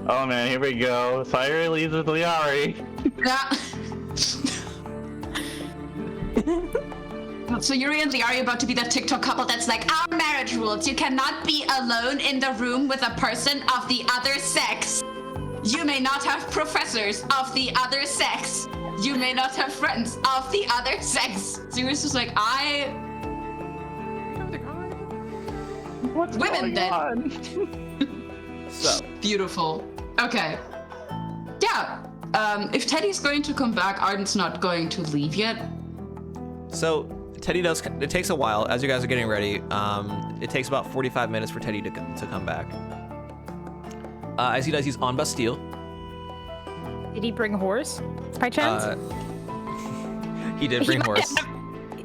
Oh man, here we go. Sayuri leaves with Liari. Yeah. So Yuri and Liari are about to be that TikTok couple that's like, our marriage rules. You cannot be alone in the room with a person of the other sex. You may not have professors of the other sex. You may not have friends of the other sex. So Yuri's just like, What's Women going then. on? So, Beautiful. Okay. Yeah. If Teddy's going to come back, Ardent's not going to leave yet. so Teddy does. It takes a while as you guys are getting ready. It takes about 45 minutes for Teddy to come back. As he does, he's on Bastille. Did he bring a horse, by chance? He did bring horse.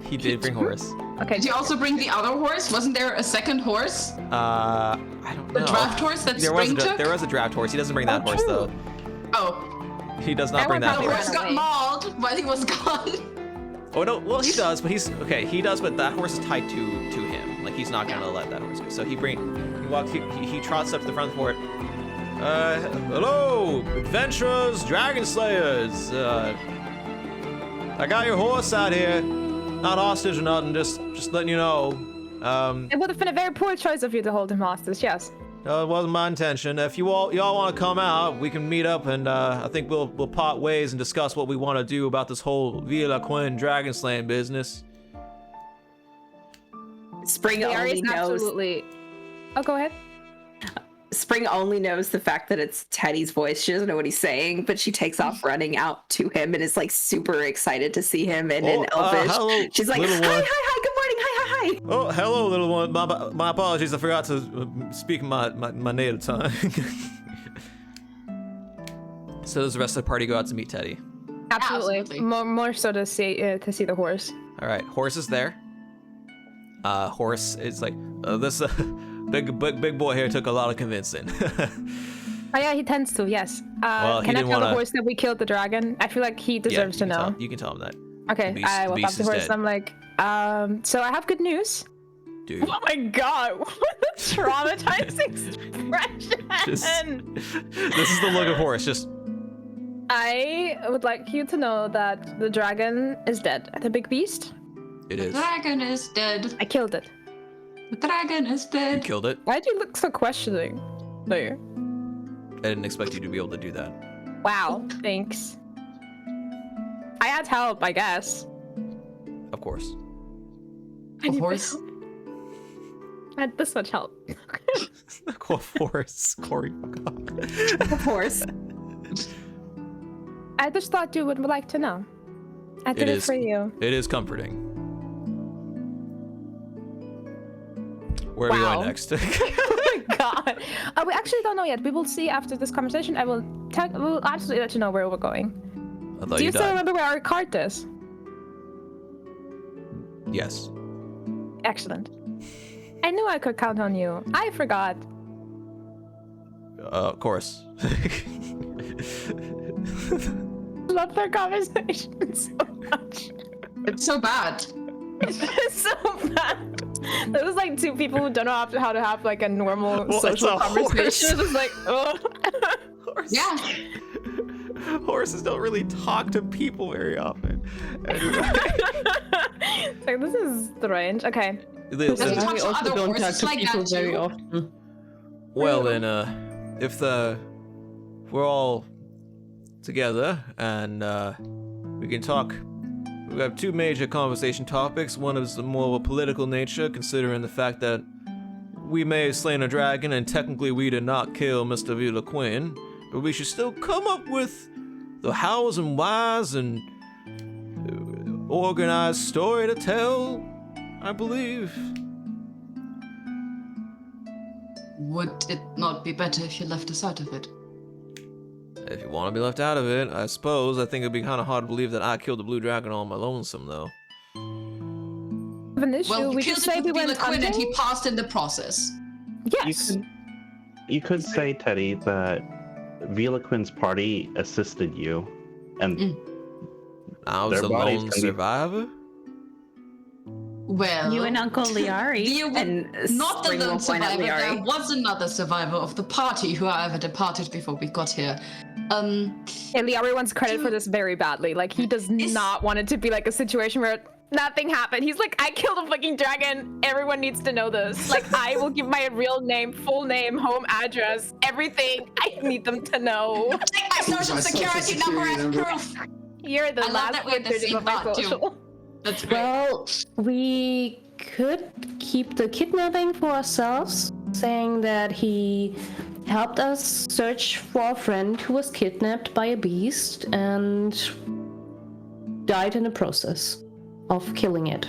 He did bring horse. Okay. Did you also bring the other horse? Wasn't there a second horse? I don't know. The draft horse that There was Spring took? there was a draft horse. He doesn't bring that horse true. though. Oh. He does not That bring one that The probably horse. horse ran got away. mauled while he was gone. Oh no, well he does, but he's okay. He does, but that horse is tied to him. Like he's not gonna let that horse go. So he trots up to the front for it. Hello, adventurers, dragon slayers. I got your horse out here. Not hostage or nothing. Just letting you know. It would have been a very poor choice of you to hold him hostage. Yes. No, it wasn't my intention. If y'all want to come out, we can meet up, and I think we'll part ways and discuss what we want to do about this whole Villaquin dragon slaying business. Spring only Liari's knows. absolutely... Oh, go ahead. Spring only knows the fact that it's Teddy's voice. She doesn't know what he's saying, but she takes off running out to him and is like super excited to see him and in Elvish. Hello, She's like, hi, little hi, one. hi, good morning, hi, hi, hi. Oh, hello, little one. My apologies. I forgot to speak my native tongue. So does the rest of the party go out to meet Teddy? Absolutely. Absolutely. More so to see the horse. All right, horse is there. Horse is like this big boy here took a lot of convincing. Oh yeah, he tends to. Yes. Well, he can I didn't tell the wanna- horse that we killed the dragon? I feel like he deserves to know. You can tell him that. Okay, The beast- I the walk up beast to is the horse. dead. I'm like, so I have good news. Dude. Oh my god, what a traumatizing expression! This is the look of horse. Just I would like you to know that the dragon is dead. The big beast. it The is. dragon is dead. I killed it. The dragon is You dead. killed it. Why do you look so questioning? There. I didn't expect you to be able to do that. Wow. Thanks. I had help, I guess. Of course. Of course. This much help. Of course, Corey. Of course. I just thought you would like to know. I did it for you. It is comforting. Where are we going next? Oh my god. We actually don't know yet. We will see after this conversation. We'll absolutely let you know where we're going. I thought Do you still died. remember where our cart is? Yes. Excellent. I knew I could count on you. I forgot. Of course. Love their conversation so much. It's so bad. It's so bad. There's like two people who don't know how to have like a normal Well, it's social a conversation. horse. It's just like, oh. Horse. Yeah. Horses don't really talk to people very often. Anyway. It's like, this is strange. Okay. Listen, Doesn't talk We to also other don't talk horses to like people that very too. often. well then, if we're all together and we can talk. We have two major conversation topics. One is more of a political nature, considering the fact that we may have slain a dragon and technically we did not kill Mr. Velaquin, but we should still come up with the hows and whys and organized story to tell, I believe. Would it not be better if you left us out of it? If you want to be left out of it, I suppose. I think it'd be kind of hard to believe that I killed the blue dragon all on my lonesome, though. Have an issue. Well, we you just killed say it we with went Velaquin and hunting. he passed in the process. Yes. You could say, Teddy, that Velaquin's party assisted you, and I was Their a bodies lone can be- survivor? Well, You and Uncle Liari. you were And not the Spring lone will point at survivor. There Liari. was another survivor of the party who, however, departed before we got here. And Liari wants credit for this very badly. Like, he does not want it to be like a situation where nothing happened. He's like, I killed a fucking dragon. Everyone needs to know this. Like, I will give my real name, full name, home address, everything. I need them to know. Take my social My security number as proof. You're the I love last that we had the digit same of my thought, too. social. That's great. Well, we could keep the kidnapping for ourselves, saying that he helped us search for a friend who was kidnapped by a beast and died in the process of killing it.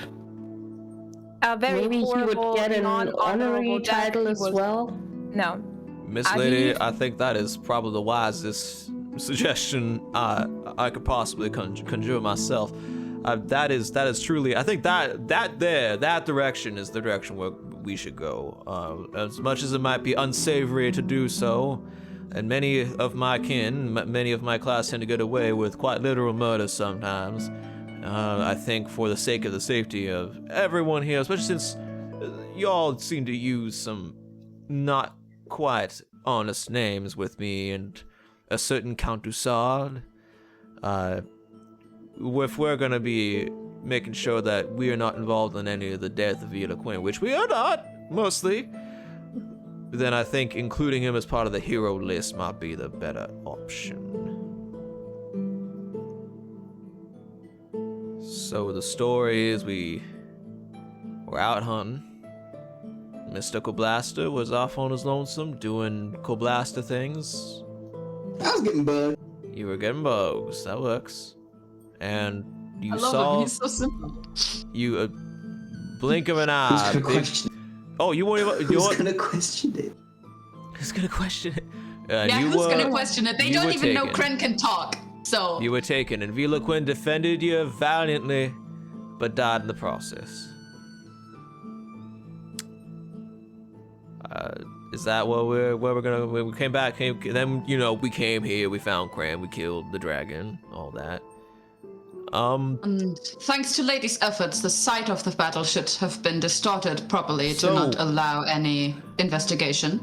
A very Maybe he horrible, would get an non-honorable honorary death. title He as was- well. No. Miss Lady, I think that is probably the wisest suggestion I could possibly conjure myself. That is truly. I think that direction is the direction where we should go. As much as it might be unsavory to do so, and many of my kin, many of my class tend to get away with quite literal murder sometimes. I think for the sake of the safety of everyone here, especially since y'all seem to use some not quite honest names with me and a certain Count Dussard, if we're gonna be making sure that we are not involved in any of the death of Velaquin, which we are not, mostly, then I think including him as part of the hero list might be the better option. So the story is we were out hunting. Mr. Koblaster was off on his lonesome doing Koblaster things. I was getting bugged. You were getting bugs. That works. And you I love saw him. He's so simple. you blink of an Who's eye. gonna big- question it? Oh, you won't even. You Who's want, gonna question it? who's gonna question it? Yeah, you who's were, gonna question it? They you don't were even know taken. Kren can talk. So You were taken, and Velaquin defended you valiantly, but died in the process. Is that what where we're gonna? When we came back, then we came here, we found Kran, we killed the dragon, all that. and thanks to Lady's efforts, the site of the battle should have been distorted properly So- to not allow any investigation.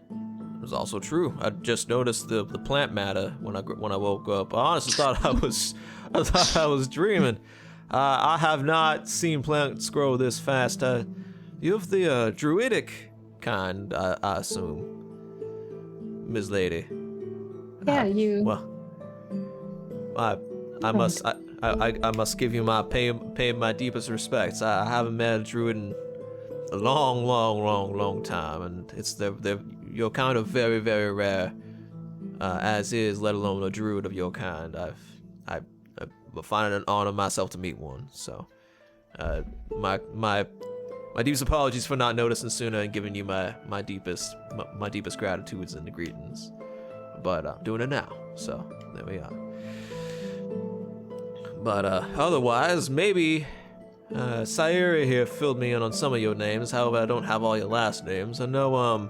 It was also true. I just noticed the plant matter when I woke up. I honestly thought I was dreaming. I have not seen plants grow this fast. You have the druidic kind, I assume, Ms. Lady. Yeah, you. Well, I must give you my pay my deepest respects. I haven't met a druid in a long time, and it's you're kind of very, very rare, as is, let alone a druid of your kind. I find it an honor myself to meet one. So, my deepest apologies for not noticing sooner and giving you my deepest gratitudes and the greetings. But I'm doing it now, so there we are. But otherwise, maybe Sayuri here filled me in on some of your names. However, I don't have all your last names. I know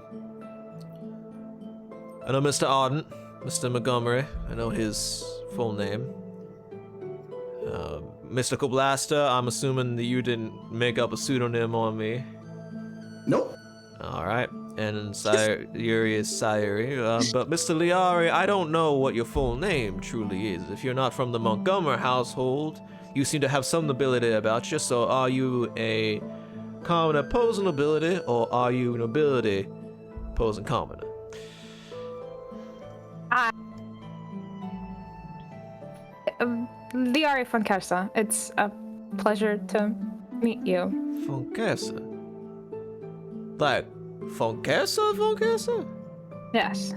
Mr. Ardent, Mr. Montgomery. I know his full name. Mystical Blaster, I'm assuming that you didn't make up a pseudonym on me. Nope. Alright, and Sayuri is Sayuri. But Mr. Liari, I don't know what your full name truly is. If you're not from the Montgomery household, you seem to have some nobility about you, so are you a commoner posing nobility, or are you nobility posing commoner? Liari von Kersa, it's a pleasure to meet you. Von Kersa? Like, von Kersa? Yes.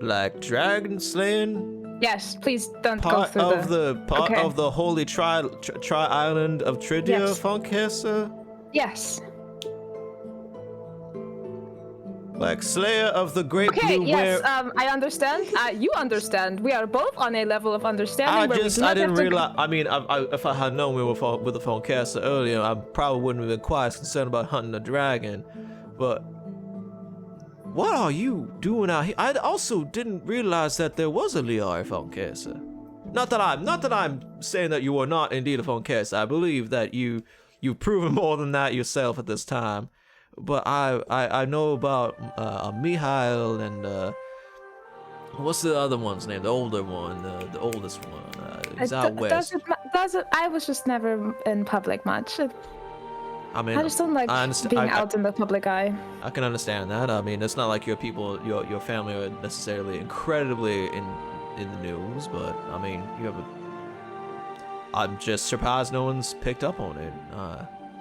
Like dragon slaying? Yes, please don't go Part through of the holy tri island of Tridia, Yes. von Kersa? Yes. Like Slayer of the Great Okay, Blue yes, Were. I understand. You understand. We are both on a level of understanding I where we do I not didn't have to... realize. I mean, if I had known we were with the von Kersa earlier, I probably wouldn't have been quite as concerned about hunting a dragon. But what are you doing out here? I also didn't realize that there was a Liari von Kersa. Not that I'm saying that you are not indeed a von Kersa. I believe that you've proven more than that yourself at this time. But I know about Mihail and what's the other one's name? The older one, the oldest one. He's out west. I was just never in public much. I mean, I just don't like being out in the public eye. I can understand that. I mean, it's not like your family are necessarily incredibly in the news, but I mean, I'm just surprised no one's picked up on it.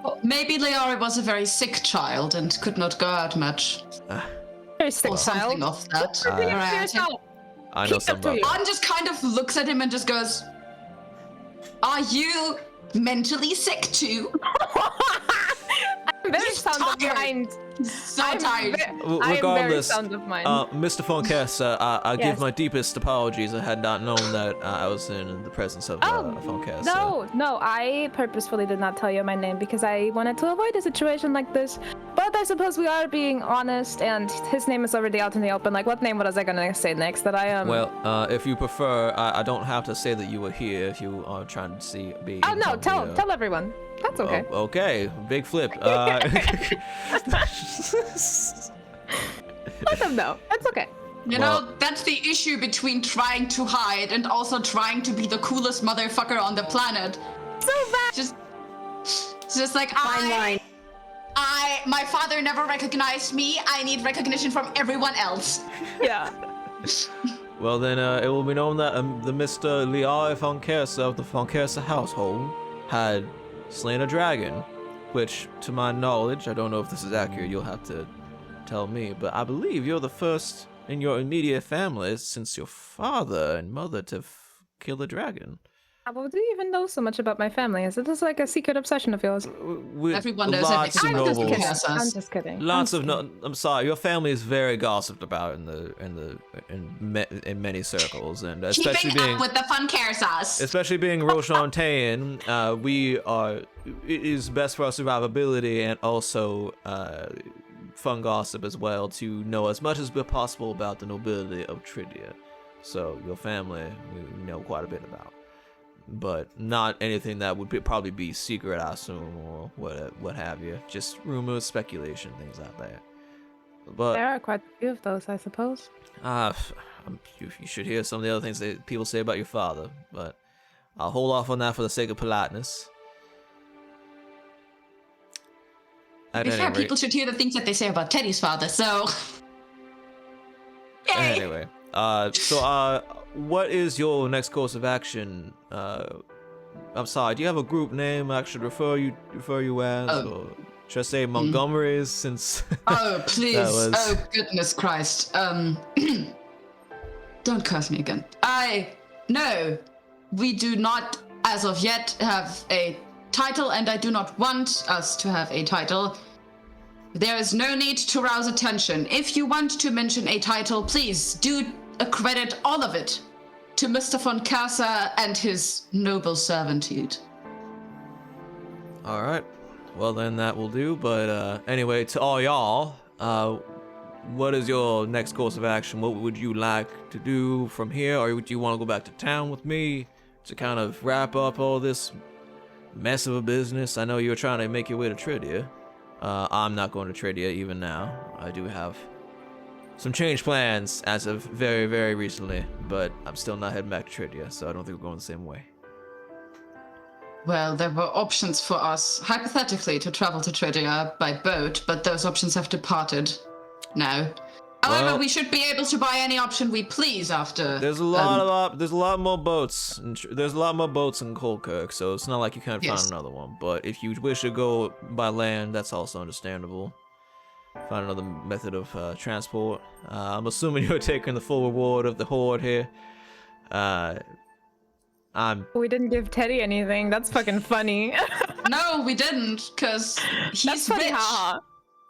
Well, maybe Liari was a very sick child and could not go out much. Very sick Or something child. of that. I know something about Anne just kind of looks at him and just goes, "Are you mentally sick too?" I'm very He's sound of tired. mind. So I'm tired. I am very sound of mind. Mr. Von Kersa, I give Yes. my deepest apologies. I had not known that I was in the presence of Von Kersa. No, I purposefully did not tell you my name because I wanted to avoid a situation like this. But I suppose we are being honest, and his name is already out in the open. Like, what name was I gonna say next? That I am. Well, if you prefer, I don't have to say that you were here if you are trying to be. Oh no, tell everyone. That's okay. Oh, okay, big flip. Let them know. It's okay. You know, that's the issue between trying to hide and also trying to be the coolest motherfucker on the planet. So bad. Just like Fine line. my father never recognized me. I need recognition from everyone else. Yeah. Well, then it will be known that the Mr. Liari von Kersa of the von Kersa household had slain a dragon, which, to my knowledge, I don't know if this is accurate, you'll have to tell me, but I believe you're the first in your immediate family since your father and mother to kill a dragon. Well, do you even know so much about my family? Is this like a secret obsession of yours? Everyone knows lots of everything. nobles. I'm just kidding. Lots of I'm sorry, your family is very gossiped about in many circles, and especially Keeping being up with the fun Kersas. especially being Roshantaean, it is best for our survivability and also fun gossip as well to know as much as possible about the nobility of Tridia. So your family we know quite a bit about, but not anything that would probably be secret, I assume, or what have you. Just rumors, speculation, things like that. But There are quite a few of those, I suppose. you should hear some of the other things that people say about your father, but I'll hold off on that for the sake of politeness. To At be any fair, rate, people should hear the things that they say about Teddy's father, so... Yay! anyway, so what is your next course of action? I'm sorry, do you have a group name I should refer you as? Or... Should I say Montgomery's since? Oh please! was- Oh goodness Christ! Don't curse me again. No, we do not, as of yet, have a title, and I do not want us to have a title. There is no need to rouse attention. If you want to mention a title, please do accredit all of it to Mr. von Casa and his noble servitude. All right. Well, then that will do. But anyway, to all y'all, what is your next course of action? What would you like to do from here? Or would you want to go back to town with me to kind of wrap up all this mess of a business? I know you're trying to make your way to Tridia. I'm not going to Tridia even now. I do have some change plans as of very, very recently, but I'm still not heading back to Tridia, so I don't think we're going the same way. Well, there were options for us, hypothetically, to travel to Tridia by boat, but those options have departed now. However, Well- we should be able to buy any option we please after. There's a lot more boats. There's a lot more boats in Colkirk, so it's not like you can't Yes. find another one. But if you wish to go by land, that's also understandable. Find another method of transport. I'm assuming you're taking the full reward of the horde here. We didn't give Teddy anything. That's fucking funny. No, we didn't, because That's he's funny, rich. haha.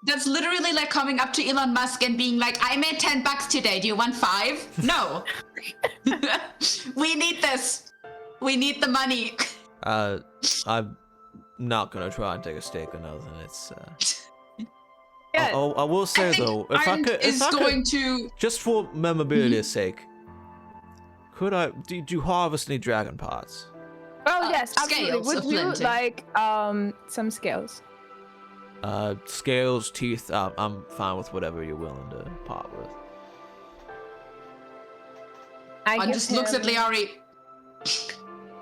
That's literally like coming up to Elon Musk and being like, I made $10 today. Do you want 5? No. We need this. We need the money. I'm not gonna try and take a stake on nothing. It's. Yeah. I will say I think though, if I Ardent could, is if I could, going to. just for memorabilia's sake, could I? Do you harvest any dragon pots? Oh yes, absolutely. scales Would of you plenty. like some scales? Scales, teeth. I'm fine with whatever you're willing to pot with. I And give just looks at him- Liari.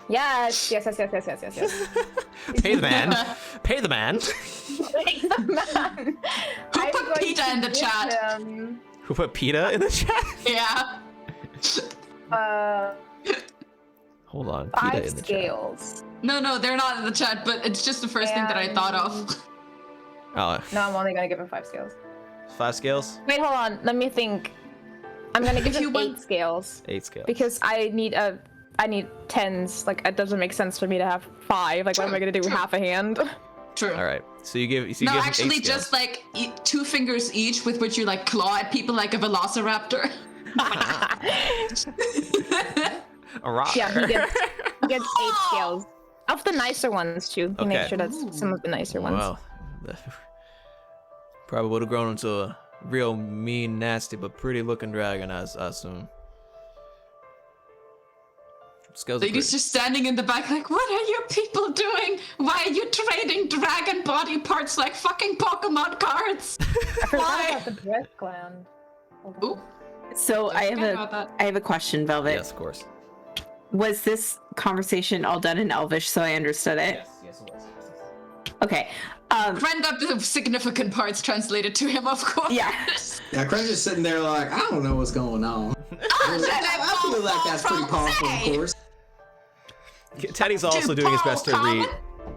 Yes. Pay the man. Pay the man. Man. Who I'm put going Peter to in the give chat? him, Who put PETA in the chat? Yeah. Hold on, PETA 5 in the chat. scales. No, they're not in the chat, but it's just the first thing that I thought of. Oh, No, I'm only gonna give him 5 scales. 5 scales, Wait, hold on. Let me think. I'm gonna give If you him want- 8 scales 8 scales. because I need 10s. Like it doesn't make sense for me to have 5. Like what am I gonna do? True. Half a hand? True. All right, so you give. So you No, give him 8 actually, scales. just like 2 fingers each with which you like claw at people like a velociraptor. A rock. Yeah, he gets 8 scales. Of the nicer ones too. He makes Okay. sure that's some of the nicer ones. Wow. Probably would have grown into a real mean, nasty, but pretty looking dragon, I assume. Scales are Lady's pretty. just standing in the back like, what are you people doing? Why are you trading dragon body parts like fucking Pokemon cards? I forgot Why? about the breath gland. Ooh, So I forget about that. have a question, Velvet. Yes, of course. Was this conversation all done in Elvish so I understood it? Yes, it was. Okay. Ren got the significant parts translated to him, of course. Yeah. Yeah, Craig's just sitting there like, I don't know what's going on. I feel like that's pretty powerful, of course. Teddy's also doing his best to Paul read,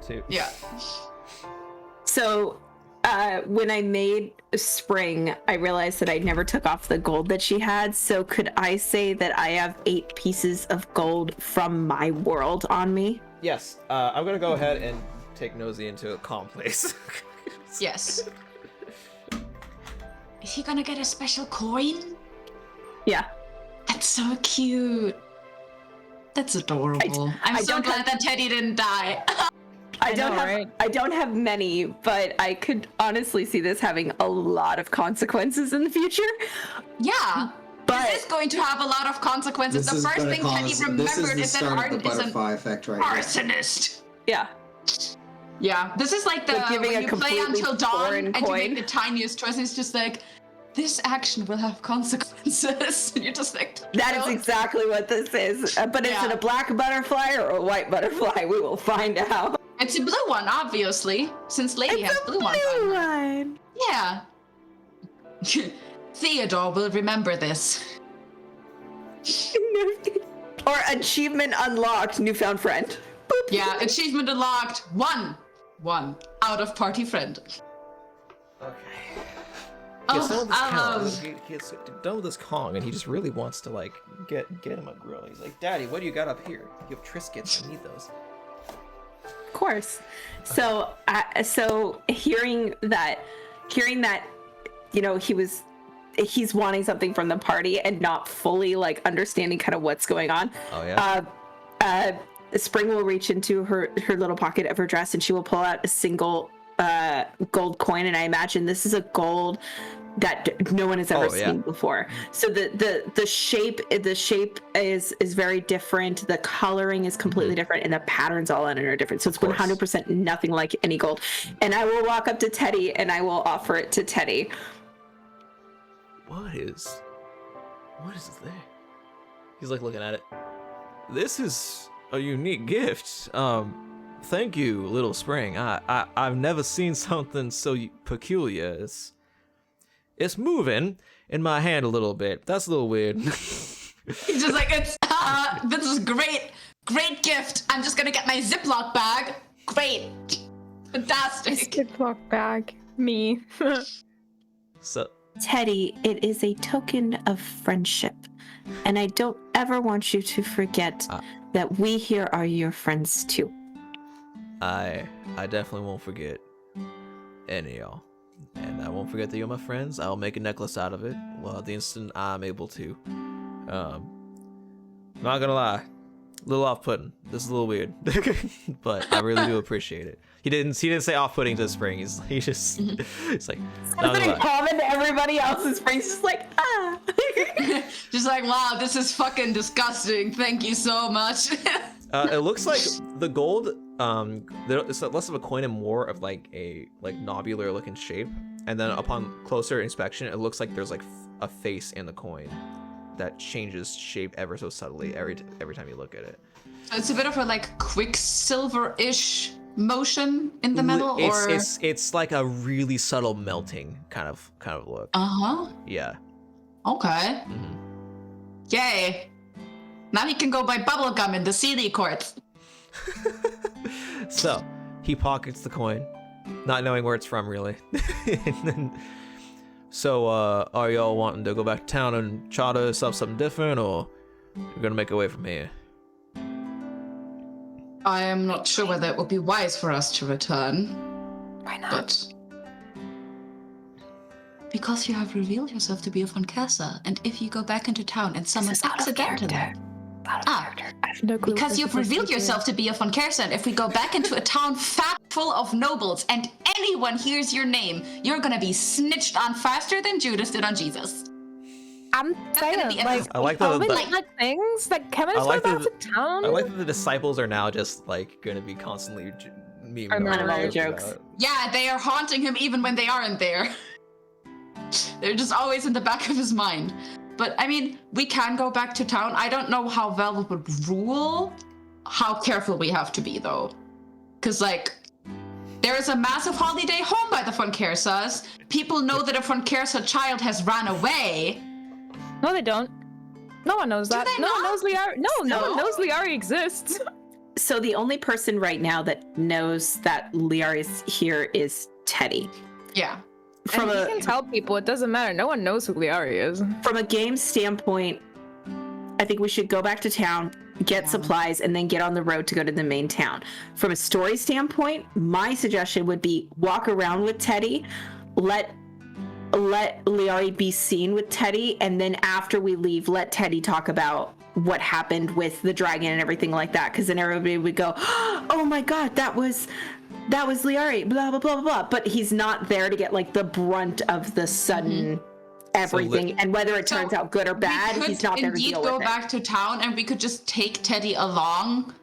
too. Yeah. So when I made Spring, I realized that I never took off the gold that she had. So could I say that I have 8 pieces of gold from my world on me? Yes, I'm gonna go ahead and take Nosy into a calm place. Yes. Is he gonna get a special coin? Yeah. That's so cute. That's adorable. I'm I so don't glad have- that Teddy didn't die. I know, don't have right? I don't have many, but I could honestly see this having a lot of consequences in the future. Yeah. But This is going to have a lot of consequences. This The is first gonna thing Teddy cause. This is remembered the is that start of Ardent the is an butterfly effect right here. arsonist. yeah. Yeah, this is like the But giving when a you play completely until dawn foreign and you coin. make the tiniest choice. It's just like this action will have consequences. And you're just like That is "No." exactly what this is. But is it Yeah. a black butterfly or a white butterfly? We will find out. It's a blue one, obviously, since Lady has blue ones on Blue her. one. Yeah. Theodore will remember this. Or achievement unlocked, newfound friend. Boop. Yeah, achievement unlocked. One out of party friend. Okay. He's done with this Kong. He's done with this Kong, and he just really wants to like get him a grill. He's like, Daddy, what do you got up here? You have Triscuits. I need those. Of course. So, so hearing that, you know, he's wanting something from the party and not fully like understanding kind of what's going on. Oh yeah. Spring will reach into her little pocket of her dress and she will pull out a single gold coin, and I imagine this is a gold that no one has ever seen before. So the shape is very different. The coloring is completely different, and the patterns all on it are different. So it's 100% nothing like any gold. And I will walk up to Teddy and I will offer it to Teddy. What is there? He's like looking at it. This is a unique gift. Thank you, Little Spring. I've never seen something so peculiar. It's moving in my hand a little bit. That's a little weird. He's just like, this is great gift. I'm just gonna get my Ziploc bag. Great, fantastic. Ziploc bag, me. So, Teddy, it is a token of friendship, and I don't ever want you to forget that we here are your friends too. I definitely won't forget any of y'all. And I won't forget that you're my friends. I'll make a necklace out of it. Well, the instant I'm able to. Not gonna lie, a little off-putting. This is a little weird, but I really do appreciate it. He didn't say off-putting to Spring. It's like Something common to everybody else. And Spring's just like just like, wow, this is fucking disgusting. Thank you so much. It looks like the gold. It's less of a coin and more of like a nobular looking shape. And then upon closer inspection, it looks like there's like a face in the coin that changes shape ever so subtly every time you look at it. So it's a bit of a like quicksilver-ish motion in the metal, or it's like a really subtle melting kind of look. Yeah. Okay. Mm-hmm. Yay. Now he can go buy bubblegum in the CD court. So he pockets the coin, not knowing where it's from really. So are y'all wanting to go back to town and charter yourself something different, or you're gonna make away from here? I am not sure whether it would be wise for us to return. Why not? But because you have revealed yourself to be a Von Kersa, and if you go back into town and someone accidentally... I have no clue. Because you've revealed yourself to be a Von Kersa, and if we go back into a town full of nobles and anyone hears your name, you're gonna be snitched on faster than Judas did on Jesus. I'm saying, like, I like the things like Kevin is like going back to town. I like that the disciples are now just like gonna be constantly memeing jokes. Yeah, they are haunting him even when they aren't there. They're just always in the back of his mind. But I mean, we can go back to town. I don't know how Velvet would rule how careful we have to be, though. Because, like, there is a massive holiday home by the Von Kersas. People know that a Von Kersa child has ran away. No, they don't. No one knows that. No one knows Liari. No one knows Liari exists. So the only person right now that knows that Liari is here is Teddy. Yeah. And he can tell people, it doesn't matter. No one knows who Liari is. From a game standpoint, I think we should go back to town, get supplies, and then get on the road to go to the main town. From a story standpoint, my suggestion would be walk around with Teddy, let Liari be seen with Teddy, and then after we leave, let Teddy talk about what happened with the dragon and everything like that, because then everybody would go, oh my god, that was Liari, blah, blah, blah, blah, blah. But he's not there to get, like, the brunt of the sudden everything. And whether it turns out good or bad, he's not there to deal with it. We could indeed go back to town, and we could just take Teddy along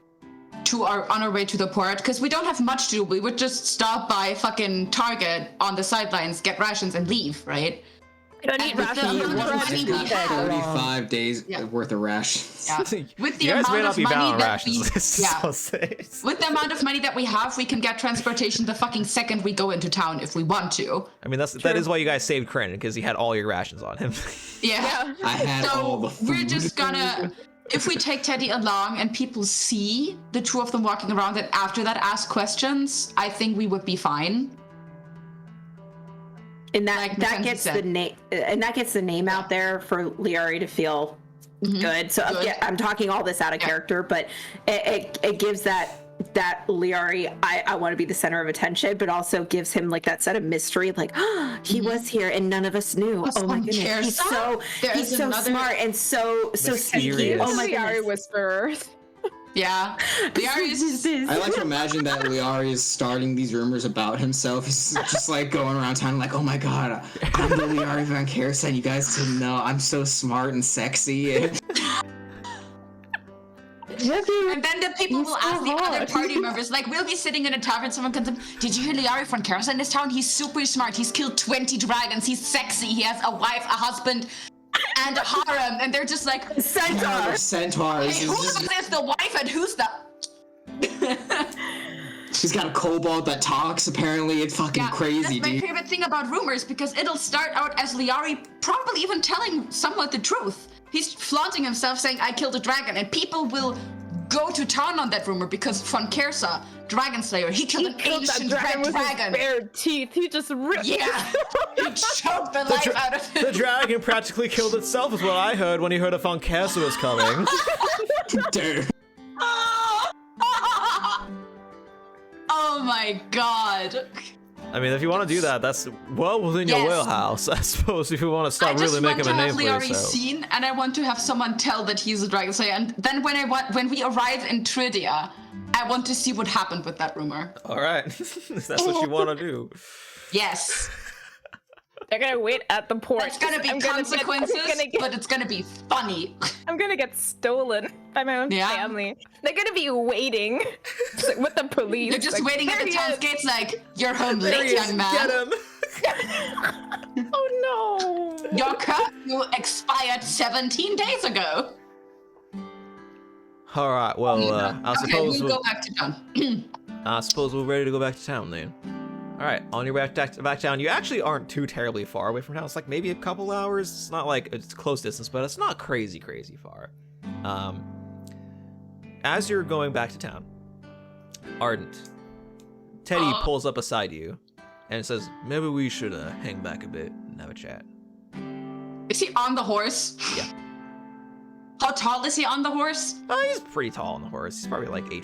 on our way to the port, because we don't have much to do. We would just stop by fucking Target on the sidelines, get rations, and leave, right? We don't need rations. 35 days worth of rations. Yeah. With the you guys amount may not of be money bound on that rations. with the amount of money that we have, we can get transportation the fucking second we go into town if we want to. I mean, that is why you guys saved Kren, because he had all your rations on him. Yeah. I had all the food. We're just gonna, if we take Teddy along and people see the two of them walking around and after that ask questions, I think we would be fine. And Like that Mackenzie gets said. the name, and that gets the name out there for Liari to feel good. So Good. yeah, I'm talking all this out of character, but it gives that Liari, I want to be the center of attention, but also gives him like that set of mystery, like he was here and none of us knew. Oh my goodness, he's so smart and so sneaky. Mysterious. Oh my Liari goodness. whisperer. Yeah. Liari is I like to imagine that Liari is starting these rumors about himself. He's just like going around town like, oh my god, I'm the Liari Van Kersen. You guys didn't know. I'm so smart and sexy. And then the people will ask the other party members, like, we'll be sitting in a tavern, someone comes up, did you hear Liari von Kersa in this town? He's super smart, he's killed 20 dragons, he's sexy, he has a wife, a husband, and a harem, and they're just like, Centaurs. hey, who is the wife and who's the... He's got a kobold that talks, apparently. It's fucking crazy, that's my dude. favorite thing about rumors, because it'll start out as Liari probably even telling someone the truth. He's flaunting himself saying, I killed a dragon, and people will go to town on that rumor because von Kersa, Dragon Slayer, he killed an ancient red with dragon. his bare teeth. He just ripped. Yeah, he choked the life out of him. The dragon practically killed itself, is what I heard when he heard a Von Kersa was coming. Dude. Oh my god. I mean, if you want to do that, that's well within your Yes. wheelhouse, I suppose, if you want to I start just really want making to a have name for Liari yourself. seen, and I want to have someone tell that he's a dragon slayer. And then when we arrive in Tridia, I want to see what happened with that rumor. All right, if that's what you want to do. Yes, They're gonna wait at the port. that's gonna be consequences, but it's gonna be funny. I'm gonna get stolen by my own Yeah. family. They're gonna be waiting with the police. They're just like, waiting at "There the he town's is." gates like, you're home There late, he is, young man. get him. Oh no. Your curfew expired 17 days ago. All right, well, I Okay, suppose we'll go back to town. I suppose we're ready to go back to town then. All right, on your way back down, you actually aren't too terribly far away from town. It's like maybe a couple hours. It's not like it's close distance, but it's not crazy far. As you're going back to town, Ardent, Teddy pulls up beside you and says, maybe we should hang back a bit and have a chat. Is he on the horse? Yeah. How tall is he on the horse? He's pretty tall on the horse. He's probably like 9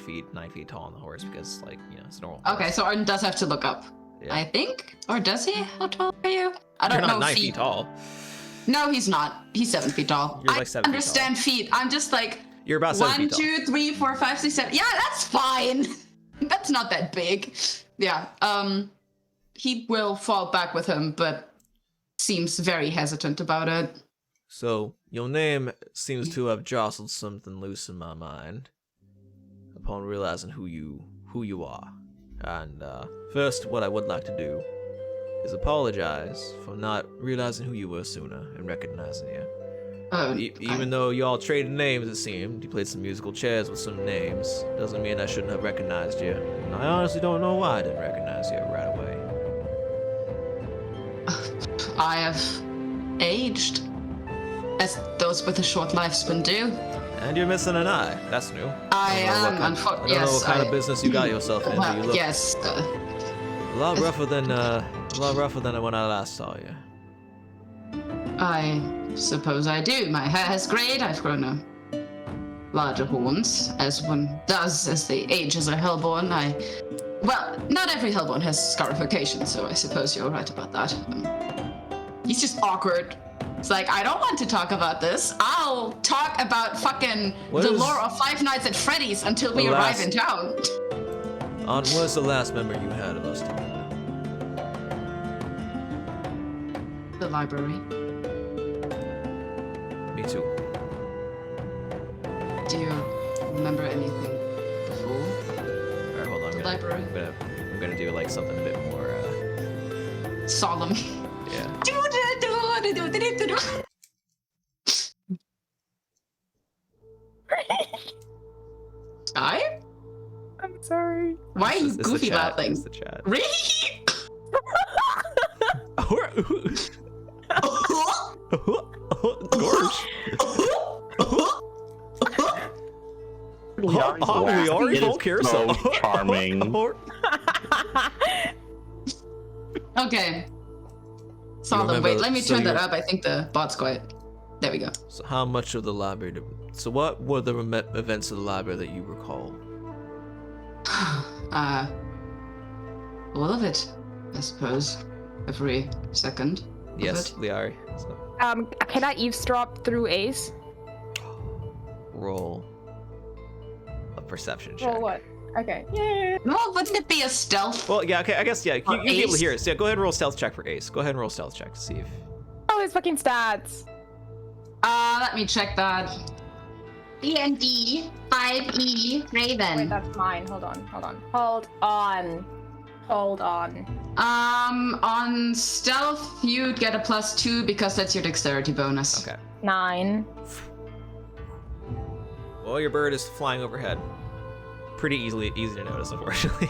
feet tall on the horse because, like, you know, it's normal. Okay, so Arden does have to look up. Yeah. I think? Or does he? How tall are you? I don't You're know. not 9 feet tall. No, he's not. He's 7 feet tall. You're like 7 feet I understand feet. I'm just like, You're about 7 1, feet tall. 2, 3, 4, 5, 6, 7. Yeah, that's fine. That's not that big. Yeah. He will fall back with him, but seems very hesitant about it. So, your name seems to have jostled something loose in my mind upon realizing who you are. And first, what I would like to do is apologize for not realizing who you were sooner and recognizing you. Even though you all traded names, it seemed, you played some musical chairs with some names, doesn't mean I shouldn't have recognized you. And I honestly don't know why I didn't recognize you right away. I have aged, as those with a short lifespan do. And you're missing an eye. That's new. I am, I unfortunately. don't know Yes, what kind of business you got yourself into. well, You look yes. a lot rougher than when I last saw you. I suppose I do. My hair has grayed. I've grown a larger horns, as one does as they age as a hellborn. Well, not every hellborn has scarification, so I suppose you're right about that. He's just awkward. It's like, I don't want to talk about this. I'll talk about fucking What the is lore of Five Nights at Freddy's until we the arrive last- in town. What's the last memory you had of us together? The library. Me too. Do you remember anything before All right, hold on. the library? I'm gonna do like something a bit more. Solemn. Yeah. Sky? I'm sorry. Why are you It's the goofy chat, about things? It's the chat. Really? Gorge. Liari's laugh Liari is Von Kersa. so charming. Okay. Saw them. remember Wait, let me so turn that you- up. I think the bot's quiet. There we go. So how much of the library? So what were the events of the library that you recall? All of it, I suppose. Every second. Yes, Of it. Liari. So Can I eavesdrop through Ace? roll a perception check. Roll what? Okay. Yeah. Well, wouldn't it be a stealth? Well, yeah, okay, I guess, yeah, Or you'd be able to Ace? hear it. So yeah, go ahead and roll a stealth check for Ace. Go ahead and roll a stealth check to see if... Oh, his fucking stats. Let me check that. D&D 5E Wait, Raven. that's mine. Hold on. On stealth, you'd get a +2 because that's your dexterity bonus. Okay. 9. Well, your bird is flying overhead. Pretty easy to notice, unfortunately.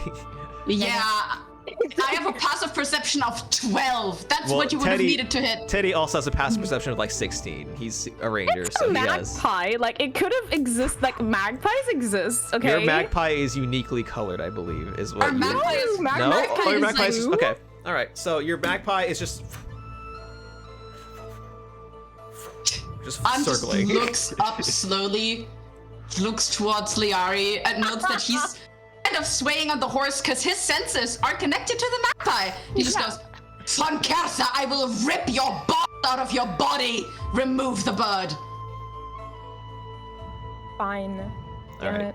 Yeah, I have a passive perception of 12. That's Well, what you would have Teddy- needed to hit. Teddy also has a passive perception of like 16. He's a ranger, so he has... Magpie, like it could have exist. Like magpies exist. Okay. Your magpie is uniquely colored, I believe, is what Our you... magpie is No? magpie Oh, your is magpie is just... like- Okay. Alright, so your magpie is just Just circling. looks up slowly, looks towards Liari, and notes that he's kind of swaying on the horse because his senses are connected to the magpie. He just goes, Von Kersa, I will rip your balls out of your body. Remove the bird. Fine. Damn Alright. it.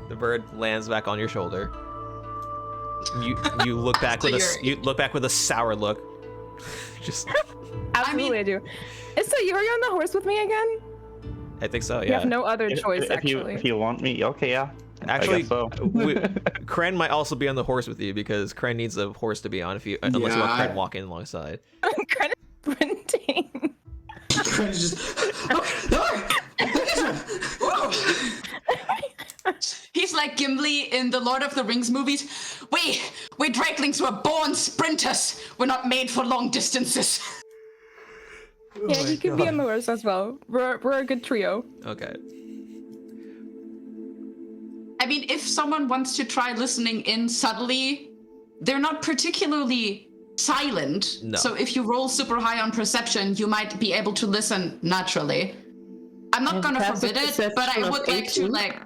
The bird lands back on your shoulder. You look back with a sour look. Just Absolutely, I do. So you are you on the horse with me again? I think so, You yeah. have no other choice, if actually. you want me, okay, yeah. Actually, I guess so. Kren might also be on the horse with you because Kren needs a horse to be on unless you want Kren walking alongside. kind of sprinting. Just, He's like Gimli in the Lord of the Rings movies. We drakelings were born sprinters. We're not made for long distances. Yeah, he could be on the horse as well. We're a good trio. Okay. I mean, if someone wants to try listening in subtly, they're not particularly silent. No. So if you roll super high on perception, you might be able to listen naturally. I'm not gonna passive forbid it, but I perception of would like to 18? like.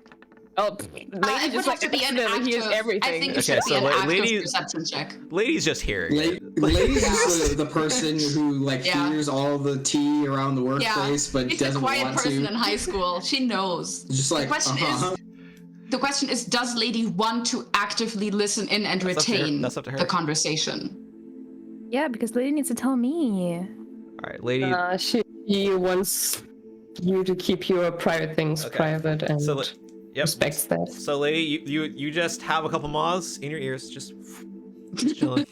Oh, It lady would just have to be an active. hears everything. I think it Okay, should so be an active lady- perception check. Lady's just hearing it. Lady is the person who like Yeah. hears all the tea around the workplace, but She's a doesn't quiet want person to. in high school. She knows. Just like, The question is, does Lady want to actively listen in and That's up to her- retain that's up to her. the conversation? Yeah, because lady needs to tell me. All right, lady. She wants you to keep your private things Okay. private and So, yep. respects that. So, lady, you just have a couple moths in your ears, just chilling.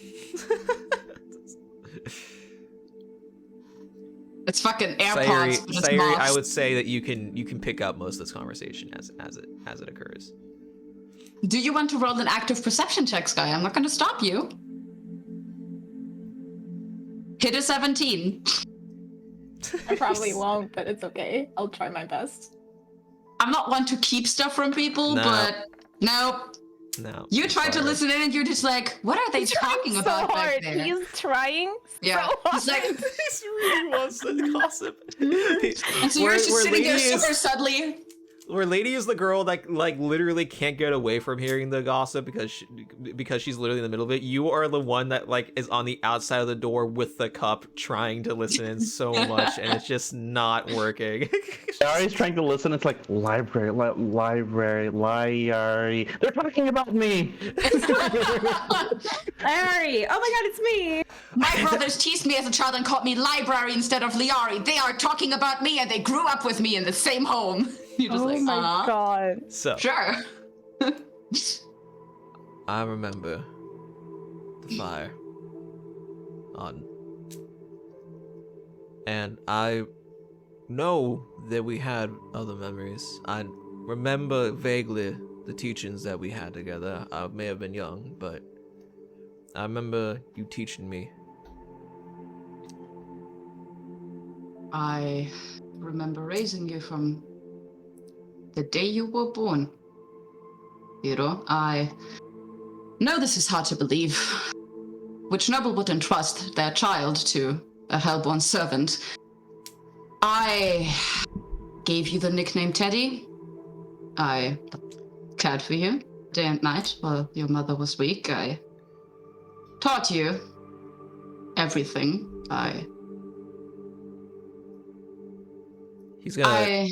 It's fucking Sayuri, AirPods, but it's moths. I would say that you can pick up most of this conversation as it occurs. Do you want to roll an active perception check, Sky? I'm not going to stop you. Hit a 17. I probably won't, but it's okay. I'll try my best. I'm not one to keep stuff from people, No. but no. No. You I'm try to sorry. listen in and you're just like, what are they talking so about hard. back there? He's trying Yeah, so hard. he's like, He really wants to gossip. and so you're just sitting there super subtly. Where Lady is the girl that like literally can't get away from hearing the gossip because she's literally in the middle of it. You are the one that like is on the outside of the door with the cup trying to listen in so much, and it's just not working. Ari's trying to listen. It's like library. They're talking about me. Larry! Oh my god, it's me! My brothers teased me as a child and called me Library instead of Liari. They are talking about me and they grew up with me in the same home. You're just Oh like, my god. So Sure. I remember the fire on, and I know that we had other memories. I remember vaguely the teachings that we had together. I may have been young, but I remember you teaching me. I remember raising you from the day you were born. Hiro, I know this is hard to believe, which noble would entrust their child to a hellborn servant? I gave you the nickname Teddy. I cared for you day and night while your mother was weak. I taught you everything. He's gonna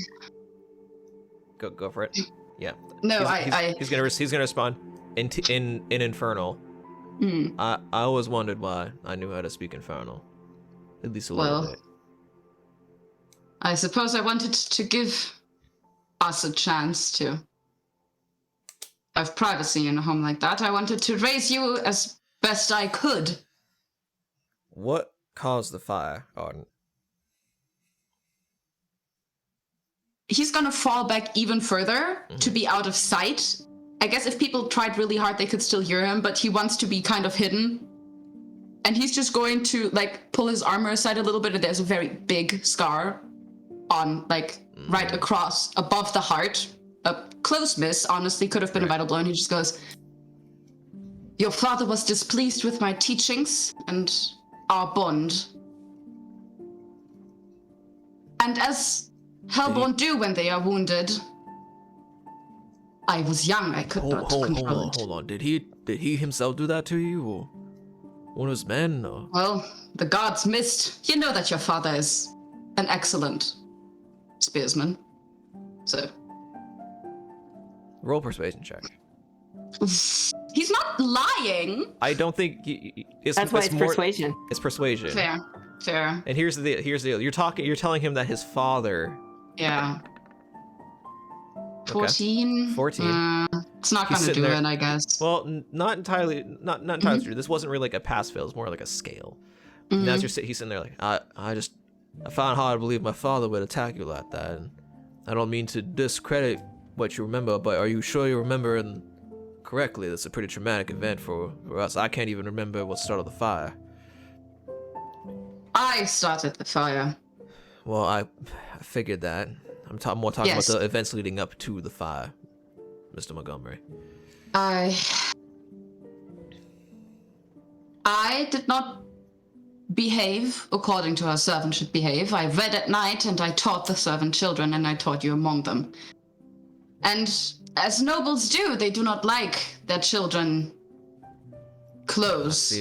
go for it. Yeah. No, he's gonna respond in Infernal. I always wondered why I knew how to speak Infernal, at least a little bit. I suppose I wanted to give us a chance to have privacy in a home like that. I wanted to raise you as best I could. What caused the fire, Ardent? He's gonna fall back even further to be out of sight. I guess if people tried really hard, they could still hear him, but he wants to be kind of hidden. And he's just going to, like, pull his armor aside a little bit, and there's a very big scar on, like, right across, above the heart. A close miss, honestly, could have been a vital blow, and he just goes, "Your father was displeased with my teachings and our bond. And as Hellborn do when they are wounded, I was young, I could not control it." Hold on. Did he himself do that to you, or one of his men? Or? Well, the gods missed. You know that your father is an excellent spearsman. So. Roll persuasion check. He's not lying. I don't think that's why it's persuasion. It's persuasion. Fair. And here's the deal. You're telling him that his father. Yeah. Okay. 14. 14. It's not gonna do it, I guess. Well, not entirely true. This wasn't really like a pass fail. It's more like a scale. And as he's sitting there like, I found it hard to believe my father would attack you like that. And I don't mean to discredit what you remember, but are you sure you remember correctly? That's a pretty traumatic event for us. I can't even remember what started the fire. I started the fire. Well, I figured that. I'm more talking about the events leading up to the fire, Mr. Montgomery. I did not behave according to how a servant should behave. I read at night, and I taught the servant children, and I taught you among them. And as nobles do, they do not like their children close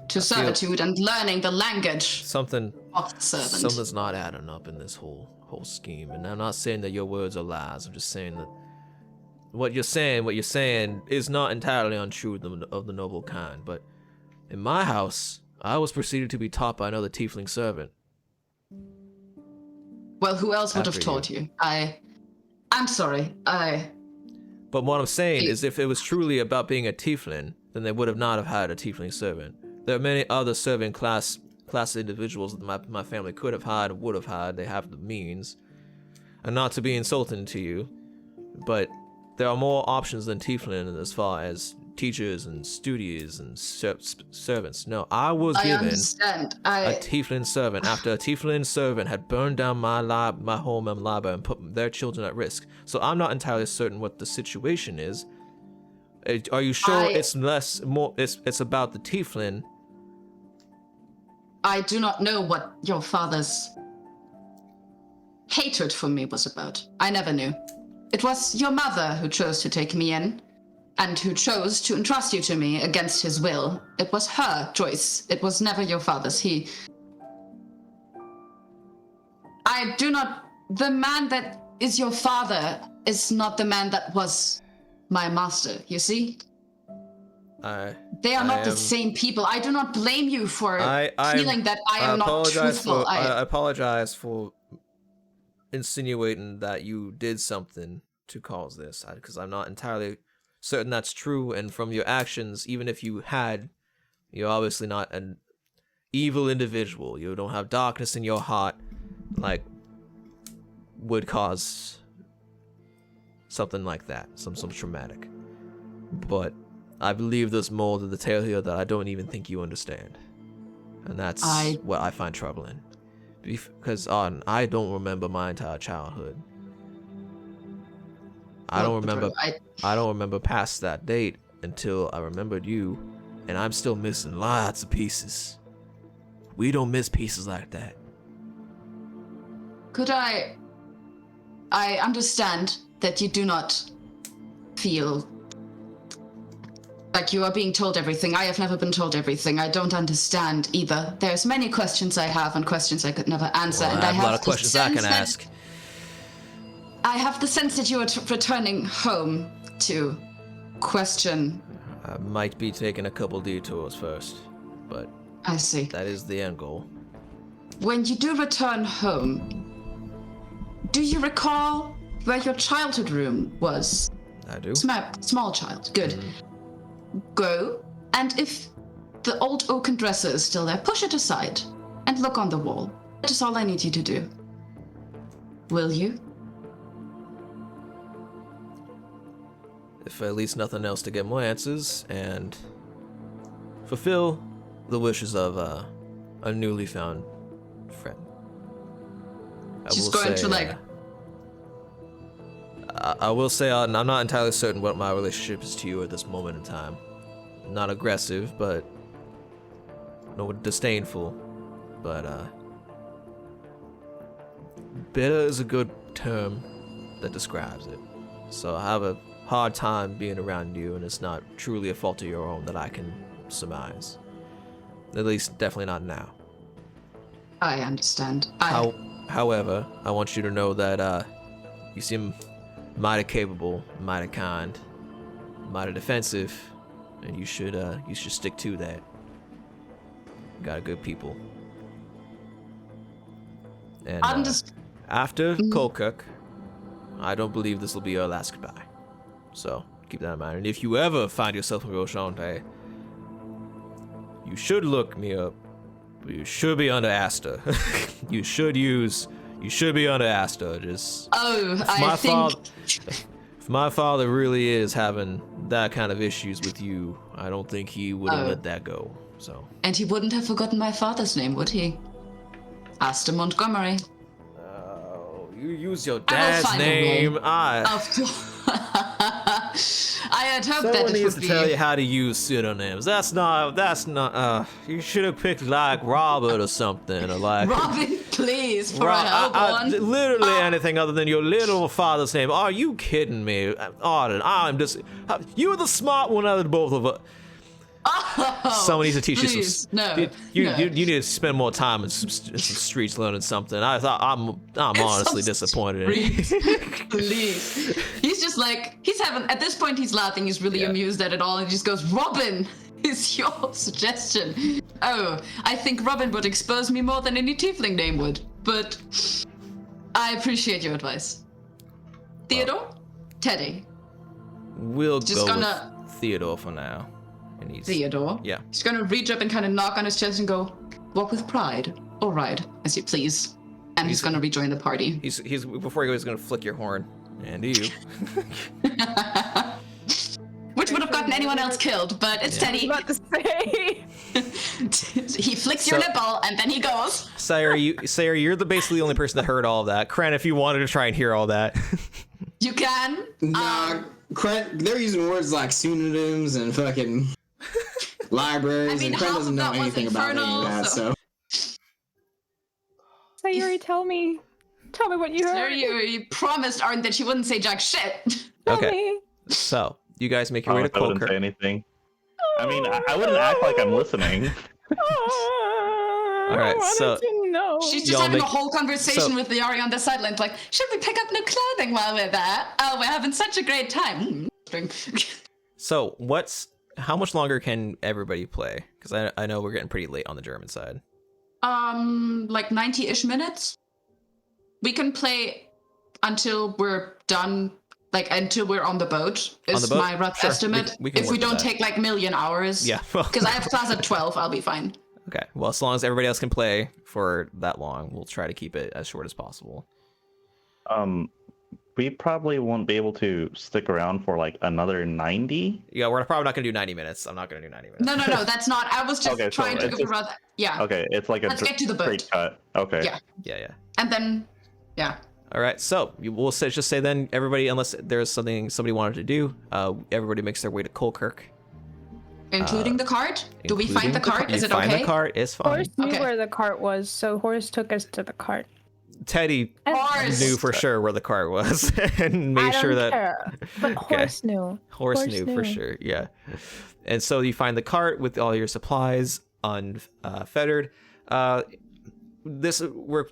to servitude and learning the language of the servant. Something's not adding up in this whole scheme. And I'm not saying that your words are lies. I'm just saying that what you're saying is not entirely untrue of the noble kind. But in my house, I was proceeded to be taught by another tiefling servant. Well, who else would have taught you? I'm sorry. But what I'm saying is, if it was truly about being a tiefling, then they would have not have had a tiefling servant. There are many other servant class individuals that my family could have had or would have had. They have the means. And not to be insulting to you, but there are more options than tiefling as far as teachers and studios and servants. No, I was given a tiefling servant after a tiefling servant had burned down my home and library and put their children at risk. So I'm not entirely certain what the situation is. Are you sure it's about the tiefling? I do not know what your father's hatred for me was about. I never knew. It was your mother who chose to take me in, and who chose to entrust you to me against his will. It was her choice. It was never your father's. The man that is your father is not the man that was my master, you see? They are not the same people. I do not blame you for feeling that I am not truthful. I apologize for insinuating that you did something to cause this, because I'm not entirely certain that's true. And from your actions, even if you had, you're obviously not an evil individual. You don't have darkness in your heart like would cause something like that, some traumatic. But I believe there's more to the tale here that I don't even think you understand. And that's what I find troubling. Because I don't remember my entire childhood. I don't remember past that date until I remembered you and I'm still missing lots of pieces. We don't miss pieces like that. Could I understand that you do not feel like you are being told everything. I have never been told everything. I don't understand either. There's many questions I have and questions I could never answer. Well, and I have a lot of questions I can ask. I have the sense that you are returning home to question. I might be taking a couple detours first, but I see. that is the end goal. When you do return home, do you recall where your childhood room was? I do. Small child. Good. Go, and if the old oaken dresser is still there, push it aside and look on the wall. That is all I need you to do. Will you? If at least nothing else, to get more answers and fulfill the wishes of a newly found friend. She's going to like. I will say I'm not entirely certain what my relationship is to you at this moment in time. Not aggressive, but no disdainful. But bitter is a good term that describes it. So I have a hard time being around you, and it's not truly a fault of your own that I can surmise. At least, definitely not now. I understand. However, I want you to know that you seem mighty capable, mighty kind, mighty defensive, and you should stick to that. Got good people. And after Kolkirk, I don't believe this will be your last goodbye. So keep that in mind. And if you ever find yourself in Roshante, you should look me up. You should be under Asta. You should be under Asta. Just. Oh, I think. If my father really is having that kind of issues with you, I don't think he would have let that go. So. And he wouldn't have forgotten my father's name, would he? Asta Montgomery. Oh, you use your dad's name. Of course. I had hoped that it would be. Someone needs to tell you how to use pseudonyms. That's not. You should have picked like Robert or something, or like. Robin, please, for a help one. Literally anything other than your little father's name. Are you kidding me, Ardent? I'm just. You're the smart one out of both of us. Oh, someone needs to teach you some. No. You need to spend more time in some streets learning something. I'm honestly disappointed. Please. He's just like, at this point he's laughing, he's really amused at it all, and he just goes, Robin is your suggestion. Oh, I think Robin would expose me more than any tiefling name would, but I appreciate your advice. Theodore? Teddy? We'll go with Theodore for now. Theodore? Yeah. He's gonna reach up and kind of knock on his chest and go, walk with pride, or ride, as you please. And he's gonna rejoin the party. He's before he goes, he's gonna flick your horn. And you. Which would have gotten anyone else killed, but it's Teddy. I was about to say. He flicks your nipple, and then he goes. Sayre, you're basically the only person that heard all of that. Kren, if you wanted to try and hear all that. You can. Nah, they're using words like pseudonyms and fucking libraries, and Kren doesn't know anything about any of that, so. Sayuri, tell me what you heard. You promised Ardent that she wouldn't say jack shit. Tell me. So, you guys make your way to I wouldn't Kolkirk. say anything. I mean, I wouldn't act like I'm listening. All right, so she's just having a whole conversation with Liari on the sidelines, like, should we pick up new clothing while we're there? Oh, we're having such a great time. So, how much longer can everybody play? Because I know we're getting pretty late on the German side. Like 90-ish minutes. We can play until we're done, like until we're on the boat, is my rough estimate. If we don't take like million hours. Yeah. Because I have class at 12, I'll be fine. Okay, well, as long as everybody else can play for that long, we'll try to keep it as short as possible. We probably won't be able to stick around for like another 90. Yeah, we're probably not gonna do 90 minutes. I'm not gonna do 90 minutes. No, that's not. I was just trying to go around that. Yeah. Okay, it's like Let's get to the boat. straight cut. Okay. Yeah. And then, yeah. All right, so we'll just say then everybody, unless there's something somebody wanted to do, everybody makes their way to Kolkirk. Including the cart? Do we find the cart? Is it find okay? the cart, it's fine. Horse knew Okay. where the cart was, so Horse took us to the cart. Teddy Horse! knew for sure where the cart was and I made sure don't that care, but Okay. Horse knew. Horse knew for sure, yeah. And so you find the cart with all your supplies unfettered.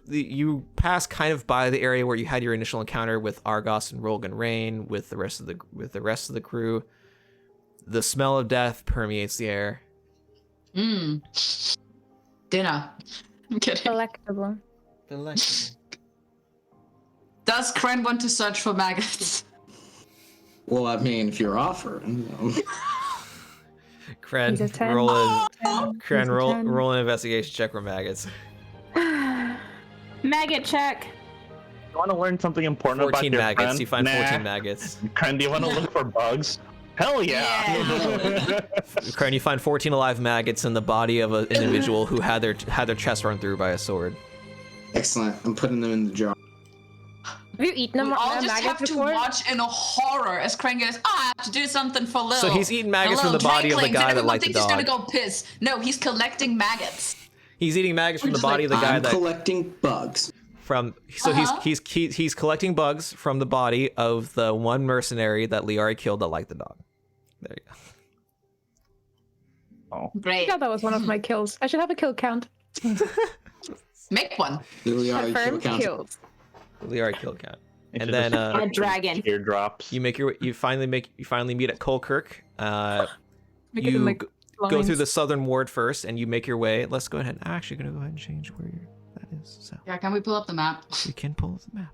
You pass kind of by the area where you had your initial encounter with Argos and Rolgan Rain with the rest of the crew. The smell of death permeates the air. Dinner. I'm kidding. Delectable. Does Kren want to search for maggots? Well, I mean, if you're offered, you know. Kren, He's a 10. roll He's a 10. an investigation check for maggots. Maggot check. You want to learn something important 14 about your maggots. friend? You find Nah. 14 maggots. Kren, do you want to look for bugs? Hell yeah! Kren, you find 14 alive maggots in the body of an individual who had their chest run through by a sword. Excellent. I'm putting them in the jar. Have you eaten We a all just maggot have to before? watch in a horror as Kren goes, I have to do something for Lil. So he's eating maggots And from the Lil body of the dranklings, guy and that liked the everyone thinks dog. he's gonna go piss. No, he's collecting maggots. He's eating maggots from We're the just body like, of the guy I'm that collecting bugs. he's collecting bugs from the body of the one mercenary that Liari killed that liked the dog. There you go. Great. Yeah, that was one of my kills. I should have a kill count. Make one. Confirmed kills. Liari kill count. It And should then just A dragon. teardrops. you finally meet at Colkirk. Make it in, like, Go through lines. the southern ward first, and you make your way. Let's go ahead. I'm actually gonna go ahead and change where that is. So Yeah, can we pull up the map? we can pull up the map.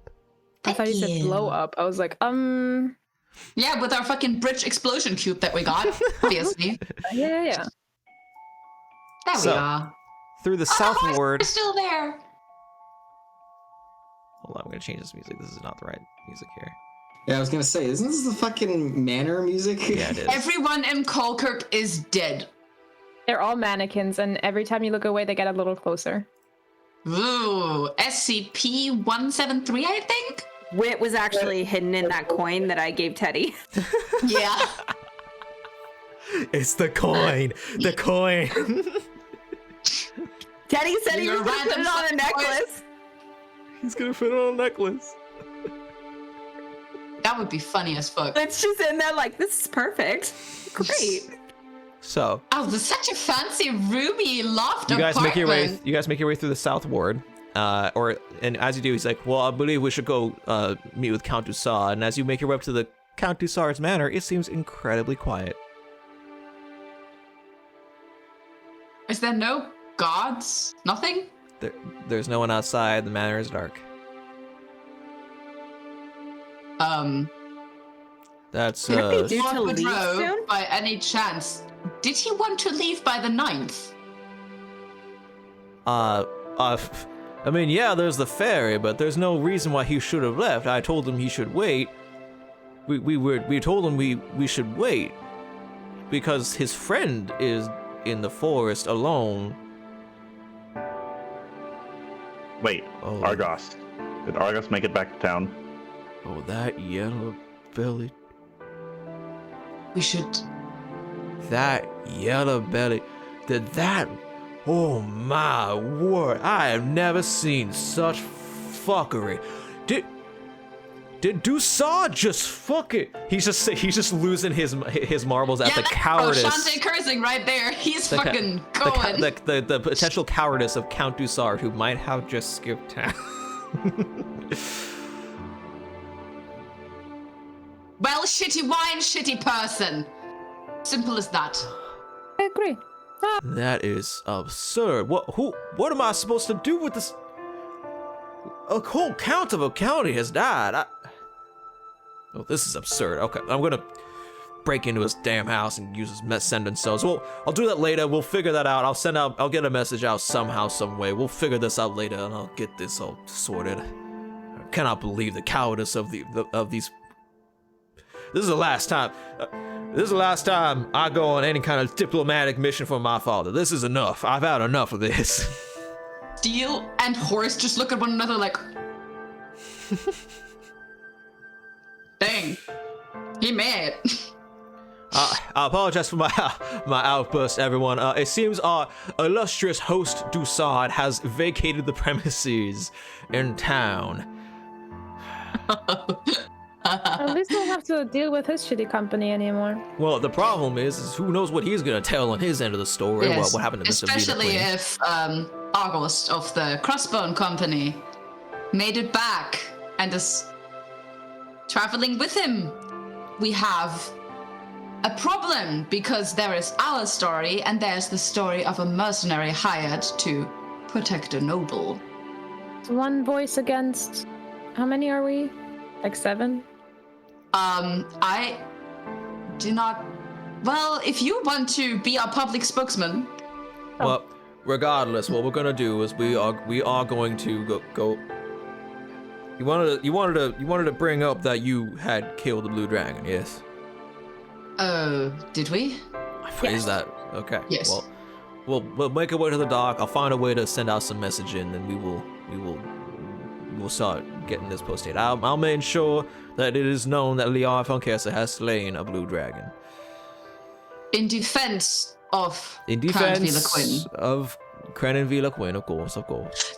I thought you said blow up. I was like, Yeah, with our fucking bridge explosion cube that we got, obviously. yeah. There So, we are. Through the Oh, south the horse ward. is still there. Hold on, I'm gonna change this music. This is not the right music here. Yeah, I was gonna say, isn't this the fucking manor music? Yeah, it is. Everyone in Colkirk is dead. They're all mannequins, and every time you look away, they get a little closer. Ooh, SCP-173, I think? Wit was actually hidden in that coin that I gave Teddy. Yeah. It's the coin. The coin. Teddy said he You're was gonna put random it on a fucking necklace. He's gonna fit it on a necklace. That would be funny as fuck. It's just in there like, this is perfect. Great. So Oh, there's such a fancy, roomy loft you guys apartment. make your way through the south ward. And as you do, he's like, well, I believe we should go meet with Count Dussard. And as you make your way up to the Count Dussard's manor, it seems incredibly quiet. Is there no guards? Nothing? There's no one outside. The manor is dark. That's Did we do to Lord leave Woodrow, soon? by any chance, did he want to leave by the 9th? I mean, yeah, there's the ferry, but there's no reason why he should have left. I told him he should wait. We told him we should wait because his friend is in the forest alone. Wait, Oh. Argos. Did Argos make it back to town? Oh, that yellow belly. We should. That yellow belly. Did that? Oh my word! I have never seen such fuckery. Did Dussard just fuck it? He's just losing his marbles at the cowardice. Shante cursing right there. He's fucking going. The potential cowardice of Count Dussard, who might have just skipped town. Well, shitty wine, shitty person. Simple as that. I agree. That is absurd. What am I supposed to do with this? A whole count of a county has died. Oh, this is absurd. Okay, I'm gonna break into his damn house and use his sending stones. Well, I'll do that later. We'll figure that out. I'll get a message out somehow, some way. We'll figure this out later, and I'll get this all sorted. I cannot believe the cowardice of these. This is the last time. This is the last time I go on any kind of diplomatic mission for my father. This is enough. I've had enough of this. Steel and Horace just look at one another like, dang, he mad. I apologize for my my outburst, everyone. It seems our illustrious host Dusard has vacated the premises in town. At least we don't have to deal with his shitty company anymore. Well, the problem is who knows what he's gonna tell on his end of the story. Yes, What happened to Mr. especially Vita if August of the Crossbone Company made it back and is traveling with him. We have a problem because there is our story and there's the story of a mercenary hired to protect a noble. One voice against... How many are we? Like 7? I do not... Well, if you want to be our public spokesman... Well, regardless, what we're gonna do is we are going to go. You wanted to bring up that you had killed the blue dragon, yes? Did we? I phrased that. Okay. Yes. Well, we'll make our way to the dock. I'll find a way to send out some messaging, and we'll start getting this posted. I'll make sure that it is known that Liar Funkessa has slain a blue dragon. In defense of In Count defense Vila-Quinn. of Kren and Vila-Quinn, of course.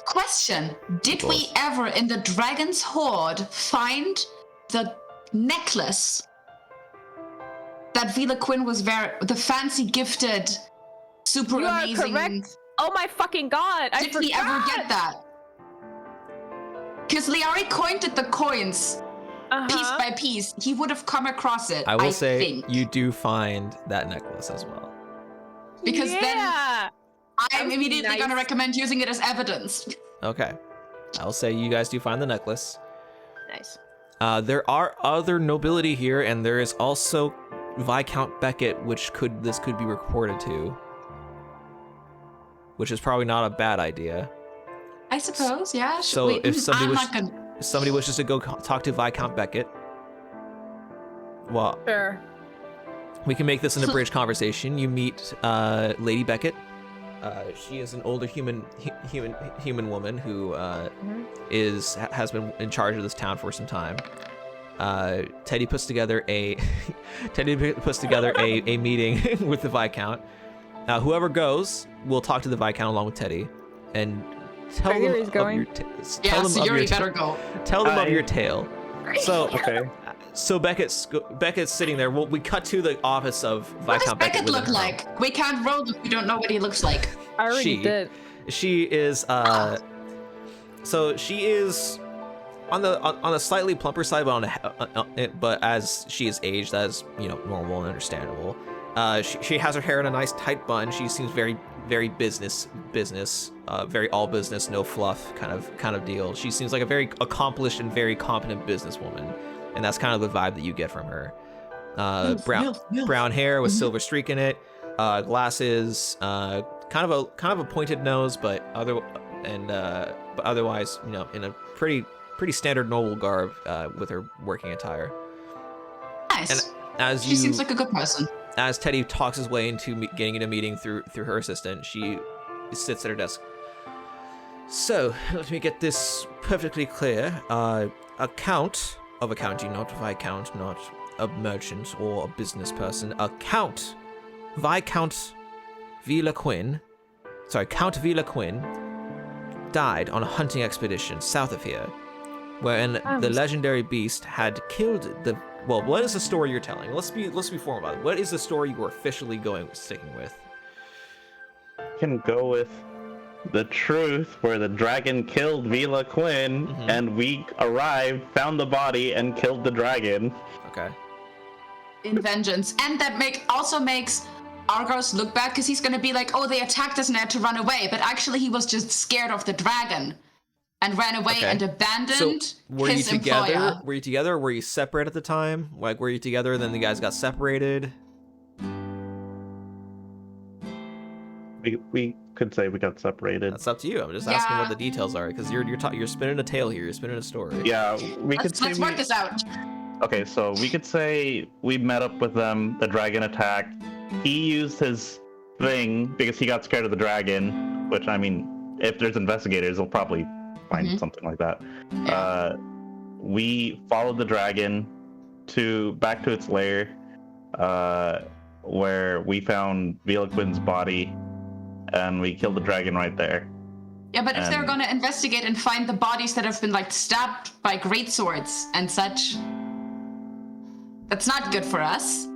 Question: did we ever in the Dragon's Hoard find the necklace that Vila-Quinn was the fancy gifted, super You are amazing? correct. Oh my fucking god! I Did we ever get that? Because Liari coined the coins piece by piece. He would have come across it. I will say think. you do find that necklace as well. Because then I'm would be immediately going to nice. recommend using it as evidence. Okay. I'll say you guys do find the necklace. Nice. There are other nobility here, and there is also Viscount Beckett, which this could be reported to. Which is probably not a bad idea. I suppose, yeah. So if somebody I'm somebody wishes to go talk to Viscount Beckett, well, Sure. we can make this an abridged conversation. You meet Lady Beckett. She is an older human woman who has been in charge of this town for some time. Teddy puts together a meeting with the Viscount. Whoever goes will talk to the Viscount along with Teddy and tell them Yuri's of going. your tell them so of Yuri your better go. tell them of your tale. So Okay. so Beckett's sitting there. Well, we cut to the office of What does Viscount Beckett. Beckett look like? We can't roll if we don't know what he looks like. I already did. She is so she is on the slightly plumper side, but as she is aged, as normal and understandable. She has her hair in a nice tight bun. She seems very business, very all business, no fluff kind of deal. She seems like a very accomplished and very competent businesswoman, and that's kind of the vibe that you get from her. Brown hair with silver streak in it, glasses, kind of a pointed nose, but otherwise, in a pretty standard noble garb with her working attire. Nice. And She seems like a good person. As Teddy talks his way into getting in a meeting through her assistant, she sits at her desk. So, let me get this perfectly clear. A count of a county, not a viscount, not a merchant or a business person. A count. Viscount Vila-Quinn. Sorry, Count Vila-Quinn died on a hunting expedition south of here, wherein the legendary beast had killed the... Well, what is the story you're telling? Let's be formal about it. What is the story you are officially sticking with? Can go with the truth, where the dragon killed Vila-Quinn, and we arrived, found the body, and killed the dragon. Okay. In vengeance. And that also makes Argos look bad because he's going to be like, oh, they attacked us and had to run away. But actually he was just scared of the dragon and ran away and abandoned his employer. Were you together or were you separate at the time? Like, were you together and then the guys got separated? We could say we got separated. That's up to you. I'm just asking what the details are, because you're spinning a tale here. You're spinning a story. Yeah, let's work this out. Okay, so we could say we met up with them, the dragon attacked. He used his thing because he got scared of the dragon, which, I mean, if there's investigators, they'll probably find something like that. We followed the dragon back to its lair. where we found Velaquin's body, and we killed the dragon right there. Yeah, but if they're gonna investigate and find the bodies that have been like stabbed by greatswords and such, that's not good for us.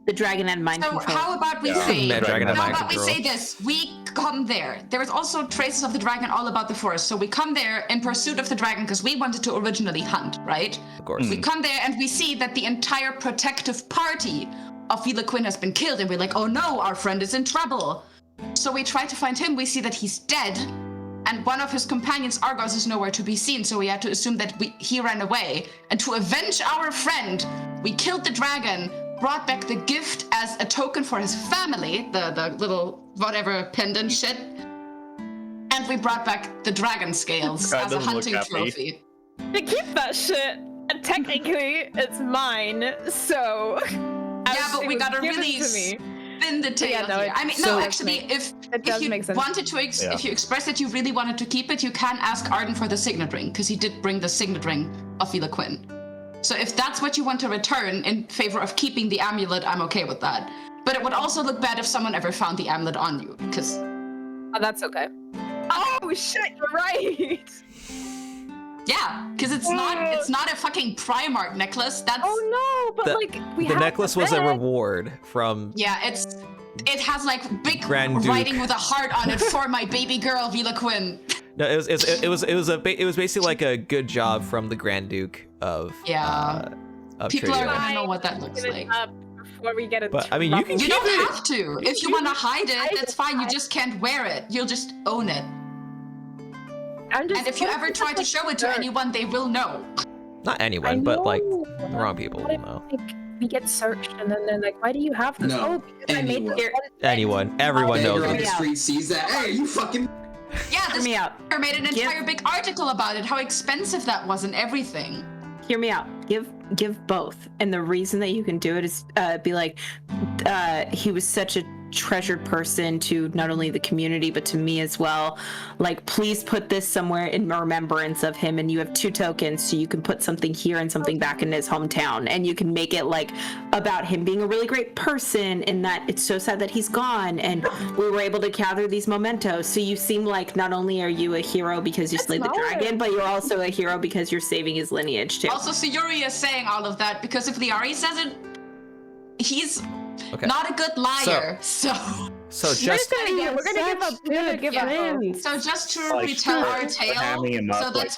The dragon had mind So control. how about we Yeah. say? Mad dragon had How mind about we control. say this? We come there. There is also traces of the dragon all about the forest. So we come there in pursuit of the dragon because we wanted to originally hunt, right? Of course. We come there and we see that the entire protective party of Velaquin has been killed, and we're like, oh no, our friend is in trouble. So we try to find him. We see that he's dead, and one of his companions, Argos, is nowhere to be seen. So we had to assume that he ran away. And to avenge our friend, we killed the dragon, brought back the gift as a token for his family, the little whatever pendant shit, and we brought back the dragon scales That as a doesn't look hunting happy. trophy. To keep that shit, and technically it's mine, so. Yeah, but we gotta really to me. spin the tail Yeah, no, here. I mean, so- no, actually, if does you make sense. wanted to, Yeah. if you express that you really wanted to keep it, you can ask Ardent for the signet ring, because he did bring the signet ring of Velaquin. So if that's what you want to return in favor of keeping the amulet, I'm okay with that. But it would also look bad if someone ever found the amulet on you, because Oh, that's okay. Oh shit, you're right! yeah, because it's not a fucking Primarch necklace. That's Oh no, but The- like we The have necklace the was a bed. reward from yeah, it has like big Grand Duke. writing with a heart on it for my baby girl Velaquin. No, it was basically like a good job from the Grand Duke of Yeah. of People are Tradia. gonna know what that looks Give it like. up before we get it. But, I mean, you can You keep don't it. have to. If you want to hide it, hide that's it. fine. You just can't wear it. You'll just own it. I'm just And if you ever try to show it to anyone, they will know. Not I anyone, but like know. the wrong people What will if, know. like, we get searched and then they're like, why do you have this? No, Oh, because I made anyone. this one thing. Anyone, everyone Beggar knows on it. the street sees that. Hey, you fucking. Yeah, Hear this me out. made an Give- entire big article about it, how expensive that was and everything. Hear me out. Give both. And the reason that you can do it is be like, he was such a treasured person to not only the community but to me as well. Like, please put this somewhere in remembrance of him, and you have 2 tokens, so you can put something here and something back in his hometown, and you can make it like about him being a really great person, and that it's so sad that he's gone, and we were able to gather these mementos. So you seem like not only are you a hero because you slayed the smaller. dragon, but you're also a hero because you're saving his lineage too. Also, Sayuri is saying all of that because if Liari says it, he's Okay. not a good liar. So So just We're gonna give up. just to Like, retell sure, our we're tale. hamming him up, So that's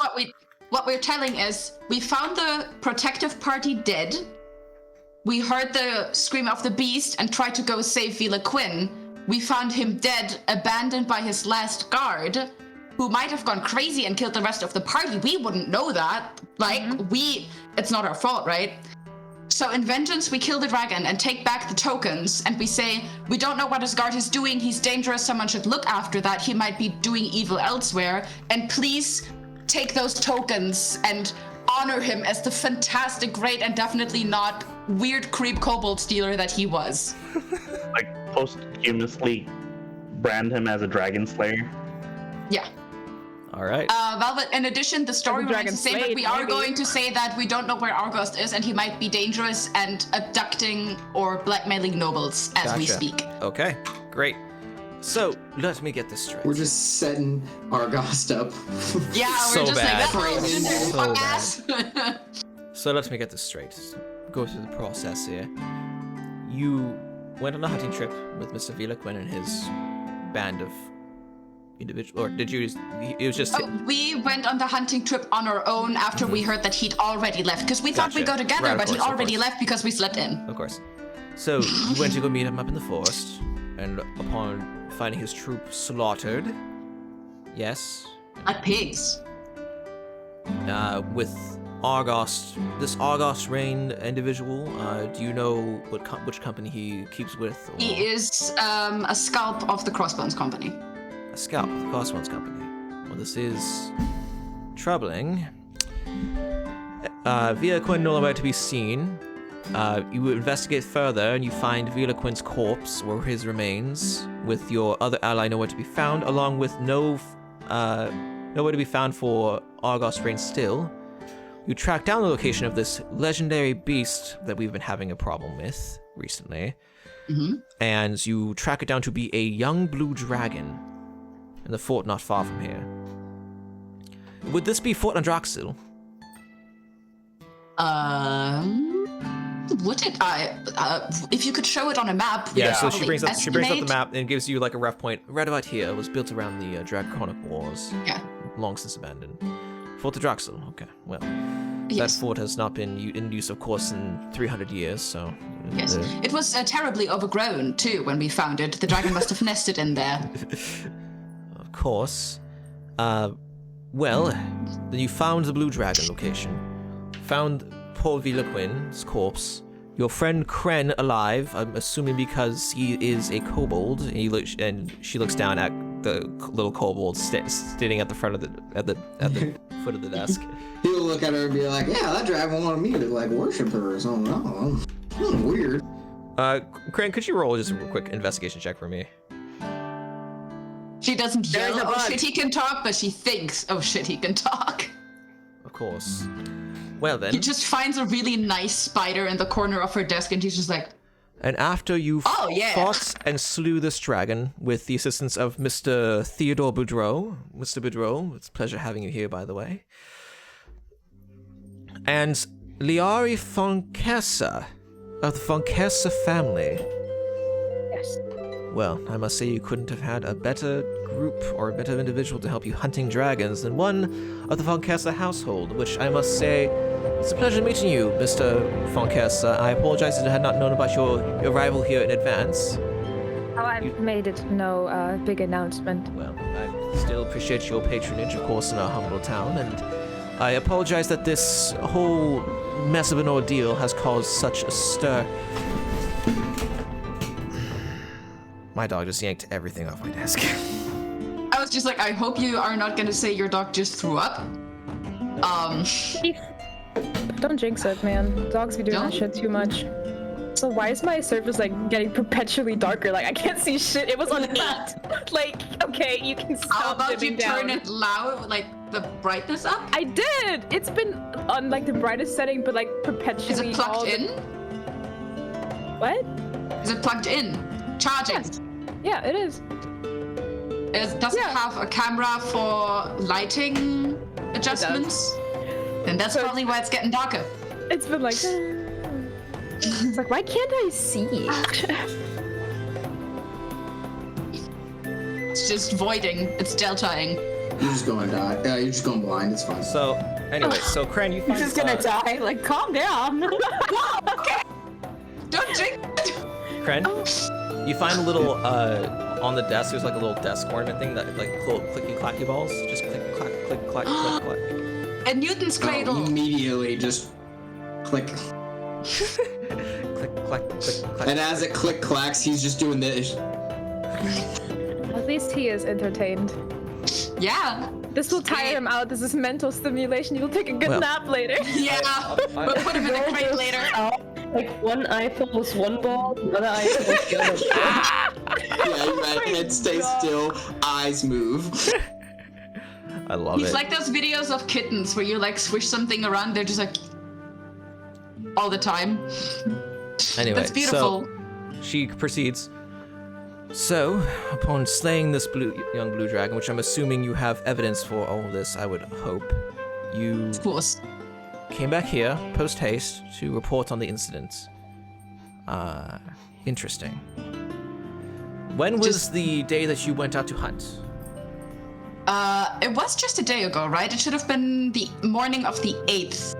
what we're telling is we found the protective party dead. We heard the scream of the beast and tried to go save Velaquin. We found him dead, abandoned by his last guard, who might have gone crazy and killed the rest of the party. We wouldn't know that. Like, it's not our fault, right? So in vengeance, we kill the dragon and take back the tokens, and we say, we don't know what his guard is doing, he's dangerous, someone should look after that, he might be doing evil elsewhere, and please take those tokens and honor him as the fantastic, great, and definitely not weird creep kobold stealer that he was. Like, posthumously brand him as a dragon slayer. Yeah. all right. Velvet, in addition, the story remains dragon the same, but slayed, we are maybe. going to say that we don't know where Argost is, and he might be dangerous and abducting or blackmailing nobles as we Gotcha. speak. Okay, great. So let me get this straight. We're just setting Argost up. Yeah, So we're just bad. like, that Framing little so fuck ass. So let me get this straight. Go through the process here. You went on a hunting trip with Mr. Velaquin and his band of individual, or did you? It was just. Oh, we went on the hunting trip on our own after we heard that he'd already left, because we thought we'd go Gotcha. together, Right, of but he'd course, of already course. left because we slept in. Of course. So you went to go meet him up in the forest, and upon finding his troop slaughtered, yes, Like pigs. with Argost, this Argost Rain individual, do you know which company he keeps with? Or He is a scalp of the Crossbones Company. a scout with the Crossbones Company. Well, this is troubling. Velaquin no longer to be seen. You investigate further and you find Velaquin's corpse or his remains with your other ally nowhere to be found, along with nowhere to be found for Argost Rain still. you track down the location of this legendary beast that we've been having a problem with recently. And you track it down to be a young blue dragon in the fort not far from here. Would this be Fort Andraxil? Would it? If you could show it on a map. Yeah, so she probably brings up the estimate. map and gives you like a rough point. Right about here. It was built around the Draconic Wars. Yeah. Long since abandoned. Fort Andraxil. Okay, well. Yes. That fort has not been in use, of course, in 300 years, so... Yes. It was terribly overgrown, too, when we found it. The dragon must have nested in there. Of course. Well, then you found the blue dragon location. Found poor Villaquin's corpse. Your friend Kren alive, I'm assuming because he is a kobold, and she looks down at the little kobold standing at the front of at the foot of the desk. He'll look at her and be like, yeah, that dragon wanted me to, like, worship her or something. I don't know. Weird. Kren, could you roll just a quick investigation check for me? She doesn't There's yell, a oh bug. shit, he can talk, but she thinks, oh shit, he can talk. Of course. Well then. He just finds a really nice spider in the corner of her desk, and she's just like, And after you Oh, yeah. fought and slew this dragon with the assistance of Mr. Theodore Boudreau. Mr. Boudreau, it's a pleasure having you here, by the way. And Liari Fonkessa of the Fonkessa family. Yes. Well, I must say you couldn't have had a better group or a better individual to help you hunting dragons than one of the Fonkessa household, which I must say, it's a pleasure meeting you, Mr. Fonkessa. I apologize that I had not known about your arrival here in advance. Oh, I made it no big announcement. Well, I still appreciate your patronage, of course, in our humble town, and I apologize that this whole mess of an ordeal has caused such a stir. My dog just yanked everything off my desk. I was just like, I hope you are not gonna say your dog just threw up. Don't jinx it, man. Dogs be doing that shit too much. So why is my surface like getting perpetually darker? Like I can't see shit. It was on 8. Like, okay, you can stop How about you dimming down. turn it loud, like the brightness up? I did. It's been on like the brightest setting, but like perpetually. Is it plugged in? What? Is it plugged in? Charging? Yes. Yeah, it is. Does it have a camera for lighting adjustments? And that's So probably why it's getting darker. It's been like. It's like, why can't I see? It's just voiding. It's deltaing. You're just going to die. You're just going blind. It's fine. So, anyway, so Kren, you find... He's just gonna die. Like, calm down. Okay. Don't drink. Kren, you find a little, on the desk, there's like a little desk ornament thing that, like, little clicky-clacky balls. Just click, clack, click, clack, click, clack. A Newton's cradle. Immediately just click. Click, clack, click, clack. And as it click clacks, he's just doing this. At least he is entertained. Yeah. This will tire him out. This is mental stimulation. You'll take a good Well. nap later. Yeah. We'll put him in the crate later. Like one eye fills one ball, the other eye fills the other ball. Yeah, you're right. Head stays still, eyes move. I love He's it. like those videos of kittens where you like swish something around, they're just like all the time. Anyway, That's beautiful. so she proceeds. So, upon slaying this young blue dragon, which I'm assuming you have evidence for all this, I would hope, you Of course. came back here, post-haste, to report on the incident. Interesting. When was the day that you went out to hunt? It was just a day ago, right? It should have been the morning of the 8th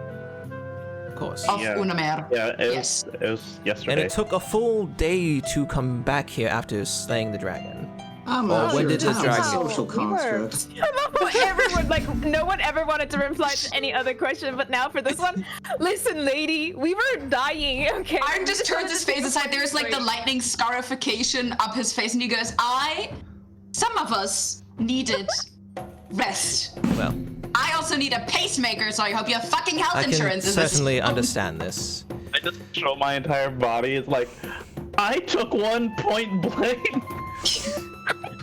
Of course. of Yeah. Unamer. Yeah, it Yes. was yesterday. And it took a full day to come back here after slaying the dragon. I'm Well, not when sure did this that's dragon- a social We were- construct. Everyone, like, no one ever wanted to reply to any other question, but now for this one, listen, lady, we were dying, okay? Aaron just turns his face aside. There's like the lightning scarification up his face, and he goes, some of us needed rest. Well, I also need a pacemaker, so I hope you have fucking health I can insurance. Is this- certainly understand this. I just show my entire body. It's like, I took one point blank.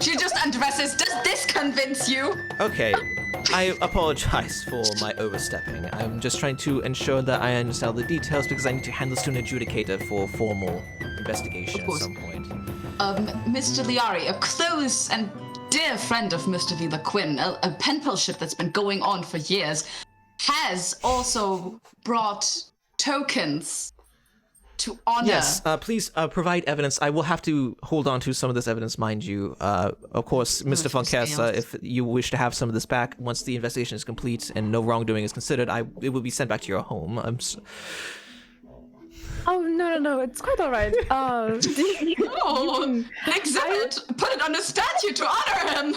She just undresses. Does this convince you? Okay, I apologize for my overstepping. I'm just trying to ensure that I understand all the details because I need to hand this to an adjudicator for formal investigation at some point. Mr. Liari, a close and dear friend of Mr. Vila Quinn, a pen pal ship that's been going on for years, has also brought tokens to honor. Yes, please provide evidence. I will have to hold on to some of this evidence, mind you. Of course, Mr. Funkessa, if you wish to have some of this back once the investigation is complete and no wrongdoing is considered, it will be sent back to your home. Oh, no, it's quite all right. Exhibit! Put it on a statue to honor him!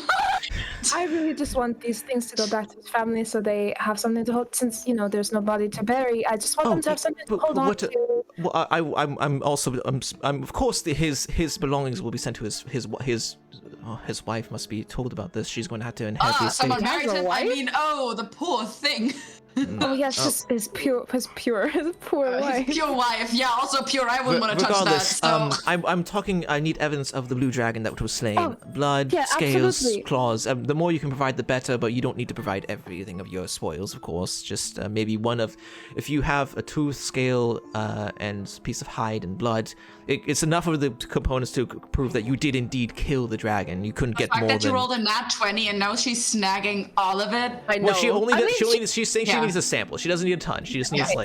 I really just want these things to go back to his family so they have something to hold, since, there's no body to bury. I just want them to have something to hold on to. Well, I'm also, of course, his belongings will be sent to his wife must be told about this. She's going to have to inherit the estate. Someone married him? I mean, the poor thing. Oh yes, his poor wife. His pure wife, yeah, also pure. I wouldn't want to touch that. So. I'm talking. I need evidence of the blue dragon that was slain. Blood, yeah, scales, absolutely. claws. The more you can provide, the better. But you don't need to provide everything of your spoils, of course. Just maybe one of, if you have a tooth, scale, and piece of hide and blood, it's enough of the components to prove that you did indeed kill the dragon. You couldn't get more than. You rolled a nat 20 and now she's snagging all of it. I know. Well, she's saying she needs a sample. She doesn't need a ton. She just needs So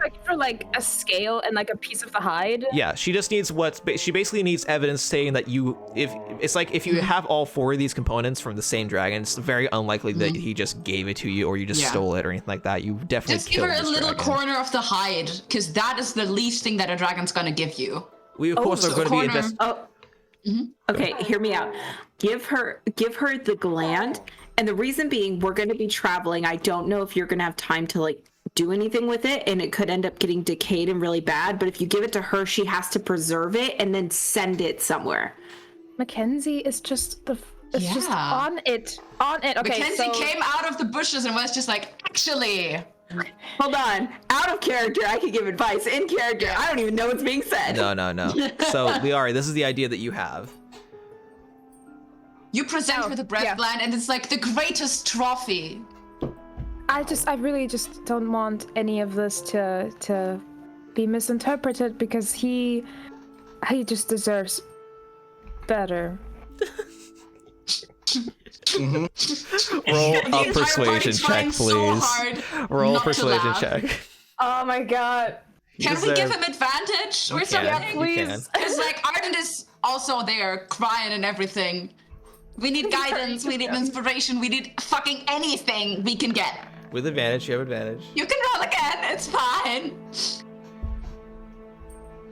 it's for a scale and a piece of the hide. Yeah, she just needs she basically needs evidence saying that if you have all 4 of these components from the same dragon, it's very unlikely that he just gave it to you or you just stole it or anything like that. You definitely just give her a little corner of the hide, because that is the least thing that a dragon's gonna give you. We of course are going to be investing. Okay, hear me out. Give her the gland, and the reason being, we're going to be traveling. I don't know if you're going to have time to do anything with it, and it could end up getting decayed and really bad. But if you give it to her, she has to preserve it and then send it somewhere. Mackenzie is just just on it. Okay, Mackenzie came out of the bushes and was just like, actually. Hold on. Out of character, I could give advice. In character, I don't even know what's being said. No. So, Liari, this is the idea that you have. You present her the breath gland, and it's like the greatest trophy. I really just don't want any of this to be misinterpreted, because he just deserves better. Roll a persuasion check, please. Roll a persuasion check. Oh my god. Can we give him advantage or something? Please. Because Ardent is also there crying and everything. We need guidance, we need inspiration, we need fucking anything we can get. With advantage, you have advantage. You can roll again, it's fine.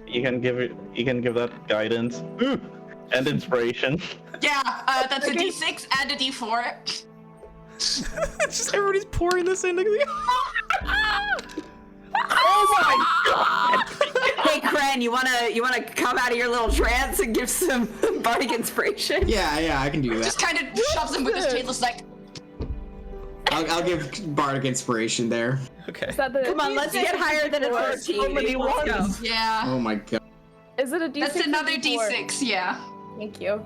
You can give that guidance and inspiration. Yeah, that's a D6 and a D4. Just everybody's pouring this in. Oh my god! Hey, Kren, you wanna come out of your little trance and give some bardic inspiration? Yeah, I can do that. Just kind of shoves him with his tail, like. I'll give bardic inspiration there. Okay. Come on, let's get higher than a 13. So many ones. Yeah. Oh my god. Is it a D6? That's another D6, yeah. Thank you.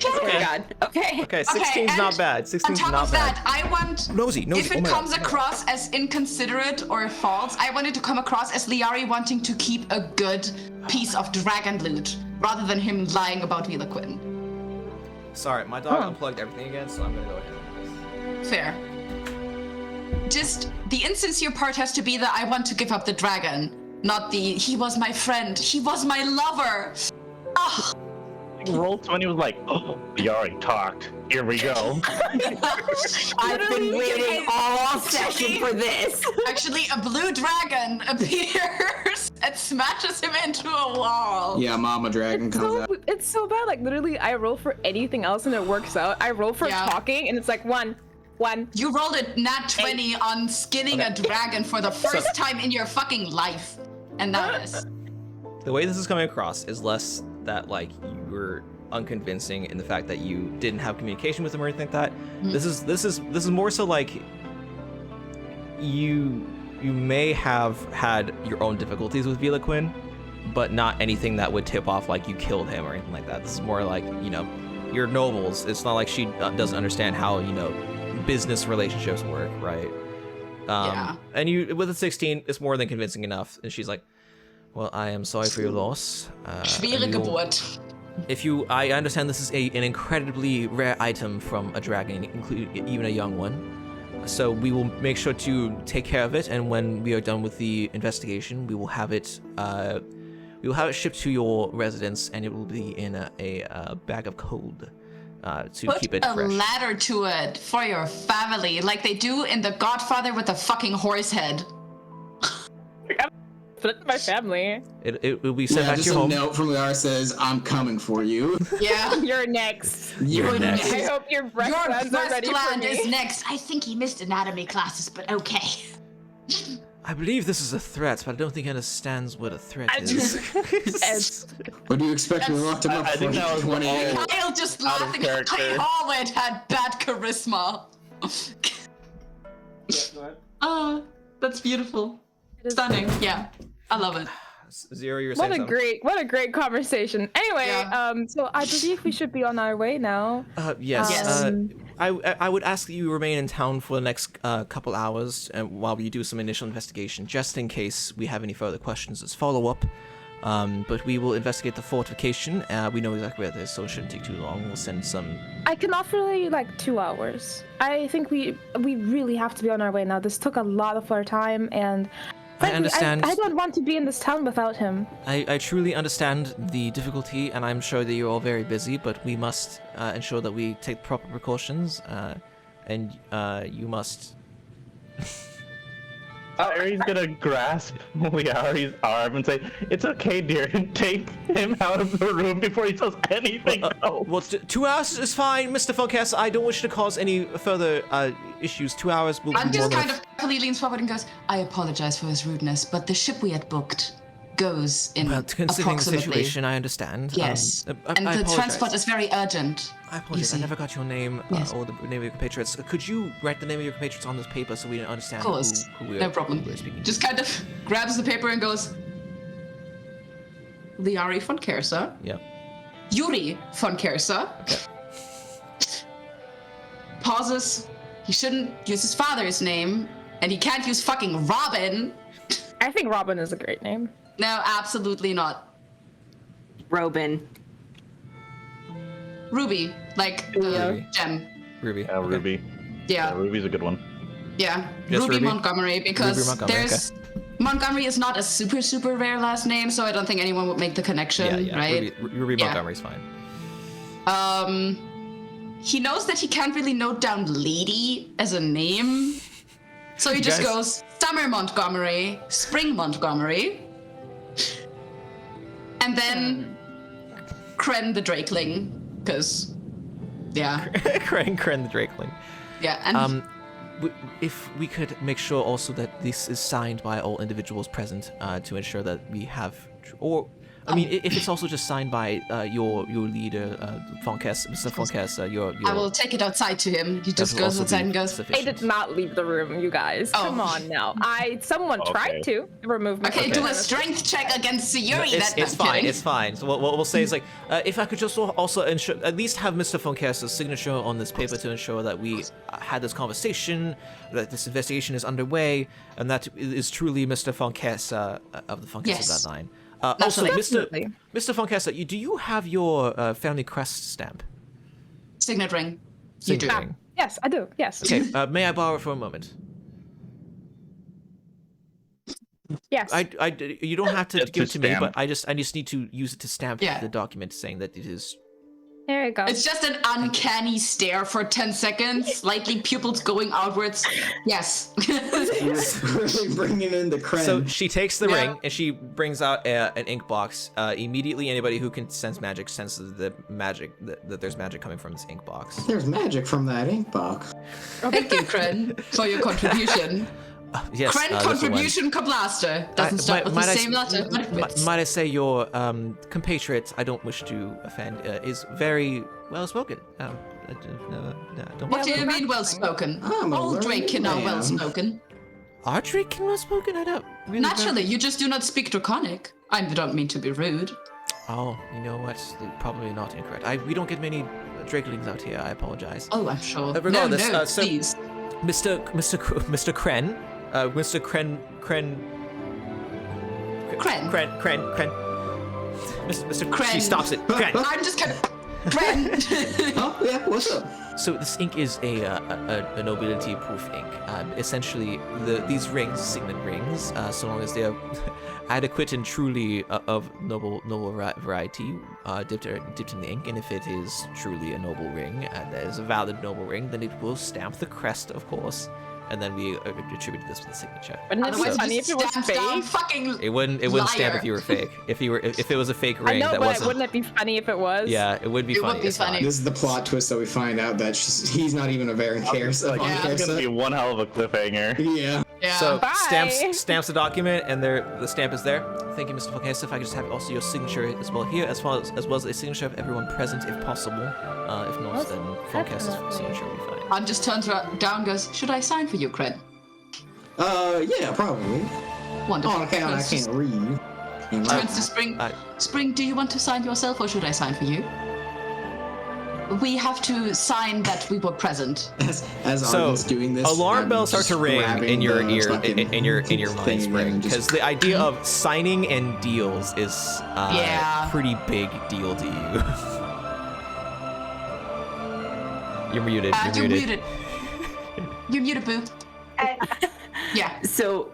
Oh my god. Okay. Okay, 16's not bad. 16's on top not of bad. that, I want, Nosy, if it comes across as inconsiderate or false, I want it to come across as Liari wanting to keep a good piece of dragon loot, rather than him lying about Vila Quinn. Sorry, my dog unplugged everything again, so I'm gonna go ahead with this. Fair. Just, the insincere part has to be that I want to give up the dragon, not the, he was my friend, he was my lover. Ah. Roll20 was like, oh, we already talked. Here we go. I've been waiting all session for this. Actually, a blue dragon appears and smashes him into a wall. Yeah, Mama Dragon comes out. It's so bad. Literally, I roll for anything else and it works out. I roll for talking and it's like one. You rolled a nat 20 on skinning a dragon for the first time in your fucking life. And that is. The way this is coming across is less that you were unconvincing in the fact that you didn't have communication with him or anything like that. This is more so you may have had your own difficulties with Vila Quinn, but not anything that would tip off you killed him or anything like that. This is more you're nobles. It's not like she doesn't understand how, business relationships work, right? Yeah. And you, with a 16, it's more than convincing enough. And she's like, well, I am sorry for your loss. Schwere and we will- Geburt. I understand this is an incredibly rare item from a dragon, including even a young one. So we will make sure to take care of it, and when we are done with the investigation, we will have it shipped to your residence, and it will be in a bag of cold to keep it Put a fresh. ladder to it for your family, like they do in The Godfather with the fucking horse head. Split my family. It will be sent back to just your a home. note from Liara says, "I'm coming for you." Yeah. You're next. You're next. I hope your breast Your glands are breast ready for gland me. is next. I think he missed anatomy classes, but okay. I believe this is a threat, but I don't think he understands what a threat is. What do you expect? We locked him up I for think that was 20 all- years. Kyle just Out of laughing. character. I always had bad charisma. Oh, that's beautiful. Stunning. Yeah, I love it. Zero, you're saying something. What a great conversation. Anyway, Yeah. so I believe we should be on our way now. Yes. Yes. I would ask that you remain in town for the next couple hours while we do some initial investigation, just in case we have any further questions as follow-up. But we will investigate the fortification. We know exactly where it is, so it shouldn't take too long. We'll send some... I can offer you like 2 hours. I think we really have to be on our way now. This took a lot of our time, and I understand. I don't want to be in this town without him. I truly understand the difficulty, and I'm sure that you're all very busy, but we must ensure that we take proper precautions, and you must... Ari's gonna grasp Liari's arm and say, "It's okay, dear," and take him out of the room before he says anything else. Well, 2 hours is fine, Mr. Funkess. I don't wish to cause any further issues. 2 hours will be And more just than kind of carefully leans forward and goes, I apologize for his rudeness, but the ship we had booked goes in Well, considering the approximately. situation, I understand. Yes. I and the apologize. transport is very urgent. I apologize. I see. never got your name Yes. or the name of your compatriots. Could you write the name of your compatriots on this paper so we understand Of course. who we are, No problem. who we're speaking Just kind of grabs the paper and goes, Liari von Kersa, to? Yeah. Yuri von Kersa. Pauses. He shouldn't use his father's name, and he can't use fucking Robin. I think Robin is a great name. No, absolutely not. Robin. Ruby, like the Ruby. gem. Ruby. Yeah, Ruby. Yeah, Yeah, Ruby's a good one. yeah. Just Ruby Ruby? Montgomery, because Ruby Montgomery, there's Montgomery is not a super rare last name, so I don't think anyone would make the connection, Yeah. right? Ruby Yeah. Montgomery's fine. He knows that he can't really note down lady as a name, so he just Guys- goes Summer Montgomery, Spring Montgomery, and then Kren the Drakeling, because yeah, Kren the Drakeling. yeah, and If we could make sure also that this is signed by all individuals present to ensure that we have, if it's also just signed by your leader, Funkess, Mr. Funkess, your I will take it outside to him. He that just will goes also outside be and goes, I sufficient. did not leave the room, you guys. Oh. Come on now. Someone Okay. tried to remove me. okay, from do the a strength check against No, Sayuri. it's fine. It's fine. So what we'll say is like, if I could just also ensure, at least have Mr. Funkess's signature on this paper to ensure that we had this conversation, that this investigation is underway, and that is truly Mr. Funkess of the Funkess Yes. of that line. Also, Definitely. Mr. Funkess, do you have your family crest stamp? Signet ring. You do. Signet ring. Yes, I do. Yes. Okay, may I borrow it for a moment? Yes. You don't have to Just give it to to me, stamp. but I just need to use it to stamp Yeah. the document saying that it is. There you go. It's just an uncanny stare for 10 seconds, slightly pupils going outwards. Yes. Really bringing in the Kren. So she takes the Yeah. ring and she brings out an ink box. Immediately, anybody who can sense magic senses the magic that there's magic coming from this ink box. There's magic from that ink box. Thank you, Kren, for your contribution. Yes, Kren this one. contribution Kablaster. Doesn't start with the same letter, but it fits. Might I say your compatriot, I don't wish to offend, is very well spoken. Don't What do you mean well spoken? I'm a Old Drake can learned know well man. spoken. Are Drake well spoken? I don't really. Naturally, you just do not speak Draconic. I don't mean to be rude. Oh, you know what? Probably not incorrect. We don't get many drakelings out here. I apologize. Oh, I'm sure. Regardless, no, so please. Mr. Kren, Mr. Kren. Mr. Kren. She stops it. Kren. I'm just kind of. Kren. Oh yeah, what's up? So this ink is a nobility-proof ink. Essentially, these rings, signet rings, so long as they are adequate and truly of noble variety, dipped in the ink, and if it is truly a noble ring and that is a valid noble ring, then it will stamp the crest, of course, and then we attribute this with the signature. Wouldn't it be Otherwise, funny if it was fake? Fucking It wouldn't stamp if you were fake. If it was a fake ring, I know, that but wasn't. wouldn't it be funny if it was? Yeah, it would be It funny. would be it's not. funny. This is the plot twist that we find out that he's not even a Varen It's gonna be one hell of a cliffhanger. Yeah. Yeah. So Bye. stamps the document, and the stamp is there. Thank you, Mr. Volcanius. If I could just have also your signature as well here, as well as a signature of everyone present, if possible. If not, then Volcanius' signature will be fine. I'm just turns down, goes, should I sign for you, Kren? Yeah, probably. Wonderful. Oh, okay, I Turns can't read. Turns to Spring. Spring, do you want to sign yourself, or should I sign for you? We have to sign that we were present. As So, Ardent's doing this, alarm I'm bells start to just ring grabbing in your the ear, fucking in your mind, thing Spring, and just- because the idea of signing and deals is Yeah. pretty big deal to you. You're muted. You're muted. You're muted, boo. Yeah. So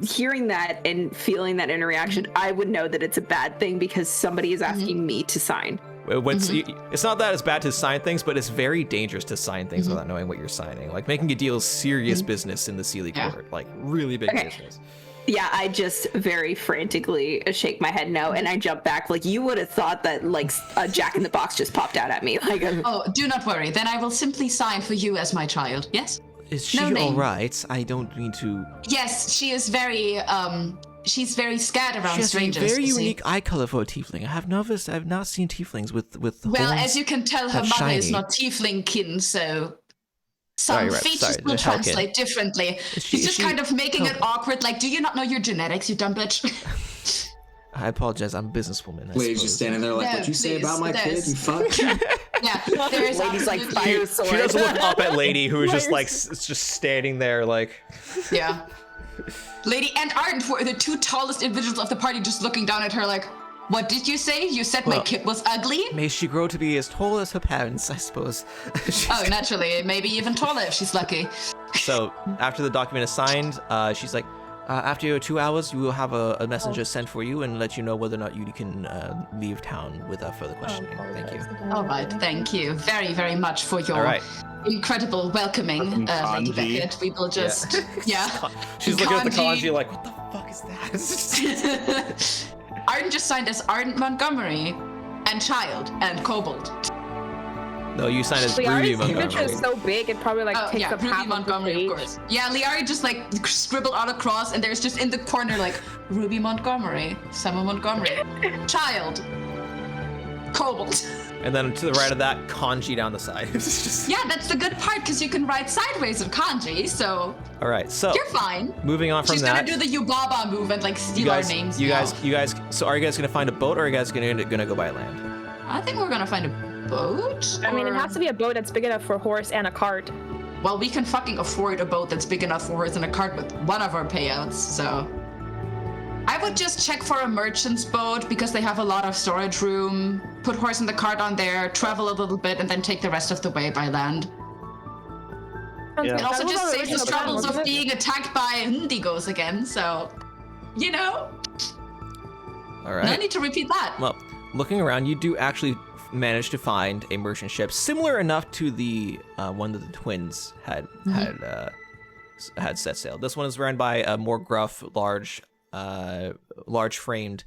hearing that and feeling that interaction, I would know that it's a bad thing because somebody is asking me to sign. It's not that it's bad to sign things, but it's very dangerous to sign things without knowing what you're signing. Like, making a deal is serious business in the Sealy court. Like, really big business. Yeah, I just very frantically shake my head no, and I jump back. Like, you would have thought that, like, a Jack in the Box just popped out at me. Like, Oh, do not worry. Then I will simply sign for you as my child. Yes? Is she No name. all right? I don't mean to. Yes, she is very, she's very scared around She has a strangers. very you see. unique eye color for a tiefling. I've not seen tieflings with Well, horns as you can tell, her that mother is shiny. not tiefling kin, so some Right, features sorry, will the Hellkin. translate differently. She's just kind of making it awkward. Like, do you not know your genetics, you dumb bitch? I apologize. I'm a businesswoman. I Lady's just suppose. standing there like, No, "What you say please, about my kid? there's- You fuck." Yeah, there is Lady's like absolutely- fire sword. She doesn't look up at Lady, who is just like just standing there, like. Yeah. Lady and Ardent were the two tallest individuals of the party, just looking down at her like, what did you say? You said my Well, kid was ugly? May she grow to be as tall as her parents, I suppose. Oh, naturally, maybe even taller if she's lucky. So after the document is signed, she's like, after 2 hours, you will have a messenger sent for you and let you know whether or not you can leave town without further questioning. Thank you. All right, thank you very, very much for your All right. incredible welcoming, Lady Kanji. Beckett. We will just, yeah. She's looking at the Kanji. kanji like, what the fuck is that? Ardent just signed as Ardent Montgomery and Child and Kobold. No, you signed as Ruby Liari's signature Montgomery. is so big, it probably like Oh, takes yeah, up Ruby half Montgomery, of of the page. course. Yeah, Liari just like scribbled out across, and there's just in the corner like Ruby Montgomery, Summer Montgomery, Child, Kobold. And then to the right of that, kanji down the side. It's just... Yeah, that's the good part because you can write sideways in kanji, so All right, so you're fine. moving on from She's that. gonna do the Yubaba move and like steal you guys, our names. you now. guys. So are you guys gonna find a boat, or are you guys gonna go by land? I think we're gonna find a boat. I mean, it or- has to be a boat that's big enough for a horse and a cart. Well, we can fucking afford a boat that's big enough for horse and a cart with one of our payouts, so. I would just check for a merchant's boat because they have a lot of storage room. Put horse and the cart on there, travel a little bit, and then take the rest of the way by land. Yeah. It also That was just our saves the original plan, struggles of wasn't it? being attacked by Indigos again, so. You know? All right. No need to repeat that. Well, looking around, you do actually manage to find a merchant ship similar enough to the one that the twins had set sail. This one is run by a more gruff, large-framed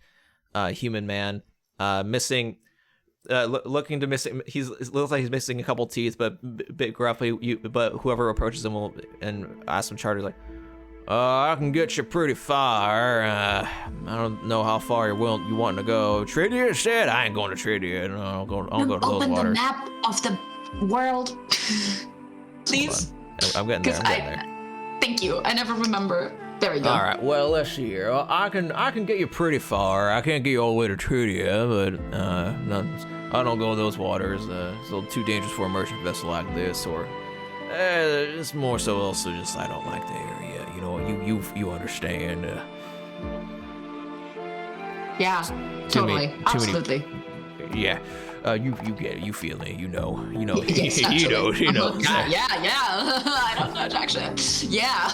human man, missing. Looking to missing. It looks like he's missing a couple teeth, but bit gruffly. But whoever approaches him will and asks him charters like, I can get you pretty far. I don't know how far you want to go. Tridia said I ain't going to Tridia. No, I'll go to those Open the waters. map of the world. Please. I'm getting there. I'm getting there. Thank you. I never remember. There we go. All right. Well, let's see here. I can get you pretty far. I can't get you all the way to Trudia, but I don't go in those waters. It's a little too dangerous for a merchant vessel like this, or it's more so also just I don't like the area. You know, you understand. Yeah, totally, absolutely. Yeah. You get it. You feel it. You know. Yes, you know. Yeah. I don't know, Jackson. Yeah.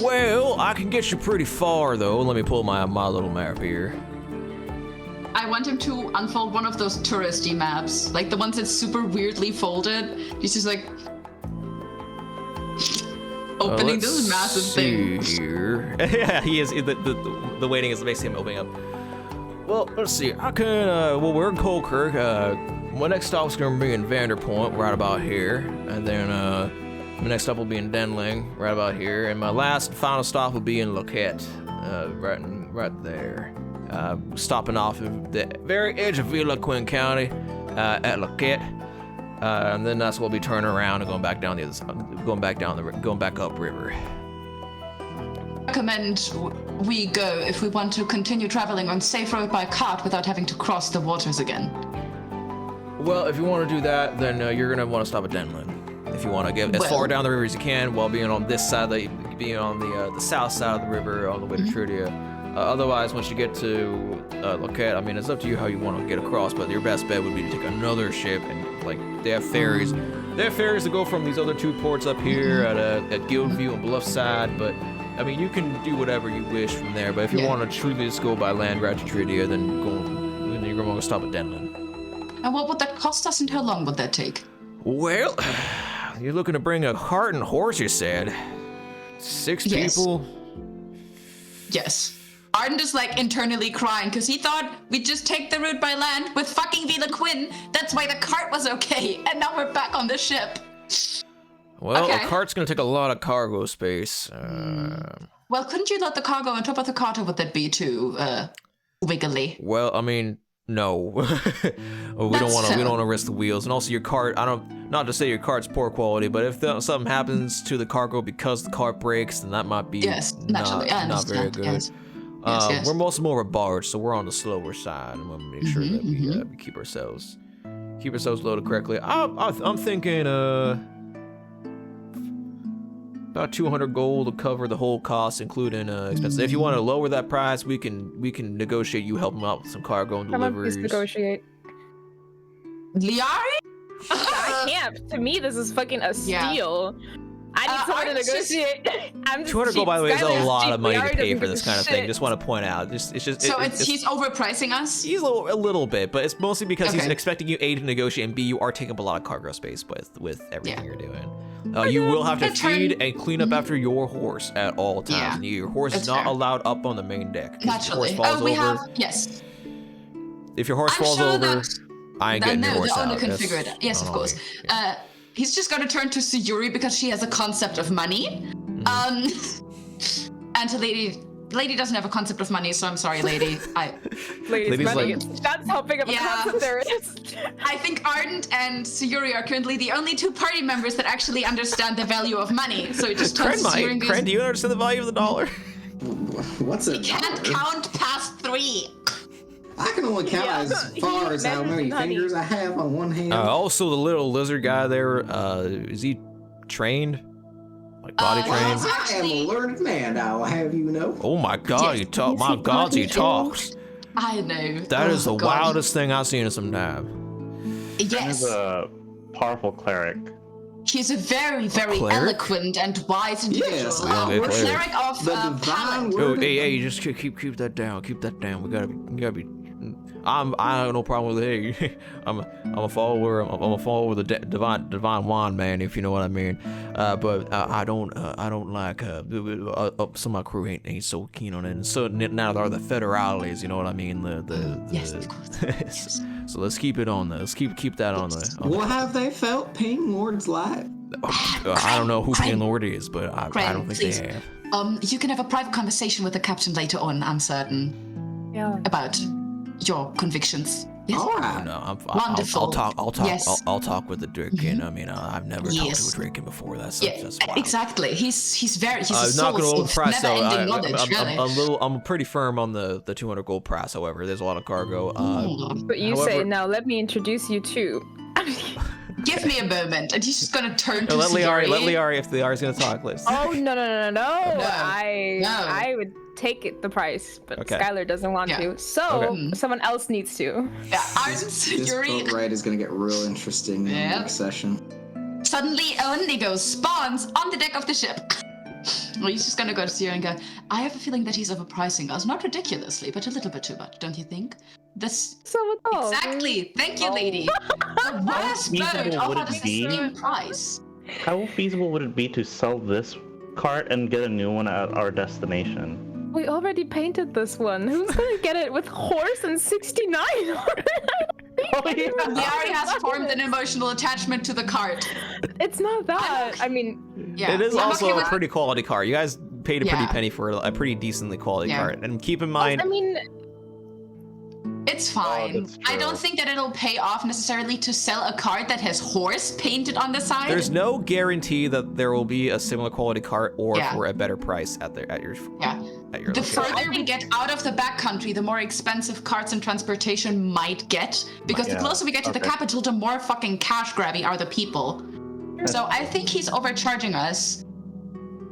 Well, I can get you pretty far though. Let me pull my little map here. I want him to unfold one of those touristy maps, like the ones that's super weirdly folded. He's just like opening this massive thing. Here. Yeah, he is. The waiting is basically him opening up. Well, let's see. I can. Well, we're in Colkirk. My next stop's gonna be in Vanderpoint, right about here, and then my next stop will be in Denling, right about here, and my last and final stop will be in Loquette, right there. Stopping off at the very edge of Villaquin County at Loquette, and then that's what we'll be turning around and going back down the other side, going back upriver. Recommend we go if we want to continue traveling on safe road by cart without having to cross the waters again. Well, if you want to do that, then you're gonna want to stop at Denlin. If you want to get as far down the river as you can, while being on this side, being on the south side of the river on the way to Trudia. Otherwise, once you get to Loquette, I mean, it's up to you how you want to get across, but your best bet would be to take another ship, and like they have ferries. They have ferries that go from these other two ports up here at Guildview and Bluffside, but I mean, you can do whatever you wish from there. But if you want to truly just go by land right to Trudia, then you're going to stop at Denlin. And what would that cost us, and how long would that take? Well, you're looking to bring a cart and horse, you said. 6 people? Yes. Ardent is like internally crying because he thought we'd just take the route by land with fucking Villaquin. That's why the cart was okay, and now we're back on the ship. Well, a cart's gonna take a lot of cargo space. Well, couldn't you load the cargo on top of the cart, or would that be too wiggly? Well, I mean, no. we don't want to risk the wheels, and also your cart. Not to say your cart's poor quality, but if something happens to the cargo because the cart breaks, then that might be not very good. Yes. We're mostly more of a barge, so we're on the slower side, and we'll make sure that we keep ourselves loaded correctly. I'm thinking about 200 gold to cover the whole cost, including expenses. If you want to lower that price, we can negotiate. You help them out with some cargo and deliveries. Please negotiate. Liari? I can't. To me, this is fucking a steal. I need someone to negotiate. 200 gold, by the way, is a lot of money to pay for this kind of thing. Just want to point out. He's overpricing us? He's a little bit, but it's mostly because he's expecting you, A, to negotiate, and B, you are taking up a lot of cargo space with everything you're doing. You will have to feed and clean up after your horse at all times. And your horse is not allowed up on the main deck. Naturally. Yes. If your horse falls over, I ain't getting your horse out. The owner can figure it out. Yes, of course. He's just going to turn to Sayuri because she has a concept of money. And Lady doesn't have a concept of money, so I'm sorry, Lady. Lady's money. That's how big of a concept there is. I think Ardent and Sayuri are currently the only 2 party members that actually understand the value of money. So it just turns to Sayuri and goes, Kren, do you understand the value of the dollar? What's a dollar? You can't count past 3. I can only count as far as how many fingers I have on one hand. Also, the little lizard guy there, is he trained? Like body trained? I am a learned man, I'll have you know. Oh my god, he talks. My god, he talks. I know. That is the wildest thing I've seen in some time. Yes. He's a powerful cleric. He's a very, very eloquent and wise individual. Yes, cleric of paladin. Oh, hey, just keep that down. Keep that down. We gotta be. I have no problem with it. Hey, I'm a follower. I'm a follower of the divine wand man, if you know what I mean. But I don't like some of my crew ain't so keen on it. And so now there are the federales, you know what I mean? Yes, of course. Yes. So let's keep it on the. Let's keep that on the. Well, have they felt Ping Lord's light? I don't know who Ping Lord is, but I don't think they have. You can have a private conversation with the captain later on. I'm certain. Yeah. About your convictions. All right. No, Wonderful. I'll talk with the Draken. I mean, I've never talked Yes. to a Draken before. That's wild. Exactly. He's Not a gonna source hold of the price though. never-ending knowledge, really. I'm pretty firm on the 200 gold price. However, there's a lot of cargo. But you say, now let me introduce you to... Give me a moment, and he's just gonna turn to let Sayuri. Liari, if Liari's gonna talk, let's. Oh, no. No. I would take the price, but Okay. Skylar doesn't want to. So, someone else needs to. Yeah, Ardent, This Sayuri. boat ride is gonna get real interesting in the next session. Suddenly, Inigo spawns on the deck of the ship. Well, he's just gonna go to Sayuri and go, I have a feeling that he's overpricing us. Not ridiculously, but a little bit too much, don't you think? Exactly. Thank you, lady. The worst boat offers the same price. How feasible would it be to sell this cart and get a new one at our destination? We already painted this one. Who's gonna get it with horse and 69? Liari has formed an emotional attachment to the cart. It's not that. I mean, Yeah. It is I'm also okay a with- pretty quality cart. You guys paid a pretty Yeah. penny for a pretty decently quality Yeah. cart. And keep in mind, I mean, It's fine. that's I don't true. think that it'll pay off necessarily to sell a cart that has horse painted on the side. there's no guarantee that there will be a similar quality cart or Yeah. for a better price at your Yeah. your The location. further we get out of the backcountry, the more expensive carts and transportation might get. Because the Yeah, closer we get to the okay. capital, the more fucking cash grabby are the people. So I think he's overcharging us.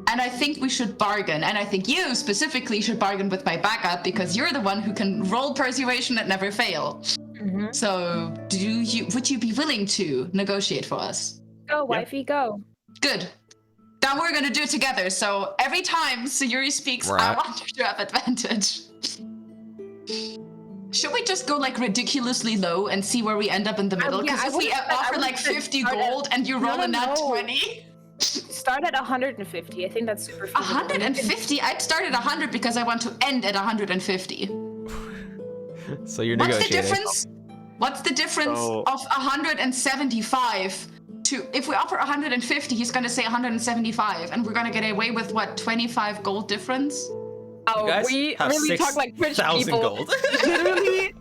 And I think we should bargain. And I think you specifically should bargain with my backup because you're the one who can roll persuasion and never fail. So would you be willing to negotiate for us? go, wifey, go. Good. Now we're gonna do it together. So every time Sayuri speaks, I Right. want her to have advantage. Should we just go like ridiculously low and see where we end up in the middle? yeah, Because I if we would've said- I offer would've like said 50 start at- gold and you No, roll no, a nat no. 20, Start at 150. I think that's super feasible. 150? I'd start at 100 because I want to end at 150. So you're What's the negotiating. difference? What's the difference So- of 175 to if we offer 150, he's gonna say 175, and we're gonna get away with what 25 gold difference? Oh, You guys we have really talk like rich 6,000 people. gold.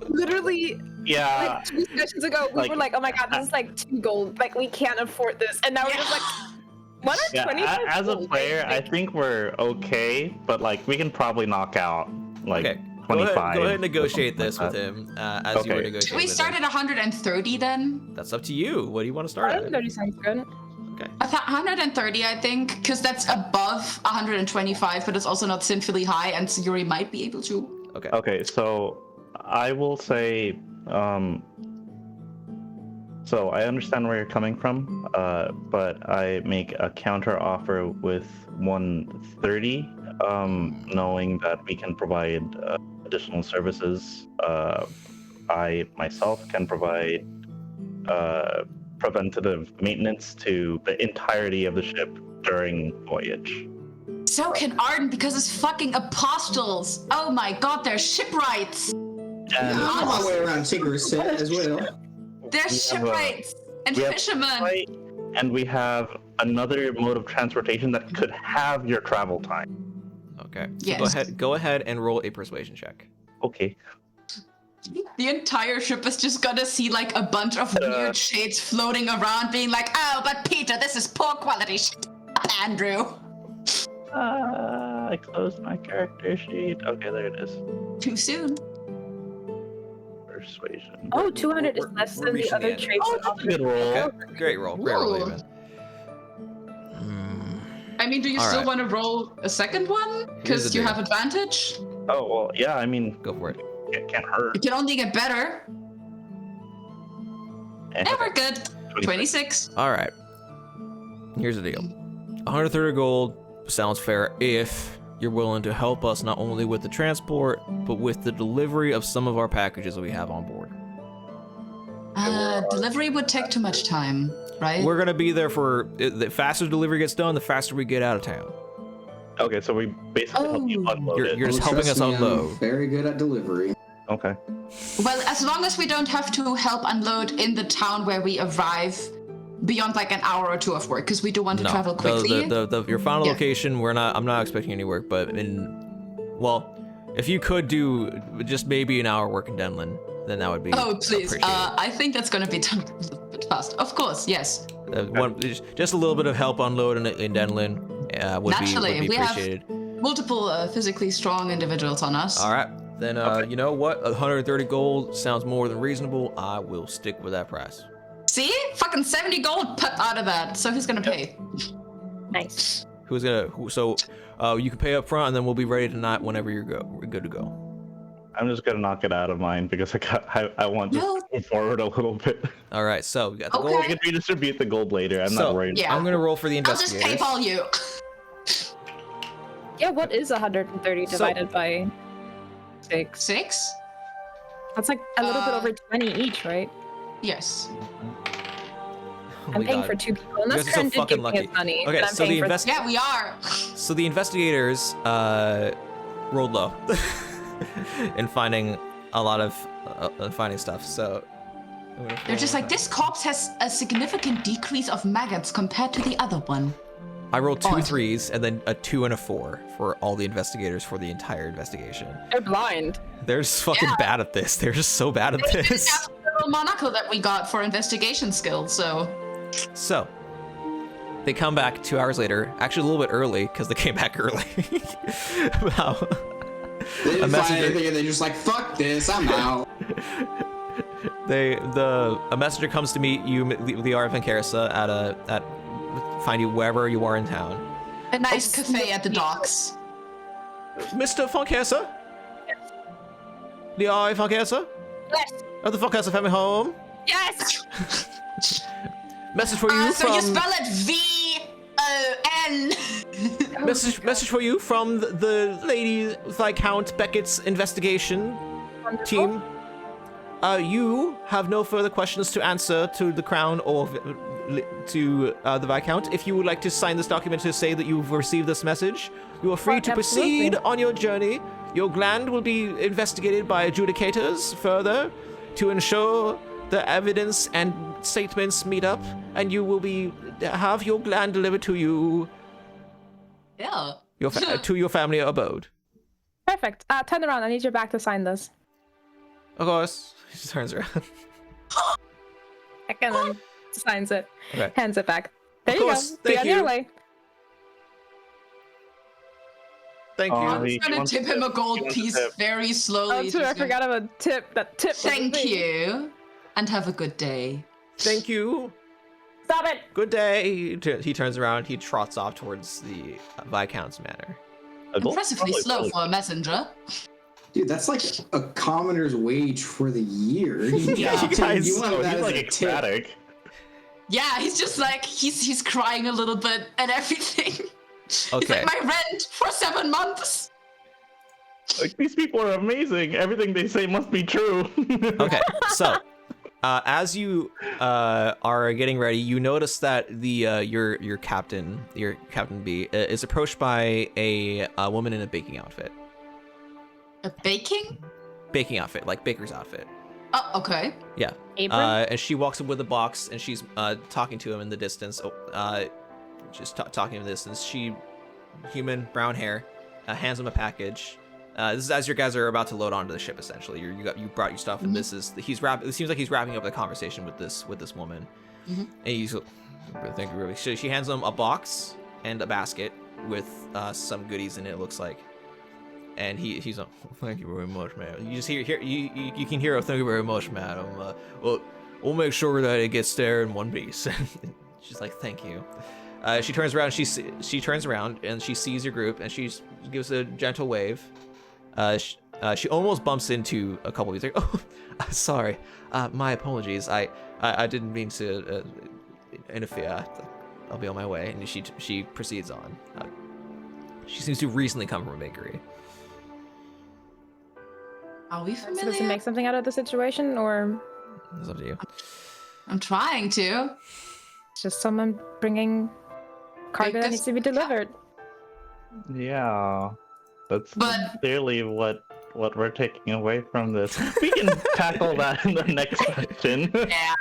literally, Yeah. like 2 sessions ago, we Like- were like, oh my god, this is like 2 gold. Like, we can't afford this. And now we're just like, what are Yeah, 25 as a gold? player, I think we're okay, but like we can probably knock out like Okay. Go 25. ahead and negotiate something this like with that. him as you were Okay. negotiating Should we with start him. at 130 then? That's up to you. What do you want to start at? 130 sounds good. Okay. 130, I think, because that's above 125, but it's also not sinfully high, and Sayuri might be able to. Okay. Okay, so I will say, so I understand where you're coming from, but I make a counter offer with 130, knowing that we can provide additional services. I myself can provide preventative maintenance to the entirety of the ship during voyage. So can Ardent because it's fucking apostles. Oh my god, they're shipwrights. And I'm on my way around Tigger's set as well. They're have a- shipwrights and we have fishermen. flight, and we have another mode of transportation that could have your travel time. Okay. So Yes. Go ahead and roll a persuasion check. Okay. The entire ship is just gonna see like a bunch of weird shades floating around, being like, "Oh, but Peter, this is poor quality shit." Andrew. I closed my character sheet. Okay, there it is. Too soon. Persuasion. Oh, 200 is less we're than the reaching other the end. traits. Oh, that's a good roll. Okay. Great roll. Great roll, Ooh. even. I mean, do you All still right. want to roll a second one? Here's Because the you deal. have advantage. Oh well, yeah. I mean, Go for it. it can't hurt. It can only get better. Eh, Yeah, we're good. 26. All right. Here's the deal. 130 gold sounds fair if you're willing to help us not only with the transport, but with the delivery of some of our packages that we have on board. Delivery would take too much time, right? We're gonna be there for the faster delivery gets done, the faster we get out of town. Okay, so we basically help you Oh. unload You're it. just Oh, helping trust us me, I'm unload. very good at delivery. Okay. Well, as long as we don't have to help unload in the town where we arrive beyond like an hour or two of work, because we do want to travel quickly. Your final Yeah. location, I'm not expecting any work, but if you could do just maybe an hour work in Denlin, then that would be Oh, please. appreciated. I think that's gonna be done a little bit fast. Of course, yes. Just a little bit of help unloading in Denlin would Naturally, be we have appreciated. multiple physically strong individuals on us. All right, then you know what? 130 gold sounds more than reasonable. I will stick with that price. See? Fucking 70 gold put out of that. So who's gonna pay? Nice. So you can pay up front, and then we'll be ready tonight whenever we're good to go. I'm just gonna knock it out of mine because I want to move forward a little bit. All right, so we got the Okay. gold. We can redistribute the gold later. I'm So, not worried. Yeah. I'm gonna roll for the I'll just investigators. PayPal you. Yeah, what is 130 divided by 6? 6? That's like a little bit over 20 each, right? Yes. Oh I'm my paying God. for 2 people. You guys Unless are so Karen did fucking give me lucky. his money. Okay, but I'm so paying the for Yeah, we are. So the investigators rolled low in finding a lot of finding stuff. So They're just like, this corpse has a significant decrease of maggots compared to the other one. I rolled 2 Odd. 3s and then a 2 and a 4 for all the investigators for the entire investigation. They're blind. They're just fucking bad at this. They're just so bad at They didn't this. have the little monocle that we got for investigation skills, so. So they come back 2 hours later, actually a little bit early because they came back early. Wow. They didn't find messenger- anything and they're just like, fuck this, I'm out. A messenger comes to meet you, the Arif and Karasa, at find you wherever you are in town. A nice cafe at the docks. Mr. Funkessa? The Arif Funkessa? Yes. Of the Funkessa family home? Yes. Message for you So from you spell it V-O-N. message for you from the Lady Viscount Beckett's investigation team. You have no further questions to answer to the Crown or to the Viscount. If you would like to sign this document to say that you've received this message, you are free to proceed on your journey. Your gland will be investigated by adjudicators further to ensure the evidence and statements meet up, and you will have your gland delivered to you. Yeah. To your family abode. Perfect. Turn around. I need your back to sign this. Of course. He just turns around. And then signs it. Okay. Hands it back. There Of you course, go. thank Be on your you. way. Thank you. I'm just gonna tip him a gold piece very slowly. Oh, true. I Just go, forgot about tip. That tip. was a Thank thing. you. And have a good day. Thank you. Stop it. Good day. He turns around. He trots off towards the Viscount's manor. Impressively slow for a messenger. Dude, that's like a commoner's wage for the year. Yeah, you guys- You want that He's as like a tip. ecstatic. Yeah, he's just like, he's crying a little bit and everything. He's Okay. like, my rent for 7 months. Like, these people are amazing. Everything they say must be true. Okay. So, as you are getting ready, you notice that your captain B, is approached by a woman in a baking outfit. A baking? Baking outfit, like baker's outfit. Oh, okay. Yeah. Apron? And she walks up with a box, and she's talking to him in the distance. Just talking in the distance. She, human, brown hair, hands him a package. This is as your guys are about to load onto the ship. Essentially, you brought your stuff, and this is It seems like he's wrapping up the conversation with this woman. And he's, thank you, really. She hands him a box and a basket with some goodies in it. It looks like. And he's like, thank you very much, man. You just hear you can hear, thank you very much, madam. Well, we'll make sure that it gets there in one piece. She's like, thank you. She turns around. She turns around and she sees your group and she gives a gentle wave. She almost bumps into a couple of you. Like, oh, sorry. My apologies. I didn't mean to interfere. I'll be on my way. And she proceeds on. She seems to recently come from a bakery. Are we So does it familiar? make something out of the situation, or It's up to you. I'm trying to. it's just someone bringing cargo that this- needs to be delivered? Yeah, that's But- clearly what we're taking away from this. We can tackle that in the next section. Yeah.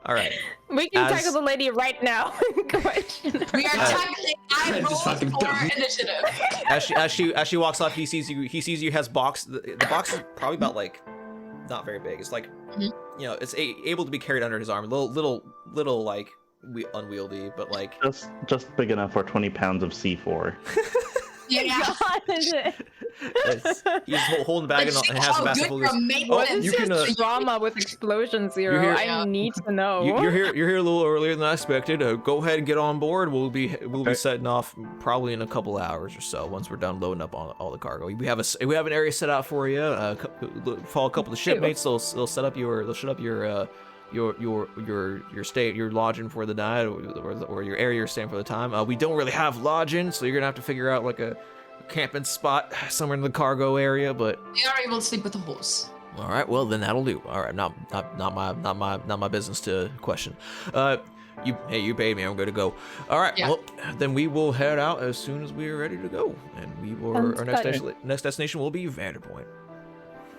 All right. We can As- tackle the lady right now. Question. We are tackling. I Just rolled fucking for dumb. initiative. As she walks off, he sees you. He sees you has box. The box is probably about like not very big. It's like, Mhm. you know, it's able to be carried under his arm. Little like unwieldy, but like Just big enough for 20 pounds of C4. Yeah. he's holding the bag and has the basket full of this. What is your drama with explosions, Zero? You're here- I need to know. You're here a little earlier than I expected. Go ahead and get on board. We'll be setting off probably in a couple hours or so once we're done loading up on all the cargo. We have an area set out for you. Follow a couple of shipmates. They'll set up your lodging for the night or your area you're staying for the time. We don't really have lodging, so you're gonna have to figure out like a camping spot somewhere in the cargo area. But We are able to sleep with the horse. all right, well then that'll do. All right, not my business to question. You paid me. I'm good to go. All right, Yeah. well then we will head out as soon as we are ready to go, and we will. Our next destination will be Vanderpoint.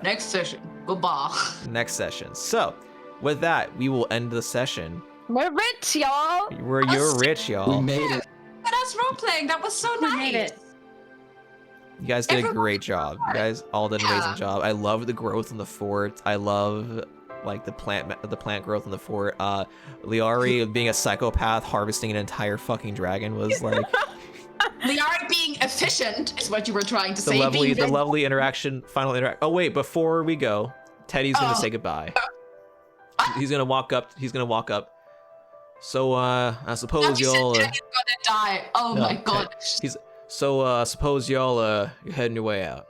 Next session. Goodbye. Next session. So, with that, we will end the session. We're rich, y'all. You're rich, y'all. We made it. But us role playing, that was so nice. made it. You guys did a Everyone great job. You guys all did an amazing job. I love the growth in the fort. I love like the plant growth in the fort. Liari being a psychopath harvesting an entire fucking dragon was like Liari being efficient is what you were trying to the say. lovely interaction, final interaction. Oh wait, before we go, Teddy's gonna say goodbye. He's gonna walk up. So I suppose y'all. Daddy's gonna die. Oh No, my god. Suppose y'all you're heading your way out.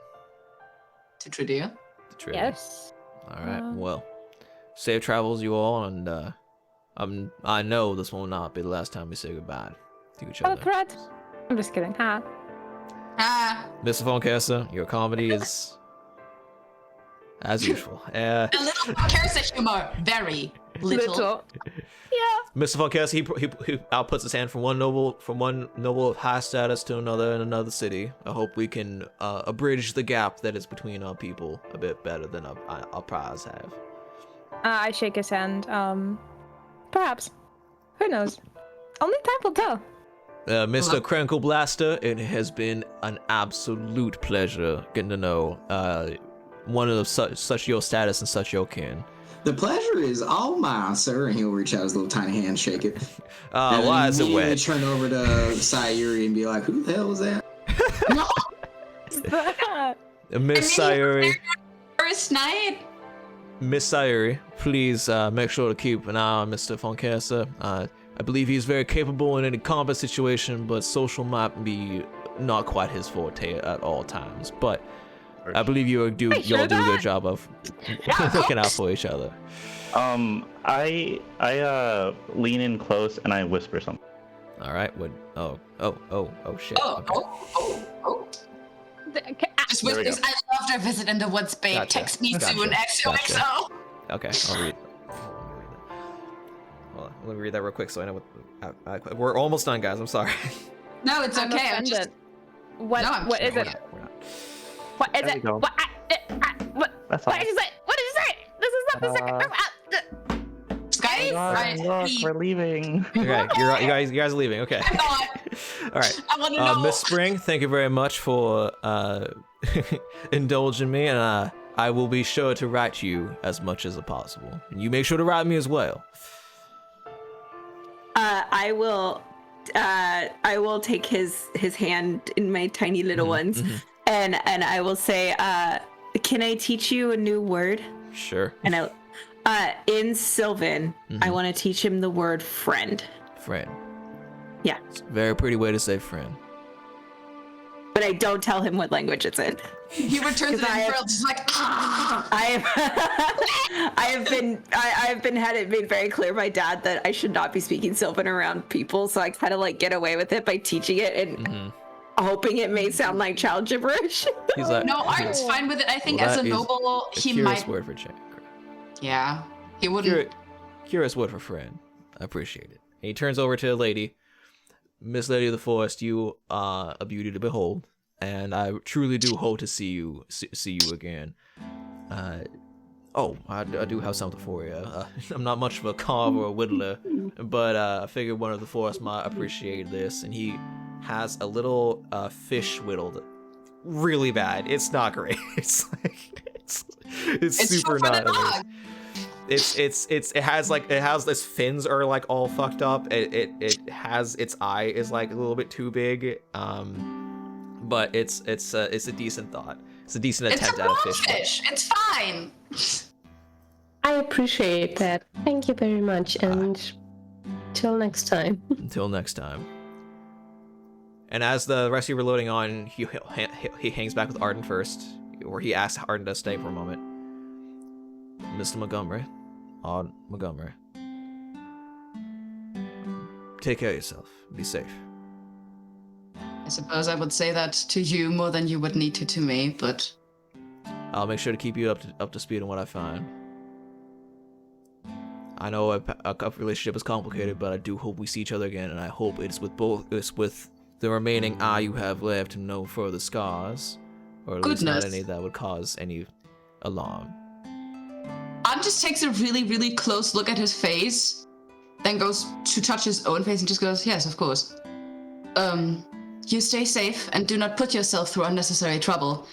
To Tridia. The trip. Yes. All right. Well, safe travels, you all, and I know this will not be the last time we say goodbye to each Oh, other. crud. I'm just kidding. Ha. Mr. Von Kessa, your comedy is as usual. A little Kersa humor. Very little. Yeah. Mr. Von Kessa, he outputs his hand from one noble of high status to another in another city. I hope we can abridge the gap that is between our people a bit better than our prize have. I shake his hand. Perhaps. Who knows? Only time will tell. Mr. Crankle Blaster, it has been an absolute pleasure getting to know one of such your status and such your kin. The pleasure is all mine, sir. And he'll reach out his little tiny hand, shake it. Why is it wet? Turn over to Sayuri and be like, "Who the hell was that?" Miss Sayuri. First night. Miss Sayuri, please make sure to keep an eye on Mr. Von Kessa. I believe he's very capable in any combat situation, but social might be not quite his forte at all times. But I believe y'all do a good job of looking out for each other. I lean in close and I whisper something. All right. What? Oh shit. Oh. Just There we whispers, go. I loved our visit in the woods, babe. Gotcha. Text me Gotcha. soon. XOXO. Okay, I'll read. Let me read that real quick so I know what. We're almost done, guys. I'm sorry. No, it's I'm okay. I'm just. offended. What? No, I'm what is We're it? not, we're not. What is There it? we go. What? That's What all. did you say? What did you say? This is not the second. Guys, Look, we're leaving. Okay, you guys are leaving. Okay. I'm not. All right. I want to know. Miss Spring, thank you very much for indulging me, and I will be sure to write you as much as possible. And you make sure to write me as well. I will take his hand in my tiny little ones, and I will say, can I teach you a new word? Sure. And in Sylvan, I want to teach him the word friend. Friend. Yeah. It's a very pretty way to say friend. But I don't tell him what language it's in. He returns to the world just like, I have been had it made very clear by Dad that I should not be speaking Sylvan around people, so I kind of like get away with it by teaching it and hoping it may sound like child gibberish. He's like, no, Art's fine with it. I think Well, as a that is noble, a he curious might. word for check. Yeah, he wouldn't. Curious word for friend. I appreciate it. And he turns over to the lady. Miss Lady of the Forest, you are a beauty to behold, and I truly do hope to see you again. I do have something for you. I'm not much of a carver or whittler, but I figured one of the forest might appreciate this. And he has a little fish whittled, really bad. It's not great. It's like It's super short for not. the Amazing. dog. It has this fins are like all fucked up. It has its eye is like a little bit too big. But it's a decent thought. It's a decent attempt at a fish. It's fine. I appreciate that. Thank you very much, and till next time. Until next time. And as the rest of you are loading on, he hangs back with Ardent first, or he asks Ardent to stay for a moment. Mr. Montgomery, Montgomery, take care of yourself. Be safe. I suppose I would say that to you more than you would need to me, but I'll make sure to keep you up to speed on what I find. I know a relationship is complicated, but I do hope we see each other again, and I hope it's with the remaining eye you have left and no further scars, or at least not any that would cause any alarm. Ant just takes a really, really close look at his face, then goes to touch his own face and just goes, yes, of course. You stay safe and do not put yourself through unnecessary trouble.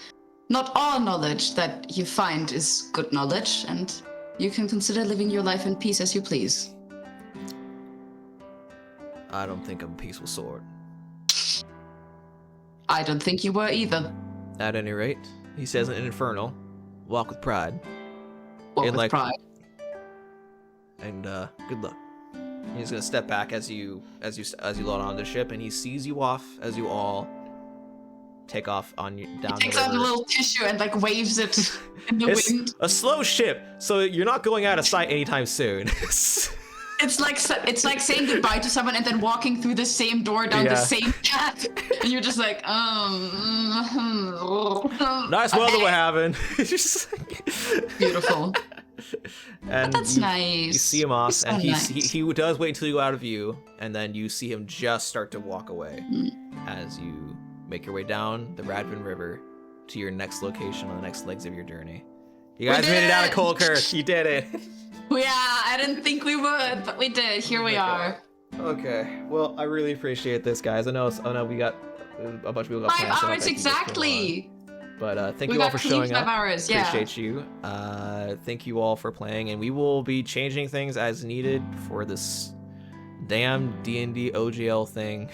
Not all knowledge that you find is good knowledge, and you can consider living your life in peace as you please. I don't think I'm a peaceful sort. I don't think you were either. At any rate, he says in Infernal, walk with pride. Walk with pride. And good luck. He's gonna step back as you load onto the ship, and he sees you off as you all take off down the river. He takes out a little tissue and like waves it in the wind. A slow ship, so you're not going out of sight anytime soon. It's like saying goodbye to someone and then walking through the same door down the same path, and you're just like, nice weather we're having. Beautiful. And that's nice. You see him off, so and nice. he does wait until you go out of view, and then you see him just start to walk away as you make your way down the Radvin River to your next location on the next legs of your journey. You guys made it out of Colkirk. You did it. Yeah, I didn't think we would, but we did. Here we are. Okay. Well, I really appreciate this, guys. I know we got a bunch of people got 5 plans, so hours exactly. But thank you all for showing up. 5 hours, yeah. Appreciate you. Thank you all for playing, and we will be changing things as needed for this damn D&D OGL thing.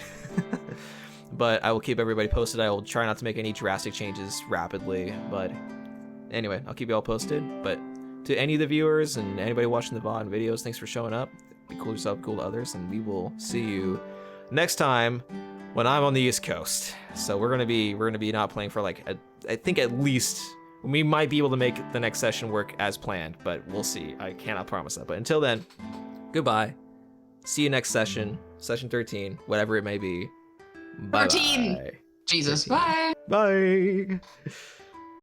But I will keep everybody posted. I will try not to make any drastic changes rapidly. But anyway, I'll keep you all posted. But to any of the viewers and anybody watching the VOD and videos, thanks for showing up. Be cool to yourself, cool to others, and we will see you next time when I'm on the East Coast. So we're gonna be not playing for like I think at least we might be able to make the next session work as planned, but we'll see. I cannot promise that. But until then, goodbye. See you next session, session 13, whatever it may be. Bye. 13. Jesus. 13. Bye. Bye.